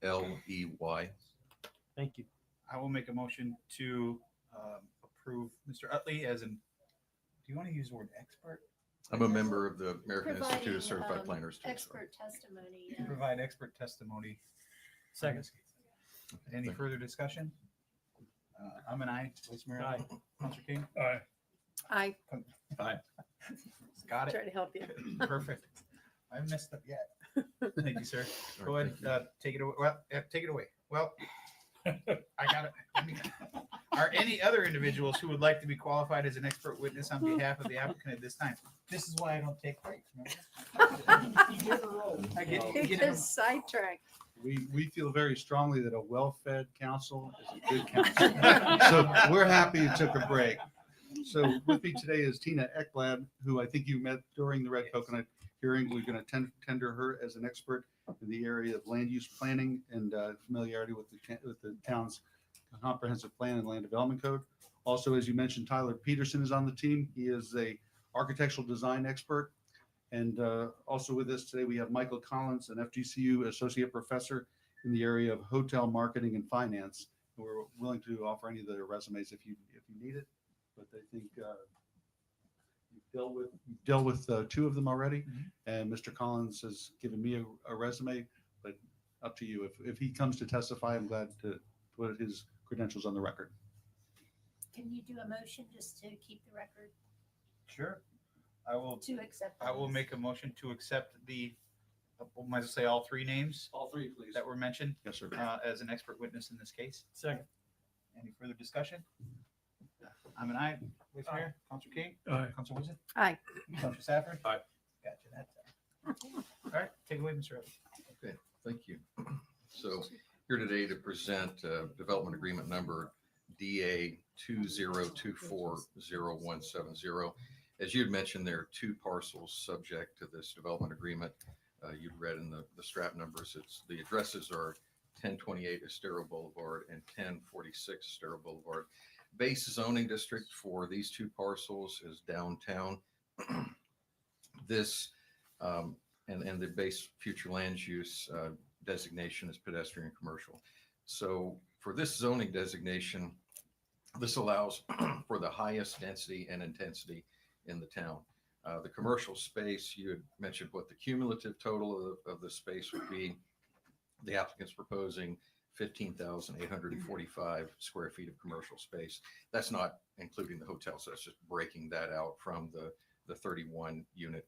Utley. Thank you. I will make a motion to approve Mr. Utley as an, do you want to use the word expert? I'm a member of the American Institute Providing, of Certified Planners. Too, so. expert testimony. To provide expert testimony. Second. Any further discussion? I'm an aye. Vice Mayor. Aye. Counselor King. Aye. I Aye. Got try it. to help you. Perfect. I haven't messed up yet. Thank you, sir. All Go right, ahead, take it away. Well, take it away. Well, I got it. Are any other individuals who would like to be qualified as an expert witness on behalf of the applicant at this time? This is why I don't take breaks. remember? You get a roll. I get He a- gets sidetracked. We feel very strongly that a well-fed council is a good council. So we're happy you took a break. So with me today is Tina Ekblad, who I think you met during the Red Coconut hearing. We're going to tender her as an expert in the area of land use planning and familiarity with the town's comprehensive plan and land development code. Also, as you mentioned, Tyler Peterson is on the team. He is a architectural design expert. And also with us today, we have Michael Collins, an FGCU associate professor in the area of hotel marketing and finance. And we're willing to offer any of their resumes if you need it. But I think you've dealt with two of them already, and Mr. Collins has given me a resume. But up to you. If he comes to testify, I'm glad to put his credentials on the record. Can you do a motion just to keep the record Sure. I will. to accept? I will these? make a motion to accept the, might as say all three names All three, please. that were mentioned Yes, sir. as an expert witness in this case. Second. Any further discussion? I'm an aye. Vice Mayor, Counselor King, Aye. Counselor Wilson, Aye. Counselor Safford. Aye. Gotcha that time. All right, take it away, Mr. Evans. Okay, thank you. So here today to present development agreement number DA 20240170. As you had mentioned, there are two parcels subject to this development agreement. You'd read in the strap numbers. The addresses are 1028 Estero Boulevard and 1046 Estero Boulevard. Base zoning district for these two parcels is downtown. This and the base future land use designation is pedestrian commercial. So for this zoning designation, this allows for the highest density and intensity in the town. The commercial space, you had mentioned what the cumulative total of the space would be. The applicant's proposing 15,845 square feet of commercial space. That's not including the hotel, so that's just breaking that out from the 31 unit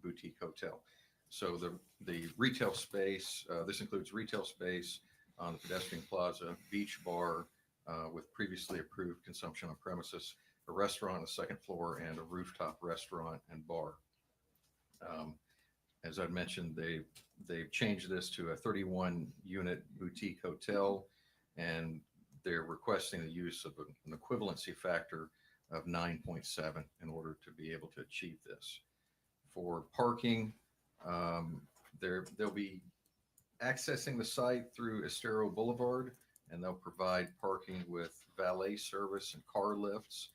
boutique hotel. So the retail space, this includes retail space on the pedestrian plaza, beach bar, with previously approved consumption on premises, a restaurant on the second floor, and a rooftop restaurant and bar. As I mentioned, they've changed this to a 31-unit boutique hotel, and they're requesting the use of an equivalency factor of 9.7 in order to be able to achieve this. For parking, they'll be accessing the site through Estero Boulevard, and they'll provide parking with valet service and car lifts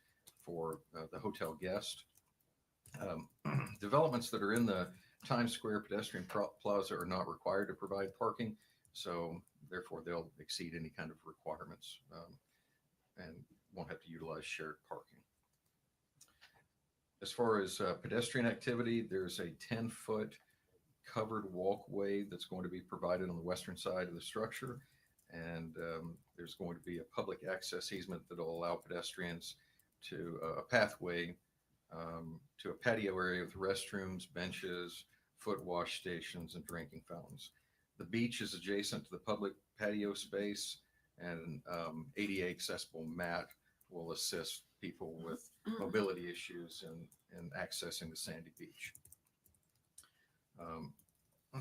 for the hotel guest. Developments that are in the Times Square pedestrian plaza are not required to provide parking, so therefore they'll exceed any kind of requirements and won't have to utilize shared parking. As far as pedestrian activity, there's a 10-foot covered walkway that's going to be provided on the western side of the structure, and there's going to be a public access easement that will allow pedestrians to a pathway to a patio area with restrooms, benches, foot wash stations, and drinking fountains. The beach is adjacent to the public patio space, and ADA accessible mat will assist people with mobility issues in accessing the sandy beach.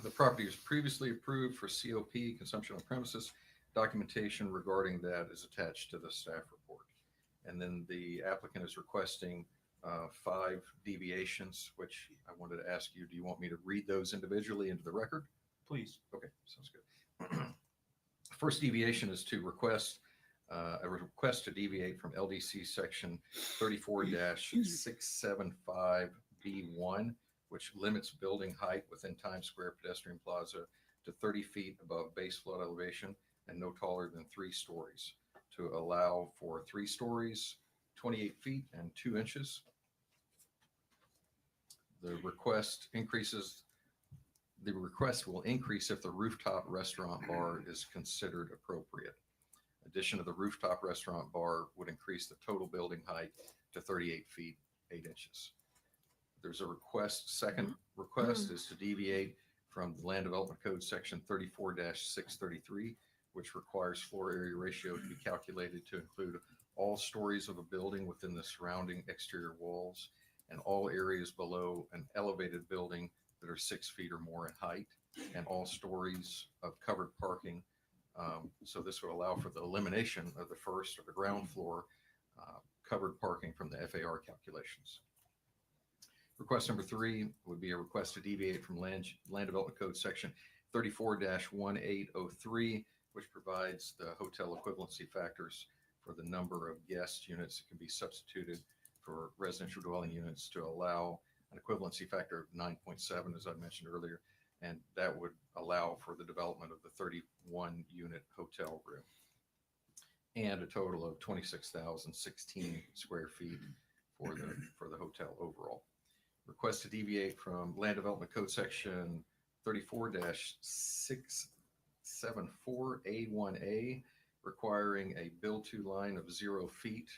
The property was previously approved for COP, consumption on premises. Documentation regarding that is attached to the staff report. And then the applicant is requesting 5 deviations, which I wanted to ask you, do you want me to read those individually into the record? Please. Okay, sounds good. First deviation is to request a request to deviate from LDC section 34-675B1, which limits building height within Times Square pedestrian plaza to 30 feet above base flood elevation and no taller than 3 stories, to allow for 3 stories, 28 feet and 2 inches. The request will increase if the rooftop restaurant bar is considered appropriate. Addition of the rooftop restaurant bar would increase the total building height to 38 feet, 8 inches. There's a request, second request is to deviate from the Land Development Code section 34-633, which requires floor area ratio to be calculated to include all stories of a building within the surrounding exterior walls and all areas below an elevated building that are 6 feet or more in height, and all stories of covered parking. So this would allow for the elimination of the first or the ground floor covered parking from the FAR calculations. Request number 3 would be a request to deviate from Land Development Code section 34-1803, which provides the hotel equivalency factors for the number of guest units that can be substituted for residential dwelling units to allow an equivalency factor of 9.7, as I mentioned earlier, and that would allow for the development of the 31-unit hotel room and a total of 26,016 square feet for the hotel overall. Request to deviate from Land Development Code section 34-674A1A, requiring a build-to line of 0 feet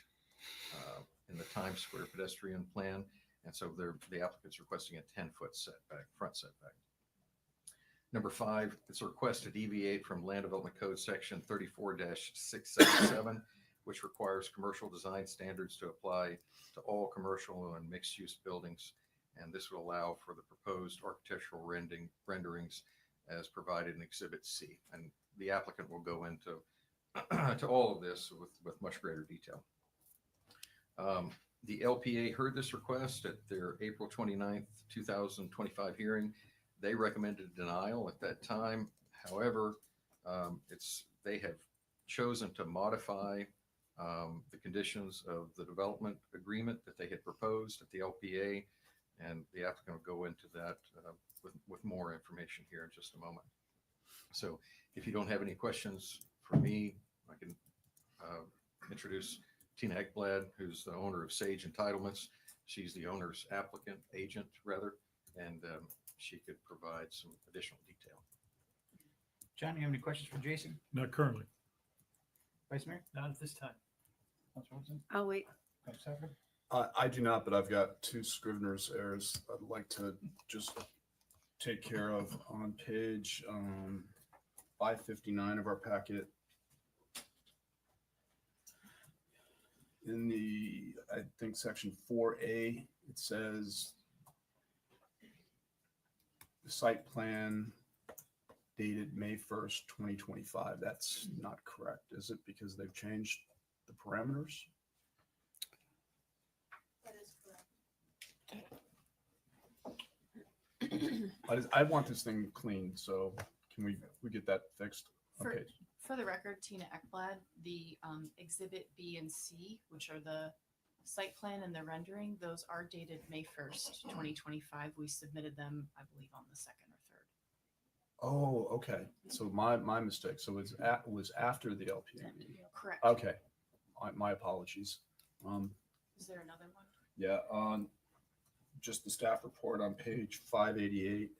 in the Times Square pedestrian plan. And so the applicant's requesting a 10-foot setback, front setback. Number 5, it's a request to deviate from Land Development Code section 34-677, which requires commercial design standards to apply to all commercial and mixed-use buildings. And this will allow for the proposed architectural renderings as provided in Exhibit C. And the applicant will go into to all of this with much greater detail. The LPA heard this request at their April 29th, 2025 hearing. They recommended denial at that time. However, they have chosen to modify the conditions of the development agreement that they had proposed at the LPA, and the applicant will go into that with more information here in just a moment. So if you don't have any questions for me, I can introduce Tina Ekblad, who's the owner of Sage Entitlements. She's the owner's agent, and she could provide some additional detail. John, you have any questions for Jason? Not currently. Vice Mayor? Not at this time. Councilor Wilson? I'll wait. Councilor Sapper? I do not, but I've got 2 Scrivener's errors I'd like to just take care of on page 559 of our packet. in the, I think, section 4A, it says the site plan dated May 1st, 2025. That's not correct. Is it because they've changed the parameters? That is correct. I want this thing clean, so can we get that fixed? For, Okay. for the record, Tina Ekblad, the exhibit B and C, which are the site plan and the rendering, those are dated May 1st, 2025. We submitted them, I believe, on the 2nd or 3rd. Oh, okay. So my mistake. So it was after the LPA meeting. Correct. Okay. My apologies. Is there another one? Yeah, on just the staff report on page 588.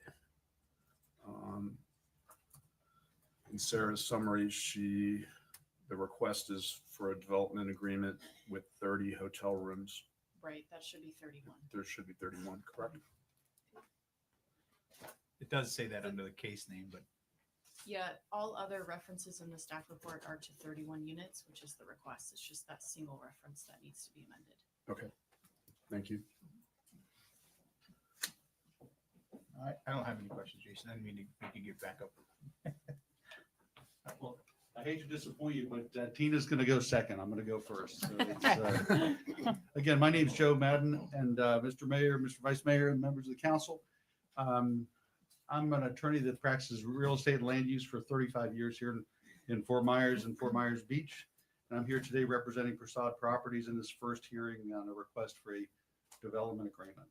In Sarah's summary, the request is for a development agreement with 30 hotel rooms. Right, that should be 31. There should be 31, correct? It does say that under the case name, but Yeah, all other references in the staff report are to 31 units, which is the request. It's just that single reference that needs to be amended. Okay, thank you. I don't have any questions, Jason. I didn't mean to make you get back up. Well, I hate to disappoint you, but Tina's going to go second. I'm going to go first. So it's, again, my name's Joe Madden, and Mr. Mayor, Mr. Vice Mayor, and members of the council. I'm an attorney that practices real estate and land use for 35 years here in Fort Myers and Fort Myers Beach. And I'm here today representing Prasad Properties in this first hearing on a request for a development agreement.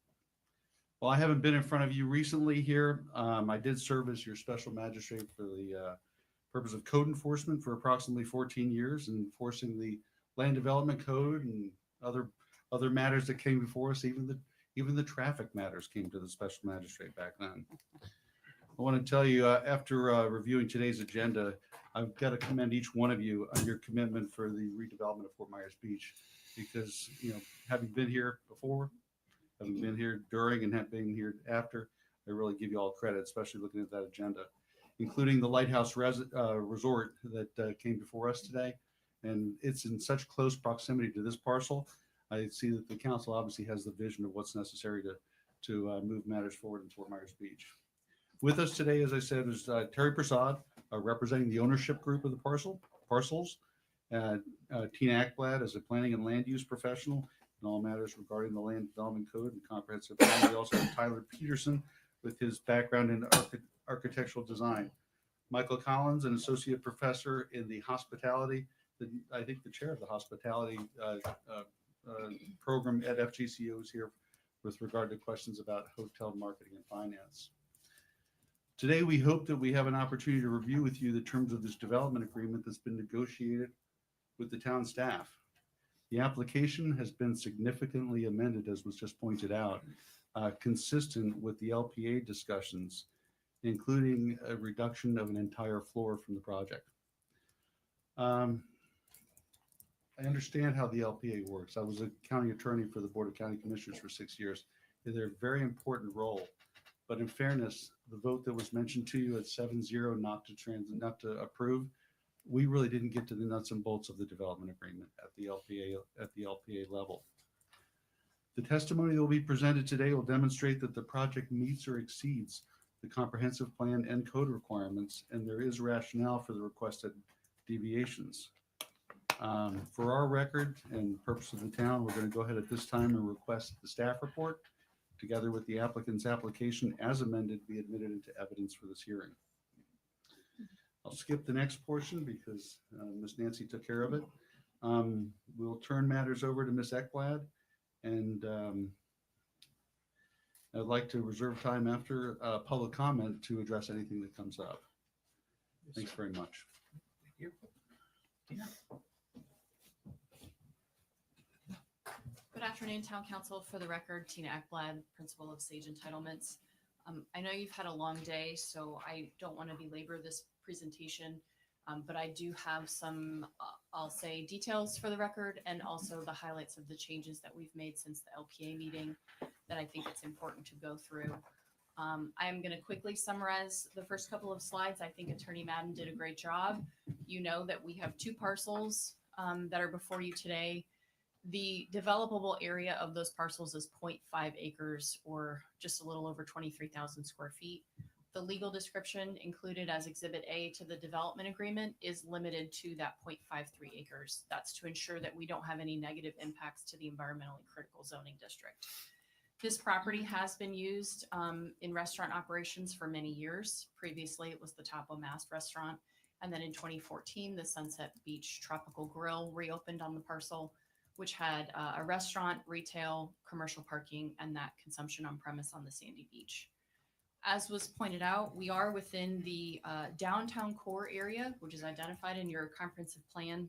Well, I haven't been in front of you recently here. I did serve as your special magistrate for the purpose of code enforcement for approximately 14 years, and enforcing the land development code and other matters that came before us. Even the traffic matters came to the special magistrate back then. I want to tell you, after reviewing today's agenda, I've got to commend each one of you on your commitment for the redevelopment of Fort Myers Beach, because, having been here before, having been here during, and having been here after, I really give you all credit, especially looking at that agenda, including the Lighthouse Resort that came before us today. And it's in such close proximity to this parcel. I see that the council obviously has the vision of what's necessary to move matters forward in Fort Myers Beach. With us today, as I said, is Terry Prasad, representing the ownership group of the parcels. Tina Ekblad as a planning and land use professional in all matters regarding the land development code and comprehensive plan. We also have Tyler Peterson with his background in architectural design. Michael Collins, an associate professor in the hospitality, I think the chair of the hospitality program at FGCU, is here with regard to questions about hotel marketing and finance. Today, we hope that we have an opportunity to review with you the terms of this development agreement that's been negotiated with the town staff. The application has been significantly amended, as was just pointed out, consistent with the LPA discussions, including a reduction of an entire floor from the project. I understand how the LPA works. I was a county attorney for the Board of County Commissioners for 6 years. They're a very important role. But in fairness, the vote that was mentioned to you at 7-0 not to approve, we really didn't get to the nuts and bolts of the development agreement at the LPA level. The testimony that will be presented today will demonstrate that the project meets or exceeds the comprehensive plan and code requirements, and there is rationale for the requested deviations. For our record and purpose of the town, we're going to go ahead at this time and request the staff report, together with the applicant's application as amended, be admitted into evidence for this hearing. I'll skip the next portion because Ms. Nancy took care of it. We'll turn matters over to Ms. Ekblad, and I'd like to reserve time after public comment to address anything that comes up. Thanks very much. Thank you. Tina? Good afternoon, Town Council. For the record, Tina Ekblad, Principal of Sage Entitlements. I know you've had a long day, so I don't want to belabor this presentation, but I do have some, I'll say, details for the record, and also the highlights of the changes that we've made since the LPA meeting that I think it's important to go through. I'm going to quickly summarize the first couple of slides. I think Attorney Madden did a great job. You know that we have two parcels that are before you today. The developable area of those parcels is 0.5 acres or just a little over 23,000 square feet. The legal description included as Exhibit A to the development agreement is limited to that 0.53 acres. That's to ensure that we don't have any negative impacts to the environmentally critical zoning district. This property has been used in restaurant operations for many years. Previously, it was the Topo Mast restaurant. And then in 2014, the Sunset Beach Tropical Grill reopened on the parcel, which had a restaurant, retail, commercial parking, and that consumption on premise on the sandy beach. As was pointed out, we are within the downtown core area, which is identified in your comprehensive plan.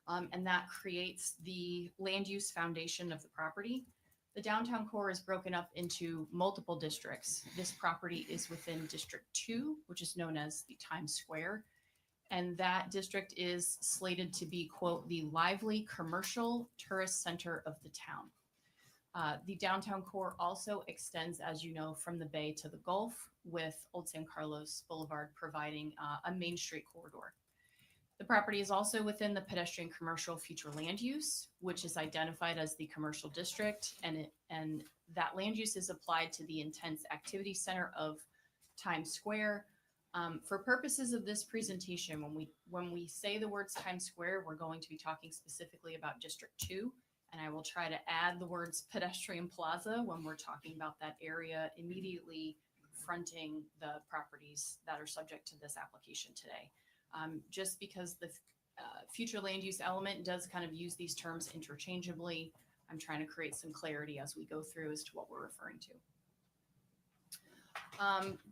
And that creates the land use foundation of the property. The downtown core is broken up into multiple districts. This property is within District 2, which is known as the Times Square. And that district is slated to be, quote, the lively commercial tourist center of the town. The downtown core also extends, as you know, from the bay to the Gulf, with Old San Carlos Boulevard providing a Main Street corridor. The property is also within the pedestrian commercial future land use, which is identified as the commercial district, and that land use is applied to the intense activity center of Times Square. For purposes of this presentation, when we say the words Times Square, we're going to be talking specifically about District 2. And I will try to add the words pedestrian plaza when we're talking about that area immediately fronting the properties that are subject to this application today. Just because the future land use element does kind of use these terms interchangeably, I'm trying to create some clarity as we go through as to what we're referring to.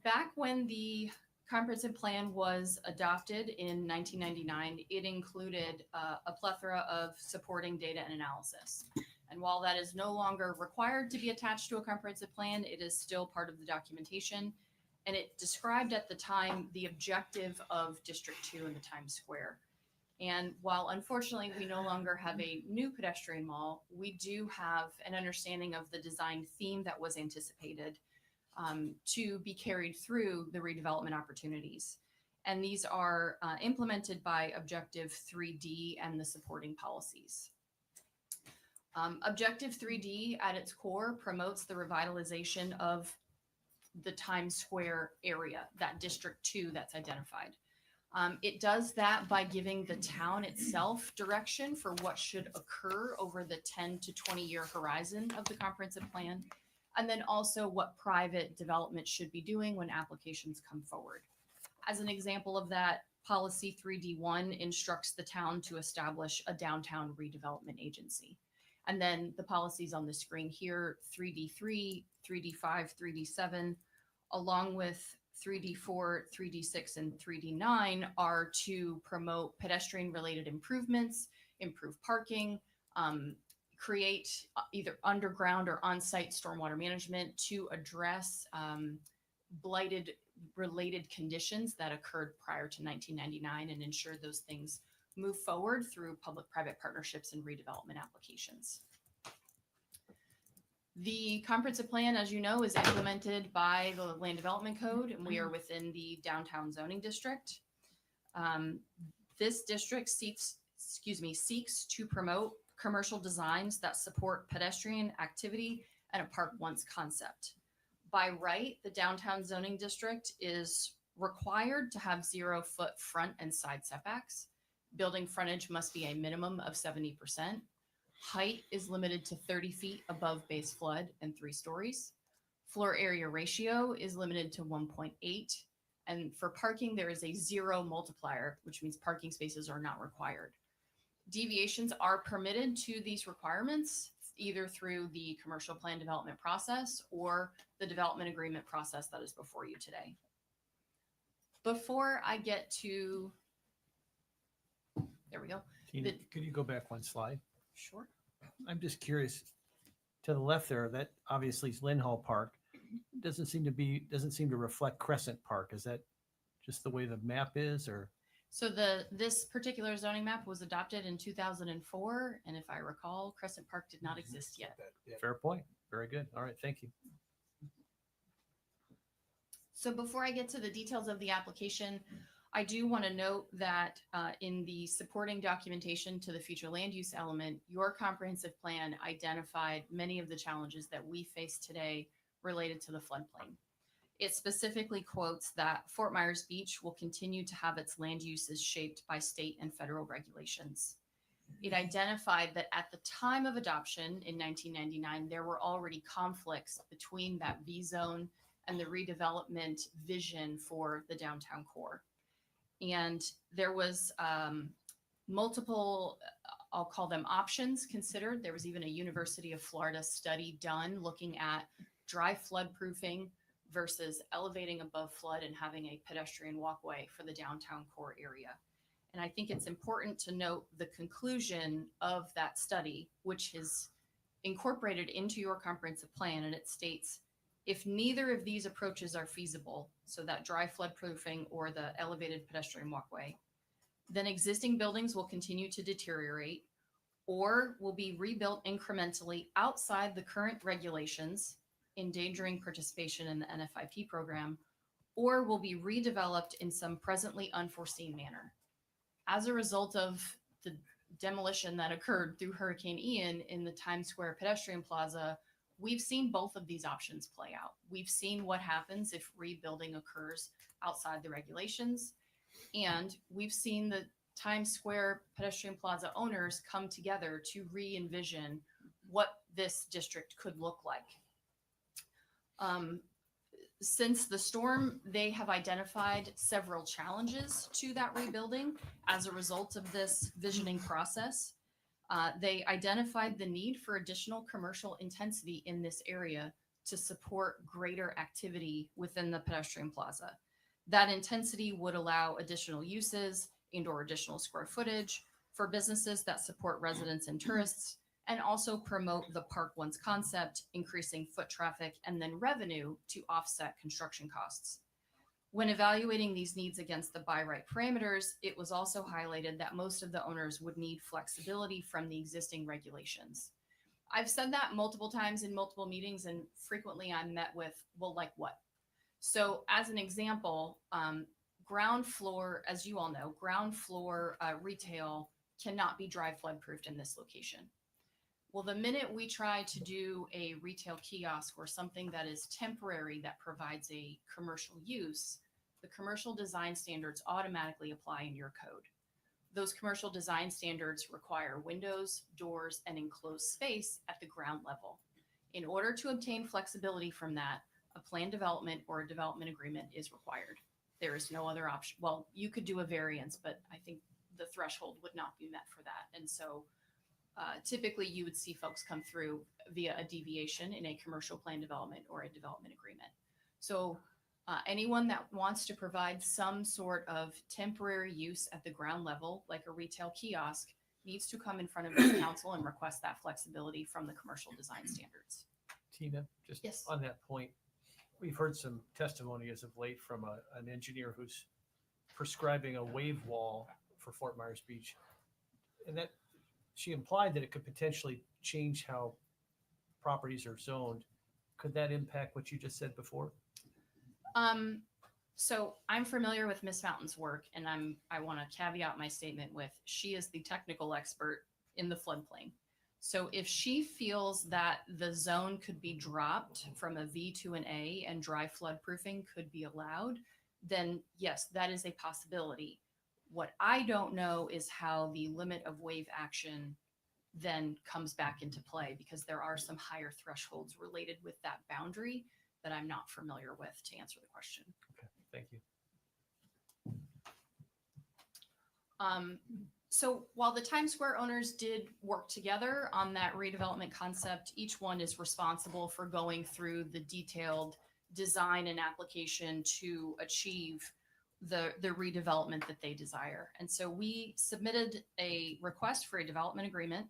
Back when the comprehensive plan was adopted in 1999, it included a plethora of supporting data and analysis. And while that is no longer required to be attached to a comprehensive plan, it is still part of the documentation. And it described at the time the objective of District 2 in the Times Square. And while unfortunately we no longer have a new pedestrian mall, we do have an understanding of the design theme that was anticipated to be carried through the redevelopment opportunities. And these are implemented by Objective 3D and the supporting policies. Objective 3D at its core promotes the revitalization of the Times Square area, that District 2 that's identified. It does that by giving the town itself direction for what should occur over the 10 to 20 year horizon of the comprehensive plan, and then also what private development should be doing when applications come forward. As an example of that, Policy 3D1 instructs the town to establish a downtown redevelopment agency. And then the policies on the screen here, 3D3, 3D5, 3D7, along with 3D4, 3D6, and 3D9 are to promote pedestrian-related improvements, improve parking, create either underground or on-site stormwater management to address blighted related conditions that occurred prior to 1999 and ensure those things move forward through public-private partnerships and redevelopment applications. The comprehensive plan, as you know, is implemented by the Land Development Code, and we are within the downtown zoning district. This district seeks to promote commercial designs that support pedestrian activity and a park once concept. By right, the downtown zoning district is required to have 0-foot front and side setbacks. Building frontage must be a minimum of 70%. Height is limited to 30 feet above base flood and 3 stories. Floor area ratio is limited to 1.8. And for parking, there is a 0 multiplier, which means parking spaces are not required. Deviations are permitted to these requirements, either through the commercial plan development process or the development agreement process that is before you today. Before I get to, there we go. Tina, could you go back one slide? Sure. I'm just curious, to the left there, that obviously is Lynn Hall Park. Doesn't seem to reflect Crescent Park. Is that just the way the map is, or? So this particular zoning map was adopted in 2004, and if I recall, Crescent Park did not exist yet. Fair point. Very good. All right, thank you. So before I get to the details of the application, I do want to note that in the supporting documentation to the future land use element, your comprehensive plan identified many of the challenges that we face today related to the floodplain. It specifically quotes that Fort Myers Beach will continue to have its land uses shaped by state and federal regulations. It identified that at the time of adoption in 1999, there were already conflicts between that V zone and the redevelopment vision for the downtown core. And there was multiple, I'll call them options considered. There was even a University of Florida study done looking at dry flood proofing versus elevating above flood and having a pedestrian walkway for the downtown core area. And I think it's important to note the conclusion of that study, which is incorporated into your comprehensive plan. And it states, if neither of these approaches are feasible, so that dry flood proofing or the elevated pedestrian walkway, then existing buildings will continue to deteriorate or will be rebuilt incrementally outside the current regulations, endangering participation in the NFIP program, or will be redeveloped in some presently unforeseen manner. As a result of the demolition that occurred through Hurricane Ian in the Times Square pedestrian plaza, we've seen both of these options play out. We've seen what happens if rebuilding occurs outside the regulations, and we've seen the Times Square pedestrian plaza owners come together to re-envision what this district could look like. Since the storm, they have identified several challenges to that rebuilding as a result of this visioning process. They identified the need for additional commercial intensity in this area to support greater activity within the pedestrian plaza. That intensity would allow additional uses and/or additional square footage for businesses that support residents and tourists, and also promote the Park Once concept, increasing foot traffic and then revenue to offset construction costs. When evaluating these needs against the by right parameters, it was also highlighted that most of the owners would need flexibility from the existing regulations. I've said that multiple times in multiple meetings, and frequently I'm met with, well, like what? So as an example, ground floor, as you all know, ground floor retail cannot be dry flood proofed in this location. Well, the minute we try to do a retail kiosk or something that is temporary that provides a commercial use, the commercial design standards automatically apply in your code. Those commercial design standards require windows, doors, and enclosed space at the ground level. In order to obtain flexibility from that, a plan development or a development agreement is required. There is no other option. Well, you could do a variance, but I think the threshold would not be met for that. And so typically you would see folks come through via a deviation in a commercial plan development or a development agreement. So anyone that wants to provide some sort of temporary use at the ground level, like a retail kiosk, needs to come in front of the council and request that flexibility from the commercial design standards. Tina, just Yes. on that point, we've heard some testimony as of late from an engineer who's prescribing a wave wall for Fort Myers Beach. And that she implied that it could potentially change how properties are zoned. Could that impact what you just said before? So I'm familiar with Miss Fountain's work, and I want to caveat my statement with she is the technical expert in the floodplain. So if she feels that the zone could be dropped from a V to an A and dry flood proofing could be allowed, then yes, that is a possibility. What I don't know is how the limit of wave action then comes back into play, because there are some higher thresholds related with that boundary that I'm not familiar with to answer the question. Okay, thank you. So while the Times Square owners did work together on that redevelopment concept, each one is responsible for going through the detailed design and application to achieve the redevelopment that they desire. And so we submitted a request for a development agreement.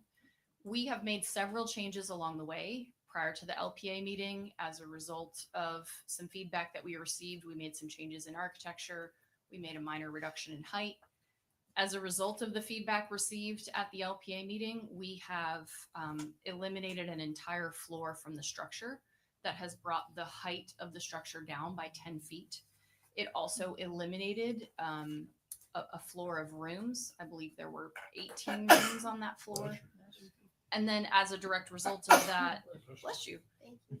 We have made several changes along the way prior to the LPA meeting. As a result of some feedback that we received, we made some changes in architecture. We made a minor reduction in height. As a result of the feedback received at the LPA meeting, we have eliminated an entire floor from the structure that has brought the height of the structure down by 10 feet. It also eliminated a floor of rooms. I believe there were 18 rooms on that floor. And then as a direct result of that, bless you,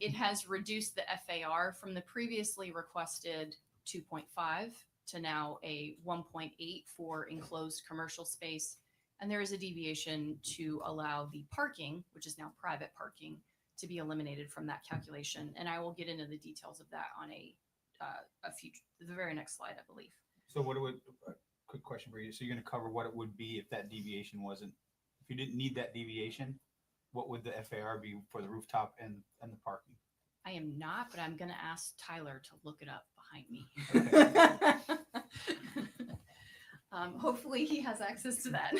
it has reduced the FAR from the previously requested 2.5 to now a 1.8 for enclosed commercial space. And there is a deviation to allow the parking, which is now private parking, to be eliminated from that calculation. And I will get into the details of that on a future, the very next slide, I believe. So what would, quick question for you. So you're going to cover what it would be if that deviation wasn't, if you didn't need that deviation, what would the FAR be for the rooftop and the parking? I am not, but I'm going to ask Tyler to look it up behind me. Hopefully he has access to that.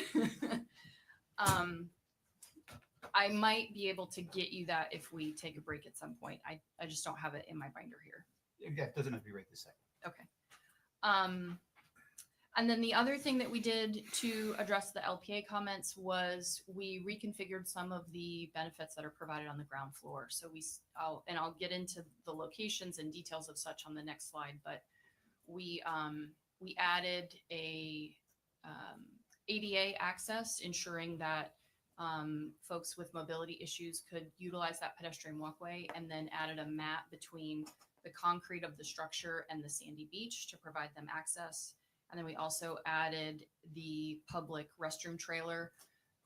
I might be able to get you that if we take a break at some point. I just don't have it in my binder here. Yeah, it doesn't have to be right this second. Okay. And then the other thing that we did to address the LPA comments was we reconfigured some of the benefits that are provided on the ground floor. So I'll get into the locations and details of such on the next slide, but we added a ADA access, ensuring that folks with mobility issues could utilize that pedestrian walkway, and then added a mat between the concrete of the structure and the sandy beach to provide them access. And then we also added the public restroom trailer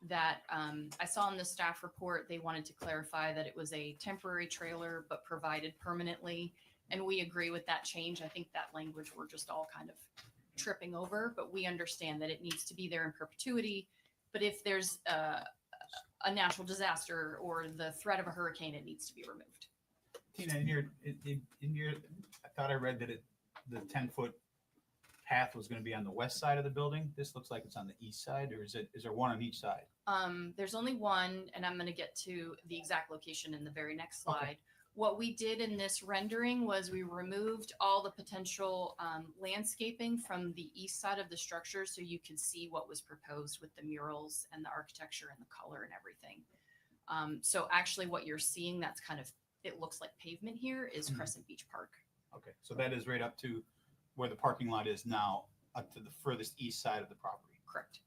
that I saw in the staff report. They wanted to clarify that it was a temporary trailer, but provided permanently. And we agree with that change. I think that language we're just all kind of tripping over, but we understand that it needs to be there in perpetuity. But if there's a natural disaster or the threat of a hurricane, it needs to be removed. Tina, in your, I thought I read that the 10-foot path was going to be on the west side of the building. This looks like it's on the east side, or is there one on each side? There's only one, and I'm going to get to the exact location in the very next slide. Okay. What we did in this rendering was we removed all the potential landscaping from the east side of the structure so you could see what was proposed with the murals and the architecture and the color and everything. So actually what you're seeing that's kind of, it looks like pavement here is Crescent Beach Park. Okay, so that is right up to where the parking lot is now, up to the furthest east side of the property. Correct.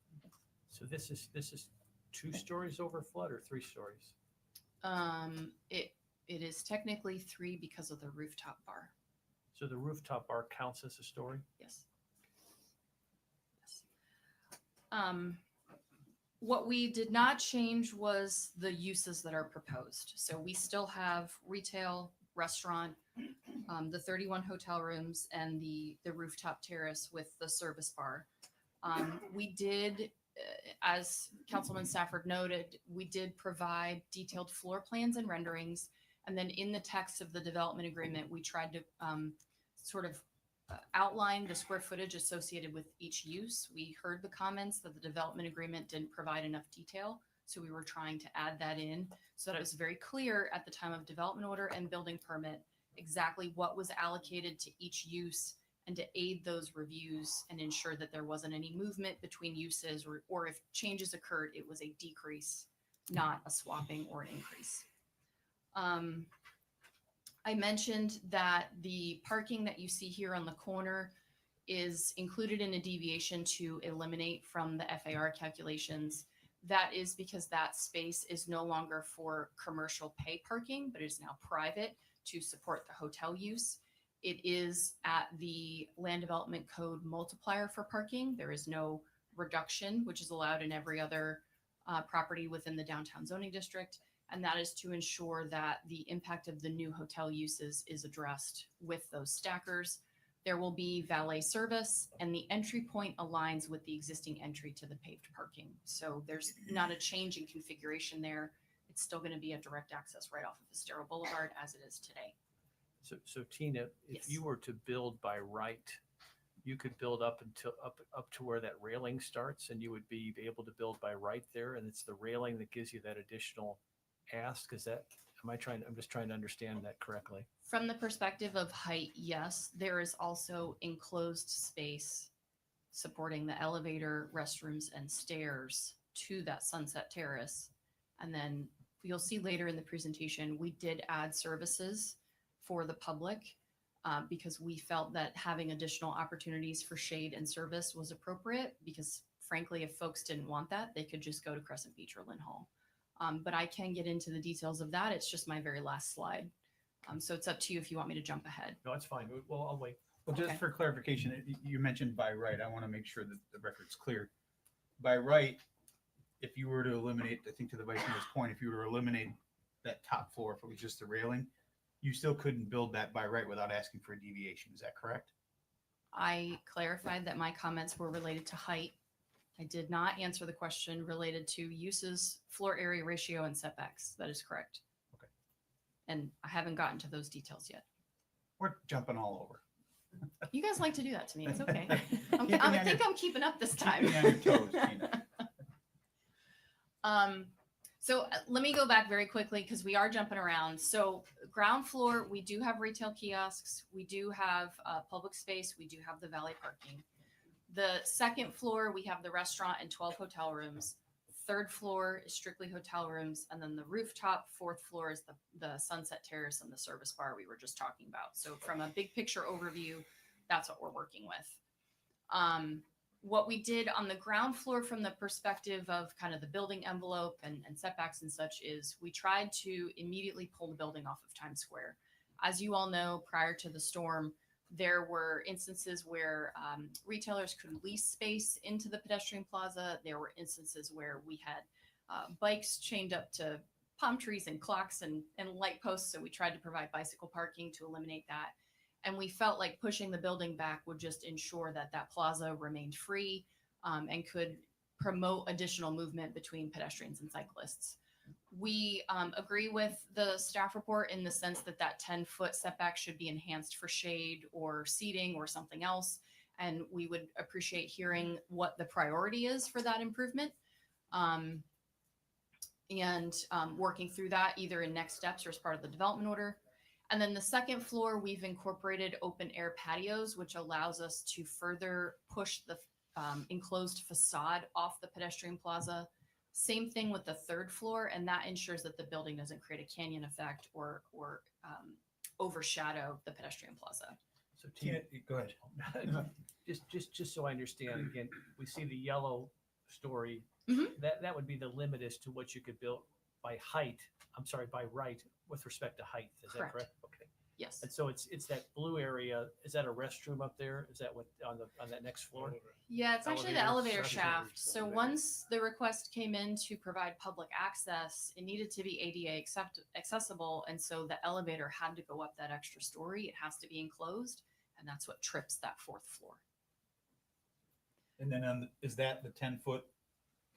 So this is 2 stories over flood or 3 stories? It is technically 3 because of the rooftop bar. So the rooftop bar counts as a story? Yes. What we did not change was the uses that are proposed. So we still have retail, restaurant, the 31 hotel rooms, and the rooftop terrace with the service bar. We did, as Councilman Stafford noted, we did provide detailed floor plans and renderings. And then in the text of the development agreement, we tried to sort of outline the square footage associated with each use. We heard the comments that the development agreement didn't provide enough detail. So we were trying to add that in so that it was very clear at the time of development order and building permit exactly what was allocated to each use, and to aid those reviews and ensure that there wasn't any movement between uses, or if changes occurred, it was a decrease, not a swapping or an increase. I mentioned that the parking that you see here on the corner is included in a deviation to eliminate from the FAR calculations. That is because that space is no longer for commercial pay parking, but it is now private to support the hotel use. It is at the land development code multiplier for parking. There is no reduction, which is allowed in every other property within the downtown zoning district. And that is to ensure that the impact of the new hotel uses is addressed with those stackers. There will be valet service, and the entry point aligns with the existing entry to the paved parking. So there's not a change in configuration there. It's still going to be a direct access right off of Estero Boulevard as it is today. So Tina, if Yes. you were to build by right, you could build up to where that railing starts, and you would be able to build by right there, and it's the railing that gives you that additional ask. Is that, I'm just trying to understand that correctly. From the perspective of height, yes, there is also enclosed space supporting the elevator, restrooms, and stairs to that sunset terrace. And then you'll see later in the presentation, we did add services for the public. because we felt that having additional opportunities for shade and service was appropriate because frankly, if folks didn't want that, they could just go to Crescent Beach or Lynn Hall. But I can get into the details of that. It's just my very last slide. So it's up to you if you want me to jump ahead. No, it's fine. Well, I'll wait. Well, just Okay. for clarification, you mentioned by right. I want to make sure that the record's clear. By right, if you were to eliminate, I think to the Vice Mayor's point, if you were to eliminate that top floor, if it was just the railing, you still couldn't build that by right without asking for a deviation. Is that correct? I clarified that my comments were related to height. I did not answer the question related to uses, floor area ratio, and setbacks. That is correct. Okay. And I haven't gotten to those details yet. We're jumping all over. You guys like to do that to me. It's okay. Keeping you I on think your- I'm keeping up this time. Keeping you on your toes, Tina. So let me go back very quickly because we are jumping around. So ground floor, we do have retail kiosks. We do have public space. We do have the valet parking. The second floor, we have the restaurant and 12 hotel rooms. Third floor is strictly hotel rooms. And then the rooftop, fourth floor is the Sunset Terrace and the service bar we were just talking about. So from a big picture overview, that's what we're working with. What we did on the ground floor from the perspective of kind of the building envelope and setbacks and such is we tried to immediately pull the building off of Times Square. As you all know, prior to the storm, there were instances where retailers could lease space into the pedestrian plaza. There were instances where we had bikes chained up to palm trees and clocks and light posts. So we tried to provide bicycle parking to eliminate that. And we felt like pushing the building back would just ensure that that plaza remained free and could promote additional movement between pedestrians and cyclists. We agree with the staff report in the sense that that 10-foot setback should be enhanced for shade or seating or something else. And we would appreciate hearing what the priority is for that improvement and working through that either in next steps or as part of the development order. And then the second floor, we've incorporated open air patios, which allows us to further push the enclosed facade off the pedestrian plaza. Same thing with the third floor, and that ensures that the building doesn't create a canyon effect or overshadow the pedestrian plaza. So Tina, go ahead. just so I understand, again, we see the yellow story. Mhm. That would be the limit as to what you could build by height. I'm sorry, by right with respect to height. Is Correct. that correct? Okay. Yes. And so it's that blue area. Is that a restroom up there? Is that what on that next floor? Yeah, it's actually the Elevators, elevator elevators, shaft. So elevators. once the request came in to provide public access, it needed to be ADA accessible. And so the elevator had to go up that extra story. It has to be enclosed. And that's what trips that fourth floor. And then is that the 10-foot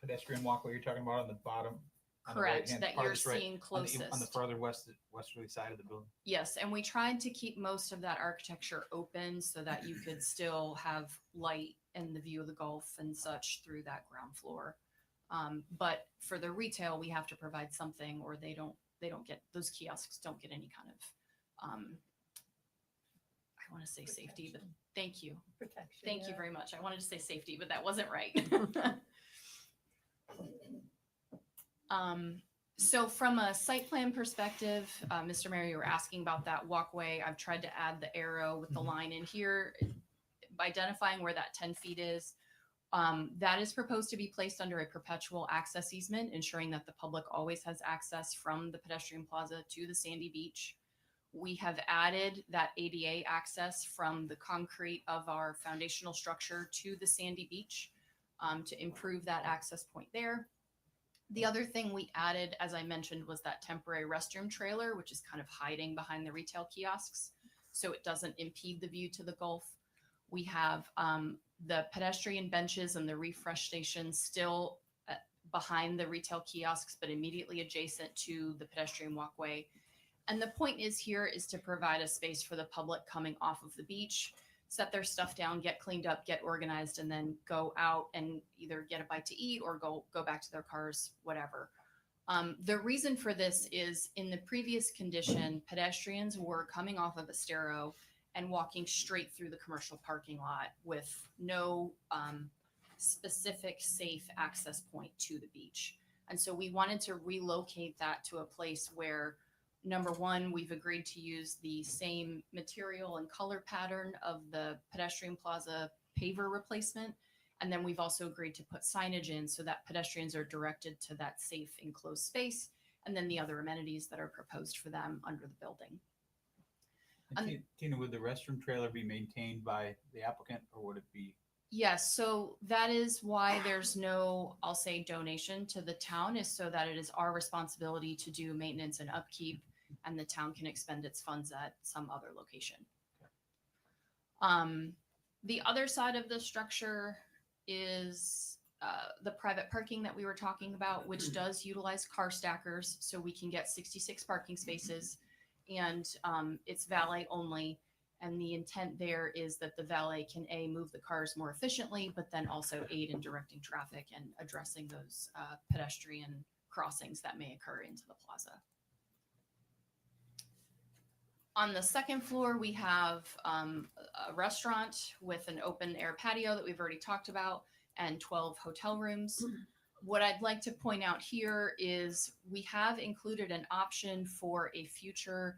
pedestrian walkway you're talking about on the bottom? On the Correct, right-hand, that you're farthest right, seeing on the closest. farther westerly side of the building. Yes, and we tried to keep most of that architecture open so that you could still have light and the view of the Gulf and such through that ground floor. But for the retail, we have to provide something, or they don't get, those kiosks don't get any kind of I want to say safety, but thank you. Protection. Thank you very much. I wanted to say safety, but that wasn't right. So from a site plan perspective, Mr. Mayor, you were asking about that walkway. I've tried to add the arrow with the line in here, identifying where that 10 feet is. That is proposed to be placed under a perpetual access easement, ensuring that the public always has access from the pedestrian plaza to the sandy beach. We have added that ADA access from the concrete of our foundational structure to the sandy beach to improve that access point there. The other thing we added, as I mentioned, was that temporary restroom trailer, which is kind of hiding behind the retail kiosks, so it doesn't impede the view to the Gulf. We have the pedestrian benches and the refresh station still behind the retail kiosks, but immediately adjacent to the pedestrian walkway. And the point is here is to provide a space for the public coming off of the beach, set their stuff down, get cleaned up, get organized, and then go out and either get a bite to eat or go back to their cars, whatever. The reason for this is in the previous condition, pedestrians were coming off of Estero and walking straight through the commercial parking lot with no specific safe access point to the beach. And so we wanted to relocate that to a place where Number one, we've agreed to use the same material and color pattern of the pedestrian plaza paver replacement. And then we've also agreed to put signage in so that pedestrians are directed to that safe enclosed space and then the other amenities that are proposed for them under the building. And Tina, would the restroom trailer be maintained by the applicant or would it be? Yes, so that is why there's no, I'll say, donation to the town, is so that it is our responsibility to do maintenance and upkeep, and the town can expend its funds at some other location. The other side of the structure is the private parking that we were talking about, which does utilize car stackers, so we can get 66 parking spaces, and it's valet only. And the intent there is that the valet can move the cars more efficiently, but then also aid in directing traffic and addressing those pedestrian crossings that may occur into the plaza. On the second floor, we have a restaurant with an open air patio that we've already talked about and 12 hotel rooms. What I'd like to point out here is we have included an option for a future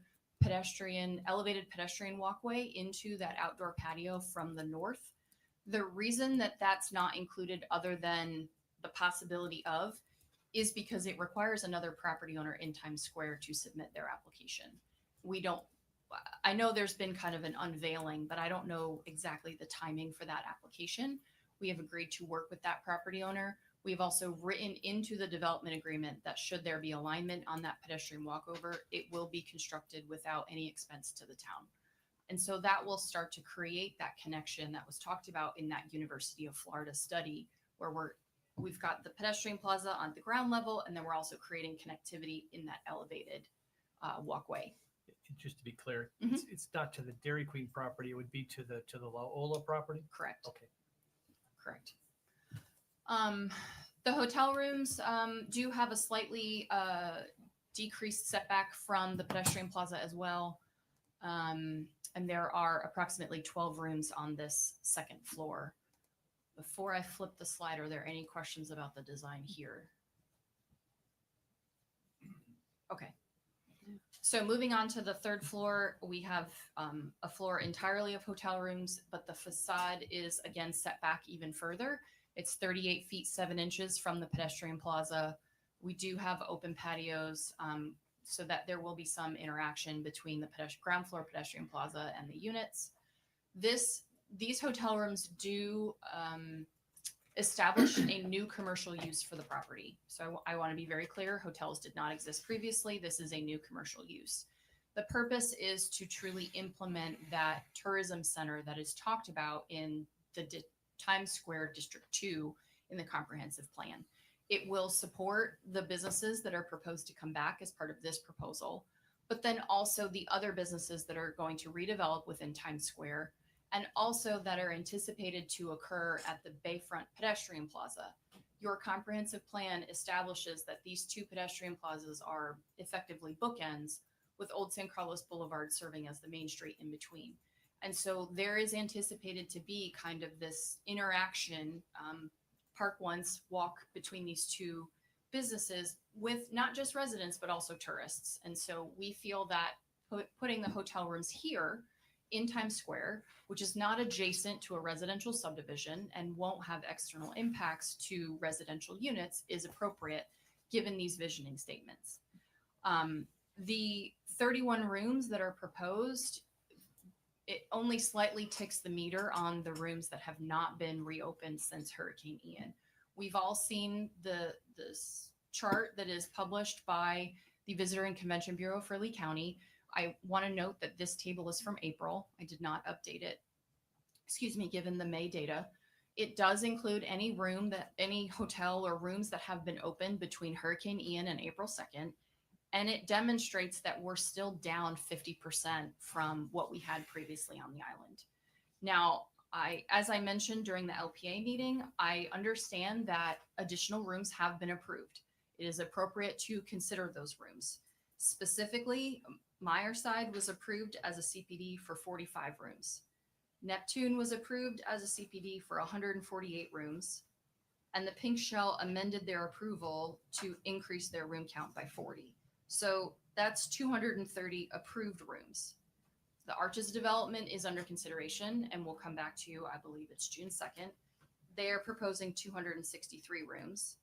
elevated pedestrian walkway into that outdoor patio from the north. The reason that that's not included, other than the possibility of, is because it requires another property owner in Times Square to submit their application. I know there's been kind of an unveiling, but I don't know exactly the timing for that application. We have agreed to work with that property owner. We've also written into the development agreement that should there be alignment on that pedestrian walkover, it will be constructed without any expense to the town. And so that will start to create that connection that was talked about in that University of Florida study, where we've got the pedestrian plaza on the ground level, and then we're also creating connectivity in that elevated walkway. Just to be clear, it's not to the Dairy Queen property, it would be to the La Ola property? Correct. Okay. Correct. The hotel rooms do have a slightly decreased setback from the pedestrian plaza as well. And there are approximately 12 rooms on this second floor. Before I flip the slide, are there any questions about the design here? Okay. So moving on to the third floor, we have a floor entirely of hotel rooms, but the facade is again set back even further. It's 38 feet 7 inches from the pedestrian plaza. We do have open patios so that there will be some interaction between the ground floor pedestrian plaza and the units. These hotel rooms do establish a new commercial use for the property. So I want to be very clear, hotels did not exist previously. This is a new commercial use. The purpose is to truly implement that tourism center that is talked about in the Times Square District 2 in the comprehensive plan. It will support the businesses that are proposed to come back as part of this proposal, but then also the other businesses that are going to redevelop within Times Square, and also that are anticipated to occur at the Bayfront Pedestrian Plaza. Your comprehensive plan establishes that these two pedestrian plazas are effectively bookends, with Old San Carlos Boulevard serving as the main street in between. And so there is anticipated to be kind of this interaction, park once, walk between these two businesses with not just residents, but also tourists. And so we feel that putting the hotel rooms here in Times Square, which is not adjacent to a residential subdivision and won't have external impacts to residential units, is appropriate given these visioning statements. The 31 rooms that are proposed, it only slightly ticks the meter on the rooms that have not been reopened since Hurricane Ian. We've all seen this chart that is published by the Visitor and Convention Bureau for Lee County. I want to note that this table is from April. I did not update it, given the May data. It does include any hotel or rooms that have been opened between Hurricane Ian and April 2nd. And it demonstrates that we're still down 50% from what we had previously on the island. Now, as I mentioned during the LPA meeting, I understand that additional rooms have been approved. It is appropriate to consider those rooms. Specifically, Myerside was approved as a CPD for 45 rooms. Neptune was approved as a CPD for 148 rooms. And the Pink Shell amended their approval to increase their room count by 40. So That's 230 approved rooms. The Arches development is under consideration and will come back to you, I believe it's June 2nd. They are proposing 263 rooms.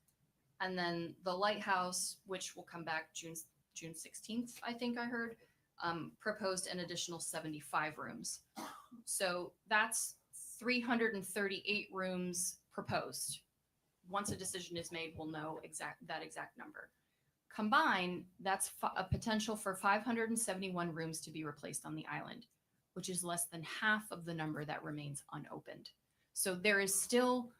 And then the Lighthouse, which will come back June 16th, I think I heard, proposed an additional 75 rooms. So that's 338 rooms proposed. Once a decision is made, we'll know that exact number. Combined, that's a potential for 571 rooms to be replaced on the island, which is less than half of the number that remains unopened. So there is still,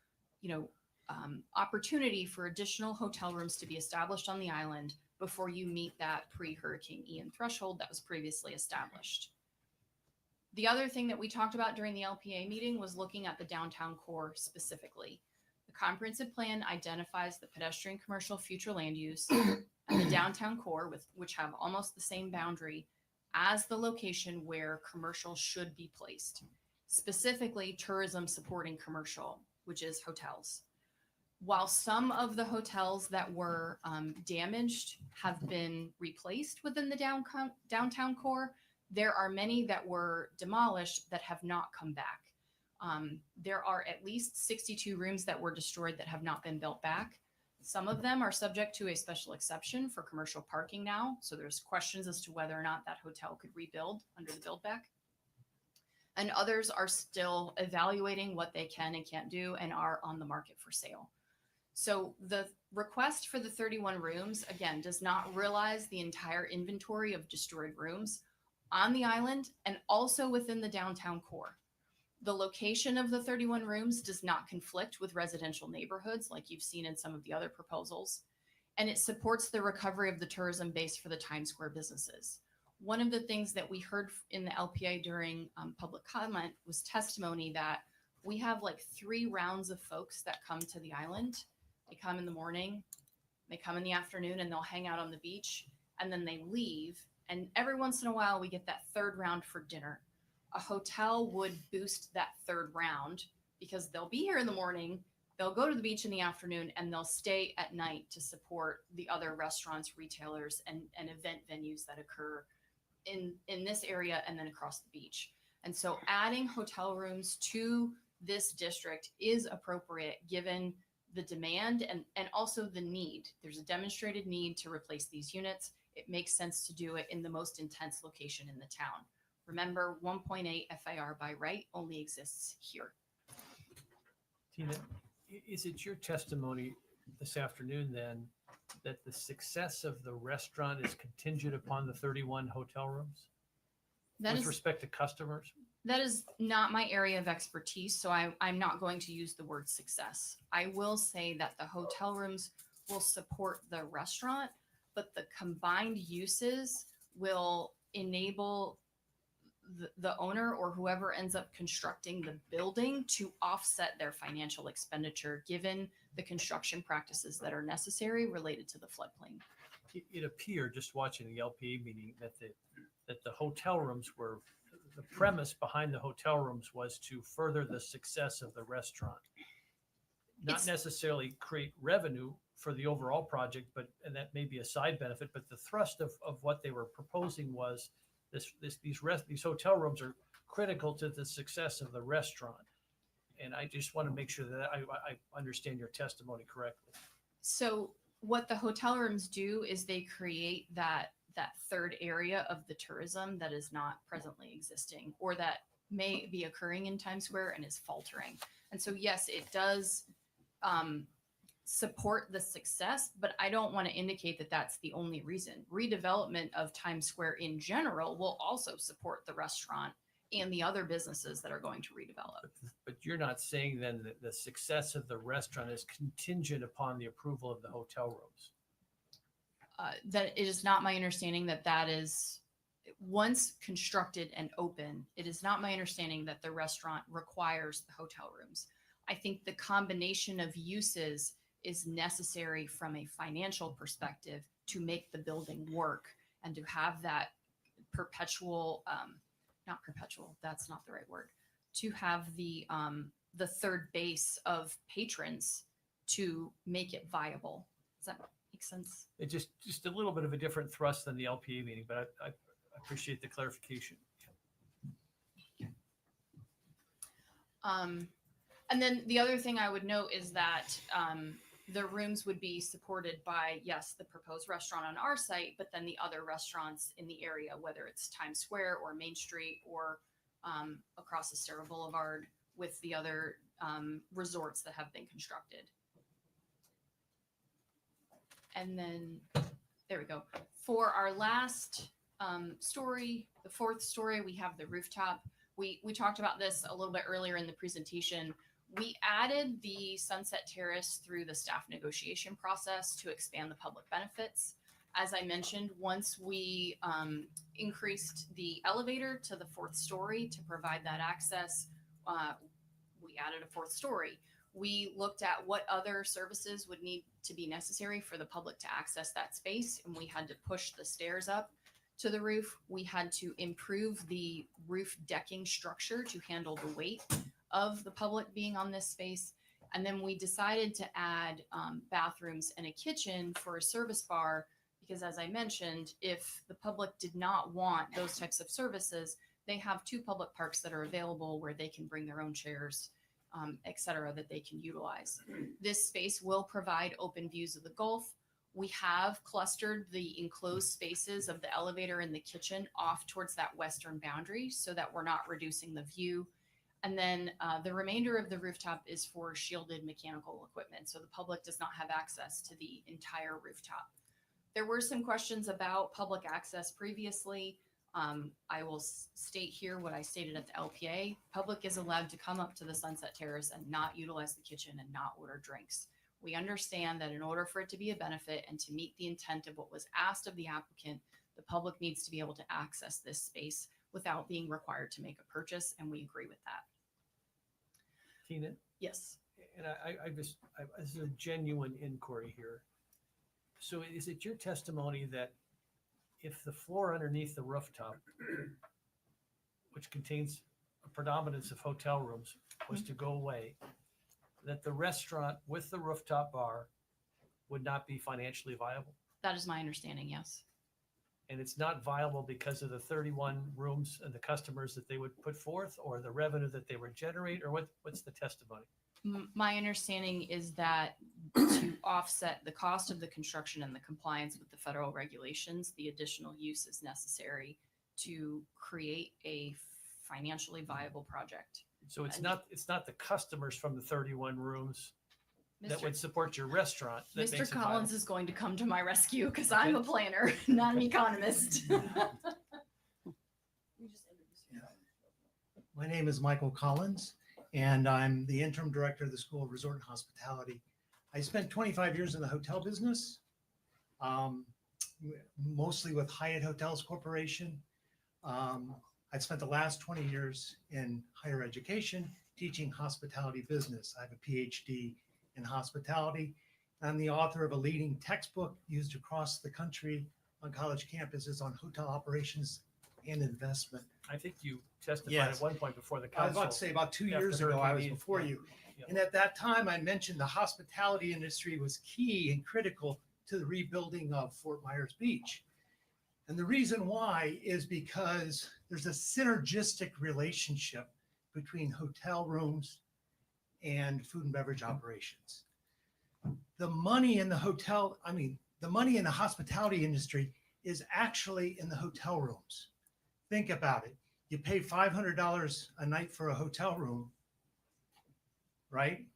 opportunity for additional hotel rooms to be established on the island before you meet that pre-Hurricane Ian threshold that was previously established. The other thing that we talked about during the LPA meeting was looking at the downtown core specifically. The comprehensive plan identifies the pedestrian commercial future land use and the downtown core, which have almost the same boundary, as the location where commercial should be placed. Specifically, tourism supporting commercial, which is hotels. While some of the hotels that were damaged have been replaced within the downtown core, there are many that were demolished that have not come back. There are at least 62 rooms that were destroyed that have not been built back. Some of them are subject to a special exception for commercial parking now. So there's questions as to whether or not that hotel could rebuild under the build back. And others are still evaluating what they can and can't do and are on the market for sale. So the request for the 31 rooms, again, does not realize the entire inventory of destroyed rooms on the island and also within the downtown core. The location of the 31 rooms does not conflict with residential neighborhoods like you've seen in some of the other proposals, and it supports the recovery of the tourism base for the Times Square businesses. One of the things that we heard in the LPA during public comment was testimony that we have like 3 rounds of folks that come to the island. They come in the morning, they come in the afternoon, and they'll hang out on the beach, and then they leave. And every once in a while, we get that 3rd round for dinner. A hotel would boost that 3rd round because they'll be here in the morning, they'll go to the beach in the afternoon, and they'll stay at night to support the other restaurants, retailers, and event venues that occur in this area and then across the beach. And so adding hotel rooms to this district is appropriate given the demand and also the need. There's a demonstrated need to replace these units. It makes sense to do it in the most intense location in the town. Remember, 1.8 FAR by right only exists here. Tina, is it your testimony this afternoon then that the success of the restaurant is contingent upon the 31 hotel rooms? With respect to customers? That is not my area of expertise, so I'm not going to use the word success. I will say that the hotel rooms will support the restaurant, but the combined uses will enable the owner or whoever ends up constructing the building to offset their financial expenditure given the construction practices that are necessary related to the floodplain. It appeared, just watching the LPA meeting, that the hotel rooms were, the premise behind the hotel rooms was to further the success of the restaurant. Not necessarily create revenue for the overall project, and that may be a side benefit, but the thrust of what they were proposing was these hotel rooms are critical to the success of the restaurant. And I just want to make sure that I understand your testimony correctly. So what the hotel rooms do is they create that 3rd area of the tourism that is not presently existing or that may be occurring in Times Square and is faltering. And so, yes, it does support the success, but I don't want to indicate that that's the only reason. Redevelopment of Times Square in general will also support the restaurant and the other businesses that are going to redevelop. But you're not saying then that the success of the restaurant is contingent upon the approval of the hotel rooms? That it is not my understanding that is once constructed and open. It is not my understanding that the restaurant requires the hotel rooms. I think the combination of uses is necessary from a financial perspective to make the building work and to have that perpetual, not perpetual, that's not the right word, to have the 3rd base of patrons to make it viable. Makes sense. It's just a little bit of a different thrust than the LPA meeting, but I appreciate the clarification. And then the other thing I would note is that the rooms would be supported by, yes, the proposed restaurant on our site, but then the other restaurants in the area, whether it's Times Square or Main Street or across Estero Boulevard with the other resorts that have been constructed. And then, there we go. For our last story, the fourth story, we have the rooftop. We talked about this a little bit earlier in the presentation. We added the Sunset Terrace through the staff negotiation process to expand the public benefits. As I mentioned, once we increased the elevator to the fourth story to provide that access, we added a fourth story. We looked at what other services would need to be necessary for the public to access that space, and we had to push the stairs up to the roof. We had to improve the roof decking structure to handle the weight of the public being on this space. And then we decided to add bathrooms and a kitchen for a service bar, because as I mentioned, if the public did not want those types of services, they have 2 public parks that are available where they can bring their own chairs, et cetera, that they can utilize. This space will provide open views of the Gulf. We have clustered the enclosed spaces of the elevator and the kitchen off towards that western boundary so that we're not reducing the view. And then the remainder of the rooftop is for shielded mechanical equipment, so the public does not have access to the entire rooftop. There were some questions about public access previously. I will state here what I stated at the LPA. Public is allowed to come up to the Sunset Terrace and not utilize the kitchen and not order drinks. We understand that in order for it to be a benefit and to meet the intent of what was asked of the applicant, the public needs to be able to access this space without being required to make a purchase, and we agree with that. Tina? Yes. And this is a genuine inquiry here. So is it your testimony that if the floor underneath the rooftop, which contains a predominance of hotel rooms, was to go away, that the restaurant with the rooftop bar would not be financially viable? That is my understanding, yes. And it's not viable because of the 31 rooms and the customers that they would put forth, or the revenue that they would generate, or what's the testimony? My understanding is that to offset the cost of the construction and the compliance with the federal regulations, the additional use is necessary to create a financially viable project. So it's not the customers from the 31 rooms that Mr. would support your restaurant. That Mr. makes it Collins viable. is going to come to my rescue because I'm a planner, not an economist. My name is Michael Collins, and I'm the interim director of the School of Resort and Hospitality. I spent 25 years in the hotel business, mostly with Hyatt Hotels Corporation. I've spent the last 20 years in higher education, teaching hospitality business. I have a PhD in hospitality. I'm the author of a leading textbook used across the country on college campuses on hotel operations and investment. I think you testified Yes. at one point before the I was council. about to say about 2 after years ago, I Hurricane was Ian. before Yeah. you. Yeah. And at that time, I mentioned the hospitality industry was key and critical to the rebuilding of Fort Myers Beach. And the reason why is because there's a synergistic relationship between hotel rooms and food and beverage operations. The money in the the money in the hospitality industry is actually in the hotel rooms. Think about it. You pay $500 a night for a hotel room, right?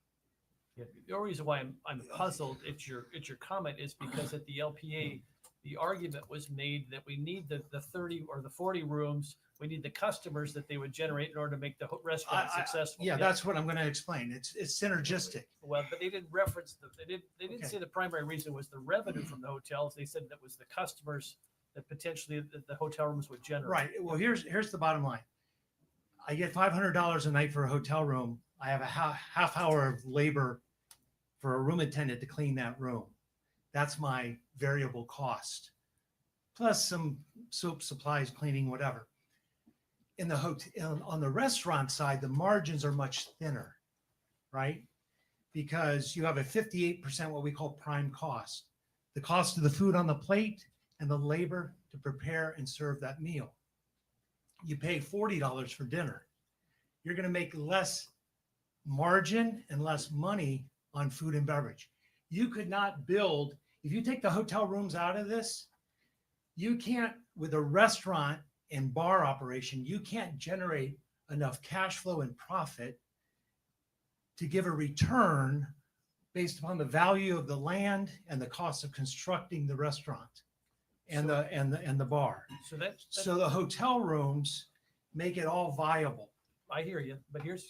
Yeah, the only reason why I'm puzzled at your comment is because at the LPA, the argument was made that we need the 30 or the 40 rooms. We need the customers that they would generate in order to make the restaurant successful. Yeah, that's what I'm going to explain. It's synergistic. Well, but they didn't reference they didn't Okay. say the primary reason was the revenue from the hotels. They said that was the customers that potentially the hotel rooms would generate. Right. Well, here's the bottom line. I get $500 a night for a hotel room. I have a half hour of labor for a room attendant to clean that room. That's my variable cost, plus some soap, supplies, cleaning, whatever. In the hotel, on the restaurant side, the margins are much thinner, right? Because you have a 58% what we call prime cost. the cost of the food on the plate, and the labor to prepare and serve that meal. You pay $40 for dinner. You're going to make less margin and less money on food and beverage. You could not build, if you take the hotel rooms out of this, you can't, with a restaurant and bar operation, you can't generate enough cash flow and profit to give a return based upon the value of the land and the cost of constructing the restaurant and the bar. So that's So the hotel rooms make it all viable. I hear you, but here's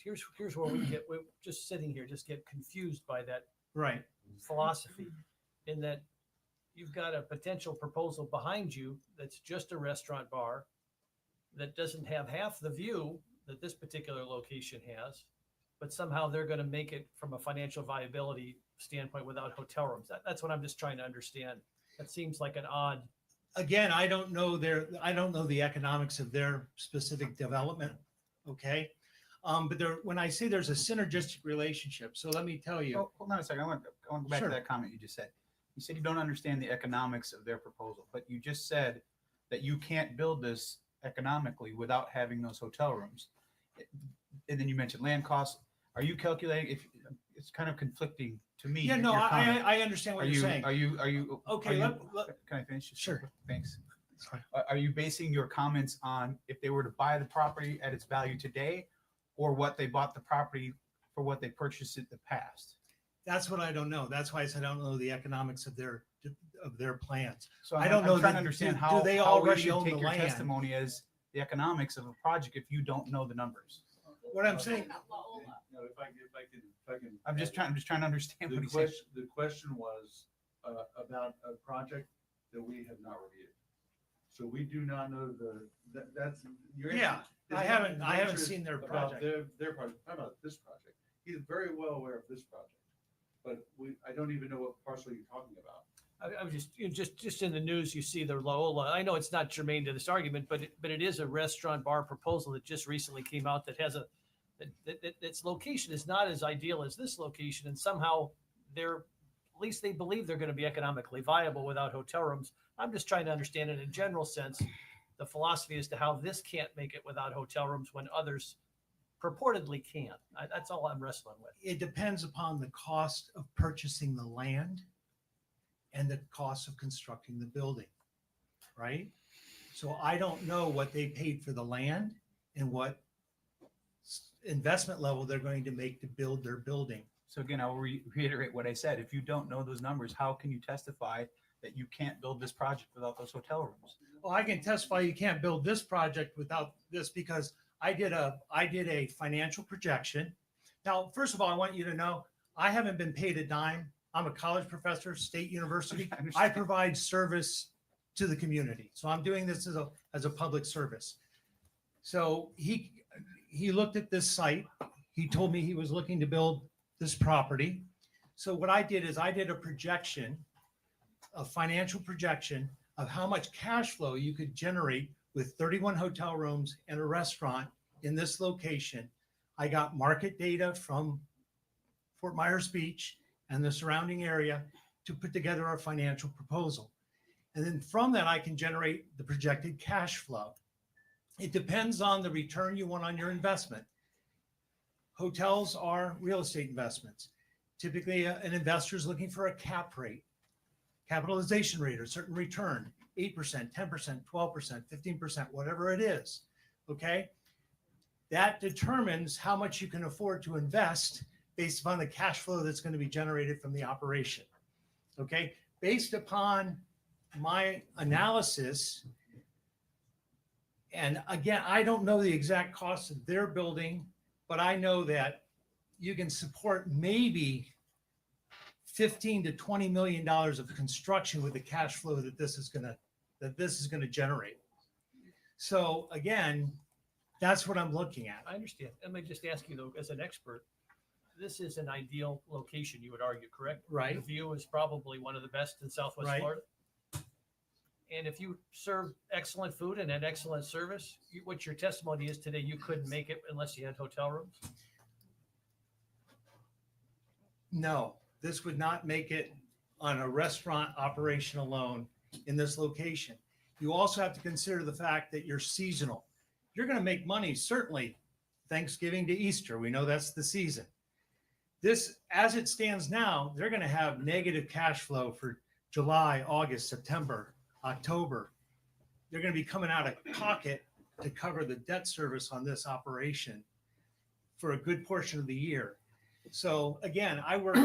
where we're just sitting here, just get confused by that Right. philosophy, in that you've got a potential proposal behind you that's just a restaurant bar that doesn't have half the view that this particular location has, but somehow they're going to make it from a financial viability standpoint without hotel rooms. That's what I'm just trying to understand. That seems like an odd. Again, I don't know the economics of their specific development. Okay. But when I say there's a synergistic relationship, so let me tell you. Oh, hold on a second. I want to go back Sure. to that comment you just said. You said you don't understand the economics of their proposal, but you just said that you can't build this economically without having those hotel rooms. And then you mentioned land costs. Are you calculating, if it's kind of conflicting to me? Yeah, no, your comment. I understand what you're saying. Are you Okay, are you- can I finish? Sure. Thanks. Are you basing your comments on if they were to buy the property at its value today, or what they bought the property for, what they purchased in the past? That's what I don't know. That's why I said I don't know the economics of their plans. So I don't know. I'm trying to understand how do they how we already should own the take your land? testimony as the economics of a project if you don't know the numbers. What I'm saying. No, if I can. I'm just trying to understand The what he's saying. question was about a project that we have not reviewed. So we do not know that's. your Yeah, answer- I his haven't answer is seen their about project. Their project, how about this project? He's very well aware of this project, but I don't even know what parcel you're talking about. I was just in the news, you see the Loyola. I know it's not germane to this argument, but it is a restaurant bar proposal that just recently came out that has that its location is not as ideal as this location, and somehow at least they believe they're going to be economically viable without hotel rooms. I'm just trying to understand in a general sense the philosophy as to how this can't make it without hotel rooms when others purportedly can. That's all I'm wrestling with. It depends upon the cost of purchasing the land and the cost of constructing the building, right? So I don't know what they paid for the land and what investment level they're going to make to build their building. So again, I will reiterate what I said. If you don't know those numbers, how can you testify that you can't build this project without those hotel rooms? Well, I can testify you can't build this project without this because I did a financial projection. Now, first of all, I want you to know I haven't been paid a dime. I'm a college professor, State University. I provide service to the community. So I'm doing this as a public service. So he looked at this site. He told me he was looking to build this property. So what I did is I did a projection, a financial projection of how much cash flow you could generate with 31 hotel rooms and a restaurant in this location. I got market data from Fort Myers Beach and the surrounding area to put together a financial proposal. And then from that, I can generate the projected cash flow. It depends on the return you want on your investment. Hotels are real estate investments. Typically, an investor is looking for a cap rate, capitalization rate, or certain return, 8%, 10%, 12%, 15%, whatever it is, okay? That determines how much you can afford to invest based upon the cash flow that's going to be generated from the operation, okay? Based upon my analysis, and again, I don't know the exact cost of their building, but I know that you can support maybe $15 to $20 million of construction with the cash flow that this is going to generate. So again, that's what I'm looking at. I understand. Let me just ask you though, as an expert, this is an ideal location, you would argue, correct? Right. The view is probably one of the best in Southwest Right. Florida. And if you serve excellent food and had excellent service, what your testimony is today, you couldn't make it unless you had hotel rooms? No, this would not make it on a restaurant operation alone in this location. You also have to consider the fact that you're seasonal. You're going to make money, certainly Thanksgiving to Easter. We know that's the season. This, as it stands now, they're going to have negative cash flow for July, August, September, October. They're going to be coming out of pocket to cover the debt service on this operation for a good portion of the year. So again, I work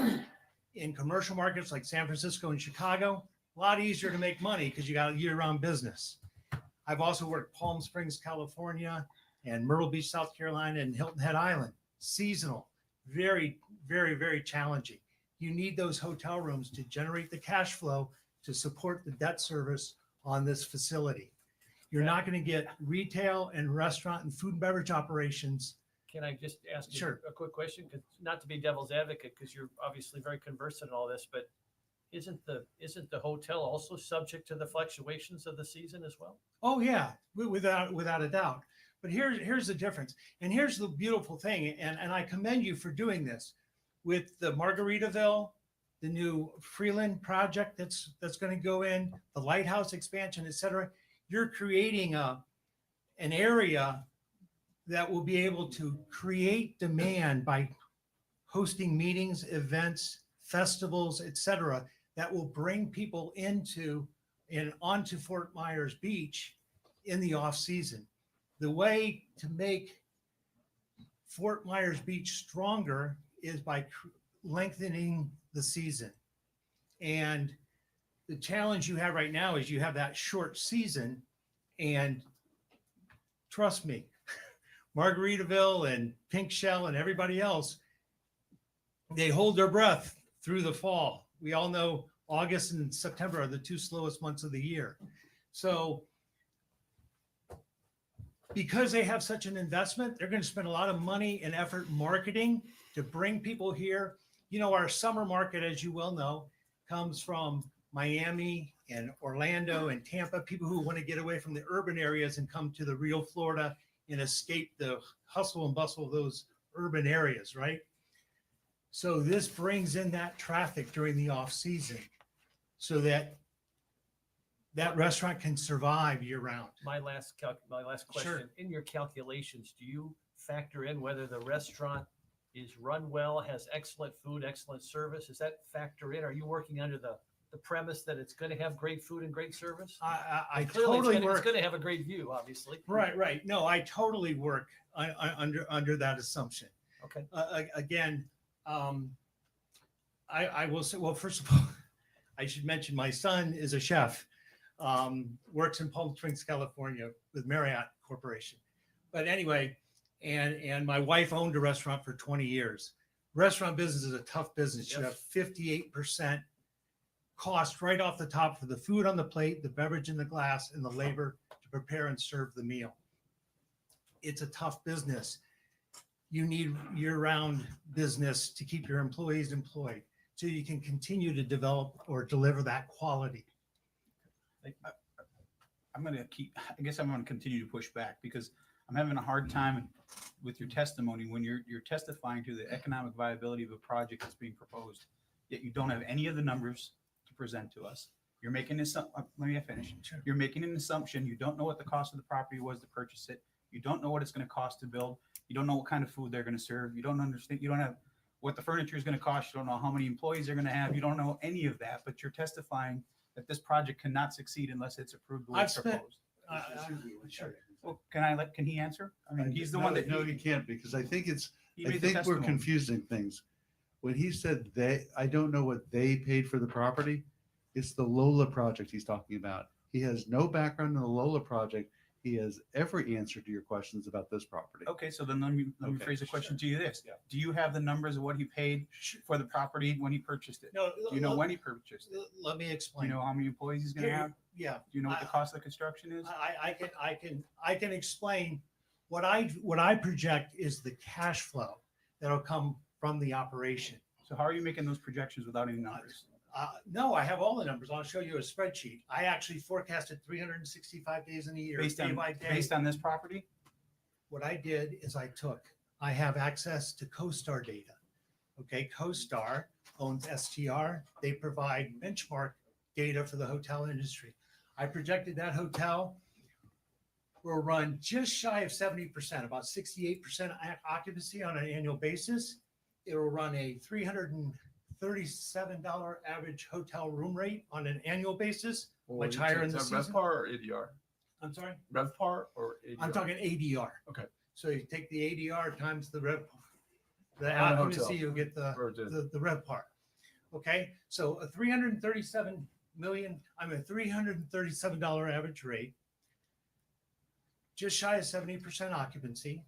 in commercial markets like San Francisco and Chicago. A lot easier to make money because you got a year-round business. I've also worked Palm Springs, California, and Myrtle Beach, South Carolina, and Hilton Head Island. Seasonal, very, very, very challenging. You need those hotel rooms to generate the cash flow to support the debt service on this facility. You're not going to get retail and restaurant and food and beverage operations. Can I just ask you Sure. a quick question? 'Cause not to be devil's advocate, because you're obviously very conversant in all this, but isn't the hotel also subject to the fluctuations of the season as well? Oh yeah, without a doubt. But here's the difference. And here's the beautiful thing. And I commend you for doing this with the Margaritaville, the new Freeland project that's going to go in, the lighthouse expansion, et cetera. You're creating an area that will be able to create demand by hosting meetings, events, festivals, et cetera, that will bring people into and onto Fort Myers Beach in the off season. The way to make Fort Myers Beach stronger is by lengthening the season. And the challenge you have right now is you have that short season, and trust me, Margaritaville and Pink Shell and everybody else, they hold their breath through the fall. We all know August and September are the two slowest months of the year. So because they have such an investment, they're going to spend a lot of money and effort marketing to bring people here. You know, our summer market, as you well know, comes from Miami and Orlando and Tampa, people who want to get away from the urban areas and come to the real Florida and escape the hustle and bustle of those urban areas, right? So this brings in that traffic during the off season so that that restaurant can survive year round. My last question, Sure. in your calculations, do you factor in whether the restaurant is run well, has excellent food, excellent service? Does that factor in? Are you working under the premise that it's going to have great food and great service? I Clearly totally it's work. going to have a great view, obviously. Right. No, I totally work under that assumption. Okay. Again, I will say, well, first of all, I should mention my son is a chef, works in Palm Springs, California with Marriott Corporation. But anyway, and my wife owned a restaurant for 20 years. Restaurant business is a tough business. You have 58% cost right off the top for the food on the plate, the beverage in the glass, and the labor to prepare and serve the meal. It's a tough business. You need year-round business to keep your employees employed so you can continue to develop or deliver that quality. I'm going to continue to push back because I'm having a hard time with your testimony when you're testifying to the economic viability of a project that's being proposed, yet you don't have any of the numbers to present to us. You're making this, let me finish. Sure. You're making an assumption. You don't know what the cost of the property was to purchase it. You don't know what it's going to cost to build. You don't know what kind of food they're going to serve. You don't understand. You don't have what the furniture is going to cost. You don't know how many employees they're going to have. You don't know any of that, but you're testifying that this project cannot succeed unless it's approved the way it's proposed. Sure. Well, can he answer? I mean, he's the one that. No, he can't, because I think He I made the think we're testimony. confusing things. When he said I don't know what they paid for the property, it's the Lola project he's talking about. He has no background in the Lola project. He has every answer to your questions about this property. Okay, so then let me Okay, phrase the question to you this. Do you have the numbers of what he paid for the property when he purchased it? No, Do you know when he purchased it? Let me Do explain. you know how many employees he's going to have? Yeah. Do you know what the cost of the construction is? I can explain what I project is the cash flow that'll come from the operation. So how are you making those projections without any numbers? No, I have all the numbers. I'll show you a spreadsheet. I actually forecasted 365 days in a year, Based day on, by day. based on this property? What I did is I have access to CoStar data. Okay, CoStar owns STR. They provide benchmark data for the hotel industry. I projected that hotel will run just shy of 70%, about 68% occupancy on an annual basis. It will run a $337 average hotel room rate on an annual basis, much higher in the season. RevPAR or ADR? I'm sorry? RevPAR or ADR? I'm talking ADR. Okay. So you take the ADR times the rev, the On a hotel. occupancy, you'll get the RevPAR. Okay, so a $337 average rate, just shy of 70% occupancy.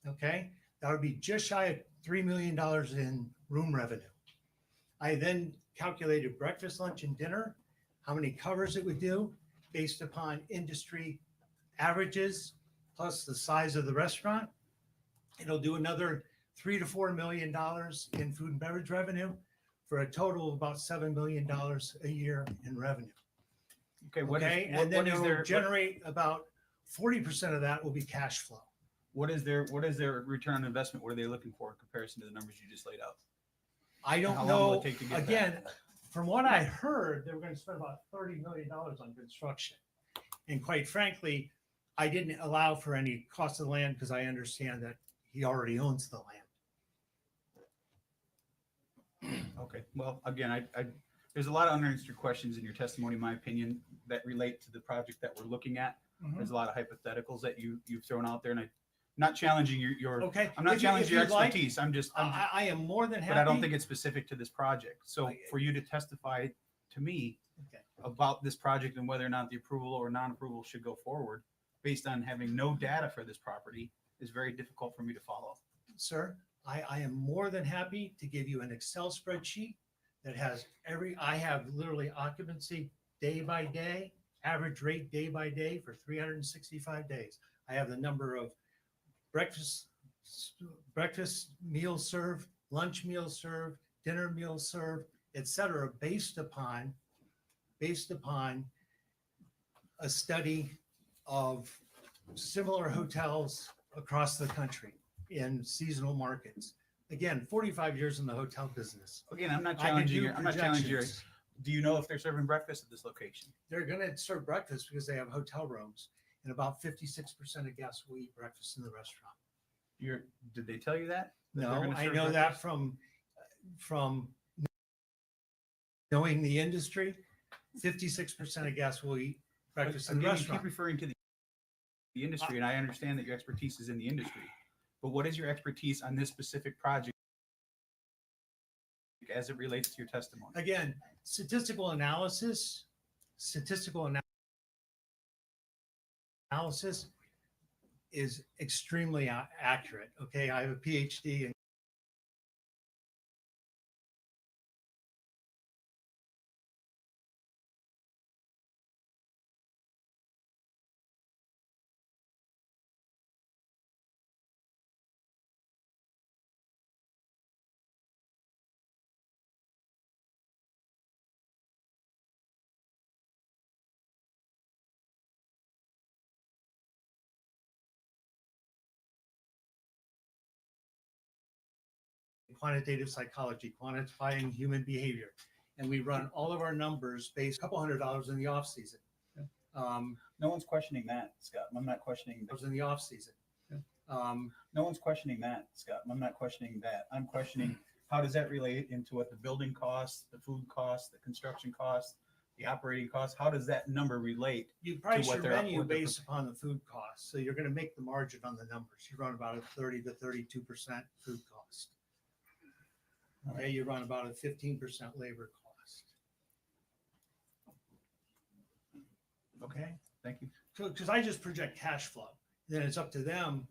Okay, that would be just shy of $3 million in room revenue. I then calculated breakfast, lunch, and dinner, how many covers it would do based upon industry averages plus the size of the restaurant. It'll do another $3 to $4 million in food and beverage revenue for a total of about $7 million a year in revenue. Okay, And then it will generate about 40% of that will be cash flow. What is their return on investment? What are they looking for in comparison to the numbers you just laid out? I And don't how long will know. it take to get Again, that? from what I heard, they were going to spend about $30 million on construction. And quite frankly, I didn't allow for any cost of the land because I understand that he already owns the land. Okay, well, again, there's a lot of unanswered questions in your testimony, in my opinion, that relate to the project that we're looking at. Mhm. There's a lot of hypotheticals that you've thrown out there, and I'm not challenging your Okay. I'm not If you- challenging if your you'd like, expertise. I am more than happy. But I don't think it's specific to this project. So for you to testify to me Okay. about this project and whether or not the approval or non-approval should go forward based on having no data for this property is very difficult for me to follow. Sir, I am more than happy to give you an Excel spreadsheet that has I have literally occupancy day by day, average rate day by day for 365 days. I have the number of breakfast meals served, lunch meals served, dinner meals served, etc., based upon a study of similar hotels across the country in seasonal markets. Again, 45 years in the hotel business. Again, I'm not I can challenging do your, I'm not challenging your, projections. do you know if they're serving breakfast at this location? They're going to serve breakfast because they have hotel rooms, and about 56% of guests will eat breakfast in the restaurant. Did they tell you that? That they're No, gonna I serve know that breakfast? from knowing the industry. 56% of guests will eat breakfast in the Again, you restaurant. keep referring to the industry, and I understand that your expertise is in the industry. But what is your expertise on this specific project as it relates to your testimony? Again, statistical analysis is extremely accurate. Okay, I have a PhD in quantitative psychology, quantifying human behavior. And we run all of our numbers based a couple $100 in the off season. No one's questioning that, Scott. I'm not questioning in the off season. No one's questioning that, Scott. I'm not questioning that. I'm questioning how does that relate into what the building costs, the food costs, the construction costs, the operating costs? How does that number relate? You to price what your they're- menu what they're- based upon the food costs. So you're going to make the margin on the numbers. You run about a 30 to 32% food cost. Okay, you run about a 15% labor cost. Okay, thank you. So, because I just project cash flow, then it's up to them.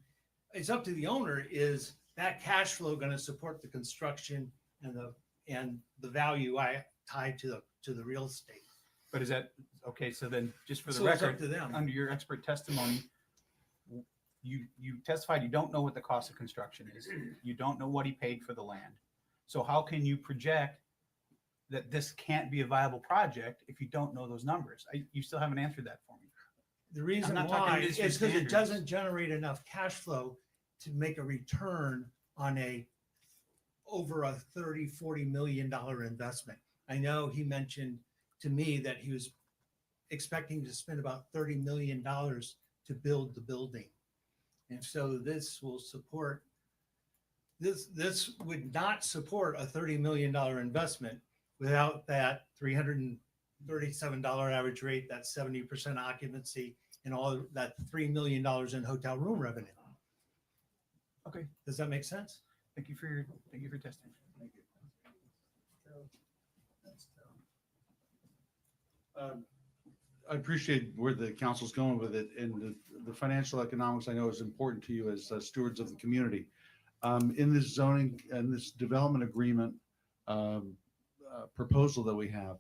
It's up to the owner. Is that cash flow going to support the construction and the value I tied to the real estate? But is that okay? So then, just for the So it's up record, to them. under your expert testimony, you testified you don't know what the cost of construction is. You don't know what he paid for the land. So how can you project that this can't be a viable project if you don't know those numbers? You still haven't answered that for me. The reason I'm not talking why is industry because it standards. doesn't generate enough cash flow to make a return on a over a 30, $40 million investment. I know he mentioned to me that he was expecting to spend about $30 million to build the building. And so this will support, this would not support a $30 million investment without that $337 average rate, that 70% occupancy, and all that $3 million in hotel room revenue. Okay. Does that make sense? Thank you for your testing. Thank you. I appreciate where the council's going with it, and the financial economics I know is important to you as stewards of the community. In this zoning and this development agreement proposal that we have,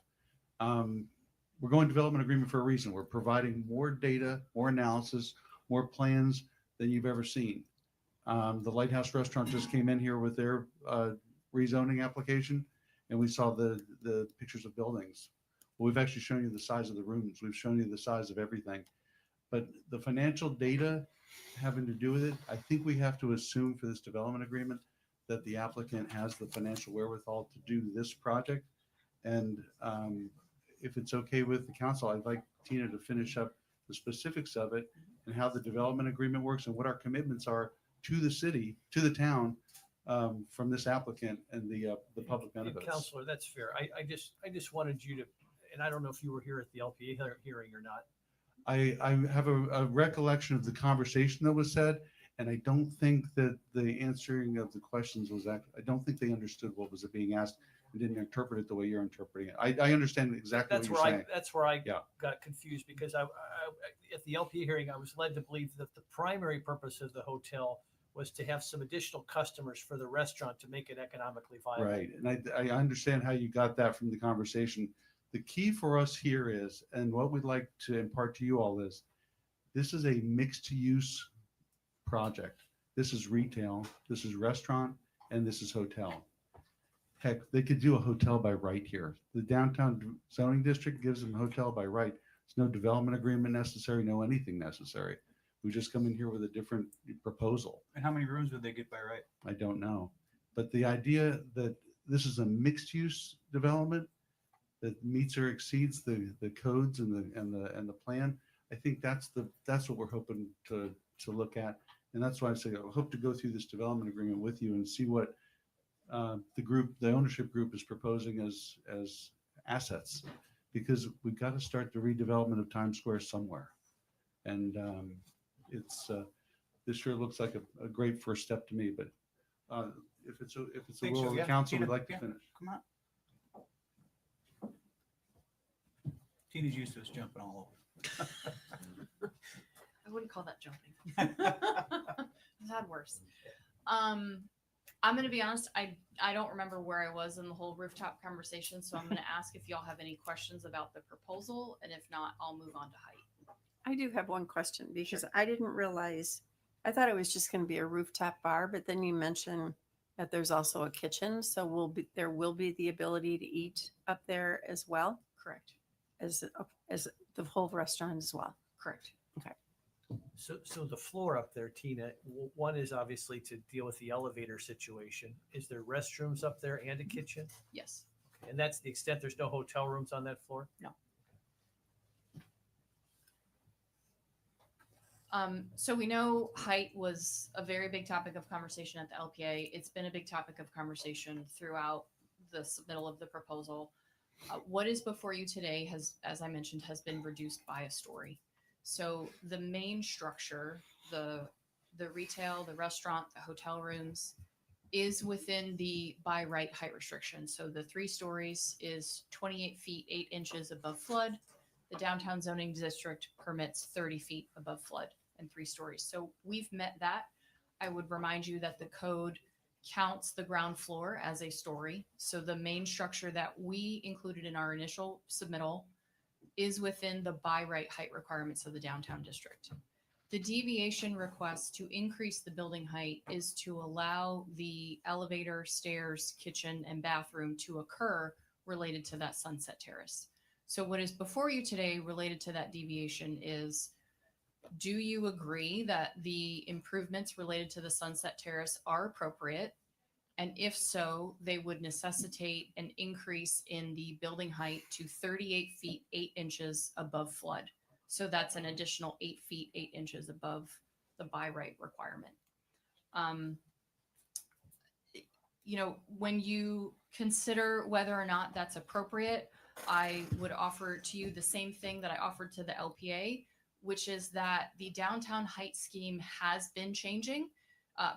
we're going development agreement for a reason. We're providing more data, more analysis, more plans than you've ever seen. The Lighthouse Restaurant just came in here with their rezoning application, and we saw the pictures of buildings. Well, we've actually shown you the size of the rooms. We've shown you the size of everything. But the financial data having to do with it, I think we have to assume for this development agreement that the applicant has the financial wherewithal to do this project. And if it's okay with the council, I'd like Tina to finish up the specifics of it and how the development agreement works and what our commitments are to the city, to the town, from this applicant and the public benefits. Counselor, that's fair. I just wanted you to, and I don't know if you were here at the LPA hearing or not. I have a recollection of the conversation that was said, and I don't think that the answering of the questions was I don't think they understood what was being asked and didn't interpret it the way you're interpreting it. I understand exactly what you're saying. That's where I got confused, because I at the LPA hearing, I was led to believe that the primary purpose of the hotel was to have some additional customers for the restaurant to make it economically viable. Right. And I understand how you got that from the conversation. The key for us here is, and what we'd like to impart to you all is, this is a mixed use project. This is retail, this is restaurant, and this is hotel. Heck, they could do a hotel by right here. The downtown zoning district gives them hotel by right. There's no development agreement necessary, no anything necessary. We just come in here with a different proposal. And how many rooms would they get by right? I don't know. But the idea that this is a mixed use development that meets or exceeds the codes and the plan, I think that's what we're hoping to look at. And that's why I say I hope to go through this development agreement with you and see what the ownership group is proposing as assets, because we've got to start the redevelopment of Times Square somewhere. And this sure looks like a great first step to me, but if it's a will of the council, we'd like to finish. Come on. Tina's used to us jumping all over. I wouldn't call that jumping. I've had worse. I'm going to be honest. I don't remember where I was in the whole rooftop conversation. So I'm going to ask if y'all have any questions about the proposal. And if not, I'll move on to height. I do have one question, because I didn't realize, I thought it was just going to be a rooftop bar, but then you mentioned that there's also a kitchen. So there will be the ability to eat up there as well. Correct. As the whole restaurant as well. Correct. Okay. So the floor up there, Tina, one is obviously to deal with the elevator situation. Is there restrooms up there and a kitchen? Yes. Okay. And that's the extent. There's no hotel rooms on that floor? No. So we know height was a very big topic of conversation at the LPA. It's been a big topic of conversation throughout the submittal of the proposal. What is before you today has, as I mentioned, has been reduced by a story. So the main structure, the retail, the restaurant, the hotel rooms, is within the by right height restriction. So the 3 stories is 28 feet 8 inches above flood. The downtown zoning district permits 30 feet above flood and 3 stories. So we've met that. I would remind you that the code counts the ground floor as a story. So the main structure that we included in our initial submittal is within the by right height requirements of the downtown district. The deviation request to increase the building height is to allow the elevator, stairs, kitchen, and bathroom to occur related to that sunset terrace. So what is before you today related to that deviation is, do you agree that the improvements related to the sunset terrace are appropriate And if so, they would necessitate an increase in the building height to 38 feet, 8 inches above flood. So that's an additional 8 feet, 8 inches above the by right requirement. You know, when you consider whether or not that's appropriate, I would offer to you the same thing that I offered to the LPA, which is that the downtown height scheme has been changing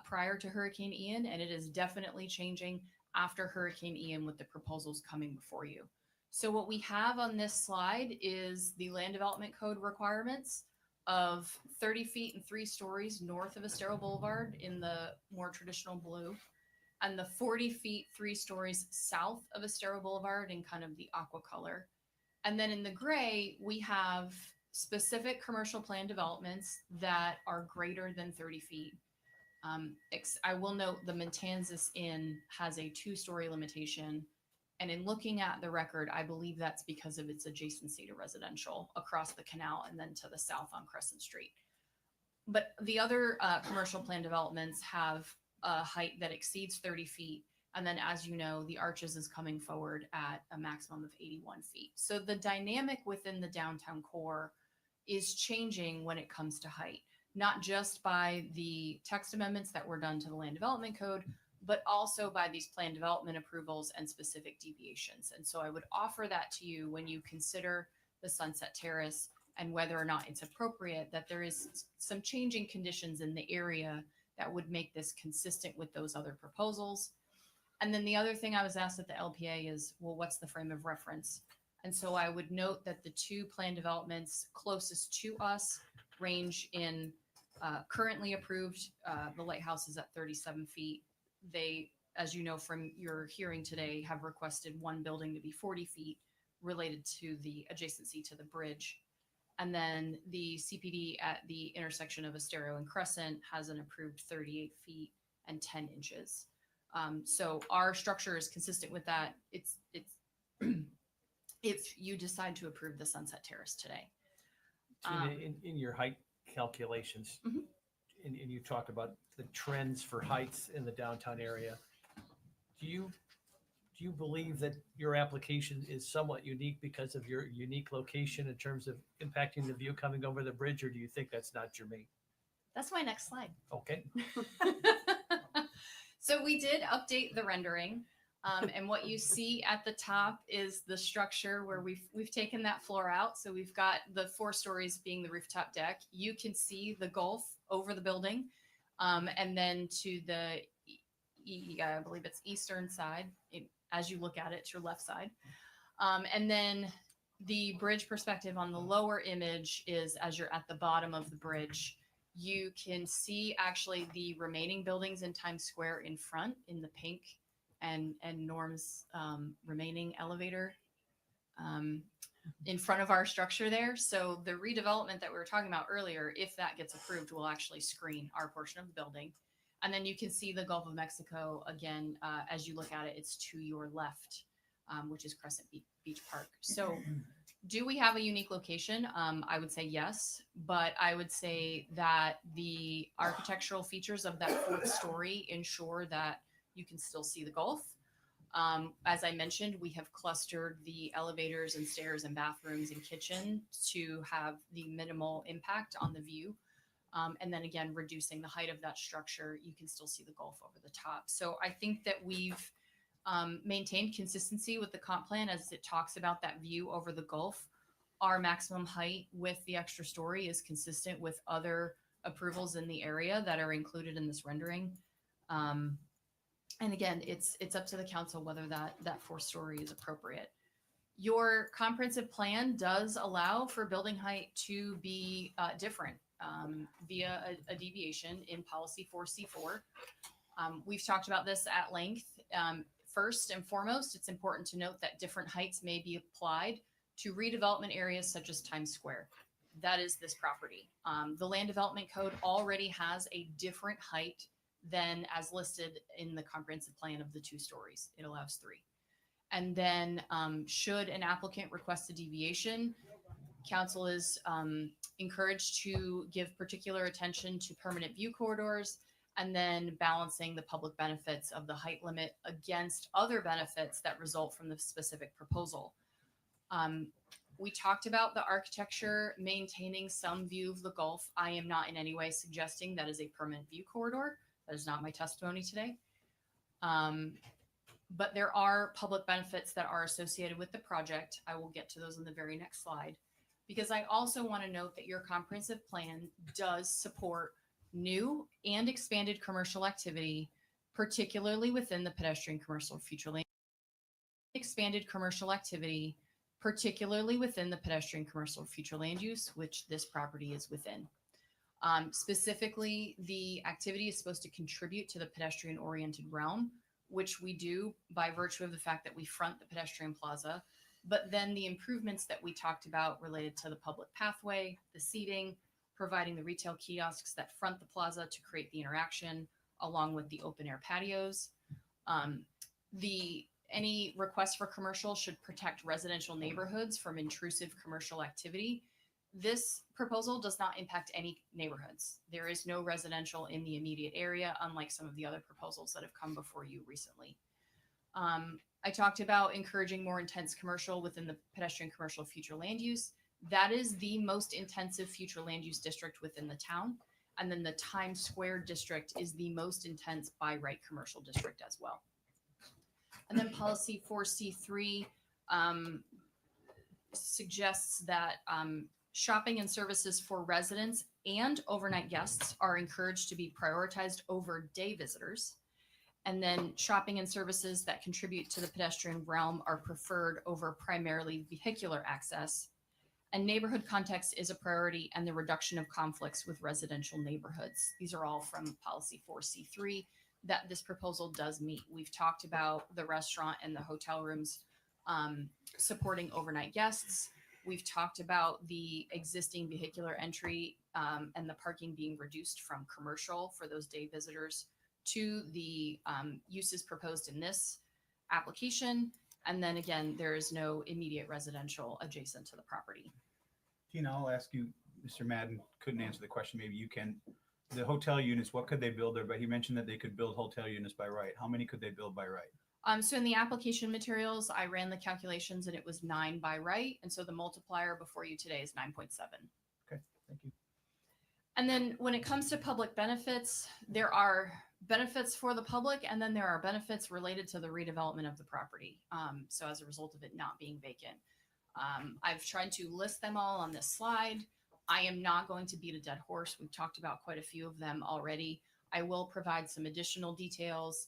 prior to Hurricane Ian, and it is definitely changing after Hurricane Ian with the proposals coming before you. So what we have on this slide is the land development code requirements of 30 feet and 3 stories north of Estero Boulevard in the more traditional blue, and the 40 feet, 3 stories south of Estero Boulevard in kind of the aqua color. And then in the gray, we have specific commercial plan developments that are greater than 30 feet. I will note the Matanzas Inn has a 2-story limitation. And in looking at the record, I believe that's because of its adjacency to residential across the canal and then to the south on Crescent Street. But the other commercial plan developments have a height that exceeds 30 feet. And then, as you know, the Arches is coming forward at a maximum of 81 feet. So the dynamic within the downtown core is changing when it comes to height, not just by the text amendments that were done to the land development code, but also by these plan development approvals and specific deviations. And so I would offer that to you when you consider the Sunset Terrace and whether or not it's appropriate that there is some changing conditions in the area that would make this consistent with those other proposals. And then the other thing I was asked at the LPA is, well, what's the frame of reference? And so I would note that the 2 plan developments closest to us range in currently approved, the lighthouse is at 37 feet. They, as you know from your hearing today, have requested one building to be 40 feet related to the adjacency to the bridge. And then the CPD at the intersection of Estero and Crescent has an approved 38 feet and 10 inches. So our structure is consistent with that. It's if you decide to approve the Sunset Terrace today. Tina, in your height calculations, and you talked about the trends for heights in the downtown area, do you believe that your application is somewhat unique because of your unique location in terms of impacting the view coming over the bridge, or do you think that's not germane? That's my next slide. Okay. So we did update the rendering. And what you see at the top is the structure where we've taken that floor out. So we've got the 4 stories being the rooftop deck. You can see the gulf over the building. And then to the, I believe it's eastern side, as you look at it, it's your left side. And then the bridge perspective on the lower image is as you're at the bottom of the bridge, you can see actually the remaining buildings in Times Square in front in the pink and Norm's remaining elevator in front of our structure there. So the redevelopment that we were talking about earlier, if that gets approved, will actually screen our portion of the building. And then you can see the Gulf of Mexico again, as you look at it, it's to your left, which is Crescent Beach Park. So do we have a unique location? I would say yes, but I would say that the architectural features of that 4th story ensure that you can still see the Gulf. As I mentioned, we have clustered the elevators and stairs and bathrooms and kitchen to have the minimal impact on the view. And then again, reducing the height of that structure, you can still see the Gulf over the top. So I think that we've maintained consistency with the comp plan as it talks about that view over the Gulf. Our maximum height with the extra story is consistent with other approvals in the area that are included in this rendering. And again, it's up to the council whether that 4th story is appropriate. Your comprehensive plan does allow for building height to be different via a deviation in policy 4C4. We've talked about this at length. First and foremost, it's important to note that different heights may be applied to redevelopment areas such as Times Square. That is this property. The land development code already has a different height than as listed in the comprehensive plan of the 2 stories. It allows 3. And then should an applicant request a deviation, council is encouraged to give particular attention to permanent view corridors and then balancing the public benefits of the height limit against other benefits that result from the specific proposal. We talked about the architecture maintaining some view of the Gulf. I am not in any way suggesting that is a permanent view corridor. That is not my testimony today. But there are public benefits that are associated with the project. I will get to those in the very next slide, because I also want to note that your comprehensive plan does support new and expanded commercial activity, particularly within the pedestrian commercial future lane. Expanded commercial activity, particularly within the pedestrian commercial future land use, which this property is within. Specifically, the activity is supposed to contribute to the pedestrian oriented realm, which we do by virtue of the fact that we front the pedestrian plaza. But then the improvements that we talked about related to the public pathway, the seating, providing the retail kiosks that front the plaza to create the interaction, along with the open air patios. Any request for commercial should protect residential neighborhoods from intrusive commercial activity. This proposal does not impact any neighborhoods. There is no residential in the immediate area, unlike some of the other proposals that have come before you recently. I talked about encouraging more intense commercial within the pedestrian commercial future land use. That is the most intensive future land use district within the town. And then the Times Square district is the most intense by right commercial district as well. And then policy 4C3 suggests that shopping and services for residents and overnight guests are encouraged to be prioritized over day visitors. And then shopping and services that contribute to the pedestrian realm are preferred over primarily vehicular access. And neighborhood context is a priority, and the reduction of conflicts with residential neighborhoods. These are all from policy 4C3 that this proposal does meet. We've talked about the restaurant and the hotel rooms supporting overnight guests. We've talked about the existing vehicular entry and the parking being reduced from commercial for those day visitors to the uses proposed in this application. And then again, there is no immediate residential adjacent to the property. Tina, I'll ask you, Mr. Madden couldn't answer the question, maybe you can. The hotel units, what could they build there? But he mentioned that they could build hotel units by right. How many could they build by right? So in the application materials, I ran the calculations and it was 9 by right. And so the multiplier before you today is 9.7. Okay, thank you. And then when it comes to public benefits, there are benefits for the public, and then there are benefits related to the redevelopment of the property. So as a result of it not being vacant. I've tried to list them all on this slide. I am not going to beat a dead horse. We've talked about quite a few of them already. I will provide some additional details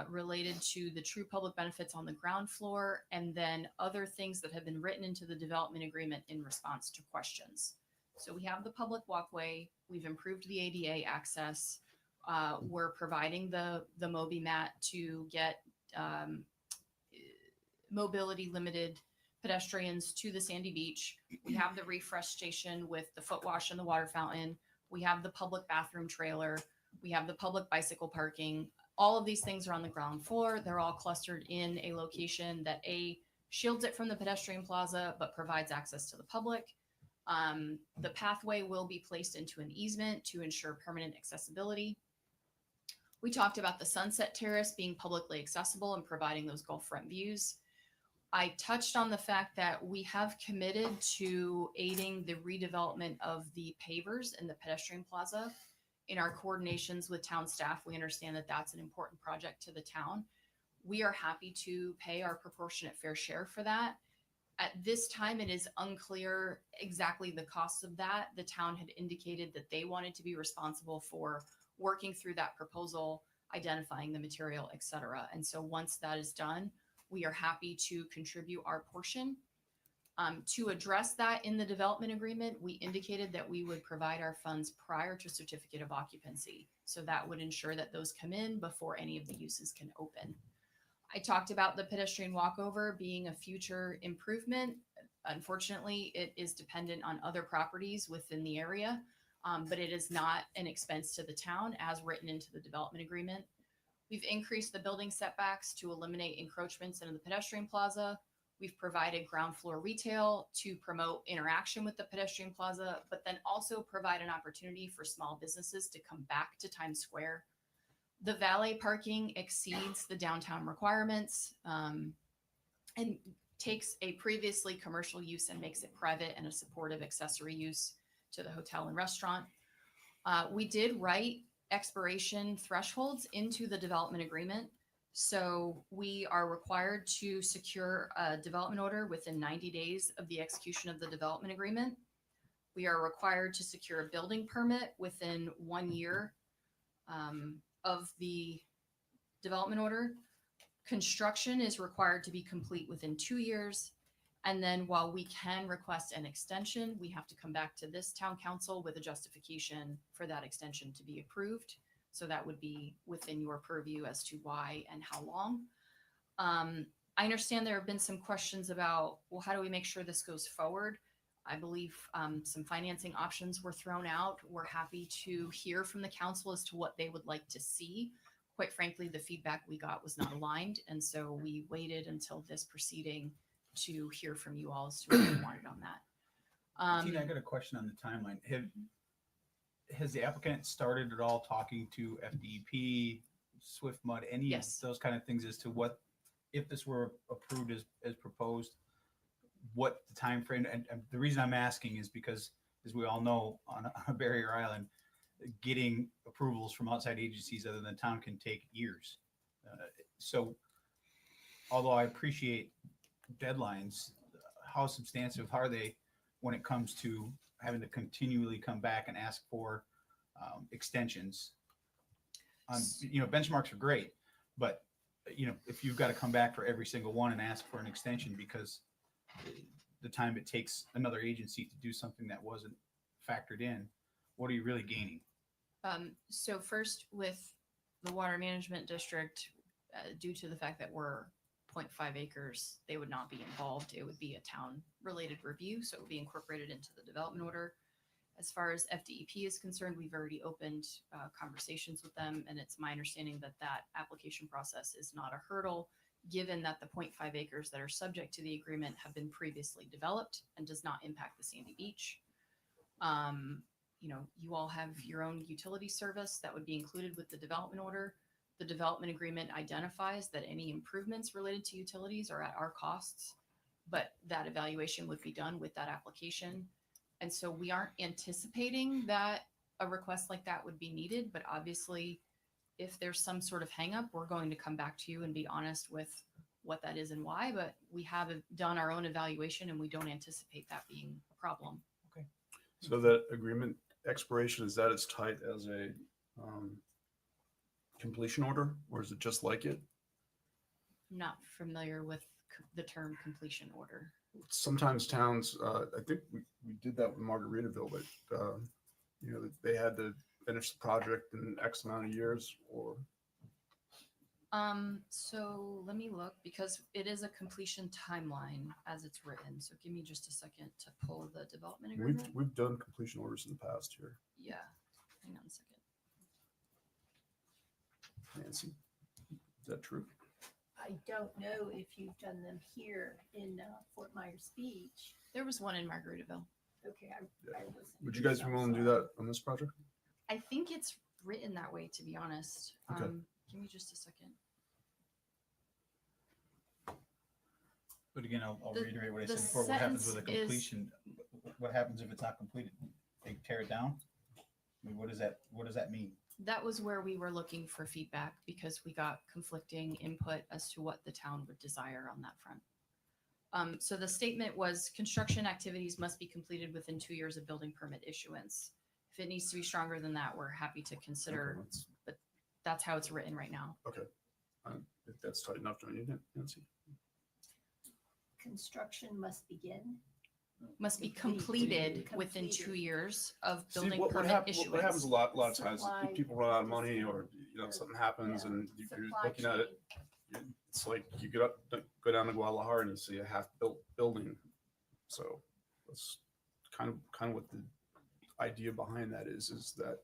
related to the true public benefits on the ground floor, and then other things that have been written into the development agreement in response to questions. So we have the public walkway. We've improved the ADA access. We're providing the Moby mat to get mobility limited pedestrians to the sandy beach. We have the refresh station with the foot wash and the water fountain. We have the public bathroom trailer. We have the public bicycle parking. All of these things are on the ground floor. They're all clustered in a location that shields it from the pedestrian plaza, but provides access to the public. The pathway will be placed into an easement to ensure permanent accessibility. We talked about the Sunset Terrace being publicly accessible and providing those Gulfront views. I touched on the fact that we have committed to aiding the redevelopment of the pavers in the pedestrian plaza. In our coordinations with town staff, we understand that that's an important project to the town. We are happy to pay our proportionate fair share for that. At this time, it is unclear exactly the cost of that. The town had indicated that they wanted to be responsible for working through that proposal, identifying the material, et cetera. And so once that is done, we are happy to contribute our portion. To address that in the development agreement, we indicated that we would provide our funds prior to certificate of occupancy. So that would ensure that those come in before any of the uses can open. I talked about the pedestrian walkover being a future improvement. Unfortunately, it is dependent on other properties within the area, but it is not an expense to the town as written into the development agreement. We've increased the building setbacks to eliminate encroachments into the pedestrian plaza. We've provided ground floor retail to promote interaction with the pedestrian plaza, but then also provide an opportunity for small businesses to come back to Times Square. The valet parking exceeds the downtown requirements and takes a previously commercial use and makes it private and a supportive accessory use to the hotel and restaurant. We did write expiration thresholds into the development agreement. So we are required to secure a development order within 90 days of the execution of the development agreement. We are required to secure a building permit within 1 year of the development order. Construction is required to be complete within 2 years. And then while we can request an extension, we have to come back to this town council with a justification for that extension to be approved. So that would be within your purview as to why and how long. I understand there have been some questions about, well, how do we make sure this goes forward? I believe some financing options were thrown out. We're happy to hear from the council as to what they would like to see. Quite frankly, the feedback we got was not aligned. And so we waited until this proceeding to hear from you all as to what you wanted on that. Tina, I got a question on the timeline. Has the applicant started at all talking to FDP, Swift Mud, any of those kind of things as to what, if this were approved as proposed, what the time frame? And the reason I'm asking is because, as we all know, on a barrier island, getting approvals from outside agencies other than town can take years. So although I appreciate deadlines, how substantive are they when it comes to having to continually come back and ask for extensions? Benchmarks are great, but if you've got to come back for every single one and ask for an extension because the time it takes another agency to do something that wasn't factored in, what are you really gaining? So first, with the water management district, due to the fact that we're 0.5 acres, they would not be involved. It would be a town related review. So it would be incorporated into the development order. As far as FDEP is concerned, we've already opened conversations with them. And it's my understanding that that application process is not a hurdle, given that the 0.5 acres that are subject to the agreement have been previously developed and does not impact the Sandy Beach. You all have your own utility service that would be included with the development order. The development agreement identifies that any improvements related to utilities are at our costs, but that evaluation would be done with that application. And so we aren't anticipating that a request like that would be needed, but obviously if there's some sort of hang up, we're going to come back to you and be honest with what that is and why, but we have done our own evaluation and we don't anticipate that being a problem. Okay. So that agreement expiration, is that as tight as a completion order, or is it just like it? Not familiar with the term completion order. Sometimes towns, I think we did that with Margaritaville, but they had to finish the project in X amount of years, or so let me look, because it is a completion timeline as it's written. So give me just a second to pull the development agreement. we've done completion orders in the past here. Yeah, hang on a second. Nancy, is that true? I don't know if you've done them here in Fort Myers Beach. There was one in Margaritaville. Okay, I wasn't. Would you guys be willing to do that on this project? I think it's written that way, to be honest. Okay. Give me just a second. But again, I'll The- reiterate what I the said before. What happens with a sentence is- completion? What happens if it's not completed? They tear it down? I mean, what does that mean? That was where we were looking for feedback because we got conflicting input as to what the town would desire on that front. So the statement was construction activities must be completed within 2 years of building permit issuance. If it needs to be stronger than that, we're happy to consider, Okay, but that's how it's written right now. Okay. If that's tight enough, don't you, Nancy? Construction must begin. Must be completed within 2 years of See, building what permit happens issuance. a lot of times, Supply people run out of money, or something happens, and you're Supply looking at it. chain. It's like you go down to Guadalajara and you see a half-built building. So that's kind of what the idea behind that is that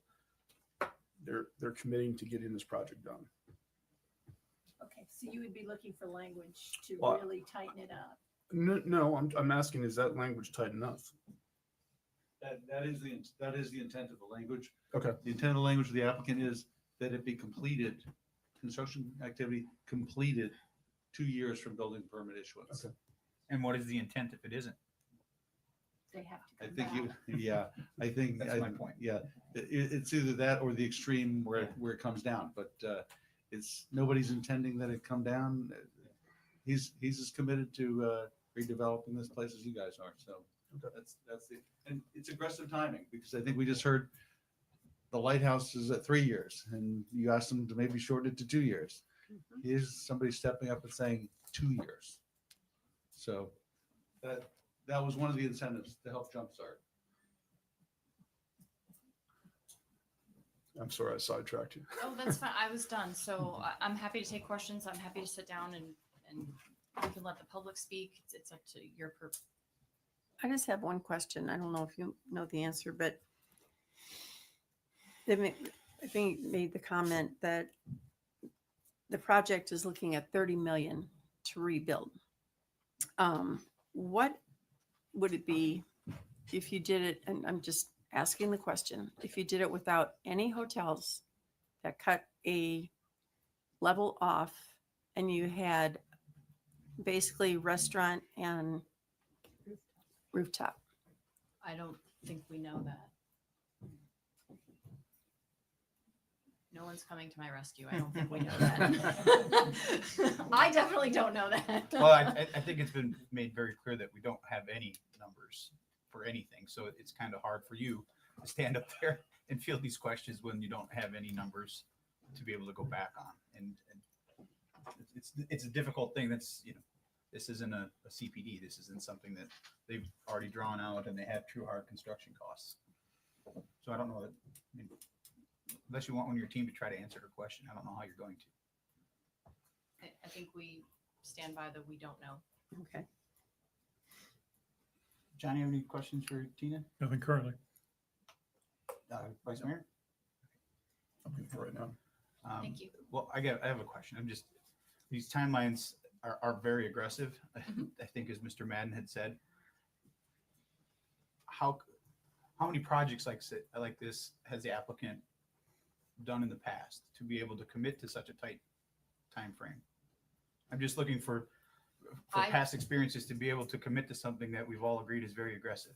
they're committing to getting this project done. Okay, so you would be looking for language to Well, really tighten it up. No, no, I'm asking, is that language tight enough? That is the intent of the language. Okay. The intent of the language of the applicant is that it be completed, construction activity completed 2 years from building permit issuance. Okay. And what is the intent if it isn't? They have to I come think back. yeah, I think. That's my point. Yeah, it's either that or the extreme where it comes down, but it's, nobody's intending that it come down. He's as committed to redeveloping this place as you guys are, so that's the, and it's aggressive timing, because I think we just heard the lighthouse is at 3 years, and you asked them to maybe shorten it to 2 years. Here's somebody stepping up and saying 2 years. So that was one of the incentives to help jumpstart. I'm sorry, I sidetracked you. Oh, that's fine. I was done. So I'm happy to take questions. I'm happy to sit down and we can let the public speak. It's up to your purpose. I just have one question. I don't know if you know the answer, but I think made the comment that the project is looking at 30 million to rebuild. What would it be if you did it, and I'm just asking the question, if you did it without any hotels that cut a level off and you had basically restaurant and rooftop? I don't think we know that. No one's coming to my rescue. I don't think we know that. I definitely don't know that. Well, I think it's been made very clear that we don't have any numbers for anything. So it's kind of hard for you to stand up there and field these questions when you don't have any numbers to be able to go back on. And it's a difficult thing. That's, this isn't a CPD. This isn't something that they've already drawn out and they have true hard construction costs. So I don't know that, unless you want one of your team to try to answer her question, I don't know how you're going to. I think we stand by the we don't know. Okay. Johnny, have any questions for Tina? Nothing currently. Vice Mayor? Nothing for right now. Thank you. Well, I have a question. These timelines are very aggressive. I think, as Mr. Madden had said, how many projects like this has the applicant done in the past to be able to commit to such a tight time frame? I'm just looking for past experiences to be able to commit to something that we've all agreed is very aggressive.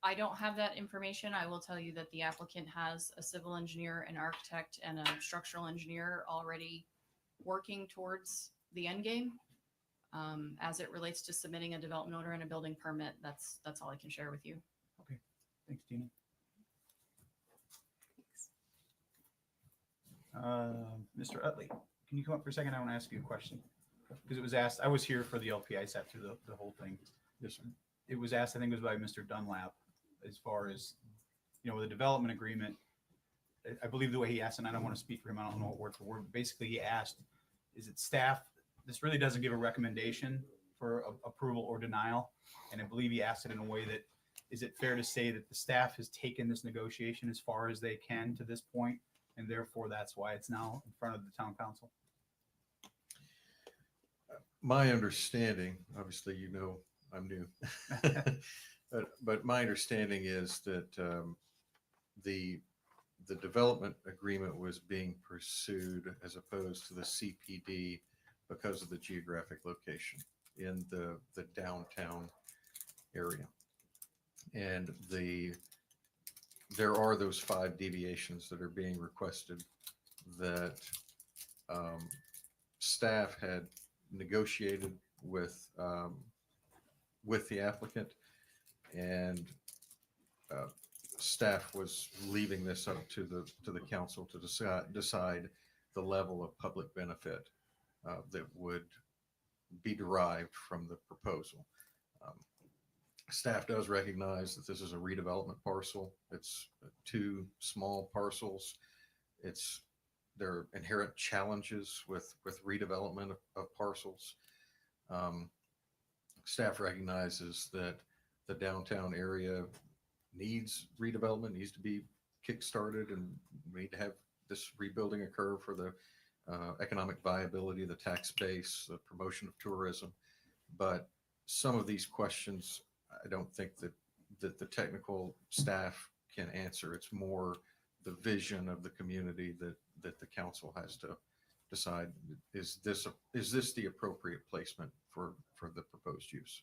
I don't have that information. I will tell you that the applicant has a civil engineer, an architect, and a structural engineer already working towards the end game. As it relates to submitting a development order and a building permit, that's all I can share with you. Okay, thanks, Tina. Mr. Utley, can you come up for a second? I want to ask you a question, because it was asked. I was here for the LPI, sat through the whole thing. Yes, sir. It was asked, I think it was by Mr. Dunlap, as far as, the development agreement. I believe the way he asked, and I don't want to speak for him, I don't know what word for word, but basically he asked, is it staff? This really doesn't give a recommendation for approval or denial. And I believe he asked it in a way that, is it fair to say that the staff has taken this negotiation as far as they can to this point, and therefore that's why it's now in front of the town council? My understanding, obviously, I'm new, but my understanding is that the development agreement was being pursued as opposed to the CPD because of the geographic location in the downtown area. And there are those 5 deviations that are being requested that staff had negotiated with the applicant, and staff was leaving this up to the council to decide the level of public benefit that would be derived from the proposal. Staff does recognize that this is a redevelopment parcel. It's 2 small parcels. There are inherent challenges with redevelopment of parcels. Staff recognizes that the downtown area needs redevelopment, needs to be kickstarted, and we need to have this rebuilding occur for the economic viability of the tax base, the promotion of tourism. But some of these questions, I don't think that the technical staff can answer. It's more the vision of the community that the council has to decide, is this the appropriate placement for the proposed use?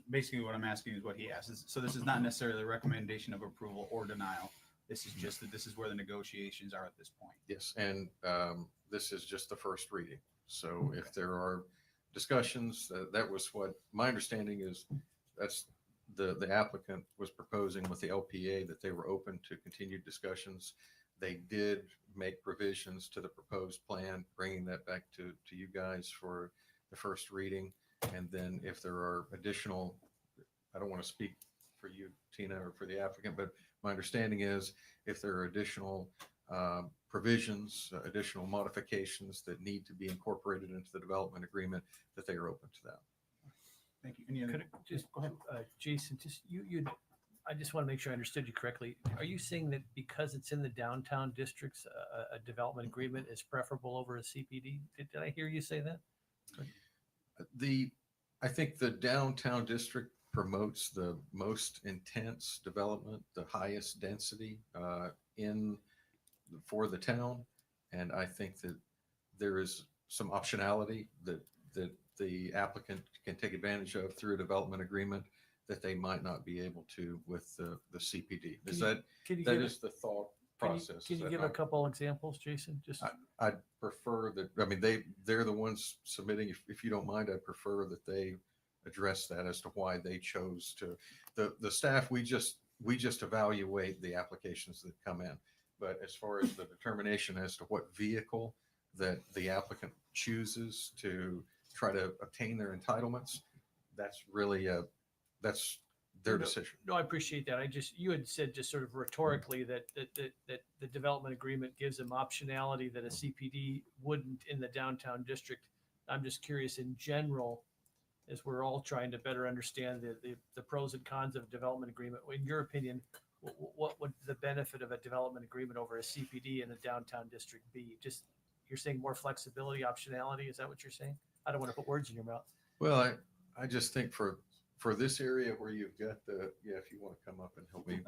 Basically, what I'm asking is what he asked. So this is not necessarily a recommendation of approval or denial. This is just that this is where the negotiations are at this point. Yes, and this is just the first reading. So if there are discussions, that was what my understanding is. That's the applicant was proposing with the LPA that they were open to continued discussions. They did make revisions to the proposed plan, bringing that back to you guys for the first reading. And then if there are additional, I don't want to speak for you, Tina, or for the applicant, but my understanding is if there are additional provisions, additional modifications that need to be incorporated into the development agreement, that they are open to that. Thank you. Any other? Could I just go ahead, Jason? Just you. I just want to make sure I understood you correctly. Are you saying that because it's in the downtown districts, a development agreement is preferable over a CPD? Did I hear you say that? I think the downtown district promotes the most intense development, the highest density for the town, and I think that there is some optionality that the applicant can take advantage of through a development agreement that they might not be able to with the CPD. Is that is the thought process? Can you give a couple examples, Jason? Just I'd prefer that. I mean, they're the ones submitting. If you don't mind, I'd prefer that they address that as to why they chose to. The staff, we just evaluate the applications that come in. But as far as the determination as to what vehicle that the applicant chooses to try to obtain their entitlements, that's really that's their decision. No, I appreciate that. You had said just sort of rhetorically that the development agreement gives them optionality that a CPD wouldn't in the downtown district. I'm just curious in general, as we're all trying to better understand the pros and cons of a development agreement. In your opinion, what would the benefit of a development agreement over a CPD in the downtown district be? Just, you're saying more flexibility, optionality. Is that what you're saying? I don't want to put words in your mouth. Well, I just think for this area where you've got if you want to come up and help me,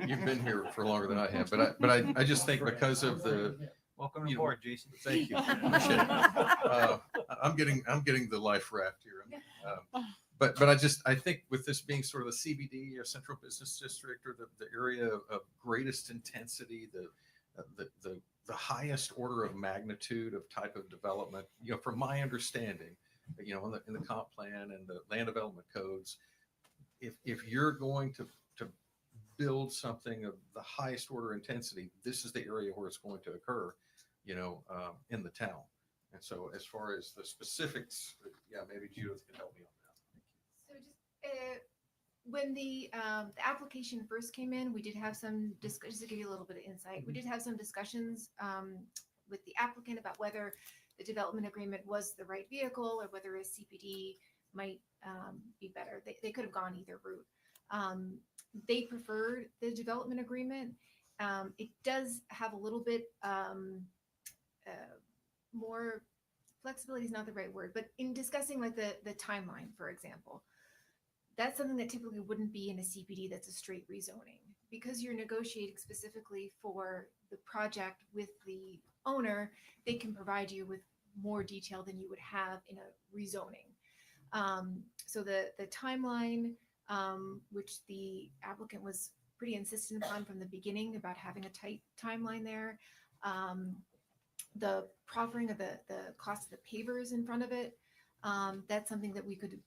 you've been here for longer than I have, but I just think because of the welcome aboard, Jason. Thank you. Appreciate it. I'm getting the life raft here. But I think with this being sort of the CBD or central business district or the area of greatest intensity, the highest order of magnitude of type of development, from my understanding, in the comp plan and the land development codes, if you're going to build something of the highest order intensity, this is the area where it's going to occur, in the town. And so as far as the specifics, maybe Judith can help me on that. So just when the application first came in, we did have some discussions, to give you a little bit of insight. We did have some discussions with the applicant about whether the development agreement was the right vehicle or whether a CPD might be better. They could have gone either route. They preferred the development agreement. It does have a little bit more flexibility, is not the right word, but in discussing like the timeline, for example, that's something that typically wouldn't be in a CPD that's a straight rezoning, because you're negotiating specifically for the project with the owner. They can provide you with more detail than you would have in a rezoning. So the timeline, which the applicant was pretty insistent upon from the beginning about having a tight timeline there, the proffering of the cost of the pavers in front of it, that's something that we could,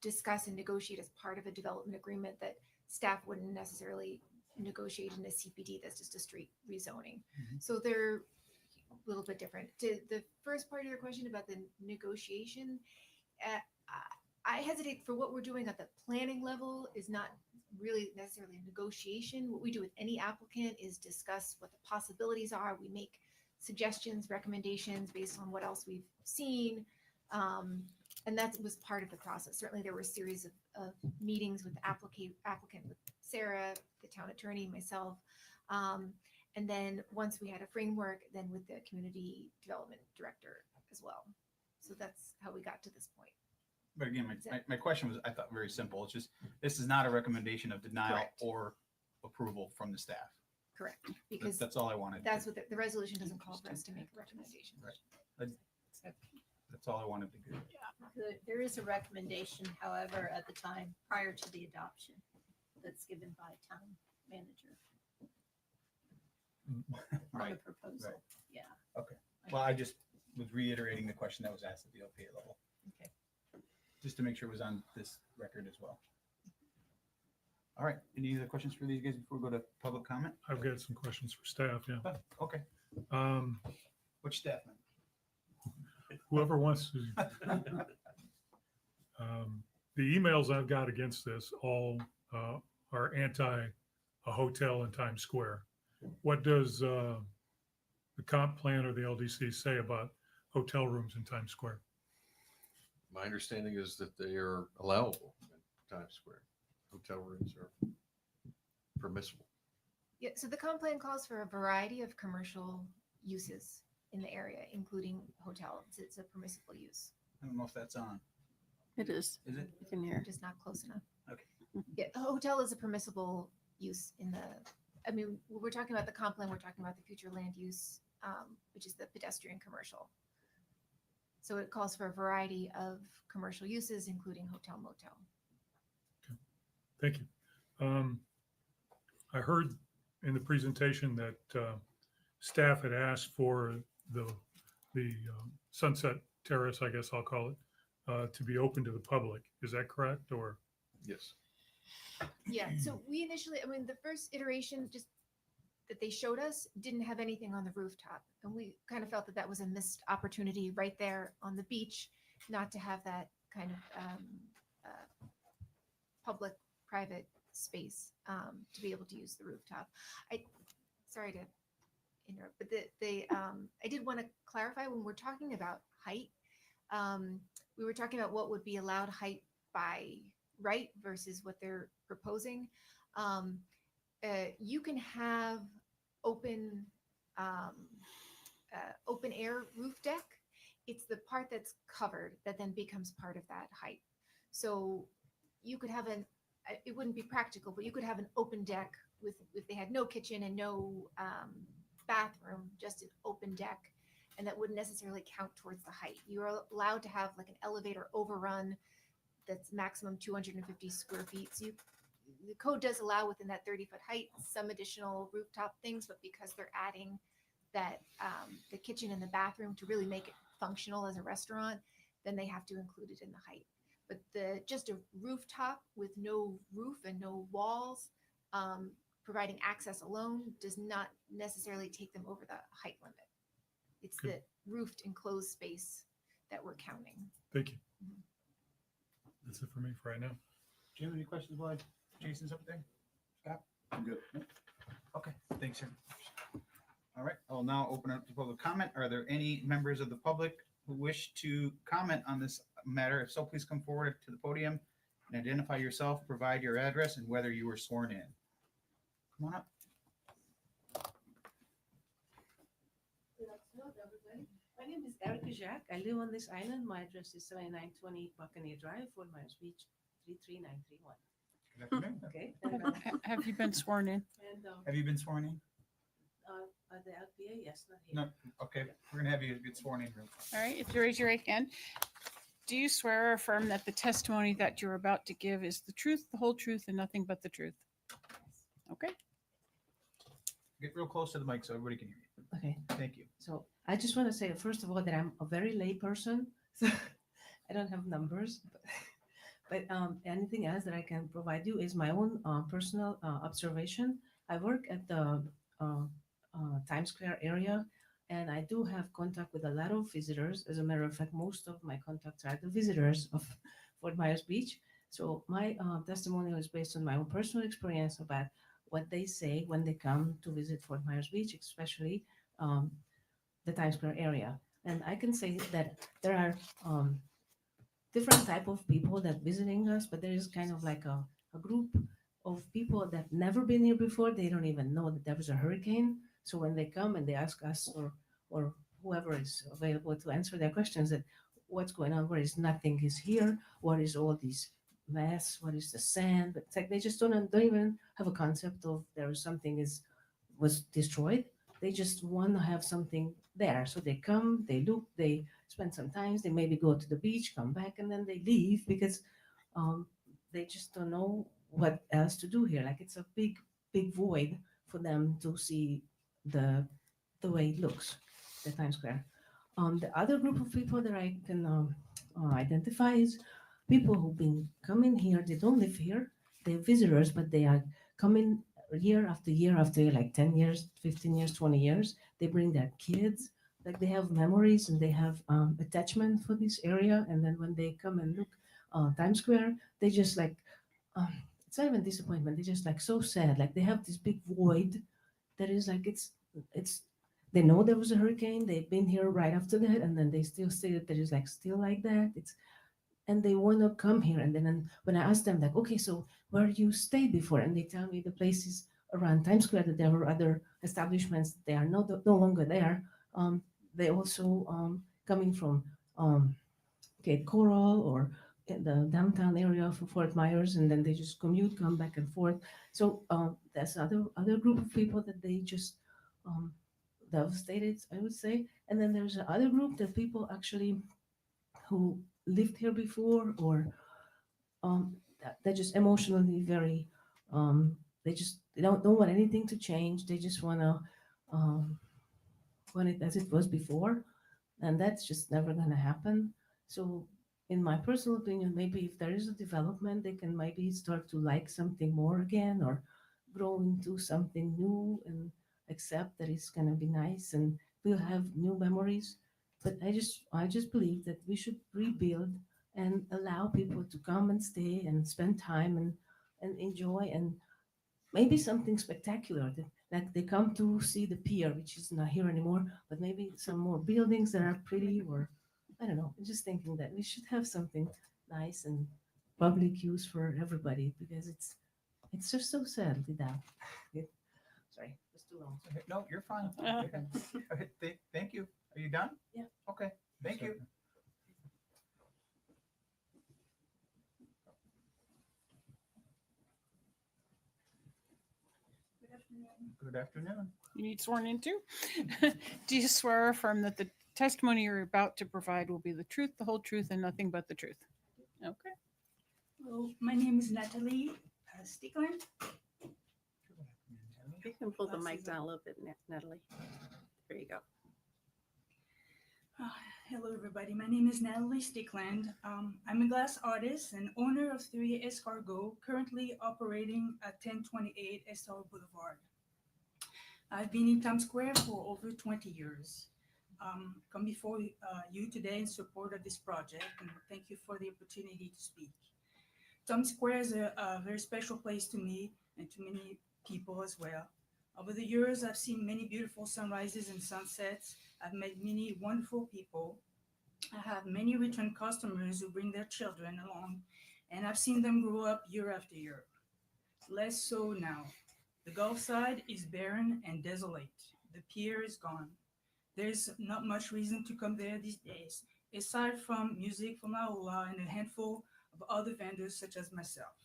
discuss and negotiate as part of a development agreement that staff wouldn't necessarily negotiate in a CPD that's just a straight rezoning. So they're a little bit different. To the first part of your question about the negotiation, I hesitate. For what we're doing at the planning level is not really necessarily a negotiation. What we do with any applicant is discuss what the possibilities are. We make suggestions, recommendations based on what else we've seen. And that was part of the process. Certainly there were a series of meetings with the applicant, with Sarah, the town attorney, myself. And then once we had a framework, then with the community development director as well. So So that's how we got to this point. But again, my question was, I thought very simple. It's just, this is not a recommendation of denial Correct. or approval from the staff. Correct, because That's all I wanted. that's what the resolution doesn't call for us to make a recommendation. Right. That's all I wanted to do. There is a recommendation, however, at the time prior to the adoption that's given by town manager on the Right. proposal. Right. Yeah. Okay. Well, I just was reiterating the question that was asked at the OPA level. Okay. Just to make sure it was on this record as well. All right. Any other questions for these guys before we go to public comment? I've got some questions for staff, yeah. Oh, okay. Which staff member? Whoever wants to. The emails I've got against this all are anti a hotel in Times Square. What does the comp plan or the LDC say about hotel rooms in Times Square? My understanding is that they are allowable in Times Square. Hotel rooms are permissible. Yeah, so the comp plan calls for a variety of commercial uses in the area, including hotels. It's a permissible use. I don't know if that's on. It is. Is it? You can hear. Just not close enough. Okay. Yeah, a hotel is a permissible use in the, I mean, when we're talking about the comp plan, we're talking about the future land use, which is the pedestrian commercial. So it calls for a variety of commercial uses, including hotel, motel. Thank you. I heard in the presentation that staff had asked for the Sunset Terrace, I guess I'll call it, to be open to the public. Is that correct? Or yes. Yeah, so we initially, I mean, the first iteration just that they showed us didn't have anything on the rooftop. And we kind of felt that that was a missed opportunity right there on the beach, not to have that kind of public-private space to be able to use the rooftop. Sorry to interrupt, but I did want to clarify when we're talking about height, we were talking about what would be allowed height by right versus what they're proposing. You can have open air roof deck. It's the part that's covered that then becomes part of that height. So you could have it wouldn't be practical, but you could have an open deck with, if they had no kitchen and no bathroom, just an open deck, and that wouldn't necessarily count towards the height. You're allowed to have like an elevator overrun that's maximum 250 square feet. So the code does allow within that 30-foot height some additional rooftop things, but because they're adding that the kitchen and the bathroom to really make it functional as a restaurant, then they have to include it in the height. But just a rooftop with no roof and no walls, providing access alone does not necessarily take them over the height limit. It's the roofed enclosed space that we're counting. thank you. That's it for me for right now. Jim, any questions while Jason's up there? Scott? I'm good. Okay, thanks, sir. All right, I'll now open up to public comment. Are there any members of the public who wish to comment on this matter? If so, please come forward to the podium and identify yourself, provide your address, and whether you were sworn in. Come on up. Good afternoon, everybody. My name is Erica Jacques. I live on this island. My address is 7920 Buccaneer Drive, Fort Myers Beach, 33931. Good afternoon. Okay. Have you been sworn in? And Have you been sworn in? at the LPA, yes, not here. No. Okay, we're gonna have you get sworn in real quick. All right, if you raise your right hand, do you swear or affirm that the testimony that you're about to give is the truth, the whole truth, and nothing but the truth? Okay. Get real close to the mic so everybody can hear you. Okay. Thank you. So I just want to say, first of all, that I'm a very lay person. So I don't have numbers. But anything else that I can provide you is my own personal observation. I work at the Times Square area, and I do have contact with a lot of visitors. As a matter of fact, most of my contacts are the visitors of Fort Myers Beach. So my testimonial is based on my own personal experience about what they say when they come to visit Fort Myers Beach, especially the Times Square area. And I can say that there are different type of people that visiting us, but there is kind of like a group of people that never been here before. They don't even know that there was a hurricane. So when they come and they ask us or whoever is available to answer their questions, that what's going on, where is nothing is here, what is all these mess, what is the sand, but it's like they just don't even have a concept of there is something was destroyed. They just want to have something there. So they come, they look, they spend some time, they maybe go to the beach, come back, and then they leave because they just don't know what else to do here. Like it's a big void for them to see the way it looks, the Times Square. The other group of people that I can identify is people who've been coming here. They don't live here. They're visitors, but they are coming year after year after year, like 10 years, 15 years, 20 years. They bring their kids. Like they have memories and they have attachment for this area. And then when they come and look Times Square, they just like, it's not even disappointment. They're just like so sad. Like they have this big void that is like, it's they know there was a hurricane. They've been here right after that, and then they still say that there is like still like that. It's and they want to come here. And then when I ask them like, okay, so where you stayed before, and they tell me the places around Times Square that there were other establishments. They are no longer there. They also coming from Cape Coral or in the downtown area of Fort Myers, and then they just commute, come back and forth. So that's other group of people that they just devastated, I would say. And then there's another group that people actually who lived here before or they're just emotionally very they don't want anything to change. They just want to want it as it was before, and that's just never going to happen. So in my personal opinion, maybe if there is a development, they can maybe start to like something more again or grow into something new and accept that it's going to be nice and we'll have new memories. But I just believe that we should rebuild and allow people to come and stay and spend time and enjoy and maybe something spectacular that like they come to see the pier, which is not here anymore, but maybe some more buildings that are pretty or I don't know. I'm just thinking that we should have something nice and public use for everybody because it's just so sad without. Sorry, it's too long. No, you're fine. Thank you. Are you done? Yeah. Okay, thank you. Good afternoon. You need sworn in too? Do you swear or affirm that the testimony you're about to provide will be the truth, the whole truth, and nothing but the truth? Okay. Hello, my name is Natalie Stickland. You can pull the mic down a little bit, Natalie. There you go. Hello, everybody. My name is Natalie Stickland. I'm a glass artist and owner of 3 Escargot, currently operating at 1028 Estel Boulevard. I've been in Times Square for over 20 years. Come before you today in support of this project, and thank you for the opportunity to speak. Times Square is a very special place to me and to many people as well. Over the years, I've seen many beautiful sunrises and sunsets. I've met many wonderful people. I have many return customers who bring their children along, and I've seen them grow up year after year. Less so now. The Gulf side is barren and desolate. The pier is gone. There's not much reason to come there these days, aside from music from Aula and a handful of other vendors such as myself.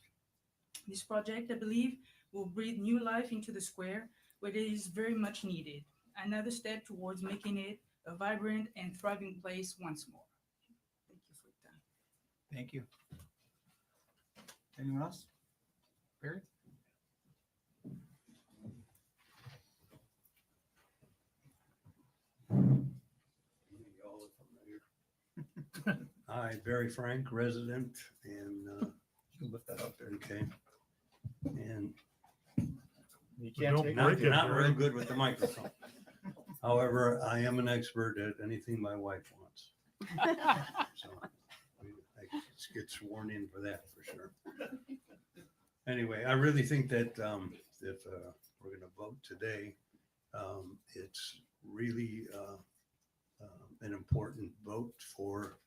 This project, I believe, will breathe new life into the square, where it is very much needed. Another step towards making it a vibrant and thriving place once more. Thank you for your time. Thank you. Anyone else? Barry? Hi, Barry Frank, resident, and you lift that up there. Okay, and You can't take not, break it, not Barry. real good with the microphone. However, I am an expert at anything my wife wants. So I get sworn in for that for sure. Anyway, I really think that if we're going to vote today, it's really an important vote for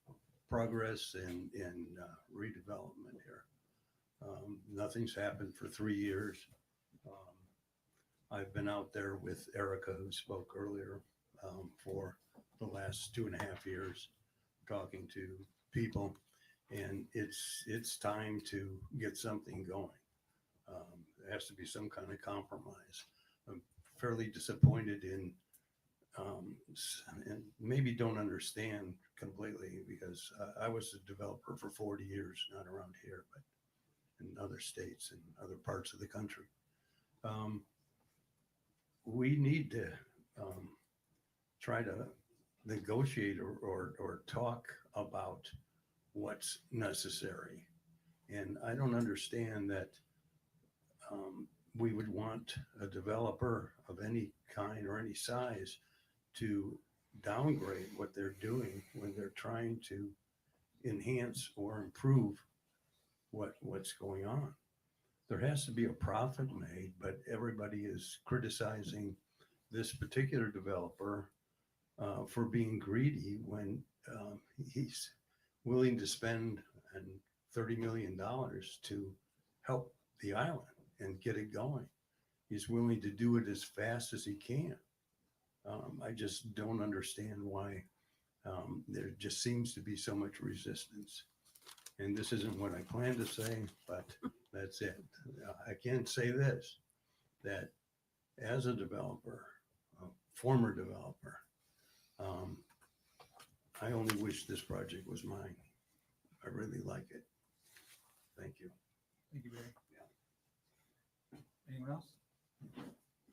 progress and redevelopment here. Nothing's happened for 3 years. I've been out there with Erica, who spoke earlier, for the last 2.5 years, talking to people, and it's time to get something going. There has to be some kind of compromise. I'm fairly disappointed in, and maybe don't understand completely, because I was a developer for 40 years, not around here, but in other states and other parts of the country. We need to try to negotiate or talk about what's necessary. And I don't understand that we would want a developer of any kind or any size to downgrade what they're doing when they're trying to enhance or improve what's going on. There has to be a profit made, but everybody is criticizing this particular developer for being greedy when he's willing to spend $30 million to help the island and get it going. He's willing to do it as fast as he can. I just don't understand why there just seems to be so much resistance. And this isn't what I planned to say, but that's it. I can say this, that as a developer, a former developer, I only wish this project was mine. I really like it. Thank you. Thank you, Barry. Anyone else?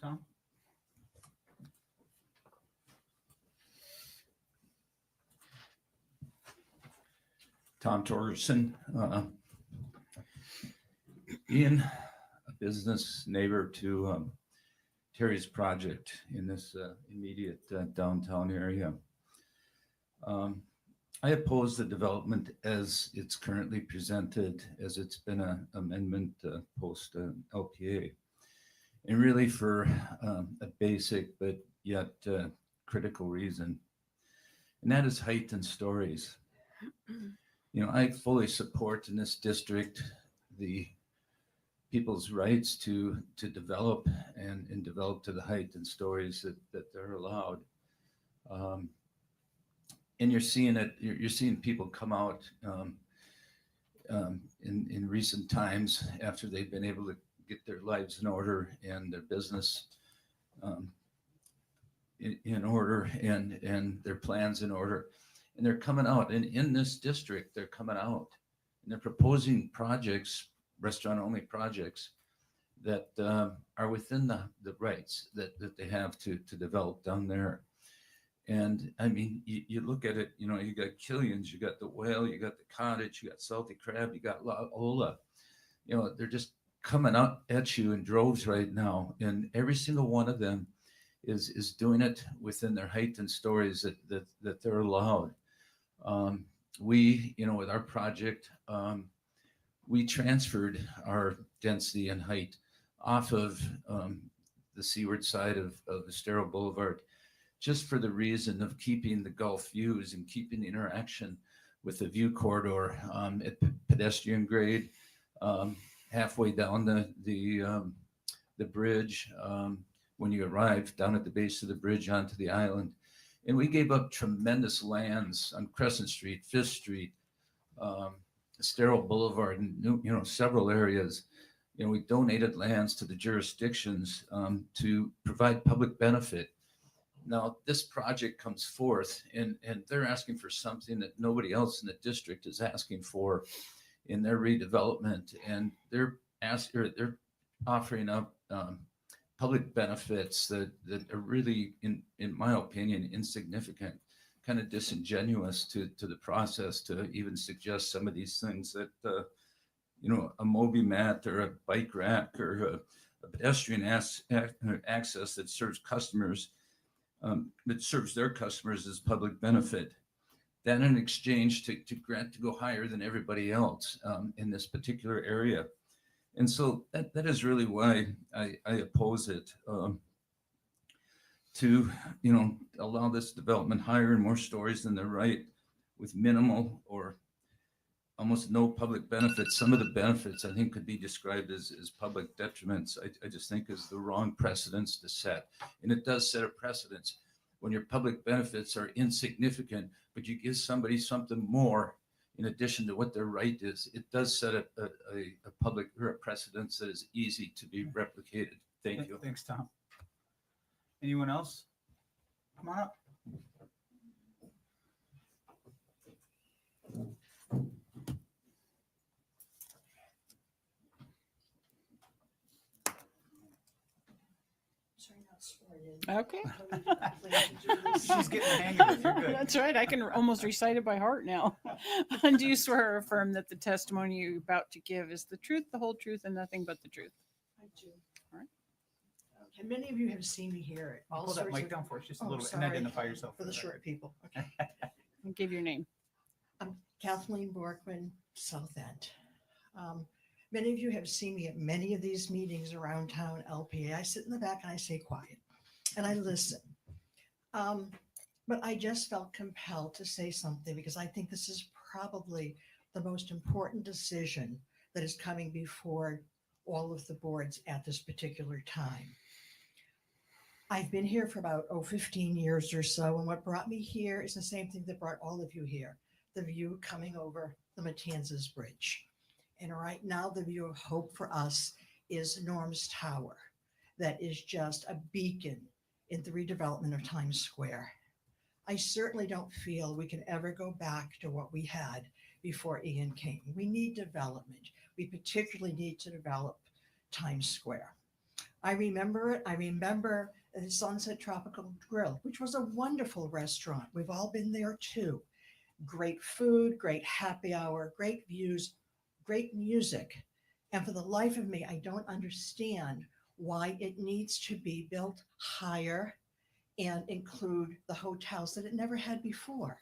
Tom? Tom Torgerson, Ian, a business neighbor to Terry's project in this immediate downtown area. I oppose the development as it's currently presented, as it's been an amendment post LPA, and really for a basic but yet critical reason, and that is height and stories. You know, I fully support in this district the people's rights to develop and develop to the height and stories that they're allowed. And you're seeing it, you're seeing people come out in recent times after they've been able to get their lives in order and their business in order and their plans in order. And they're coming out, and in this district, they're coming out and they're proposing projects, restaurant only projects that are within the rights that they have to develop down there. And I mean, you look at it, you know, you got Killian's, you got the Whale, you got the Cottage, you got Salty Crab, you got La Ola. You know, they're just coming out at you in droves right now. And every single one of them is doing it within their height and stories that they're allowed. We, you know, with our project, we transferred our density and height off of the seaward side of Estero Boulevard, just for the reason of keeping the Gulf views and keeping the interaction with the view corridor at pedestrian grade, halfway down the bridge when you arrive down at the base of the bridge onto the island. And we gave up tremendous lands on Crescent Street, Fifth Street, Estero Boulevard, and you know, several areas. You know, we donated lands to the jurisdictions to provide public benefit. Now, this project comes forth, and they're asking for something that nobody else in the district is asking for in their redevelopment, and they're offering up public benefits that are really, in my opinion, insignificant, kind of disingenuous to the process to even suggest some of these things that, you know, a Moby mat or a bike rack or a pedestrian access that serves customers, that serves their customers as public benefit. Then in exchange to grant to go higher than everybody else in this particular area. And so that is really why I oppose it, to, you know, allow this development higher and more stories than they're right, with minimal or almost no public benefits. Some of the benefits I think could be described as public detriments. I just think is the wrong precedence to set. And it does set a precedence. when your public benefits are insignificant, but you give somebody something more in addition to what their right is, it does set a public or a precedence that is easy to be replicated. Thank you. Thanks, Tom. Anyone else? Come on up. Okay. She's getting the hang of it. You're good. That's right. I can almost recite it by heart now. Do you swear or affirm that the testimony you're about to give is the truth, the whole truth, and nothing but the truth? I do. All right. And many of you have seen me here at all Pull that sorts mic of. down for us just a Oh, little bit and sorry. identify yourself For the record. short people. Okay. And give your name. I'm Kathleen Borkman, South End. Many of you have seen me at many of these meetings around town, LPA. I sit in the back and I stay quiet and I listen. But I just felt compelled to say something because I think this is probably the most important decision that is coming before all of the boards at this particular time. I've been here for about 15 years or so, and what brought me here is the same thing that brought all of you here, the view coming over the Matanzas Bridge. And right now, the view of hope for us is Norm's Tower. That is just a beacon in the redevelopment of Times Square. I certainly don't feel we can ever go back to what we had before Ian came. We need development. We particularly need to develop Times Square. I remember it. I remember the Sunset Tropical Grill, which was a wonderful restaurant. We've all been there too. Great food, great happy hour, great views, great music. And for the life of me, I don't understand why it needs to be built higher and include the hotels that it never had before,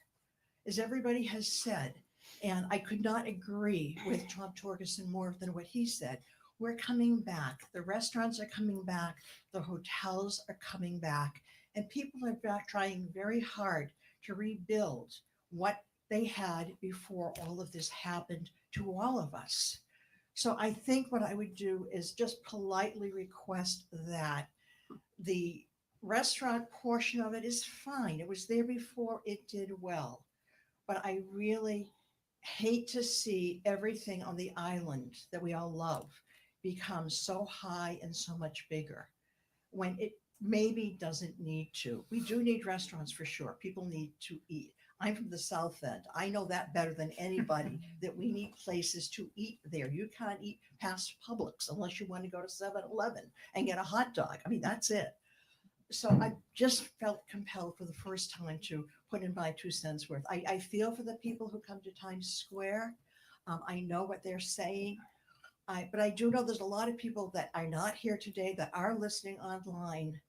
as everybody has said. And I could not agree with Tom Torgerson more than what he said. We're coming back. The restaurants are coming back. The hotels are coming back. And people are back trying very hard to rebuild what they had before all of this happened to all of us. So I think what I would do is just politely request that the restaurant portion of it is fine. It was there before, it did well. But I really hate to see everything on the island that we all love become so high and so much bigger when it maybe doesn't need to. We do need restaurants for sure. People need to eat. I'm from the South End. I know that better than anybody, that we need places to eat there. You can't eat past Publix unless you want to go to 7-Eleven and get a hot dog. I mean, that's it. So I just felt compelled for the first time to put in my 2 cents worth. I feel for the people who come to Times Square. I know what they're saying. But I do know there's a lot of people that are not here today that are listening online,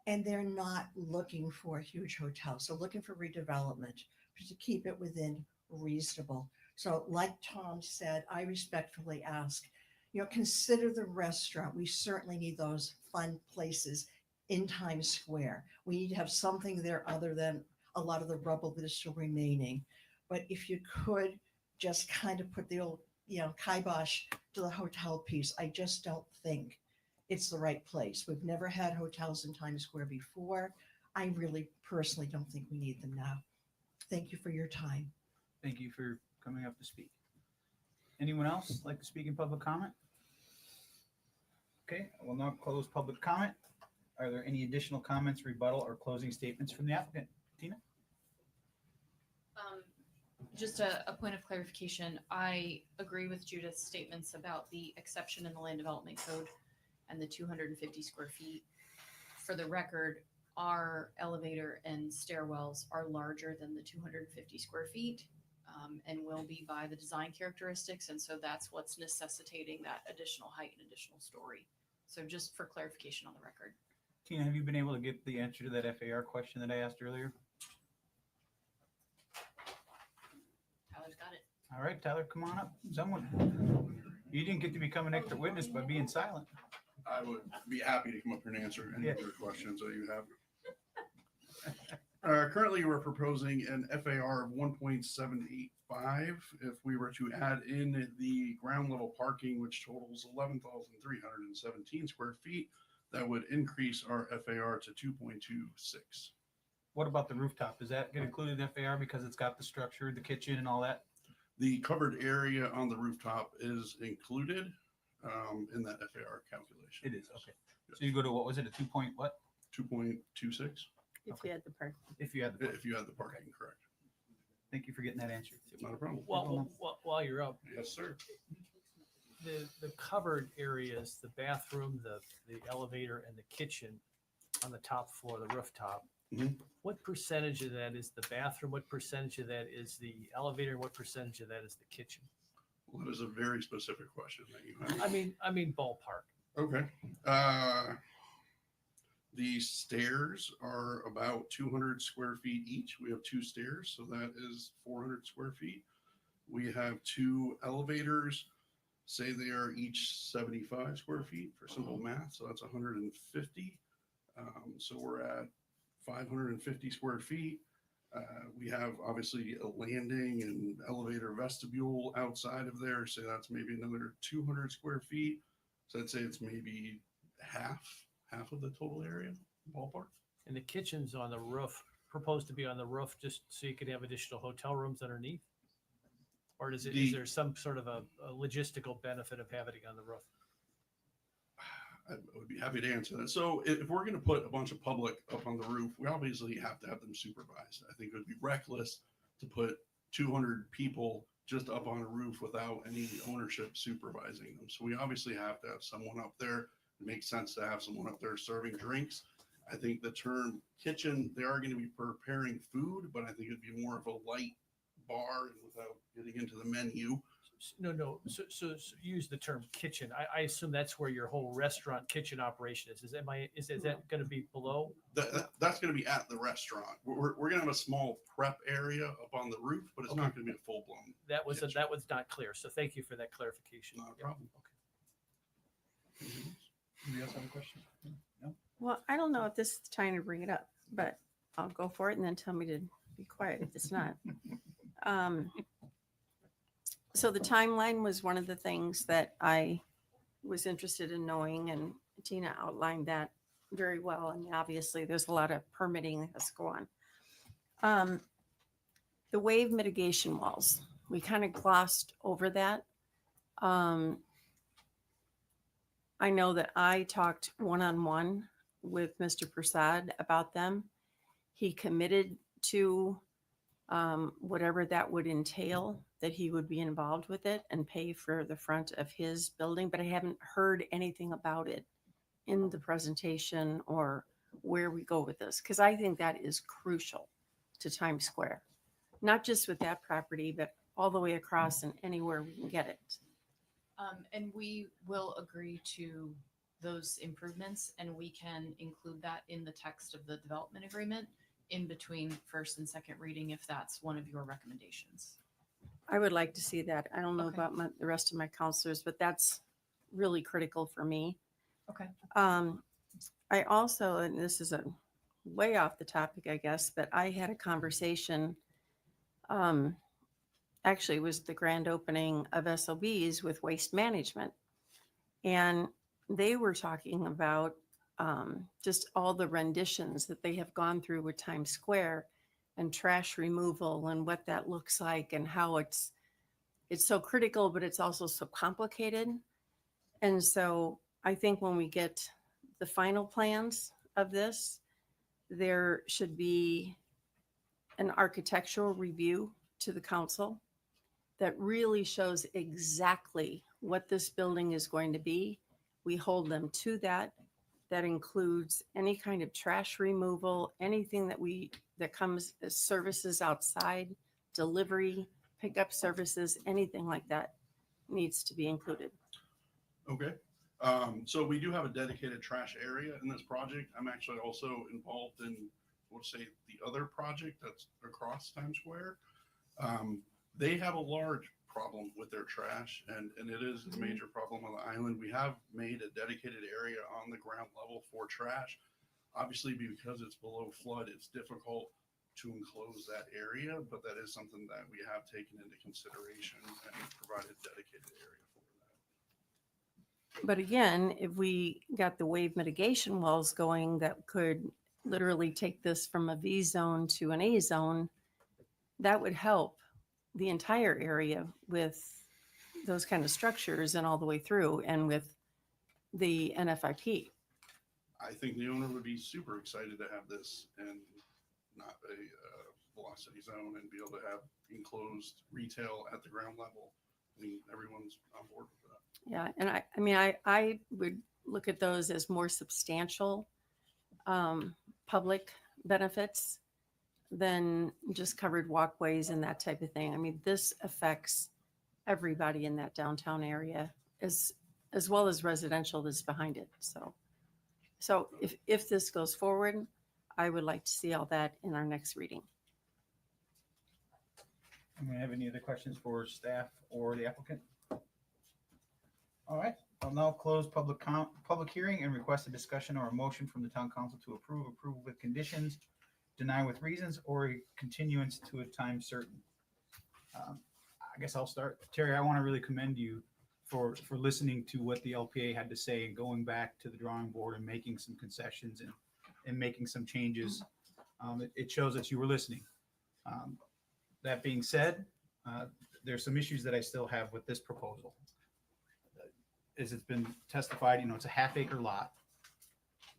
and they're not looking for a huge hotel. So looking for redevelopment to keep it within reasonable. So like Tom said, I respectfully ask, consider the restaurant. We certainly need those fun places in Times Square. We need to have something there other than a lot of the rubble that is still remaining. But if you could just kind of put the old, kibosh to the hotel piece, I just don't think it's the right place. We've never had hotels in Times Square before. I really personally don't think we need them now. Thank you for your time. Thank you for coming up to speak. Anyone else like to speak in public comment? Okay, I will now close public comment. Are there any additional comments, rebuttal, or closing statements from the applicant? Tina? Just a point of clarification. I agree with Judith's statements about the exception in the land development code and the 250 square feet. For the record, our elevator and stairwells are larger than the 250 square feet and will be by the design characteristics. And so that's what's necessitating that additional height and additional story. So just for clarification on the record. Tina, have you been able to get the answer to that FAR question that I asked earlier? Tyler's got it. All right, Tyler, come on up. Someone. You didn't get to become an expert witness by being silent. I would be happy to come up here and answer any of your questions that you have. Currently, we're proposing an FAR of 1.785. If we were to add in the ground level parking, which totals 11,317 square feet, that would increase our FAR to 2.26. What about the rooftop? Does that get included in FAR because it's got the structure, the kitchen and all that? The covered area on the rooftop is included in that FAR calculation. It is, okay. So you go to, what was it, a 2 point what? 2.26 If you had the park. If you had the, if you had the parking, correct. thank you for getting that answered. Not a problem. While you're up, Yes, sir. the covered areas, the bathroom, the elevator and the kitchen on the top floor, the rooftop. Mhm. What percentage of that is the bathroom? What percentage of that is the elevator? And what percentage of that is the kitchen? Well, that is a very specific question that you have. I mean ballpark. Okay. The stairs are about 200 square feet each. We have 2 stairs, so that is 400 square feet. We have 2 elevators. Say they are each 75 square feet for simple math, so that's 150. So we're at 550 square feet. We have obviously a landing and elevator vestibule outside of there, so that's maybe another 200 square feet. So I'd say it's maybe half of the total area, ballpark. And the kitchen's on the roof, proposed to be on the roof just so you could have additional hotel rooms underneath? Or is there some sort of a logistical benefit of having it on the roof? I would be happy to answer that. So if we're going to put a bunch of public up on the roof, we obviously have to have them supervised. I think it would be reckless to put 200 people just up on a roof without any ownership supervising them. So we obviously have to have someone up there. It makes sense to have someone up there serving drinks. I think the term kitchen, they are going to be preparing food, but I think it'd be more of a light bar and without getting into the menu. No. So use the term kitchen. I assume that's where your whole restaurant kitchen operation is. Is that going to be below? That's going to be at the restaurant. We're going to have a small prep area up on the roof, but it's not going to be a full blown. That was not clear. So thank you for that clarification. Not a problem. Okay. Anybody else have a question? No? Well, I don't know if this is the time to bring it up, but I'll go for it and then tell me to be quiet if it's not. So the timeline was one of the things that I was interested in knowing, and Tina outlined that very well. And obviously there's a lot of permitting that has to go on. The wave mitigation walls, we kind of glossed over that. I know that I talked one-on-one with Mr. Prasad about them. He committed to whatever that would entail, that he would be involved with it and pay for the front of his building, but I haven't heard anything about it in the presentation or where we go with this, because I think that is crucial to Times Square, not just with that property, but all the way across and anywhere we can get it. And we will agree to those improvements, and we can include that in the text of the development agreement in between first and second reading, if that's one of your recommendations. I would like to see that. I don't know about the rest of my counselors, but that's really critical for me. Okay. I also, and this is a way off the topic, I guess, but I had a conversation, actually it was the grand opening of SOBs with Waste Management. And they were talking about just all the renditions that they have gone through with Times Square and trash removal and what that looks like and how it's so critical, but it's also so complicated. And so I think when we get the final plans of this, there should be an architectural review to the council that really shows exactly what this building is going to be. We hold them to that. That includes any kind of trash removal, anything that comes as services outside, delivery, pickup services, anything like that needs to be included. Okay. So we do have a dedicated trash area in this project. I'm actually also involved in, we'll say, the other project that's across Times Square. They have a large problem with their trash, and it is a major problem on the island. We have made a dedicated area on the ground level for trash. Obviously, because it's below flood, it's difficult to enclose that area, but that is something that we have taken into consideration and provided a dedicated area for that. But again, if we got the wave mitigation walls going, that could literally take this from a V zone to an A zone, that would help the entire area with those kind of structures and all the way through and with the NFIP. I think the owner would be super excited to have this and not a velocity zone and be able to have enclosed retail at the ground level. I mean, everyone's on board with that. Yeah, and I mean, I would look at those as more substantial public benefits than just covered walkways and that type of thing. I mean, this affects everybody in that downtown area as well as residential that's behind it. So if this goes forward, I would like to see all that in our next reading. Anyone have any other questions for staff or the applicant? All right, I'll now close public hearing and request a discussion or a motion from the town council to approve with conditions, deny with reasons, or a continuance to a time certain. I guess I'll start. Terry, I want to really commend you for listening to what the LPA had to say and going back to the drawing board and making some concessions and making some changes. It shows that you were listening. That being said, there's some issues that I still have with this proposal. As it's been testified, it's a half-acre lot.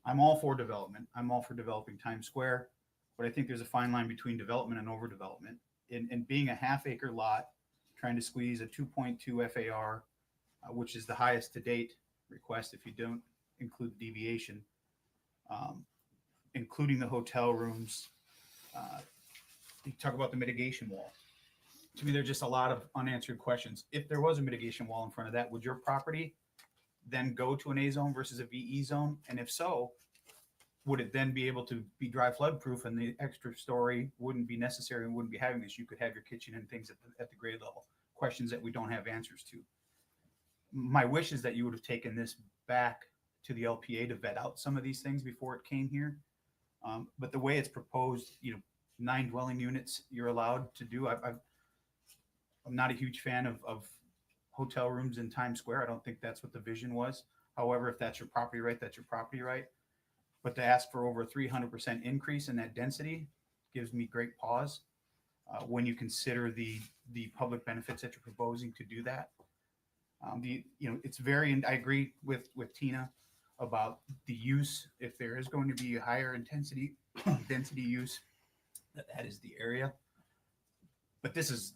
I'm all for development. I'm all for developing Times Square, but I think there's a fine line between development and overdevelopment. And being a half-acre lot, trying to squeeze a 2.2 FAR, which is the highest to date request if you don't include the deviation, including the hotel rooms. You talk about the mitigation wall. To me, there's just a lot of unanswered questions. If there was a mitigation wall in front of that, would your property then go to an A zone versus a VE zone? And if so, would it then be able to be dry flood proof and the extra story wouldn't be necessary and wouldn't be having this? You could have your kitchen and things at the grade level. Questions that we don't have answers to. My wish is that you would have taken this back to the LPA to vet out some of these things before it came here. But the way it's proposed, 9 dwelling units you're allowed to do. I'm not a huge fan of hotel rooms in Times Square. I don't think that's what the vision was. However, if that's your property right, that's your property right. But to ask for over a 300% increase in that density gives me great pause when you consider the public benefits that you're proposing to do that. It's very, I agree with Tina about the use. If there is going to be a higher density use, that is the area. But this is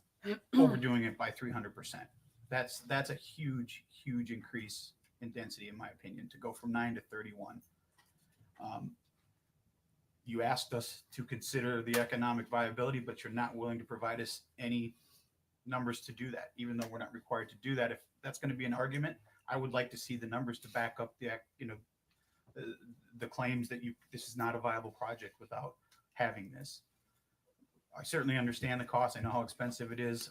overdoing it by 300%. That's a huge increase in density, in my opinion, to go from 9 to 31. You asked us to consider the economic viability, but you're not willing to provide us any numbers to do that, even though we're not required to do that. If that's going to be an argument, I would like to see the numbers to back up the claims that this is not a viable project without having this. I certainly understand the cost. I know how expensive it is.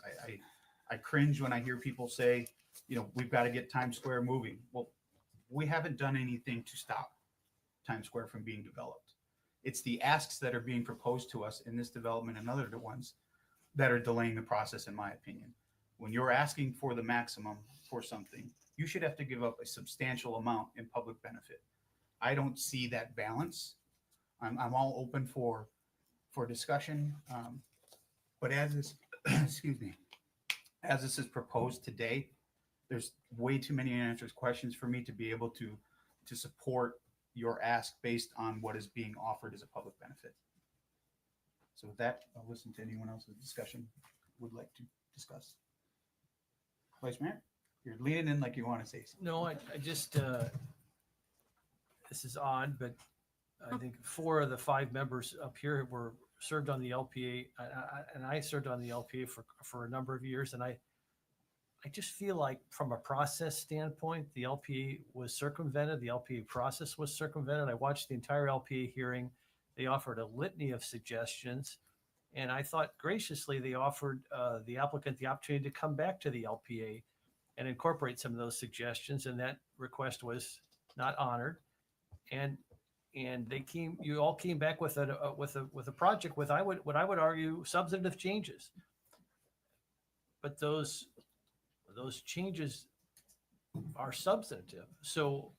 I cringe when I hear people say, we've got to get Times Square moving. Well, we haven't done anything to stop Times Square from being developed. It's the asks that are being proposed to us in this development and other ones that are delaying the process, in my opinion. When you're asking for the maximum for something, you should have to give up a substantial amount in public benefit. I don't see that balance. I'm all open for discussion, but as this, excuse me, as this is proposed today, there's way too many unanswered questions for me to be able to support your ask based on what is being offered as a public benefit. So with that, I'll listen to anyone else's discussion would like to discuss. Vice Mayor, you're leaning in like you want to say something. No, I just, this is odd, but I think 4 of the 5 members up here were served on the LPA, and I served on the LPA for a number of years, and I just feel like from a process standpoint, the LPA was circumvented. The LPA process was circumvented. I watched the entire LPA hearing. They offered a litany of suggestions, and I thought graciously they offered the applicant the opportunity to come back to the LPA and incorporate some of those suggestions, and that request was not honored. And you all came back with a project with what I would argue substantive changes, but those changes are substantive. So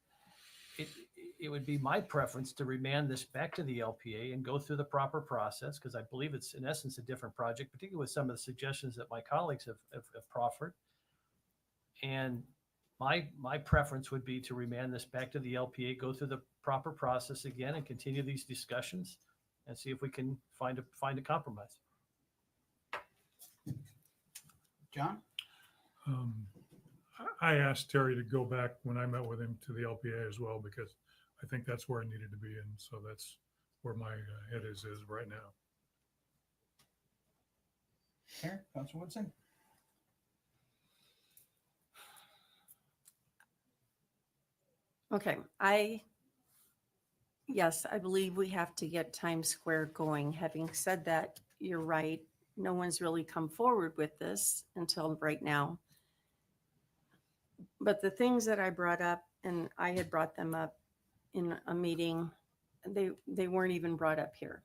it would be my preference to remand this back to the LPA and go through the proper process, because I believe it's in essence a different project, particularly with some of the suggestions that my colleagues have proffered. And my preference would be to remand this back to the LPA, go through the proper process again and continue these discussions and see if we can find a compromise. John? I asked Terry to go back when I met with him to the LPA as well, because I think that's where it needed to be. And so that's where my head is right now. Here, Councilor Woodson? Okay, yes, I believe we have to get Times Square going. Having said that, you're right. No one's really come forward with this until right now. But the things that I brought up, and I had brought them up in a meeting, they weren't even brought up here.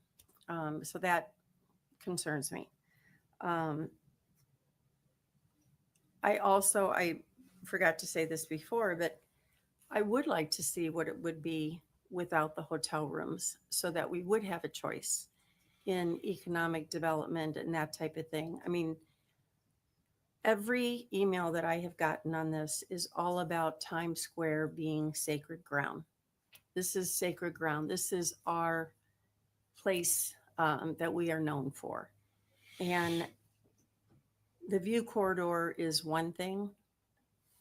So that concerns me. I forgot to say this before, but I would like to see what it would be without the hotel rooms, so that we would have a choice in economic development and that type of thing. I mean, every email that I have gotten on this is all about Times Square being sacred ground. This is sacred ground. This is our place that we are known for. And the view corridor is one thing,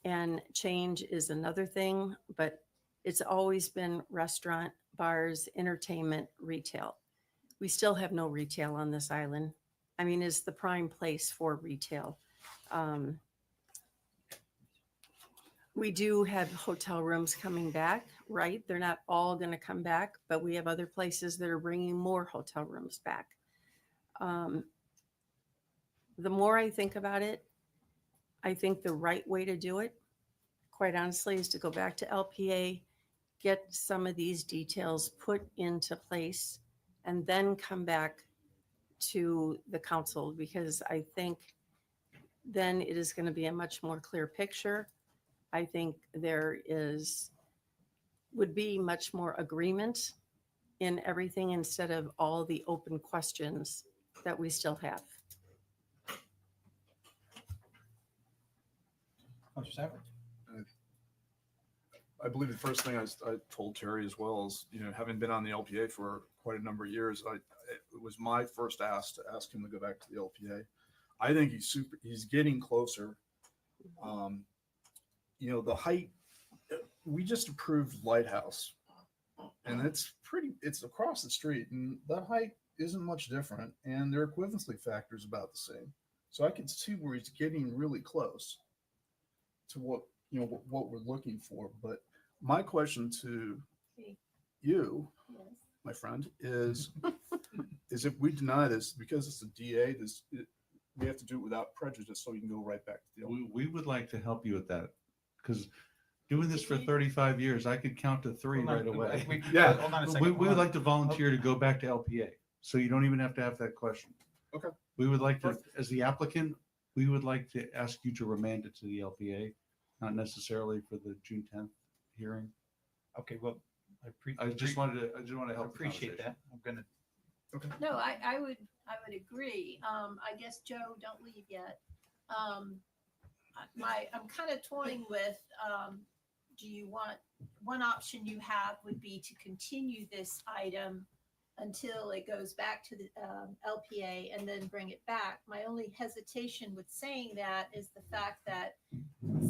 and change is another thing, but it's always been restaurant, bars, entertainment, retail. We still have no retail on this island. I mean, it's the prime place for retail. We do have hotel rooms coming back, right? They're not all going to come back, but we have other places that are bringing more hotel rooms back. The more I think about it, I think the right way to do it, quite honestly, is to go back to LPA, get some of these details put into place, and then come back to the council, because I think then it is going to be a much more clear picture. I think there would be much more agreement in everything instead of all the open questions that we still have. I believe the first thing I told Terry as well is, having been on the LPA for quite a number of years, it was my first ask to ask him to go back to the LPA. I think he's getting closer. The height, we just approved Lighthouse, and it's across the street, and that height isn't much different, and their equivalency factor is about the same. So I can see where he's getting really close to what we're looking for. But my question to you, my friend, is if we deny this because it's a DA, we have to do it without prejudice, so we can go right back to the LPA. We would like to help you with that, because doing this for 35 years, I could count to 3 right away. Hold on a second. We would like to volunteer to go back to LPA, so you don't even have to have that question. Okay. We would like to, as the applicant, we would like to ask you to remand it to the LPA, not necessarily for the June 10th hearing. Okay, well, I just want to help. Appreciate that. I'm gonna. Okay. No, I would agree. I guess, Joe, don't leave yet. I'm kind of toying with, do you want, one option you have would be to continue this item until it goes back to the LPA and then bring it back. My only hesitation with saying that is the fact that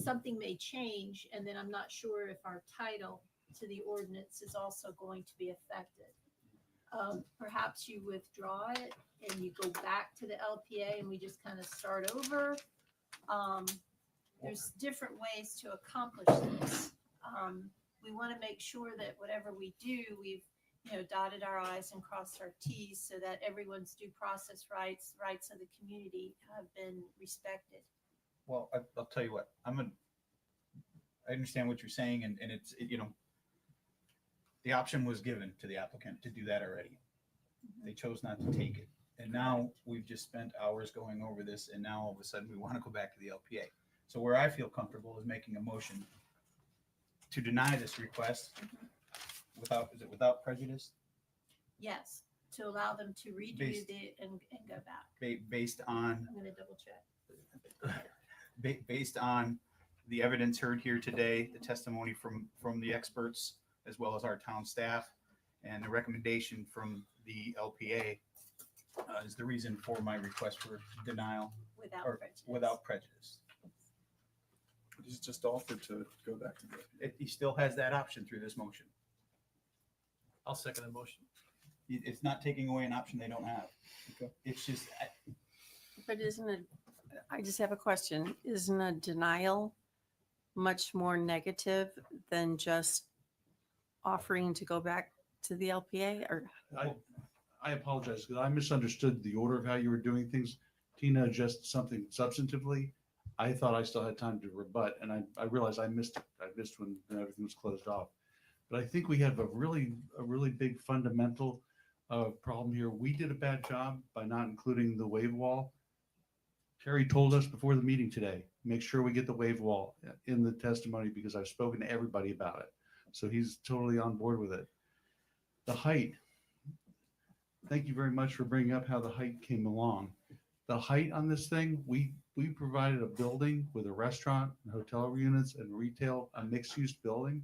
something may change, and then I'm not sure if our title to the ordinance is also going to be affected. Perhaps you withdraw it and you go back to the LPA and we just kind of start over. There's different ways to accomplish this. We want to make sure that whatever we do, we've dotted our I's and crossed our T's so that everyone's due process rights of the community have been respected. Well, I'll tell you what, I understand what you're saying, and it's, the option was given to the applicant to do that already. They chose not to take it. And now we've just spent hours going over this, and now all of a sudden we want to go back to the LPA. So where I feel comfortable is making a motion to deny this request is it without prejudice? Yes, to allow them to redo Based- and go back. Based on, I'm gonna double check. based on the evidence heard here today, the testimony from the experts, as well as our town staff, and the recommendation from the LPA is the reason for my request for denial Without or prejudice. without prejudice. He's just offered to go back to the. He still has that option through this motion. I'll second the motion. It's not taking away an option they don't have. It's just, But isn't it, I just have a question. Isn't a denial much more negative than just offering to go back to the LPA or? I apologize because I misunderstood the order of how you were doing things. Tina addressed something substantively. I thought I still had time to rebut, and I realized I missed it. I missed when everything was closed off. But I think we have a really big fundamental problem here. We did a bad job by not including the wave wall. Terry told us before the meeting today, make sure we get the wave wall in the testimony because I've spoken to everybody about it. So he's totally on board with it. The height. Thank you very much for bringing up how the height came along. The height on this thing, we provided a building with a restaurant and hotel units and retail, a mixed-use building.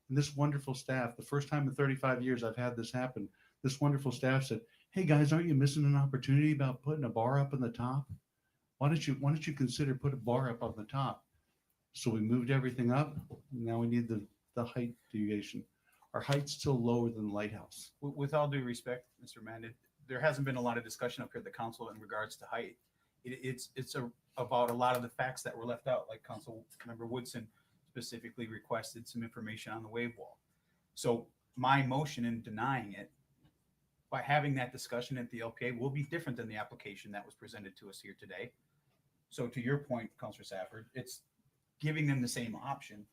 And this wonderful staff, the first time in 35 years I've had this happen, this wonderful staff said, "Hey guys, aren't you missing an opportunity about putting a bar up on the top? Why don't you consider put a bar up on the top?" So we moved everything up. Now we need the height deviation. Our height's still lower than the lighthouse. with all due respect, Mr. Mann, there hasn't been a lot of discussion up here at the council in regards to height. It's about a lot of the facts that were left out, like Council Member Woodson specifically requested some information on the wave wall. So my motion in denying it, by having that discussion at the LPA, will be different than the application that was presented to us here today. So to your point, Councilor Safford, it's giving them the same option.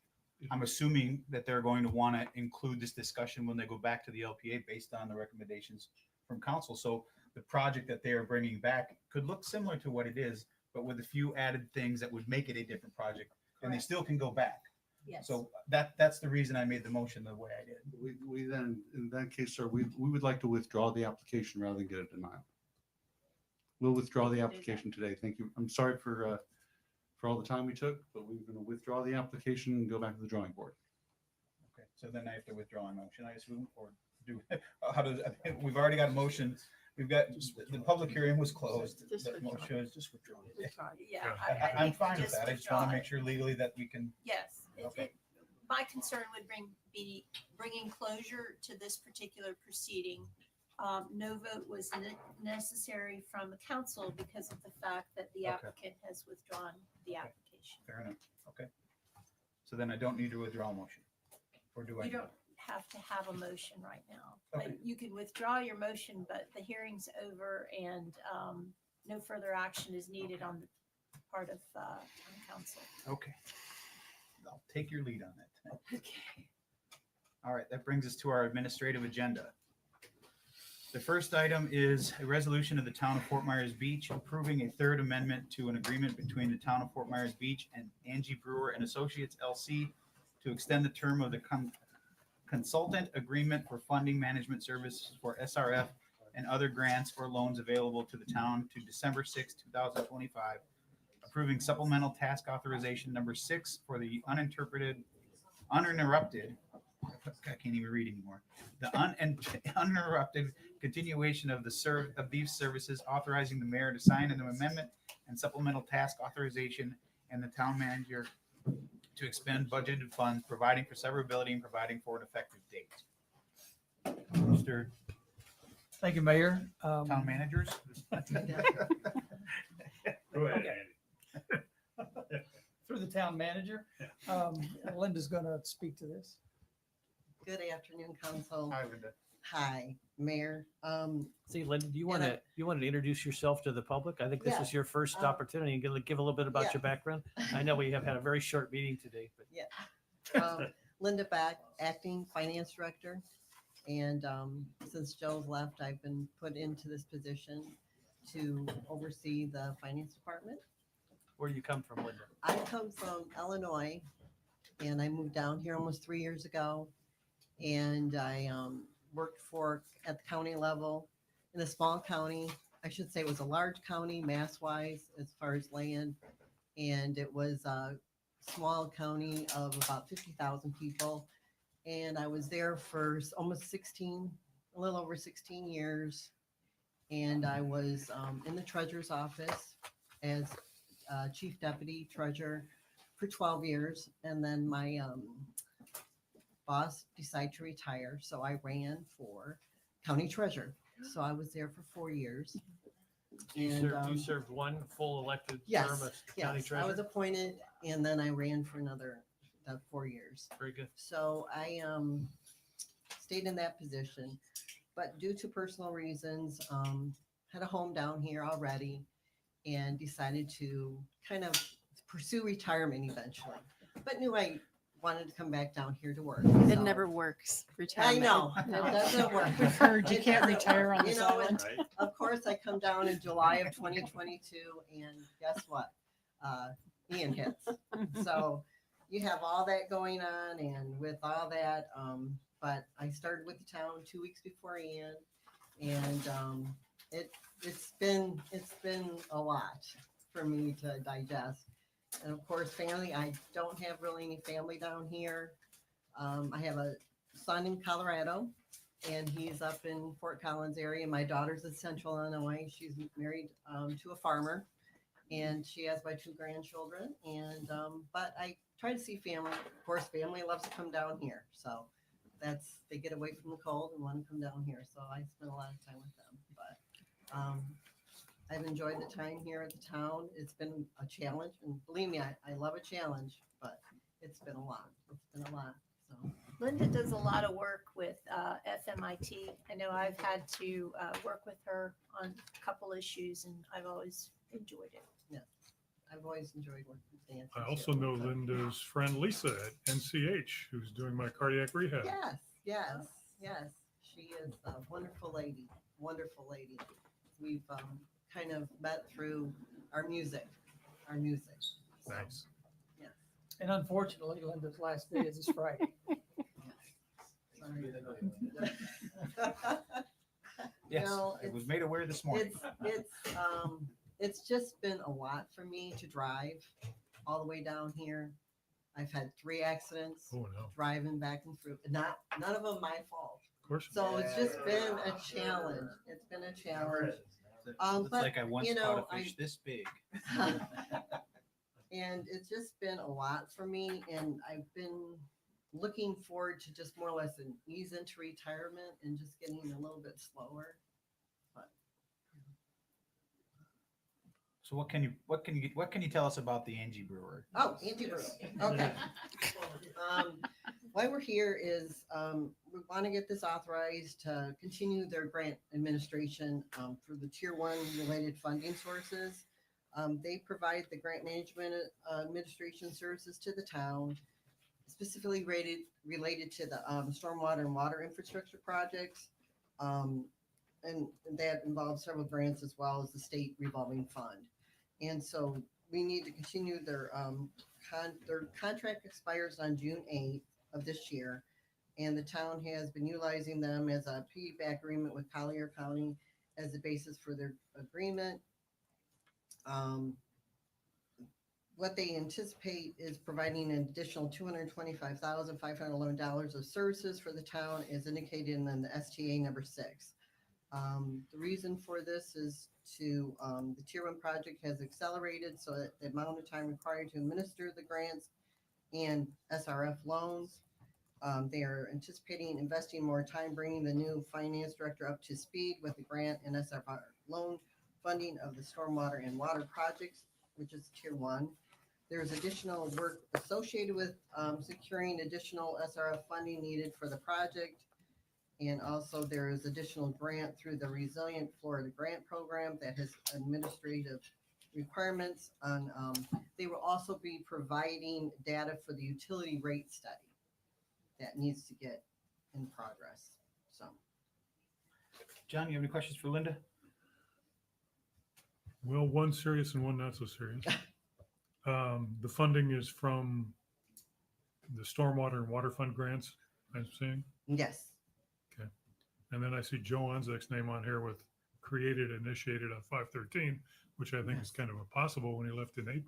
I'm assuming that they're going to want to include this discussion when they go back to the LPA based on the recommendations from council. So the project that they are bringing back could look similar to what it is, but with a few added things that would make it a different project, and they still can go back. Yes. So that's the reason I made the motion the way I did. We then, in that case, sir, we would like to withdraw the application rather than get a denial. We'll withdraw the application today. Thank you. I'm sorry for all the time we took, but we're going to withdraw the application and go back to the drawing board. Okay, so then I have to withdraw my motion, I assume, or do, how does, we've already got a motion. We've got, the public hearing was closed. Just The withdraw. motion is just withdrawn. Yeah. I'm think fine with just that. I just want withdraw to it. make sure legally that we can. Yes, Okay. my concern would be bringing closure to this particular proceeding. No vote was necessary from the council because of the fact that the Okay. applicant has withdrawn the application. Fair enough. Okay. So then I don't need to withdraw a motion, or do I? You don't have to have a motion right now. Okay. You can withdraw your motion, but the hearing's over and no further action is needed on the part of town council. Okay. I'll take your lead on that. Okay. All right, that brings us to our administrative agenda. The first item is a resolution of the town of Fort Myers Beach approving a third amendment to an agreement between the town of Fort Myers Beach and Angie Brewer and Associates LC to extend the term of the consultant agreement for funding management services for SRF and other grants or loans available to the town to December 6, 2025, approving supplemental task authorization number 6 for the uninterrupted, I can't even read anymore. The uninterrupted continuation of these services, authorizing the mayor to sign an amendment and supplemental task authorization and the town manager to expend budgeted funds, providing for severability and providing for an effective date. Mr. Thank you, Mayor. Town managers? Go ahead, Okay. Through the town manager, Linda's going to speak to this. Good afternoon, council. Hi, Linda. Hi, Mayor. See, Linda, do you want and to introduce yourself to the public? I think this Yeah, is your first opportunity. Give a little bit about yeah. your background. I know we have had a very short meeting today, but Yeah. Linda Beck, Acting Finance Director. And since Joe's left, I've been put into this position to oversee the finance department. where do you come from, Linda? I come from Illinois and I moved down here almost 3 years ago. And I worked at the county level in a small county. I should say it was a large county mass-wise as far as land. And it was a small county of about 50,000 people. And I was there for almost a little over 16 years. And I was in the treasurer's office as chief deputy treasurer for 12 years. And then my boss decided to retire. So I ran for county treasurer. So I was there for 4 years. You served one full elected Yes, term as county yes, treasurer? I was appointed and then I ran for another 4 years. Very good. So I stayed in that position, but due to personal reasons, had a home down here already and decided to kind of pursue retirement eventually, but knew I wanted to come back down here to work. It so- never works. I Retirement. know, it doesn't work. We've heard you It can't doesn't retire work. on this You know, island. and of course, I come down in July of 2022 and guess what? Ian hits. So you have all that going on and with all that, but I started with the town 2 weeks before Ian and it's been a lot for me to digest. And of course, family, I don't have really any family down here. I have a son in Colorado and he's up in Fort Collins area. My daughter's in Central Illinois. She's married to a farmer and she has my 2 grandchildren. And, but I try to see family. Of course, family loves to come down here. So they get away from the cold and want to come down here. So I spend a lot of time with them, but I've enjoyed the time here at the town. It's been a challenge, and believe me, I love a challenge, but it's been a lot. It's been a lot. So Linda does a lot of work with FMIT. I know I've had to work with her on a couple issues, and I've always enjoyed it. yes, I've always enjoyed working with Nancy. I also know Linda's friend Lisa at NCH, who's doing my cardiac rehab. Yes, yes, yes. She is a wonderful lady. Wonderful lady. We've kind of met through our music. So, Nice. yeah. And unfortunately, Linda's last day is this Friday. Sorry. Yes, No, I was made aware this morning. It's just been a lot for me to drive all the way down here. I've had 3 accidents Oh, no. driving back and through. None of them my fault. Of course. So it's just been a challenge. It's been a challenge. Looks But, like I once you caught know, a fish this big. And it's just been a lot for me. And I've been looking forward to just more or less an ease into retirement and just getting a little bit slower. So what can you tell us about the Angie Brewer? Oh, Angie Brewer. Okay. Why we're here is we want to get this authorized to continue their grant administration for the Tier 1 related funding sources. They provide the grant management administration services to the town, specifically related to the stormwater and water infrastructure projects. And that involves several grants as well as the state revolving fund. And so we need to continue their contract expires on June 8th of this year. And the town has been utilizing them as a piggyback agreement with Collier County as the basis for their agreement. What they anticipate is providing an additional $225,511 of services for the town as indicated in the STA number 6. The reason for this is to the Tier 1 project has accelerated so that the amount of time required to administer the grants and SRF loans. They are anticipating investing more time bringing the new finance director up to speed with the grant and SRF loan funding of the stormwater and water projects, which is Tier 1. There's additional work associated with securing additional SRF funding needed for the project. And also there is additional grant through the Resilient Florida Grant Program that has administrative requirements on, they will also be providing data for the utility rate study that needs to get in progress. So. John, you have any questions for Linda? Well, one serious and one not so serious. The funding is from the stormwater and water fund grants. I'm seeing. Yes. Okay. And then I see Joe Onzek's name on here with created, initiated on 5/13, which I think is kind of impossible when he left in April.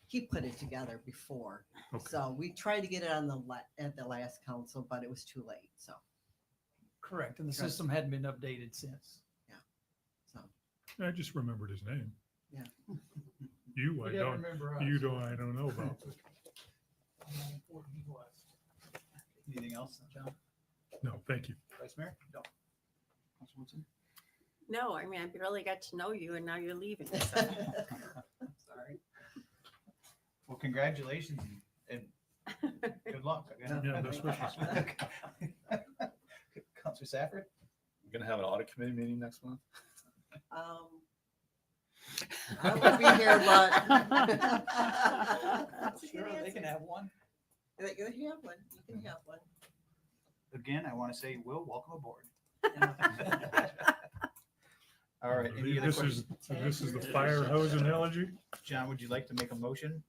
He put it together before. Okay. So we tried to get it on at the last council, but it was too late. So, Correct. And the Correct. system hadn't been updated since. so, I just remembered his name. yeah. You, I You don't don't. remember us. You don't. I don't know about. How important he was. Anything else, John? No, thank you. Vice Mayor? No. Council Woodson? No, I mean, I barely got to know you and now you're leaving. So. Sorry. Well, congratulations and good luck. Yeah, best wishes. Councilor Safford? We're gonna have an audit committee meeting next month. I will be here, but Sure, they can have one. You can have one. You can have one. Again, I want to say, Will, welcome aboard. All right. Any other This is the fire hose analogy. John, would you like to make a motion?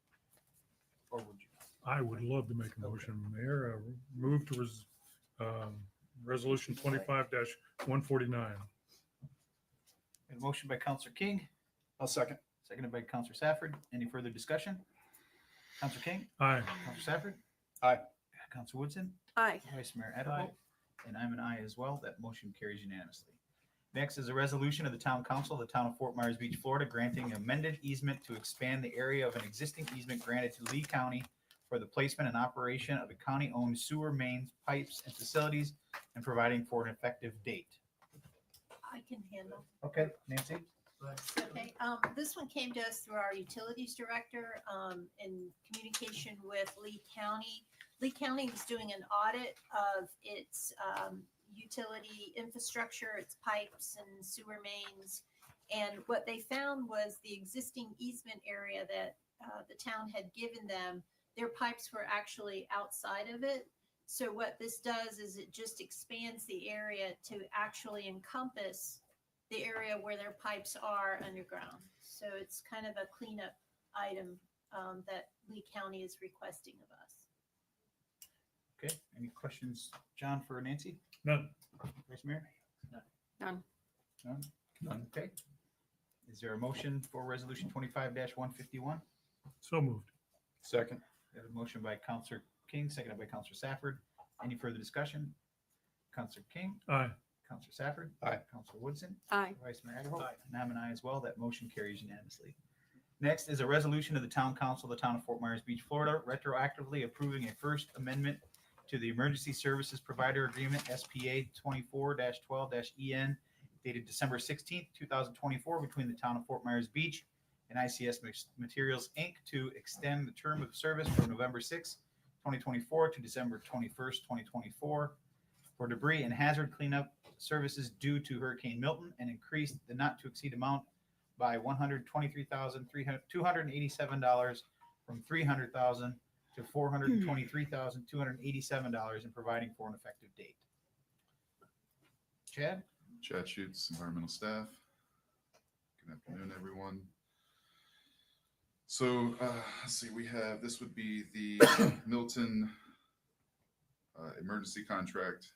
Or would you? I would love to make a motion, Mayor. Move to resolution 25-149. A motion by Councilor King. I'll second. Seconded by Councilor Safford. Any further discussion? Councilor King? Aye. Councilor Safford? Aye. Councilor Woodson? Aye. Vice Mayor Edible? And I'm an aye as well. That motion carries unanimously. Next is a resolution of the Town Council of the Town of Fort Myers Beach, Florida, granting amended easement to expand the area of an existing easement granted to Lee County for the placement and operation of a county-owned sewer mains, pipes, and facilities, and providing for an effective date. I can handle. Okay, Nancy? Okay, this one came to us through our utilities director, in communication with Lee County. Lee County is doing an audit of its, utility infrastructure, its pipes and sewer mains. And what they found was the existing easement area that, the town had given them, their pipes were actually outside of it. So what this does is it just expands the area to actually encompass the area where their pipes are underground. So it's kind of a cleanup item that Lee County is requesting of us. Okay, any questions, John, for Nancy? None. Vice Mayor? None. None? None, okay. Is there a motion for resolution 25-151? So moved. Second. We have a motion by Councilor King, seconded by Councilor Safford. Any further discussion? Councilor King? Aye. Councilor Safford? Aye. Councilor Woodson? Aye. Vice Mayor Adderhope? And I'm an aye as well. That motion carries unanimously. Next is a resolution of the Town Council of the Town of Fort Myers Beach, Florida, retroactively approving a first amendment to the Emergency Services Provider Agreement, SPA 24-12-EN, dated December 16th, 2024, between the Town of Fort Myers Beach and ICS Materials, Inc., to extend the term of service from November 6th, 2024 to December 21st, 2024 for debris and hazard cleanup services due to Hurricane Milton, and increase the not-to-exceed amount by $123,287 from $300,000 to $423,287 and providing for an effective date. Chad? Chad Schutz, environmental staff. Good afternoon, everyone. So let's see, this would be the Milton emergency contract.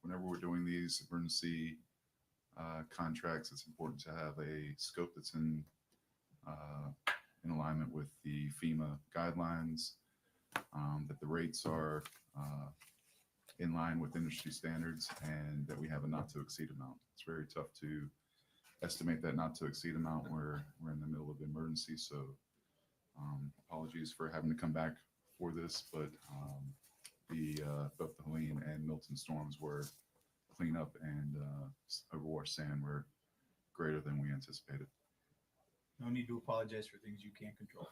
Whenever we're doing these emergency contracts, it's important to have a scope that's in alignment with the FEMA guidelines, that the rates are in line with industry standards, and that we have a not to exceed amount. It's very tough to estimate that not to exceed amount. We're in the middle of emergency, so apologies for having to come back for this, but both the Helene and Milton storms were cleanup and overwash sand were greater than we anticipated. No need to apologize for things you can't control.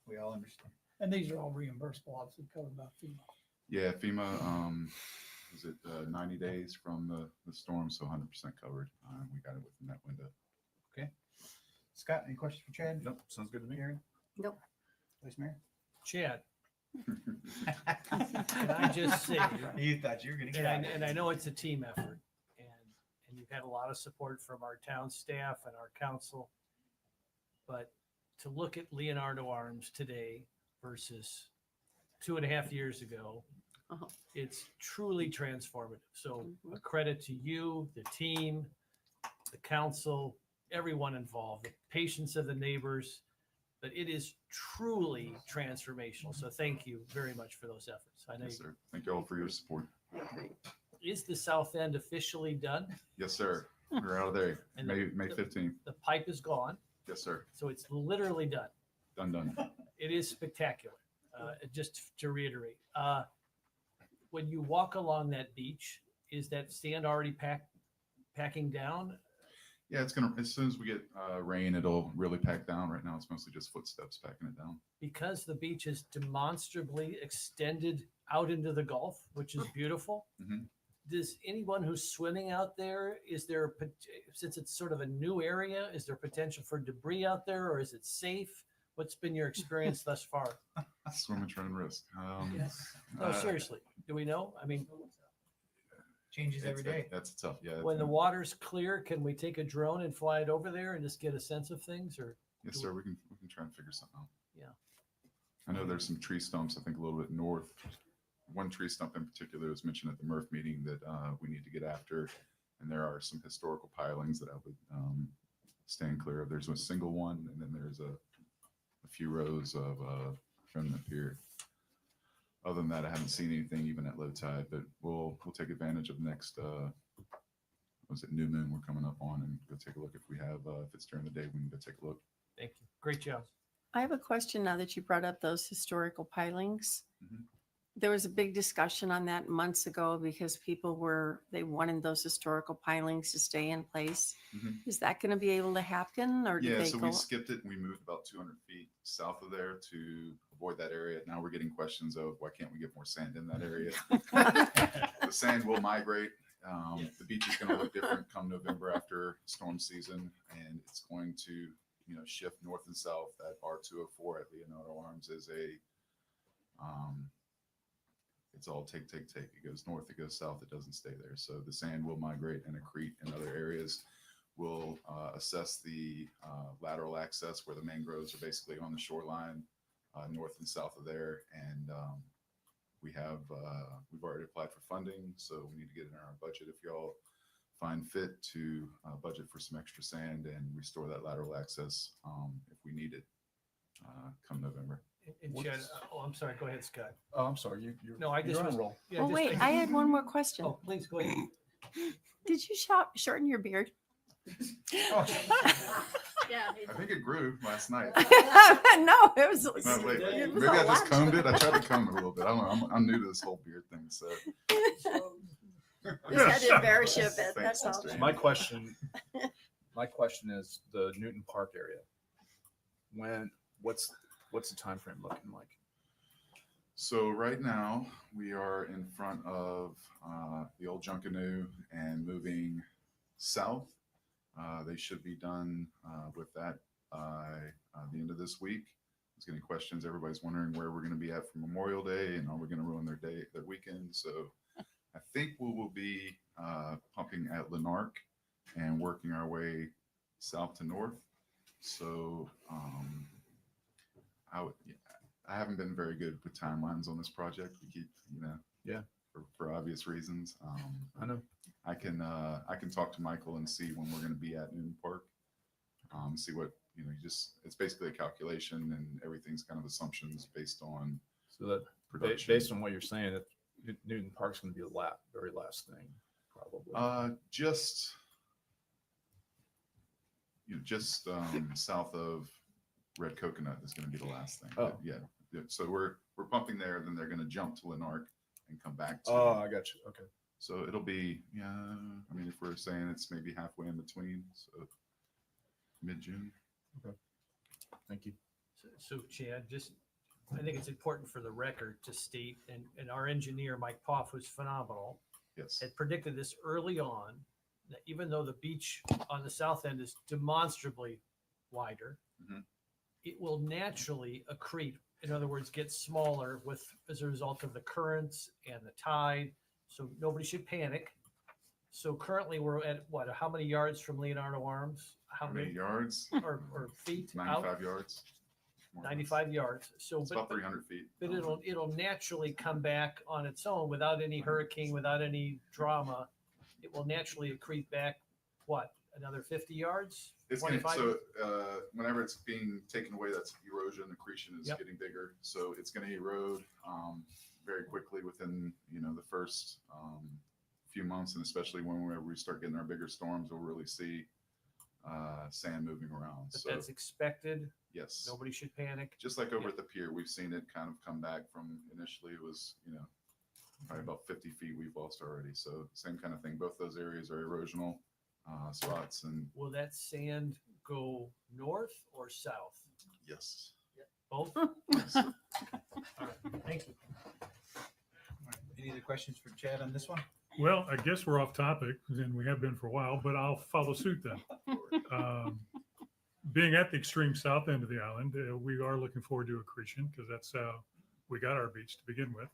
We all understand. And these are all reimbursable, obviously covered by FEMA. Yeah, FEMA, was it 90 days from the storm, so 100% covered. We got it within that window. Okay. Scott, any questions for Chad? Nope, sounds good to me. Aaron? Nope. Vice Mayor? Chad, can I just say, You thought you were going to get out. and I know it's a team effort, and you've had a lot of support from our town staff and our council, but to look at Leonardo Arms today versus 2.5 years ago. Uh-huh. It's truly transformative. So Mhm. a credit to you, the team, the council, everyone involved, the patience of the neighbors, but it is truly transformational. So thank you very much for those efforts. I know. Yes, sir. Thank you all for your support. Is the south end officially done? Yes, sir. We're out of there. And May the- 15th. The pipe is gone, Yes, sir. so it's literally done. Done. It is spectacular. Just to reiterate, when you walk along that beach, is that sand already packing down? Yeah, it's gonna, as soon as we get rain, it'll really pack down. Right now, it's mostly just footsteps packing it down. Because the beach is demonstrably extended out into the Gulf, which is beautiful. Mhm. Does anyone who's swimming out there, since it's sort of a new area, is there potential for debris out there, or is it safe? What's been your experience thus far? Swim and try and risk. No, seriously, do we know? I mean, Changes every day. That's tough. Yeah. when the water's clear, can we take a drone and fly it over there and just get a sense of things, or? Yes, sir. We can try and figure something out. Yeah. I know there's some tree stumps, I think a little bit north. One tree stump in particular was mentioned at the Murph meeting that we need to get after. And there are some historical pilings that I would stand clear of. There's a single one, and then there's a few rows of remnant pier. Other than that, I haven't seen anything even at low tide, but we'll take advantage of next, was it new moon we're coming up on, and go take a look if we have, if it's during the day, we can go take a look. Thank you. Great job. I have a question now that you brought up those historical pilings. Mhm. There was a big discussion on that months ago because they wanted those historical pilings to stay in place. Mhm. Is that going to be able to happen, or did Yeah, they so go? we skipped it and we moved about 200 feet south of there to avoid that area. Now we're getting questions of why can't we get more sand in that area? The sand will migrate. The beach is going to look different come November after storm season, and it's going to, shift north and south. That R204 at Leonardo Arms is it's all take. It goes north, it goes south, it doesn't stay there. So the sand will migrate and accrete in other areas. We'll assess the lateral access where the mangroves are basically on the shoreline, north and south of there. And we've already applied for funding, so we need to get it in our budget if y'all find fit to budget for some extra sand and restore that lateral access if we need it come November. And Chad, I'm sorry. Go ahead, Scott. Oh, I'm sorry. No, I just you're on was. a roll. Yeah, Oh, just wait, thank I you. had one more question. Oh, please go ahead. Did you shorten your beard? Yeah. I think it grew last night. No, it was. No, wait, it was maybe a I just lot. combed it. I tried to comb it a little bit. I'm new to this whole beard thing, so. Just had to embarrass you a bit. Thanks, That's all. Mr. My question is the Newton Park area. What's the time frame looking like? So right now we are in front of the old Junkanoo and moving south. They should be done with that by the end of this week. I was getting questions. Everybody's wondering where we're going to be at for Memorial Day and are we going to ruin their weekend? So I think we will be pumping at Lanark and working our way south to north. So I haven't been very good with timelines on this project. We keep, Yeah. for obvious reasons. I know. I can talk to Michael and see when we're going to be at Newton Park. See what, it's basically a calculation and everything's kind of assumptions based on So that production. based on what you're saying, that Newton Park's going to be the very last thing, probably. Just south of Red Coconut is going to be the last thing. Oh. But yeah. So we're pumping there, then they're going to jump to Lanark and come back to. Oh, I got you. Okay. So it'll be, if we're saying it's maybe halfway in between, so mid-June. Okay. Thank you. So Chad, I think it's important for the record to state, and our engineer, Mike Poff, who's phenomenal, Yes. had predicted this early on, that even though the beach on the south end is demonstrably wider, Mhm. it will naturally accrete. In other words, get smaller as a result of the currents and the tide. So nobody should panic. So currently we're at how many yards from Leonardo Arms? How many yards? Or feet out? 95 yards. more or less. 95 yards. So, It's about 300 feet. But it'll naturally come back on its own without any hurricane, without any drama. It will naturally accrete back, what, another 50 yards? It's gonna, 25? so whenever it's being taken away, that's erosion, accretion is Yep. getting bigger. So it's gonna erode very quickly within, the first few months, and especially whenever we start getting our bigger storms, we'll really see sand moving around. But So that's expected. yes, Nobody should panic. just like over at the pier, we've seen it kind of come back from initially it was, probably about 50 feet we've lost already. So same kind of thing. Both those areas are erosional spots, and Will that sand go north or south? yes. Both? Yes. All right, thank you. Any other questions for Chad on this one? Well, I guess we're off topic, and we have been for a while, but I'll follow suit then. Being at the extreme south end of the island, we are looking forward to accretion because that's how we got our beach to begin with.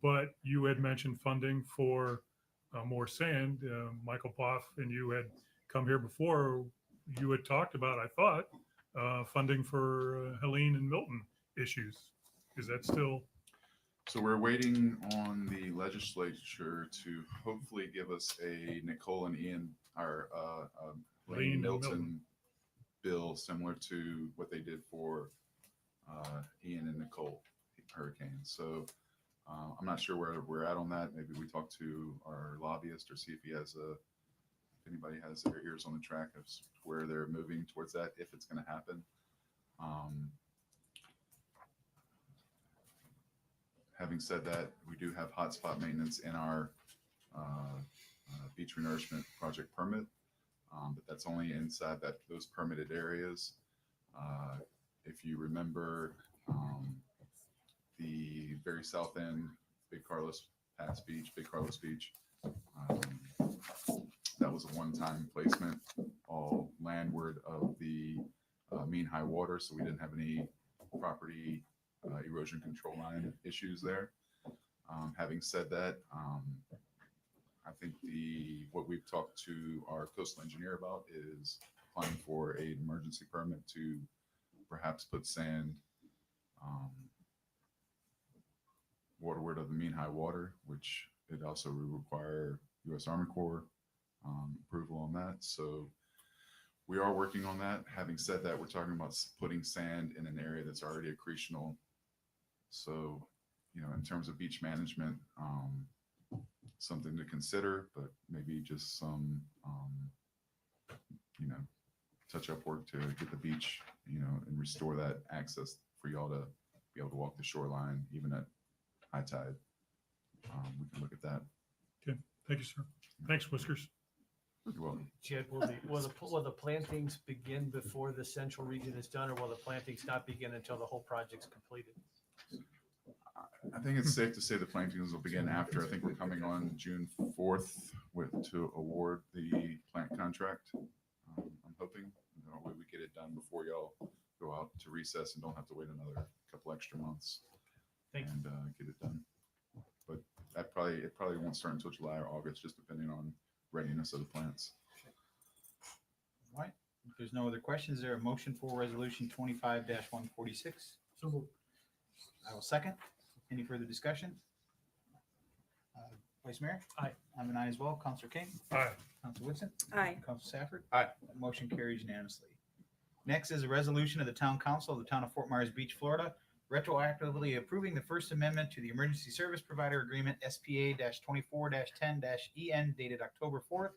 But you had mentioned funding for more sand. Michael Poff and you had come here before. You had talked about, I thought, funding for Helene and Milton issues. Is that still? So we're waiting on the legislature to hopefully give us a Nicole and Ian, our Helene and Milton bill similar to what they did for Ian and Nicole hurricanes. So I'm not sure where we're at on that. Maybe we talk to our lobbyist or see if if anybody has their ears on the track of where they're moving towards that, if it's going to happen. Having said that, we do have hotspot maintenance in our beach renourishment project permit, but that's only inside those permitted areas. If you remember, the very south end, Big Carlos Pass Beach, Big Carlos Beach, that was a one-time placement, all landward of the mean high water, so we didn't have any property erosion control line issues there. Having said that, I think what we've talked to our coastal engineer about is applying for an emergency permit to perhaps put sand waterward of the mean high water, which it also would require U.S. Army Corps approval on that. So we are working on that. Having said that, we're talking about putting sand in an area that's already accretional. So, in terms of beach management, something to consider, but maybe just some, touch-up work to get the beach, and restore that access for y'all to be able to walk the shoreline, even at high tide. We can look at that. Okay, thank you, sir. Thanks, Whiskers. You're welcome. Chad, will the plantings begin before the central region is done, or will the plantings not begin until the whole project's completed? I think it's safe to say the plantings will begin after. I think we're coming on June 4th to award the plant contract. I'm hoping we get it done before y'all go out to recess and don't have to wait another couple extra months and get it done. But it probably won't start until July or August, just depending on readiness of the plants. All right. If there's no other questions, is there a motion for resolution 25-146? So moved. I will second. Any further discussion? Vice Mayor? Aye. I'm an aye as well. Counselor King? Aye. Counselor Woodson? Aye. Counselor Safford? Aye. That motion carries unanimously. Next is a resolution of the Town Council of the Town of Fort Myers Beach, Florida, retroactively approving the First Amendment to the Emergency Service Provider Agreement SPA-24-10-EN dated October 4th,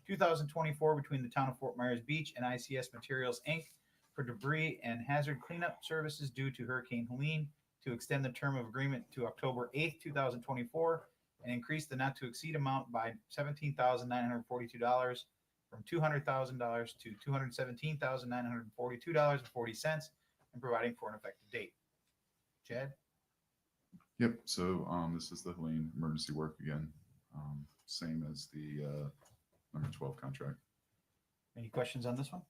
2024 between the Town of Fort Myers Beach and ICS Materials, Inc. for debris and hazard cleanup services due to Hurricane Helene, to extend the term of agreement to October 8th, 2024, and increase the not to exceed amount by $17,942 from $200,000 to $217,942.40, and providing for an effective date. Chad? Yep. So this is the Helene emergency work again, same as the number 12 contract. Any questions on this one?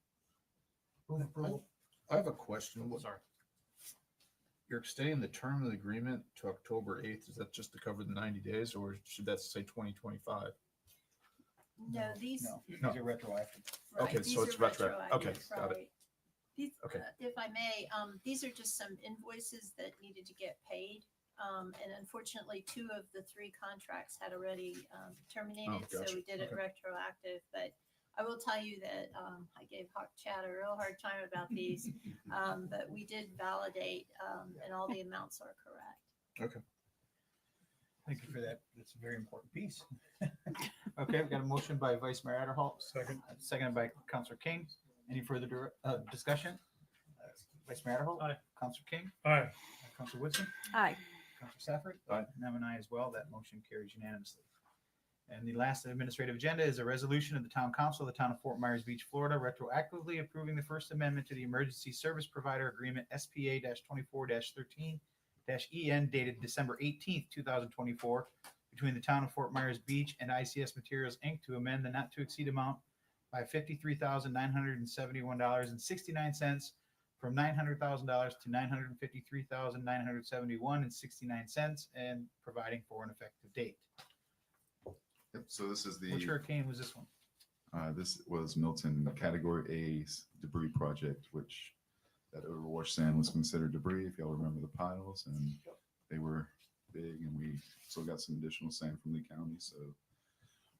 I have a question. Sorry. You're extending the term of the agreement to October 8th. Is that just to cover the 90 days, or should that say 2025? No, these. No, these are retroactive. Right, Okay, these so it's are retroactive. Okay, got it. right. These, Okay. if I may, these are just some invoices that needed to get paid. And unfortunately, 2 of the 3 contracts had already terminated, so gotcha. we did it Okay. retroactive. But I will tell you that I gave Chad a real hard time about these, but we did validate, and all the amounts are correct. Okay. Thank you for that. That's a very important piece. Okay, we've got a motion by Vice Mayor Adderhall. Seconded by Councilor King. Any further discussion? Vice Mayor Adderhall? Aye. Councilor King? Aye. Councilor Woodson? Aye. Councilor Safford? Aye. And I'm an aye as well. That motion carries unanimously. And the last administrative agenda is a resolution of the Town Council of the Town of Fort Myers Beach, Florida, retroactively approving the First Amendment to the Emergency Service Provider Agreement SPA-24-13-EN dated December 18th, 2024, between the Town of Fort Myers Beach and ICS Materials, Inc. to amend the not-to-exceed amount by $53,971.69 from $900,000 to $953,971.69 and providing for an effective date. Yep, so this is Which the, hurricane was this one? this was Milton Category A debris project, which that overwash sand was considered debris, if y'all remember the piles, and they were big, and we still got some additional sand from Lee County, so,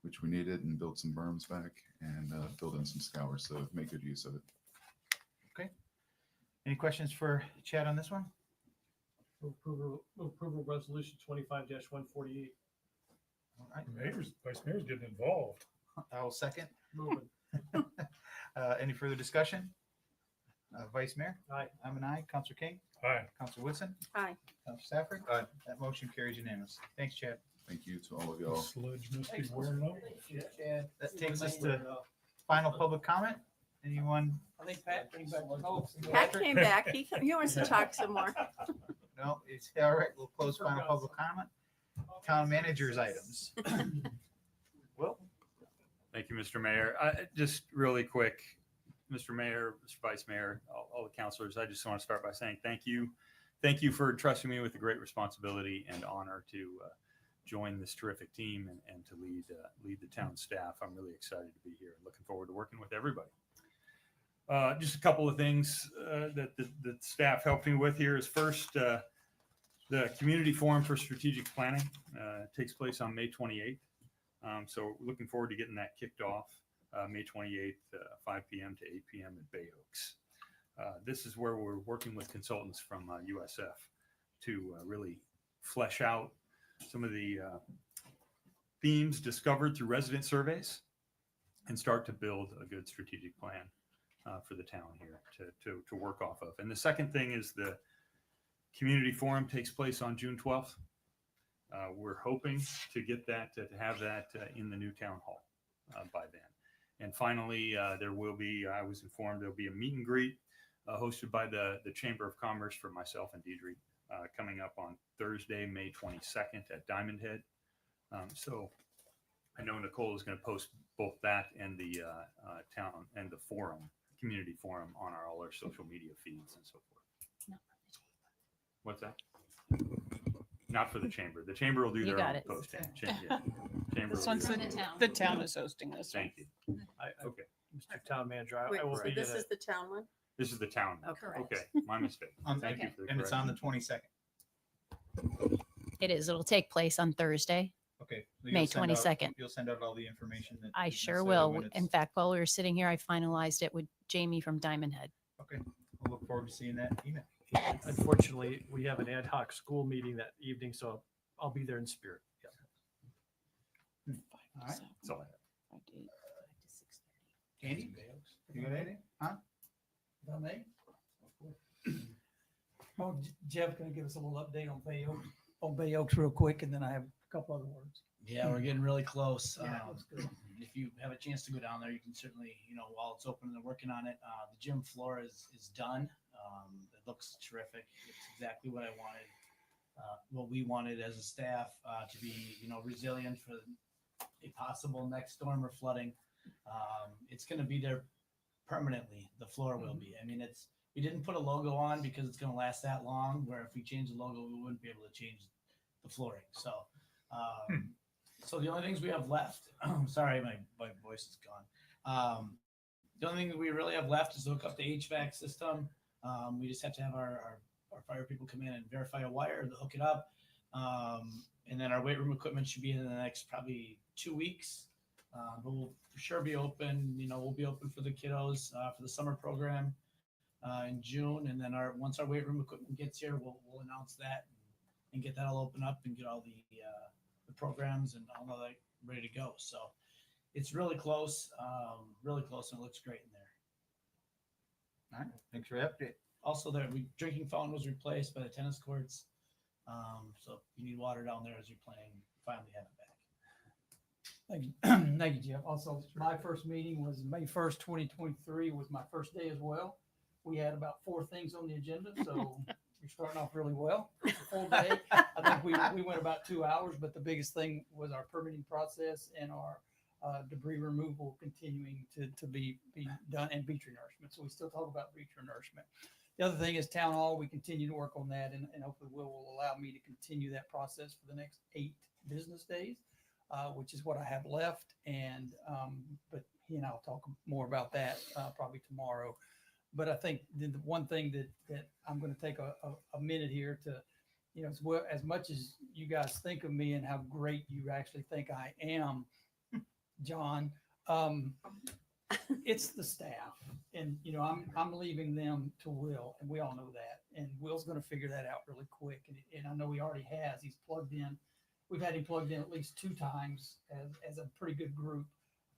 which we needed, and built some berms back and filled in some scours, so make good use of it. Okay. Any questions for Chad on this one? Move approval resolution 25-148. All right. Vice Mayor's getting involved. I will second. Moving. Any further discussion? Vice Mayor? Aye. I'm an aye. Councilor King? Aye. Councilor Woodson? Aye. Councilor Stafford? Aye. That motion carries unanimously. Thanks, Chad. Thank you to all of y'all. Sludge must be wearing off. Chad. That takes us to final public comment. Anyone? I think Pat came back. Pat came back. He wants to talk some more. No, it's all right. We'll close final public comment. Town managers items. Will? Thank you, Mr. Mayor. Just really quick, Mr. Mayor, Mr. Vice Mayor, all the councilors, I just want to start by saying thank you. Thank you for trusting me with the great responsibility and honor to join this terrific team and to lead the town staff. I'm really excited to be here and looking forward to working with everybody. Just a couple of things that the staff helped me with here is first, the Community Forum for Strategic Planning takes place on May 28th. So looking forward to getting that kicked off May 28th, 5 p.m. to 8 p.m. at Bay Oaks. This is where we're working with consultants from USF to really flesh out some of the themes discovered through resident surveys and start to build a good strategic plan for the town here to work off of. And the second thing is the Community Forum takes place on June 12th. We're hoping to get that, to have that in the new town hall by then. And finally, there will be, I was informed there'll be a meet and greet hosted by the Chamber of Commerce for myself and Deidre coming up on Thursday, May 22nd at Diamond Head. So I know Nicole is going to post both that and the town and the forum, community forum on all our social media feeds and so forth. What's that? Not for the chamber. The chamber will do You their got own it. posting. Chamber This will one's do the their own. town. The town is hosting this one. Thank you. Okay. Mr. Town Manager, Wait, I will so be this in is the town one? This is the town. Okay. Okay, my mistake. Thank you for the And it's on the correction. 22nd. It is. It'll take place on Thursday. Okay. So May you'll send out- 22nd. You'll send out all the information that. I is sure necessary will. when it's- In fact, while we were sitting here, I finalized it with Jamie from Diamond Head. Okay. We'll look forward to seeing that email. Unfortunately, we have an ad hoc school meeting that evening, so I'll be there in spirit. Yeah. All right. That's all I have. Andy? You got anything? Huh? If I may? Oh, Jeff, can you give us a little update on Bay Oaks real quick, and then I have a couple other words. Yeah, we're getting really close. Yeah, that's good. If you have a chance to go down there, you can certainly, while it's open and they're working on it, the gym floor is done. It looks terrific. It's exactly what I wanted, what we wanted as a staff to be, resilient for a possible next storm or flooding. It's going to be there permanently. The floor will be. I mean, we didn't put a logo on because it's going to last that long, where if we change the logo, we wouldn't be able to change the flooring. So, so the only things we have left, sorry, my voice is gone. The only thing that we really have left is to hook up the HVAC system. We just have to have our fire people come in and verify a wire to hook it up. And then our weight room equipment should be in the next probably 2 weeks. But we'll for sure be open. We'll be open for the kiddos for the summer program in June. And then once our weight room equipment gets here, we'll announce that and get that all open up and get all the programs and all that ready to go. So it's really close, and it looks great in there. All right, thanks for the update. Also, the drinking fountain was replaced by the tennis courts. So if you need water down there as you're playing, finally have it back. Thank you, thank you, Jeff. Also, my first meeting was May 1st, 2023 was my first day as well. We had about 4 things on the agenda, so we're starting off really well. It's a full day. I think we went about 2 hours, but the biggest thing was our permitting process and our debris removal continuing to be done, and beach renourishment. So we still talk about beach renourishment. The other thing is town hall. We continue to work on that, and hopefully will allow me to continue that process for the next 8 business days, which is what I have left. And but he and I'll talk more about that probably tomorrow. But I think the one thing that I'm going to take a minute here to, as much as you guys think of me and how great you actually think I am, John, it's the staff, and I'm leaving them to Will, and we all know that, and Will's going to figure that out really quick, and I know he already has. He's plugged in. We've had him plugged in at least 2 times as a pretty good group,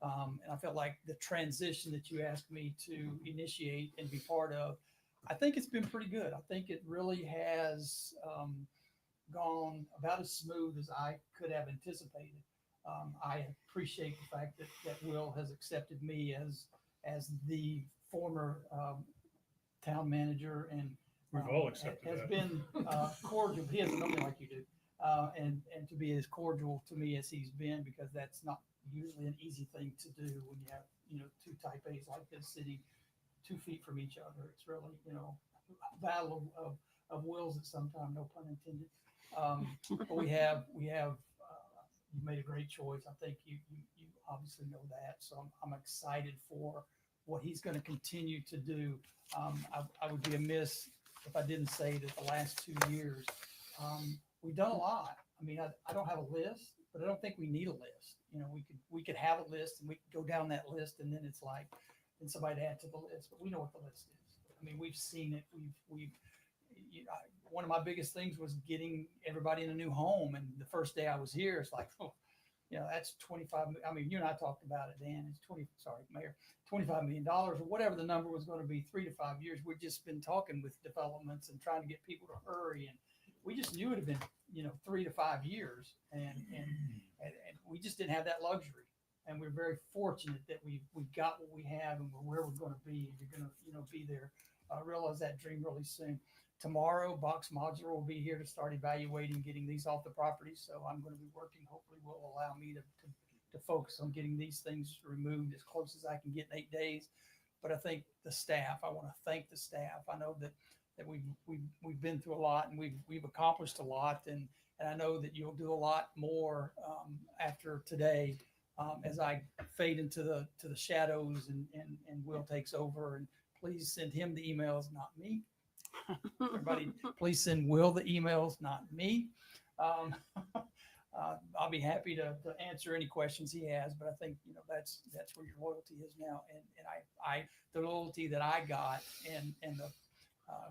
and I felt like the transition that you asked me to initiate and be part of, I think it's been pretty good. I think it really has gone about as smooth as I could have anticipated. I appreciate the fact that Will has accepted me as the former town manager, and We've all accepted has that. been cordial. He hasn't known me like you do, and to be as cordial to me as he's been, because that's not usually an easy thing to do when you have 2 type A's like this sitting 2 feet from each other. It's really a battle of wills at some time, no pun intended. But we have you made a great choice. I think you obviously know that. So I'm excited for what he's going to continue to do. I would be amiss if I didn't say that the last 2 years, we've done a lot. I mean, I don't have a list, but I don't think we need a list. We could have a list and we could go down that list, and then it's like, and somebody to add to the list, but we know what the list is. I mean, we've seen it. One of my biggest things was getting everybody in a new home. And the first day I was here, it's like, that's 25. I mean, you and I talked about it, Dan. It's Mayor, $25 million or whatever the number was going to be, 3 to 5 years. We've just been talking with developments and trying to get people to hurry. And we just knew it had been, 3 to 5 years. And we just didn't have that luxury. And we're very fortunate that we got what we have, and we're where we're going to be. You're going to, be there. Realize that dream really soon. Tomorrow, Box Modular will be here to start evaluating getting these off the property. So I'm going to be working. Hopefully, will allow me to focus on getting these things removed as close as I can get in 8 days. But I think the staff. I want to thank the staff. I know that we've been through a lot, and we've accomplished a lot, and I know that you'll do a lot more after today as I fade into the shadows and Will takes over. And please send him the emails, not me. Everybody, please send Will the emails, not me. I'll be happy to answer any questions he has, but I think that's where your loyalty is now, and I the loyalty that I got and the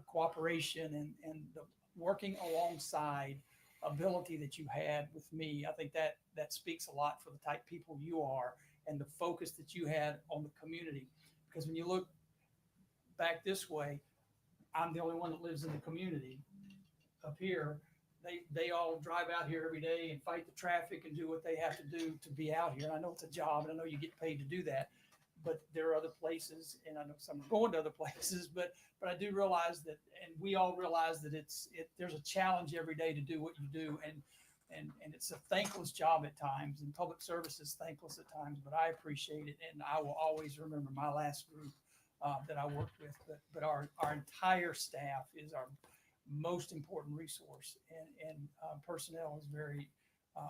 cooperation and the working alongside ability that you had with me. I think that speaks a lot for the type of people you are and the focus that you had on the community. Because when you look back this way, I'm the only one that lives in the community up here. They all drive out here every day and fight the traffic and do what they have to do to be out here. And I know it's a job, and I know you get paid to do that, but there are other places, and I know some are going to other places, but I do realize that, and we all realize that there's a challenge every day to do what you do. And it's a thankless job at times, and public service is thankless at times, but I appreciate it. And I will always remember my last group that I worked with, but our entire staff is our most important resource, and personnel is very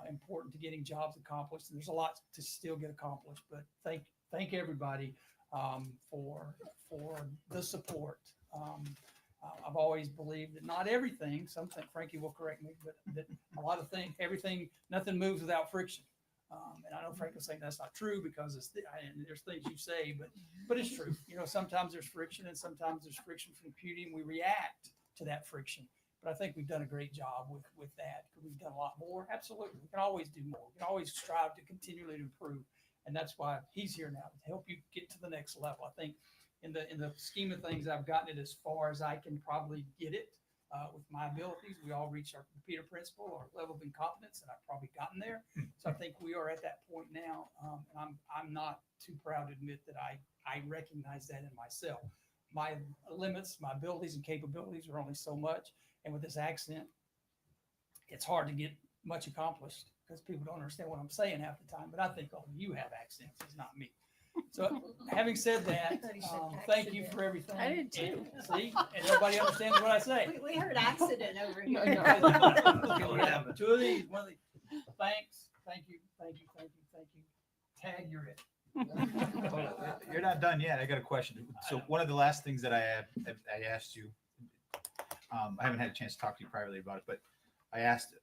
important to getting jobs accomplished. And there's a lot to still get accomplished, but thank everybody for the support. I've always believed that not everything, something, Frankie will correct me, but that a lot of things, everything, nothing moves without friction. And I know Frank was saying that's not true because and there's things you say, but it's true. You know, sometimes there's friction and sometimes there's friction from the community and we react to that friction. But I think we've done a great job with that. Could we've done a lot more? Absolutely. We can always do more. We can always strive to continually improve. And that's why he's here now, to help you get to the next level. I think in the scheme of things, I've gotten it as far as I can probably get it with my abilities. We all reach our Peter principle, our level of incompetence, and I've probably gotten there. So I think we are at that point now. And I'm not too proud to admit that I recognize that in myself. My limits, my abilities and capabilities are only so much. And with this accent, it's hard to get much accomplished because people don't understand what I'm saying half the time. But I think all of you have accents, it's not me. So having said that, thank you for everything. I did too. See, and everybody understands what I say. We heard accident over here. Two of these, one of these. Thanks, thank you. Tag, you're it. You're not done yet. I got a question. So one of the last things that I asked you, I haven't had a chance to talk to you privately about it, but I asked,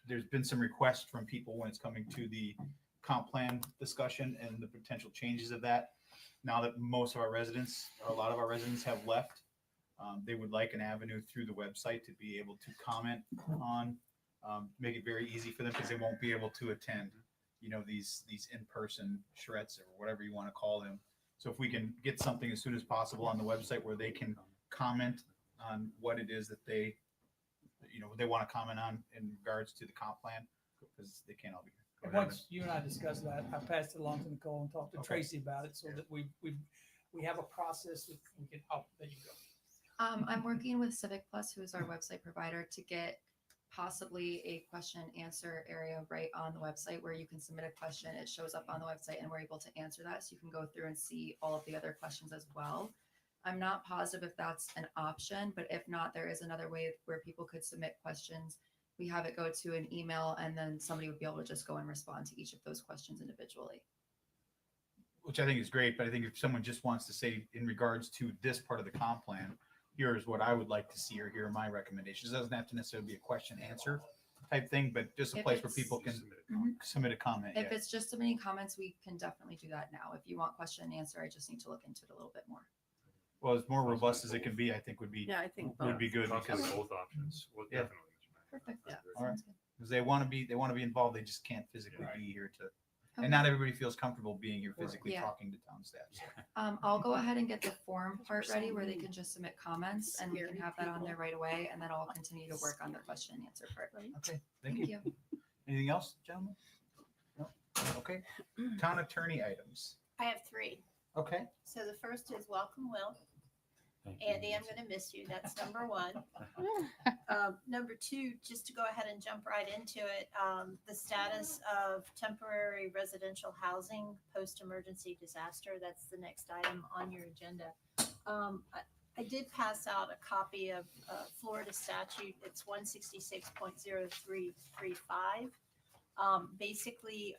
there's been some requests from people when it's coming to the comp plan discussion and the potential changes of that. Now that most of our residents, or a lot of our residents have left, they would like an avenue through the website to be able to comment on, make it very easy for them because they won't be able to attend, you know, these in-person charrettes or whatever you want to call them. So if we can get something as soon as possible on the website where they can comment on what it is that they want to comment on in regards to the comp plan, because they can't all be here. And once you and I discussed that, I passed it along to Nicole and talked to Tracy about it so that we have a process that we can help. There you go. I'm working with Civic Plus, who is our website provider, to get possibly a question answer area right on the website where you can submit a question. It shows up on the website and we're able to answer that. So you can go through and see all of the other questions as well. I'm not positive if that's an option, but if not, there is another way where people could submit questions. We have it go to an email and then somebody would be able to just go and respond to each of those questions individually. Which I think is great, but I think if someone just wants to say in regards to this part of the comp plan, here's what I would like to see, or here are my recommendations. It doesn't have to necessarily be a question answer type thing, but just a If place where it's- people can submit a comment. If Yeah. it's just submitting comments, we can definitely do that now. If you want question and answer, I just need to look into it a little bit more. Well, as more robust as it can be, I think would be, Yeah, I think would be good Possibly because, both options. Well, Yeah. definitely. Perfect. Yeah. all right, Sounds good. because they want to be involved. They just can't physically Right. be here to, Okay. and not everybody feels comfortable being here physically Yeah. talking to town staff. So. I'll go ahead and get the form part ready where they can just submit comments and we can have that on there right away. And then I'll continue to work on the question and answer part. Okay, thank you. Anything else, gentlemen? No? Okay. Town attorney items. I have three. Okay. So the first is welcome, Will. Andy, I'm going to miss you. That's number one. Number two, just to go ahead and jump right into it, the status of temporary residential housing post-emergency disaster. That's the next item on your agenda. I did pass out a copy of Florida statute. It's 166.0335. Basically,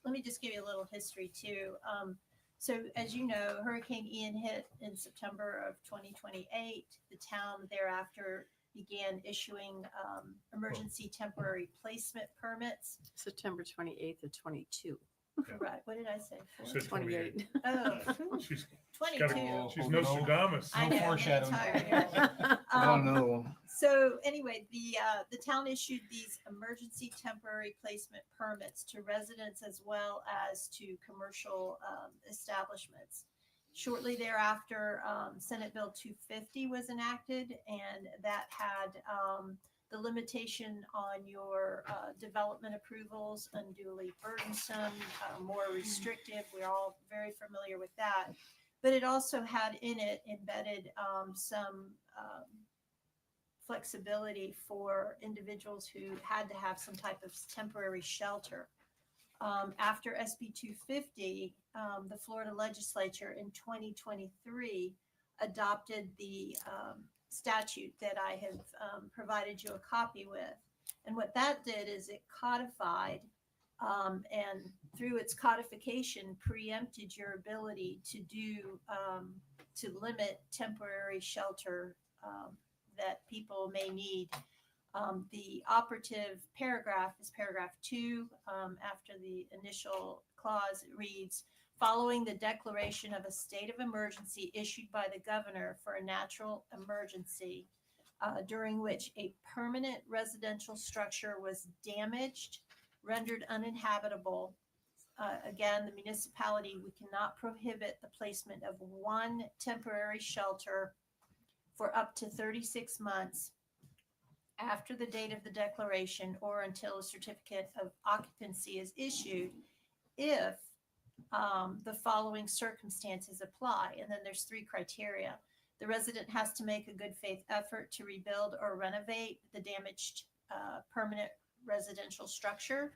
let me just give you a little history too. So as you know, Hurricane Ian hit in September of 2028. The town thereafter began issuing emergency temporary placement permits. September 28th of 22. Right, what did I say? You said 28. Oh, She's 22. She's Nostradamus. I know, I'm getting tired here. So anyway, the town issued these emergency temporary placement permits to residents as well as to commercial establishments. Shortly thereafter, Senate Bill 250 was enacted, and that had the limitation on your development approvals unduly burdensome, more restrictive. We're all very familiar with that. But it also had in it embedded some flexibility for individuals who had to have some type of temporary shelter. After SB 250, the Florida legislature in 2023 adopted the statute that I have provided you a copy with. And what that did is it codified and through its codification preempted your ability to do, to limit temporary shelter that people may need. The operative paragraph is paragraph 2. After the initial clause, it reads, following the declaration of a state of emergency issued by the governor for a natural emergency, during which a permanent residential structure was damaged, rendered uninhabitable. Again, the municipality, we cannot prohibit the placement of one temporary shelter for up to 36 months after the date of the declaration or until a certificate of occupancy is issued if the following circumstances apply. And then there's 3 criteria. The resident has to make a good faith effort to rebuild or renovate the damaged permanent residential structure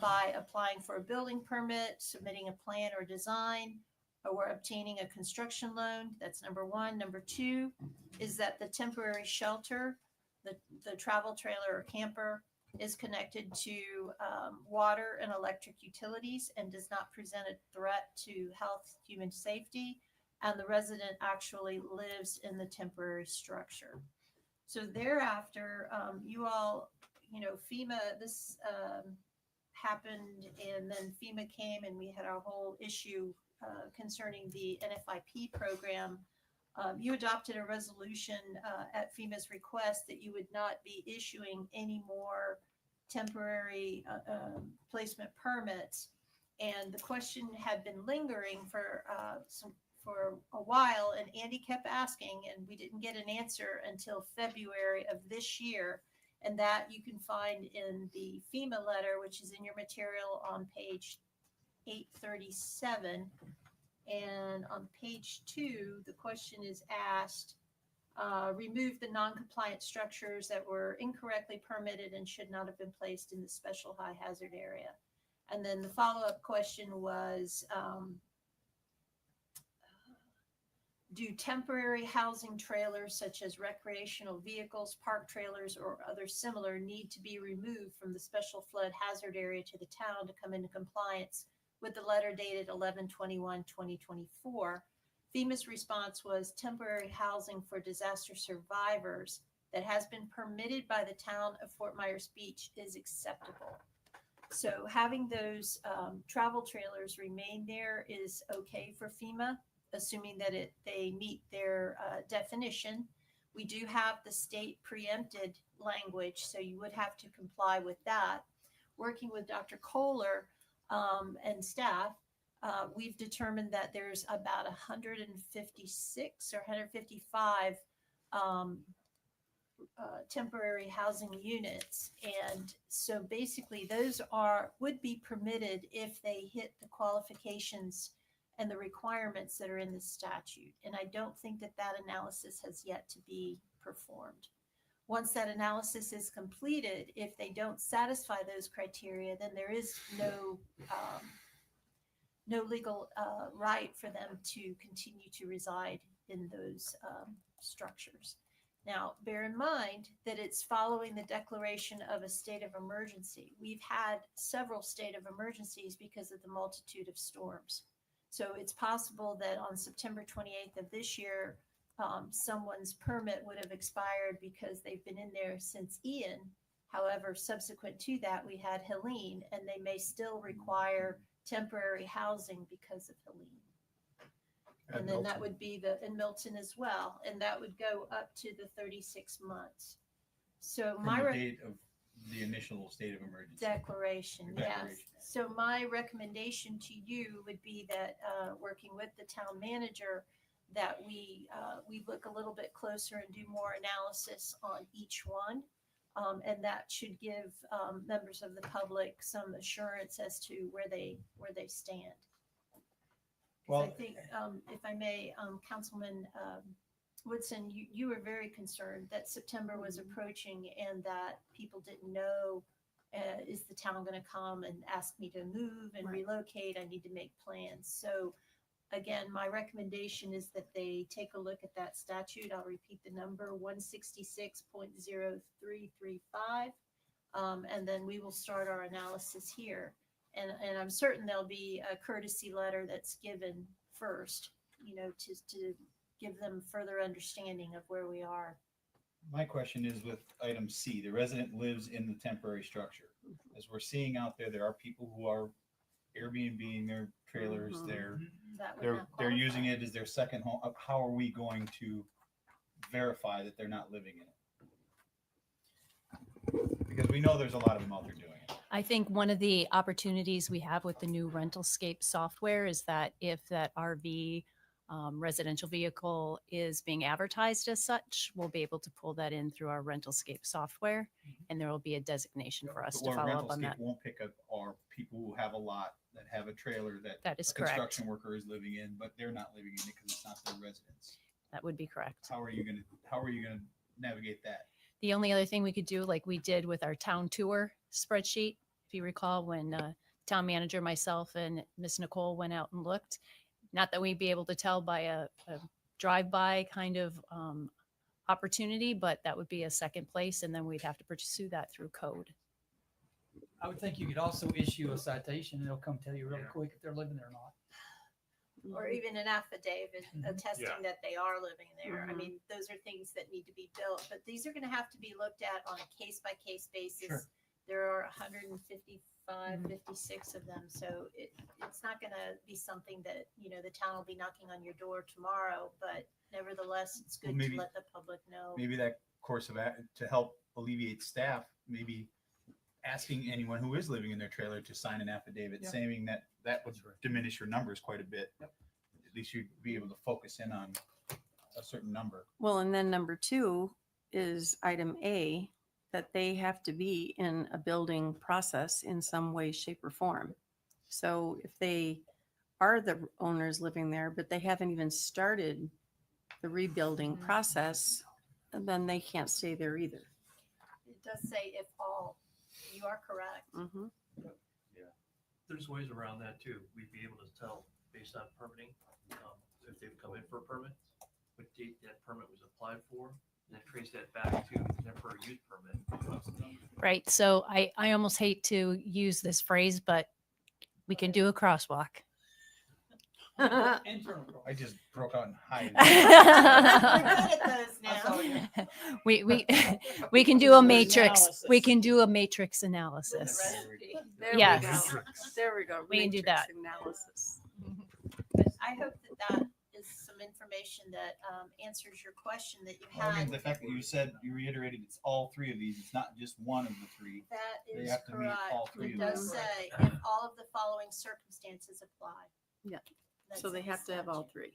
by applying for a building permit, submitting a plan or design, or obtaining a construction loan. That's number 1. Number 2 is that the temporary shelter, the travel trailer or camper, is connected to water and electric utilities and does not present a threat to health, human safety, and the resident actually lives in the temporary structure. So thereafter, you all, FEMA, this happened, and then FEMA came and we had our whole issue concerning the NFIP program. You adopted a resolution at FEMA's request that you would not be issuing any more temporary placement permits. And the question had been lingering for a while, and Andy kept asking, and we didn't get an answer until February of this year. And that you can find in the FEMA letter, which is in your material on page 837. And on page 2, the question is asked, remove the non-compliant structures that were incorrectly permitted and should not have been placed in the special high hazard area. And then the follow-up question was, do temporary housing trailers such as recreational vehicles, park trailers, or other similar need to be removed from the special flood hazard area to the town to come into compliance with the letter dated 11/21/2024? FEMA's response was temporary housing for disaster survivors that has been permitted by the town of Fort Myers Beach is acceptable. So having those travel trailers remain there is okay for FEMA, assuming that they meet their definition. We do have the state preempted language, so you would have to comply with that. Working with Dr. Kohler and staff, we've determined that there's about 156 or 155 temporary housing units. And so basically those would be permitted if they hit the qualifications and the requirements that are in the statute. And I don't think that analysis has yet to be performed. Once that analysis is completed, if they don't satisfy those criteria, then there is no legal right for them to continue to reside in those structures. Now, bear in mind that it's following the declaration of a state of emergency. We've had several state of emergencies because of the multitude of storms. So it's possible that on September 28th of this year, someone's permit would have expired because they've been in there since Ian. However, subsequent to that, we had Helene, and they may still require temporary housing because of Helene. And then that would be in Milton as well, and that would go up to the 36 months. So From the date of the initial state of emergency. Declaration, yes. Declaration. So my recommendation to you would be that, working with the town manager, that we look a little bit closer and do more analysis on each one. And that should give members of the public some assurance as to where they stand. Well, I think, if I may, Councilman Woodson, you were very concerned that September was approaching and that people didn't know, is the town going to come and ask me to move and relocate? I need to make plans. So again, my recommendation is that they take a look at that statute. I'll repeat the number, 166.0335. And then we will start our analysis here. And I'm certain there'll be a courtesy letter that's given first, you know, to give them further understanding of where we are. My question is with item C, the resident lives in the temporary structure. As we're seeing out there, there are people who are Airbnb-ing their trailers. That would They're not they're using qualify. it as their second home. How are we going to verify that they're not living in it? Because we know there's a lot of them out there doing it. I think one of the opportunities we have with the new Rentalscape software is that if that RV residential vehicle is being advertised as such, we'll be able to pull that in through our Rentalscape software, and there will be a designation for us But to what follow up on Rentalscape that. won't pick up are people who have a lot that have a trailer That is a construction correct. worker is living in, but they're not living in it because it's not their residence. That would be correct. How are you gonna navigate that? The only other thing we could do, like we did with our town tour spreadsheet, if you recall, when town manager, myself, and Miss Nicole went out and looked, not that we'd be able to tell by a drive-by kind of opportunity, but that would be a second place, and then we'd have to pursue that through code. I would think you could also issue a citation and it'll come tell you really quick if they're living there or not. Or even an affidavit attesting Yeah. that they are living there. I Mhm. mean, those are things that need to be built, but these are going to have to be looked at on a case by case basis. Sure. There are 155, 56 of them. So it's not going to be something that, you know, the town will be knocking on your door tomorrow, but nevertheless, it's Well, good maybe- to let the public know. Maybe that course of to help alleviate staff, maybe asking anyone who is living in their trailer to sign an affidavit Yeah. saying that would diminish your numbers quite a bit. At least you'd be able to focus in on a certain number. Well, and then number 2 is item A, that they have to be in a building process in some way, shape, or form. So if they are the owners living there, but they haven't even started the rebuilding process, then they can't stay there either. It does say if all, you are correct. Mm-hmm. There's ways around that too. We'd be able to tell based on permitting, if they've come in for a permit, what date that permit was applied for, and then trace that back to the temporary use permit. Right. So I almost hate to use this phrase, but we can do a crosswalk. I just broke out in hives. We can do a matrix. We can do a matrix analysis. There Yes. we go. There we go. We can do Matrix that. Analysis. But I hope that is some information that answers your question that you Well, I mean, had. the fact that you reiterated it's all three of these, it's not just one of the three. That They is have to meet all correct. three It of does them. say if all of the following circumstances apply. Yeah. That's So they in the have to have all statute.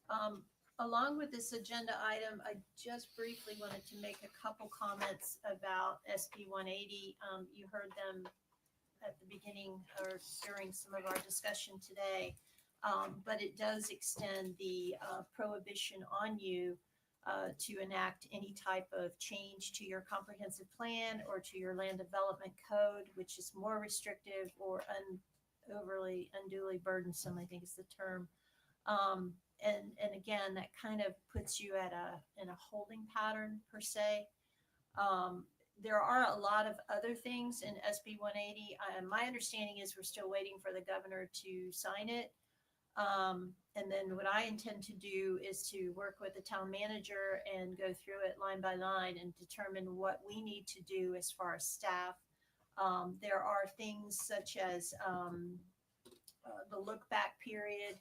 3. Along with this agenda item, I just briefly wanted to make a couple comments about SB 180. You heard them at the beginning or during some of our discussion today. But it does extend the prohibition on you to enact any type of change to your comprehensive plan or to your land development code, which is more restrictive or overly unduly burdensome, I think is the term. And again, that kind of puts you in a holding pattern per se. There are a lot of other things in SB 180. My understanding is we're still waiting for the governor to sign it. And then what I intend to do is to work with the town manager and go through it line by line and determine what we need to do as far as staff. There are things such as the look back period,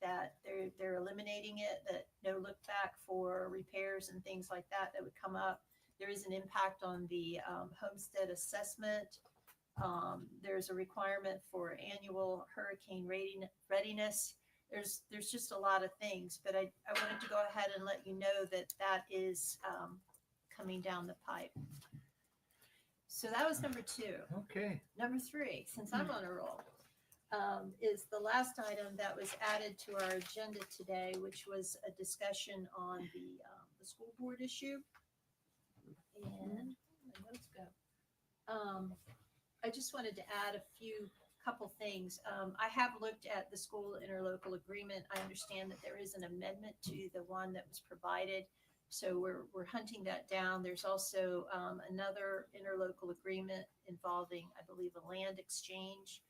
that they're eliminating it, that no look back for repairs and things like that would come up. There is an impact on the homestead assessment. There's a requirement for annual hurricane readiness. There's just a lot of things, but I wanted to go ahead and let you know that is coming down the pipe. So that was number 2. Okay. Number 3, since I'm on a roll, is the last item that was added to our agenda today, which was a discussion on the school board issue. And my notes go. I just wanted to add a couple things. I have looked at the school interlocal agreement. I understand that there is an amendment to the one that was provided. So we're hunting that down. There's also another interlocal agreement involving, I believe, a land exchange,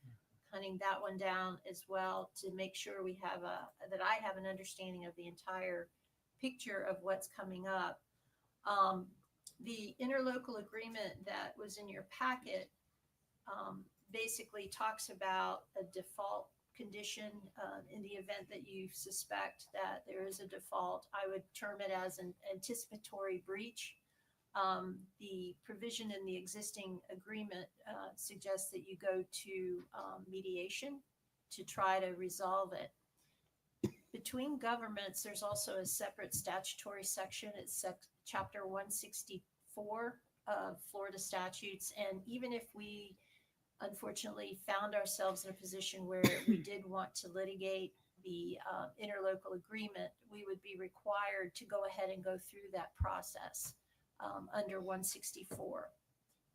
hunting that one down as well to make sure we have that I have an understanding of the entire picture of what's coming up. The interlocal agreement that was in your packet basically talks about a default condition in the event that you suspect that there is a default. I would term it as an anticipatory breach. The provision in the existing agreement suggests that you go to mediation to try to resolve it. Between governments, there's also a separate statutory section. It's Chapter 164 of Florida statutes. And even if we unfortunately found ourselves in a position where we did want to litigate the interlocal agreement, we would be required to go ahead and go through that process under 164.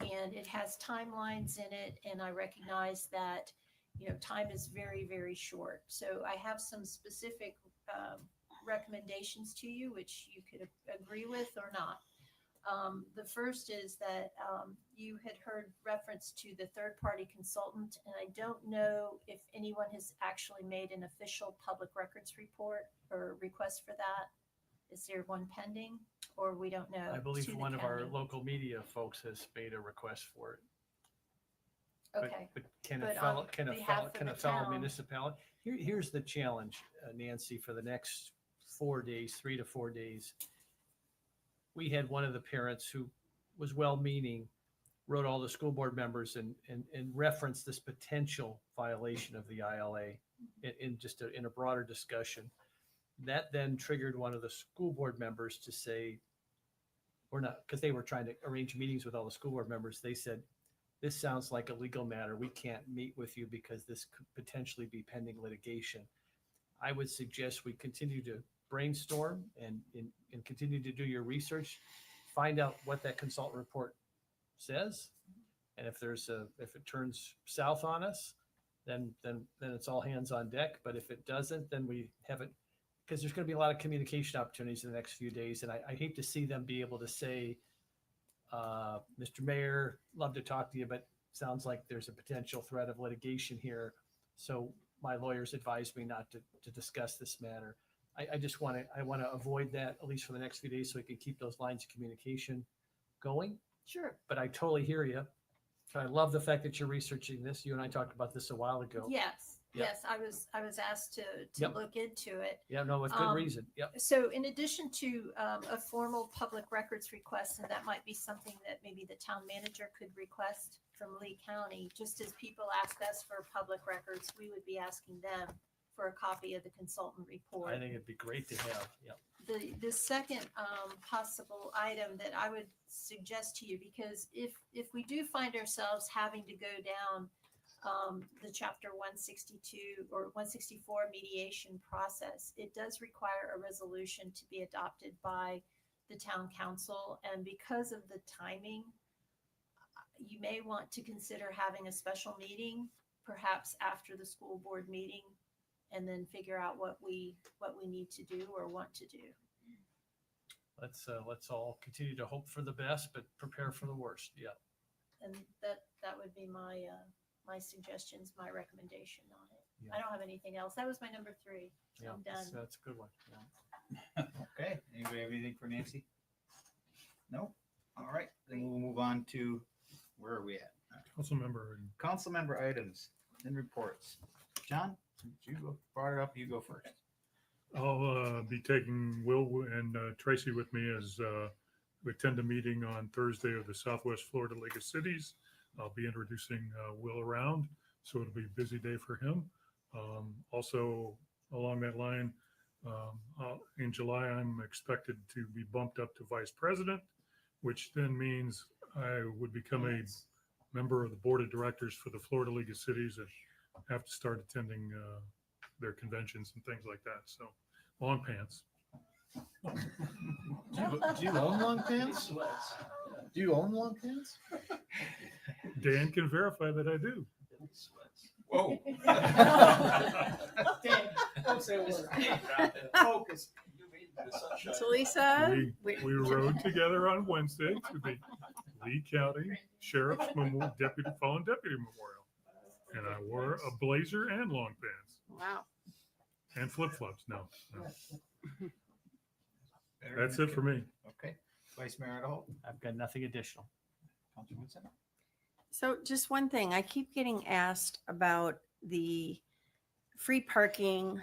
And it has timelines in it, and I recognize that, you know, time is very, very short. So I have some specific recommendations to you, which you could agree with or not. The first is that you had heard reference to the third-party consultant, and I don't know if anyone has actually made an official public records report or request for that. Is there one pending, or we don't know? I believe to the one of our county? local media folks has made a request for it. Okay. But can But a fellow, on can a behalf fellow, of can the a fellow town- municipality? Here's the challenge, Nancy, for the next 4 days, 3 to 4 days. We had one of the parents who was well-meaning, wrote all the school board members and referenced this potential violation of the ILA in a broader discussion. That then triggered one of the school board members to say, we're not, because they were trying to arrange meetings with all the school board members. They said, this sounds like a legal matter. We can't meet with you because this could potentially be pending litigation. I would suggest we continue to brainstorm and continue to do your research, find out what that consultant report says. And if it turns south on us, then it's all hands on deck. But if it doesn't, then we haven't, because there's going to be a lot of communication opportunities in the next few days. And I hate to see them be able to say, Mr. Mayor, love to talk to you, but sounds like there's a potential threat of litigation here. So my lawyers advised me not to discuss this matter. I just want to avoid that, at least for the next few days, so we can keep those lines of communication going. Sure. But I totally hear you. I love the fact that you're researching this. You and I talked about this a while ago. Yes, Yeah. yes, I was asked to Yep. look into it. Yeah, no, with good reason. Yep. So in addition to a formal public records request, and that might be something that maybe the town manager could request from Lee County, just as people ask us for public records, we would be asking them for a copy of the consultant report. I think it'd be great to have. Yep. The second possible item that I would suggest to you, because if we do find ourselves having to go down the Chapter 162 or 164 mediation process, it does require a resolution to be adopted by the town council. And because of the timing, you may want to consider having a special meeting, perhaps after the school board meeting, and then figure out what we need to do or want to do. Let's all continue to hope for the best, but prepare for the worst. Yeah. And that would be my my suggestions, my recommendation on it. Yeah. I don't have anything else. That was my number 3. Yeah, I'm done. that's a good one. Yeah. Okay, anybody have anything for Nancy? No? All right, then we'll move on to, where are we at? Council member items and reports. John, since you brought it up, you go first. I'll be taking Will and Tracy with me as we attend a meeting on Thursday of the Southwest Florida League of Cities. I'll be introducing Will around, so it'll be a busy day for him. Also, along that line, in July, I'm expected to be bumped up to vice president, which then means I would become a member of the board of directors for the Florida League of Cities and have to start attending their conventions and things like that. So, long pants. Do you own long pants? Do you own long pants? Dan can verify that I do. Whoa. Don't say a word. Focus. So Lisa, We rode together on Wednesday to the Lee County Sheriff's Fallen Deputy Memorial. And I wore a blazer and long pants wow. and flip-flops. No. That's it for me. Okay. Vice Mayor Adderholt. I've got nothing additional. Councilor Woodson. So just one thing, I keep getting asked about the free parking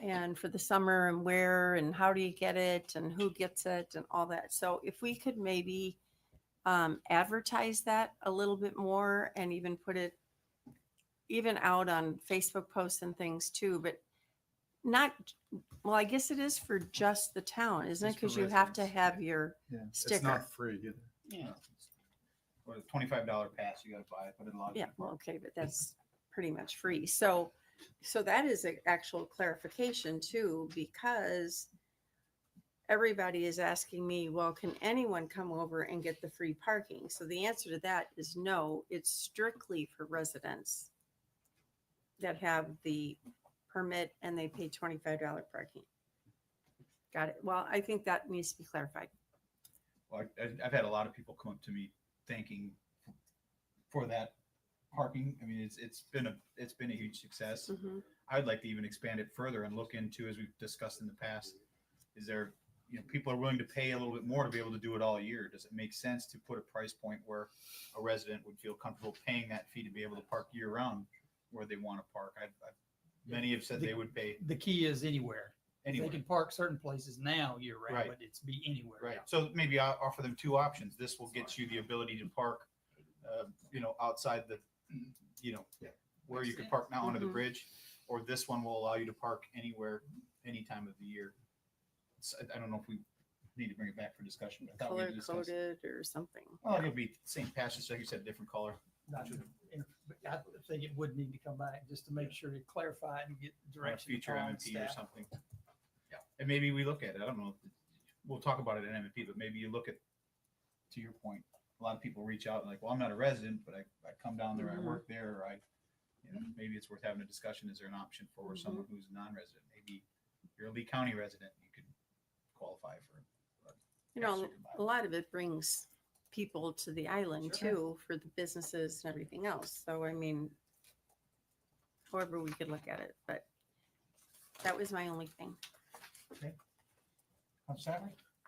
and for the summer and where and how do you get it and who gets it and all that. So if we could maybe advertise that a little bit more and even put it even out on Facebook posts and things too, but not, well, I guess it is for just the town, isn't it? Just for Because you have to residents. have your It's sticker. not free either. Yeah. Or a $25 pass, you gotta buy it, but it allows you Yeah, to well, park. okay, but that's pretty much free. So that is an actual clarification too, because everybody is asking me, well, can anyone come over and get the free parking? So the answer to that is no, it's strictly for residents that have the permit and they pay $25 parking. Got it. Well, I think that needs to be clarified. Well, I've had a lot of people come up to me thanking for that parking. I mean, it's been a huge success. Mhm. I'd like to even expand it further and look into, as we've discussed in the past, is there, people are willing to pay a little bit more to be able to do it all year. Does it make sense to put a price point where a resident would feel comfortable paying that fee to be able to park year round where they want to park? Many have said they would pay The key is anywhere. anywhere. They can park certain places now year round, Right. but it's be anywhere. Right. So maybe I'll offer them two options. This will get you the ability to park, outside the, where you could park now under the Mhm. bridge, or this one will allow you to park anywhere, any time of the year. I don't know if we need to bring it back for discussion, but I thought we Color discussed. coded or something. Well, it'll be same passage, like you said, different color. I think it would need to come back just to make sure to clarify it and get Or a direction. future from MMP or staff. something. Yeah, and maybe we look at it. I don't know. We'll talk about it in MMP, but maybe you look at, to your point, a lot of people reach out and like, well, I'm not a resident, but I come down there, I Mhm. work there, or maybe it's worth having a discussion. Is there an option for someone who's a non-resident? Maybe you're a Lee County resident, you could qualify for. You know, a lot of it brings people to the island too for the businesses and everything else. So, I mean, however we could look at it, but that was my only thing.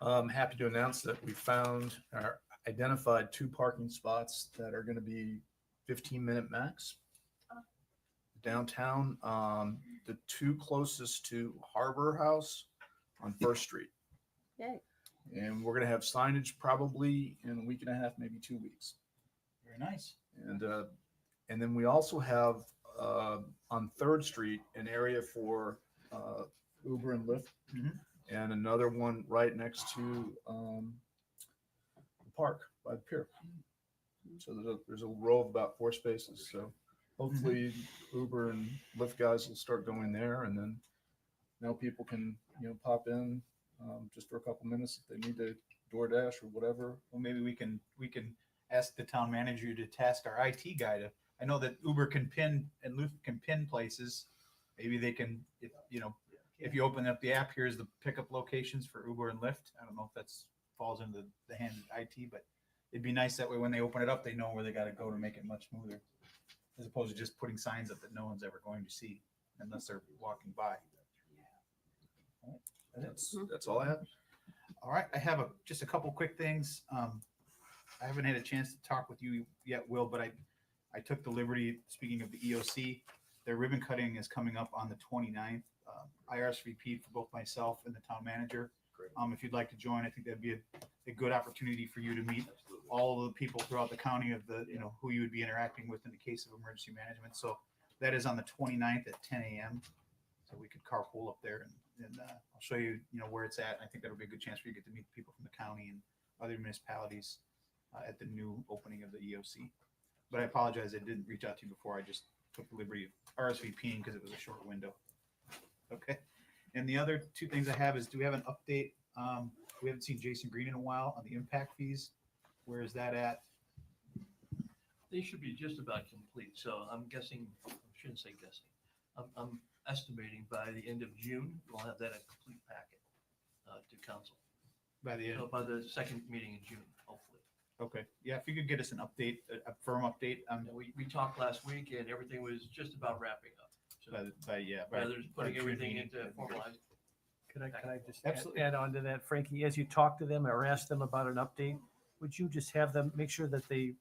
I'm happy to announce that we found or identified 2 parking spots that are going to be 15-minute max downtown. The 2 closest to Harbor House on First Street. Yay. And we're going to have signage probably in a week and a half, maybe 2 weeks. Very nice. And then we also have on Third Street an area for Uber and Lyft, and another one right next to the park by the pier. So there's a row of about 4 spaces. So hopefully Uber and Lyft guys will start going there, and then now people can pop in just for a couple minutes if they need to DoorDash or whatever. Well, maybe we can ask the town manager to task our IT guy to. I know that Uber can pin and Lyft can pin places. Maybe they can, if you open up the app, here's the pickup locations for Uber and Lyft. I don't know if that's falls into the hands of IT, but it'd be nice that way when they open it up, they know where they got to go to make it much smoother, as opposed to just putting signs up that no one's ever going to see unless they're walking by. That's all I have. All right, I have just a couple quick things. I haven't had a chance to talk with you yet, Will, but I took the liberty, speaking of the EOC, their ribbon cutting is coming up on the 29th. I RSVP'd for both myself and the town manager. If you'd like to join, I think that'd be a good opportunity for you to meet all of the people throughout the county of who you would be interacting with in the case of emergency management. So that is on the 29th at 10 a.m. So we could carpool up there and I'll show you, where it's at. I think that'll be a good chance for you to get to meet people from the county and other municipalities at the new opening of the EOC. But I apologize, I didn't reach out to you before. I just took the liberty of RSVPing because it was a short window. Okay. And the other 2 things I have is, do we have an update? We haven't seen Jason Green in a while on the impact fees. Where is that at? They should be just about complete. So I'm guessing, I shouldn't say guessing. I'm estimating by the end of June, we'll have that a complete packet. to council. By the So by the second meeting in June, hopefully. Okay, yeah, if you could get us an update, a firm update on. And we talked last week and everything was just about wrapping up. So By rather than putting June everything meeting, into that'd be great. formalized. Can I just Absolutely. add on to that, Frankie? As you talk to them or ask them about an update, would you just have them make sure that they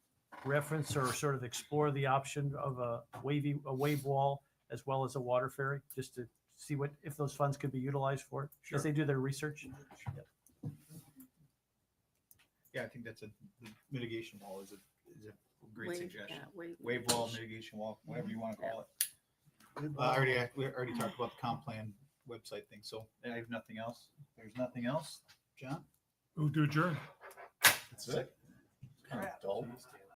reference or sort of explore the option of a wave wall as well as a water ferry, just to see what, if those funds could be utilized for it, Sure. as they do their research? Yeah, I think that's the mitigation wall is a great Wave, suggestion. yeah, Wave wall, mitigation wall, whatever you want to call it. We already talked about the comp plan website thing, so I have nothing else. There's nothing else. John? Move to adjourn. That's it. Kind of dull.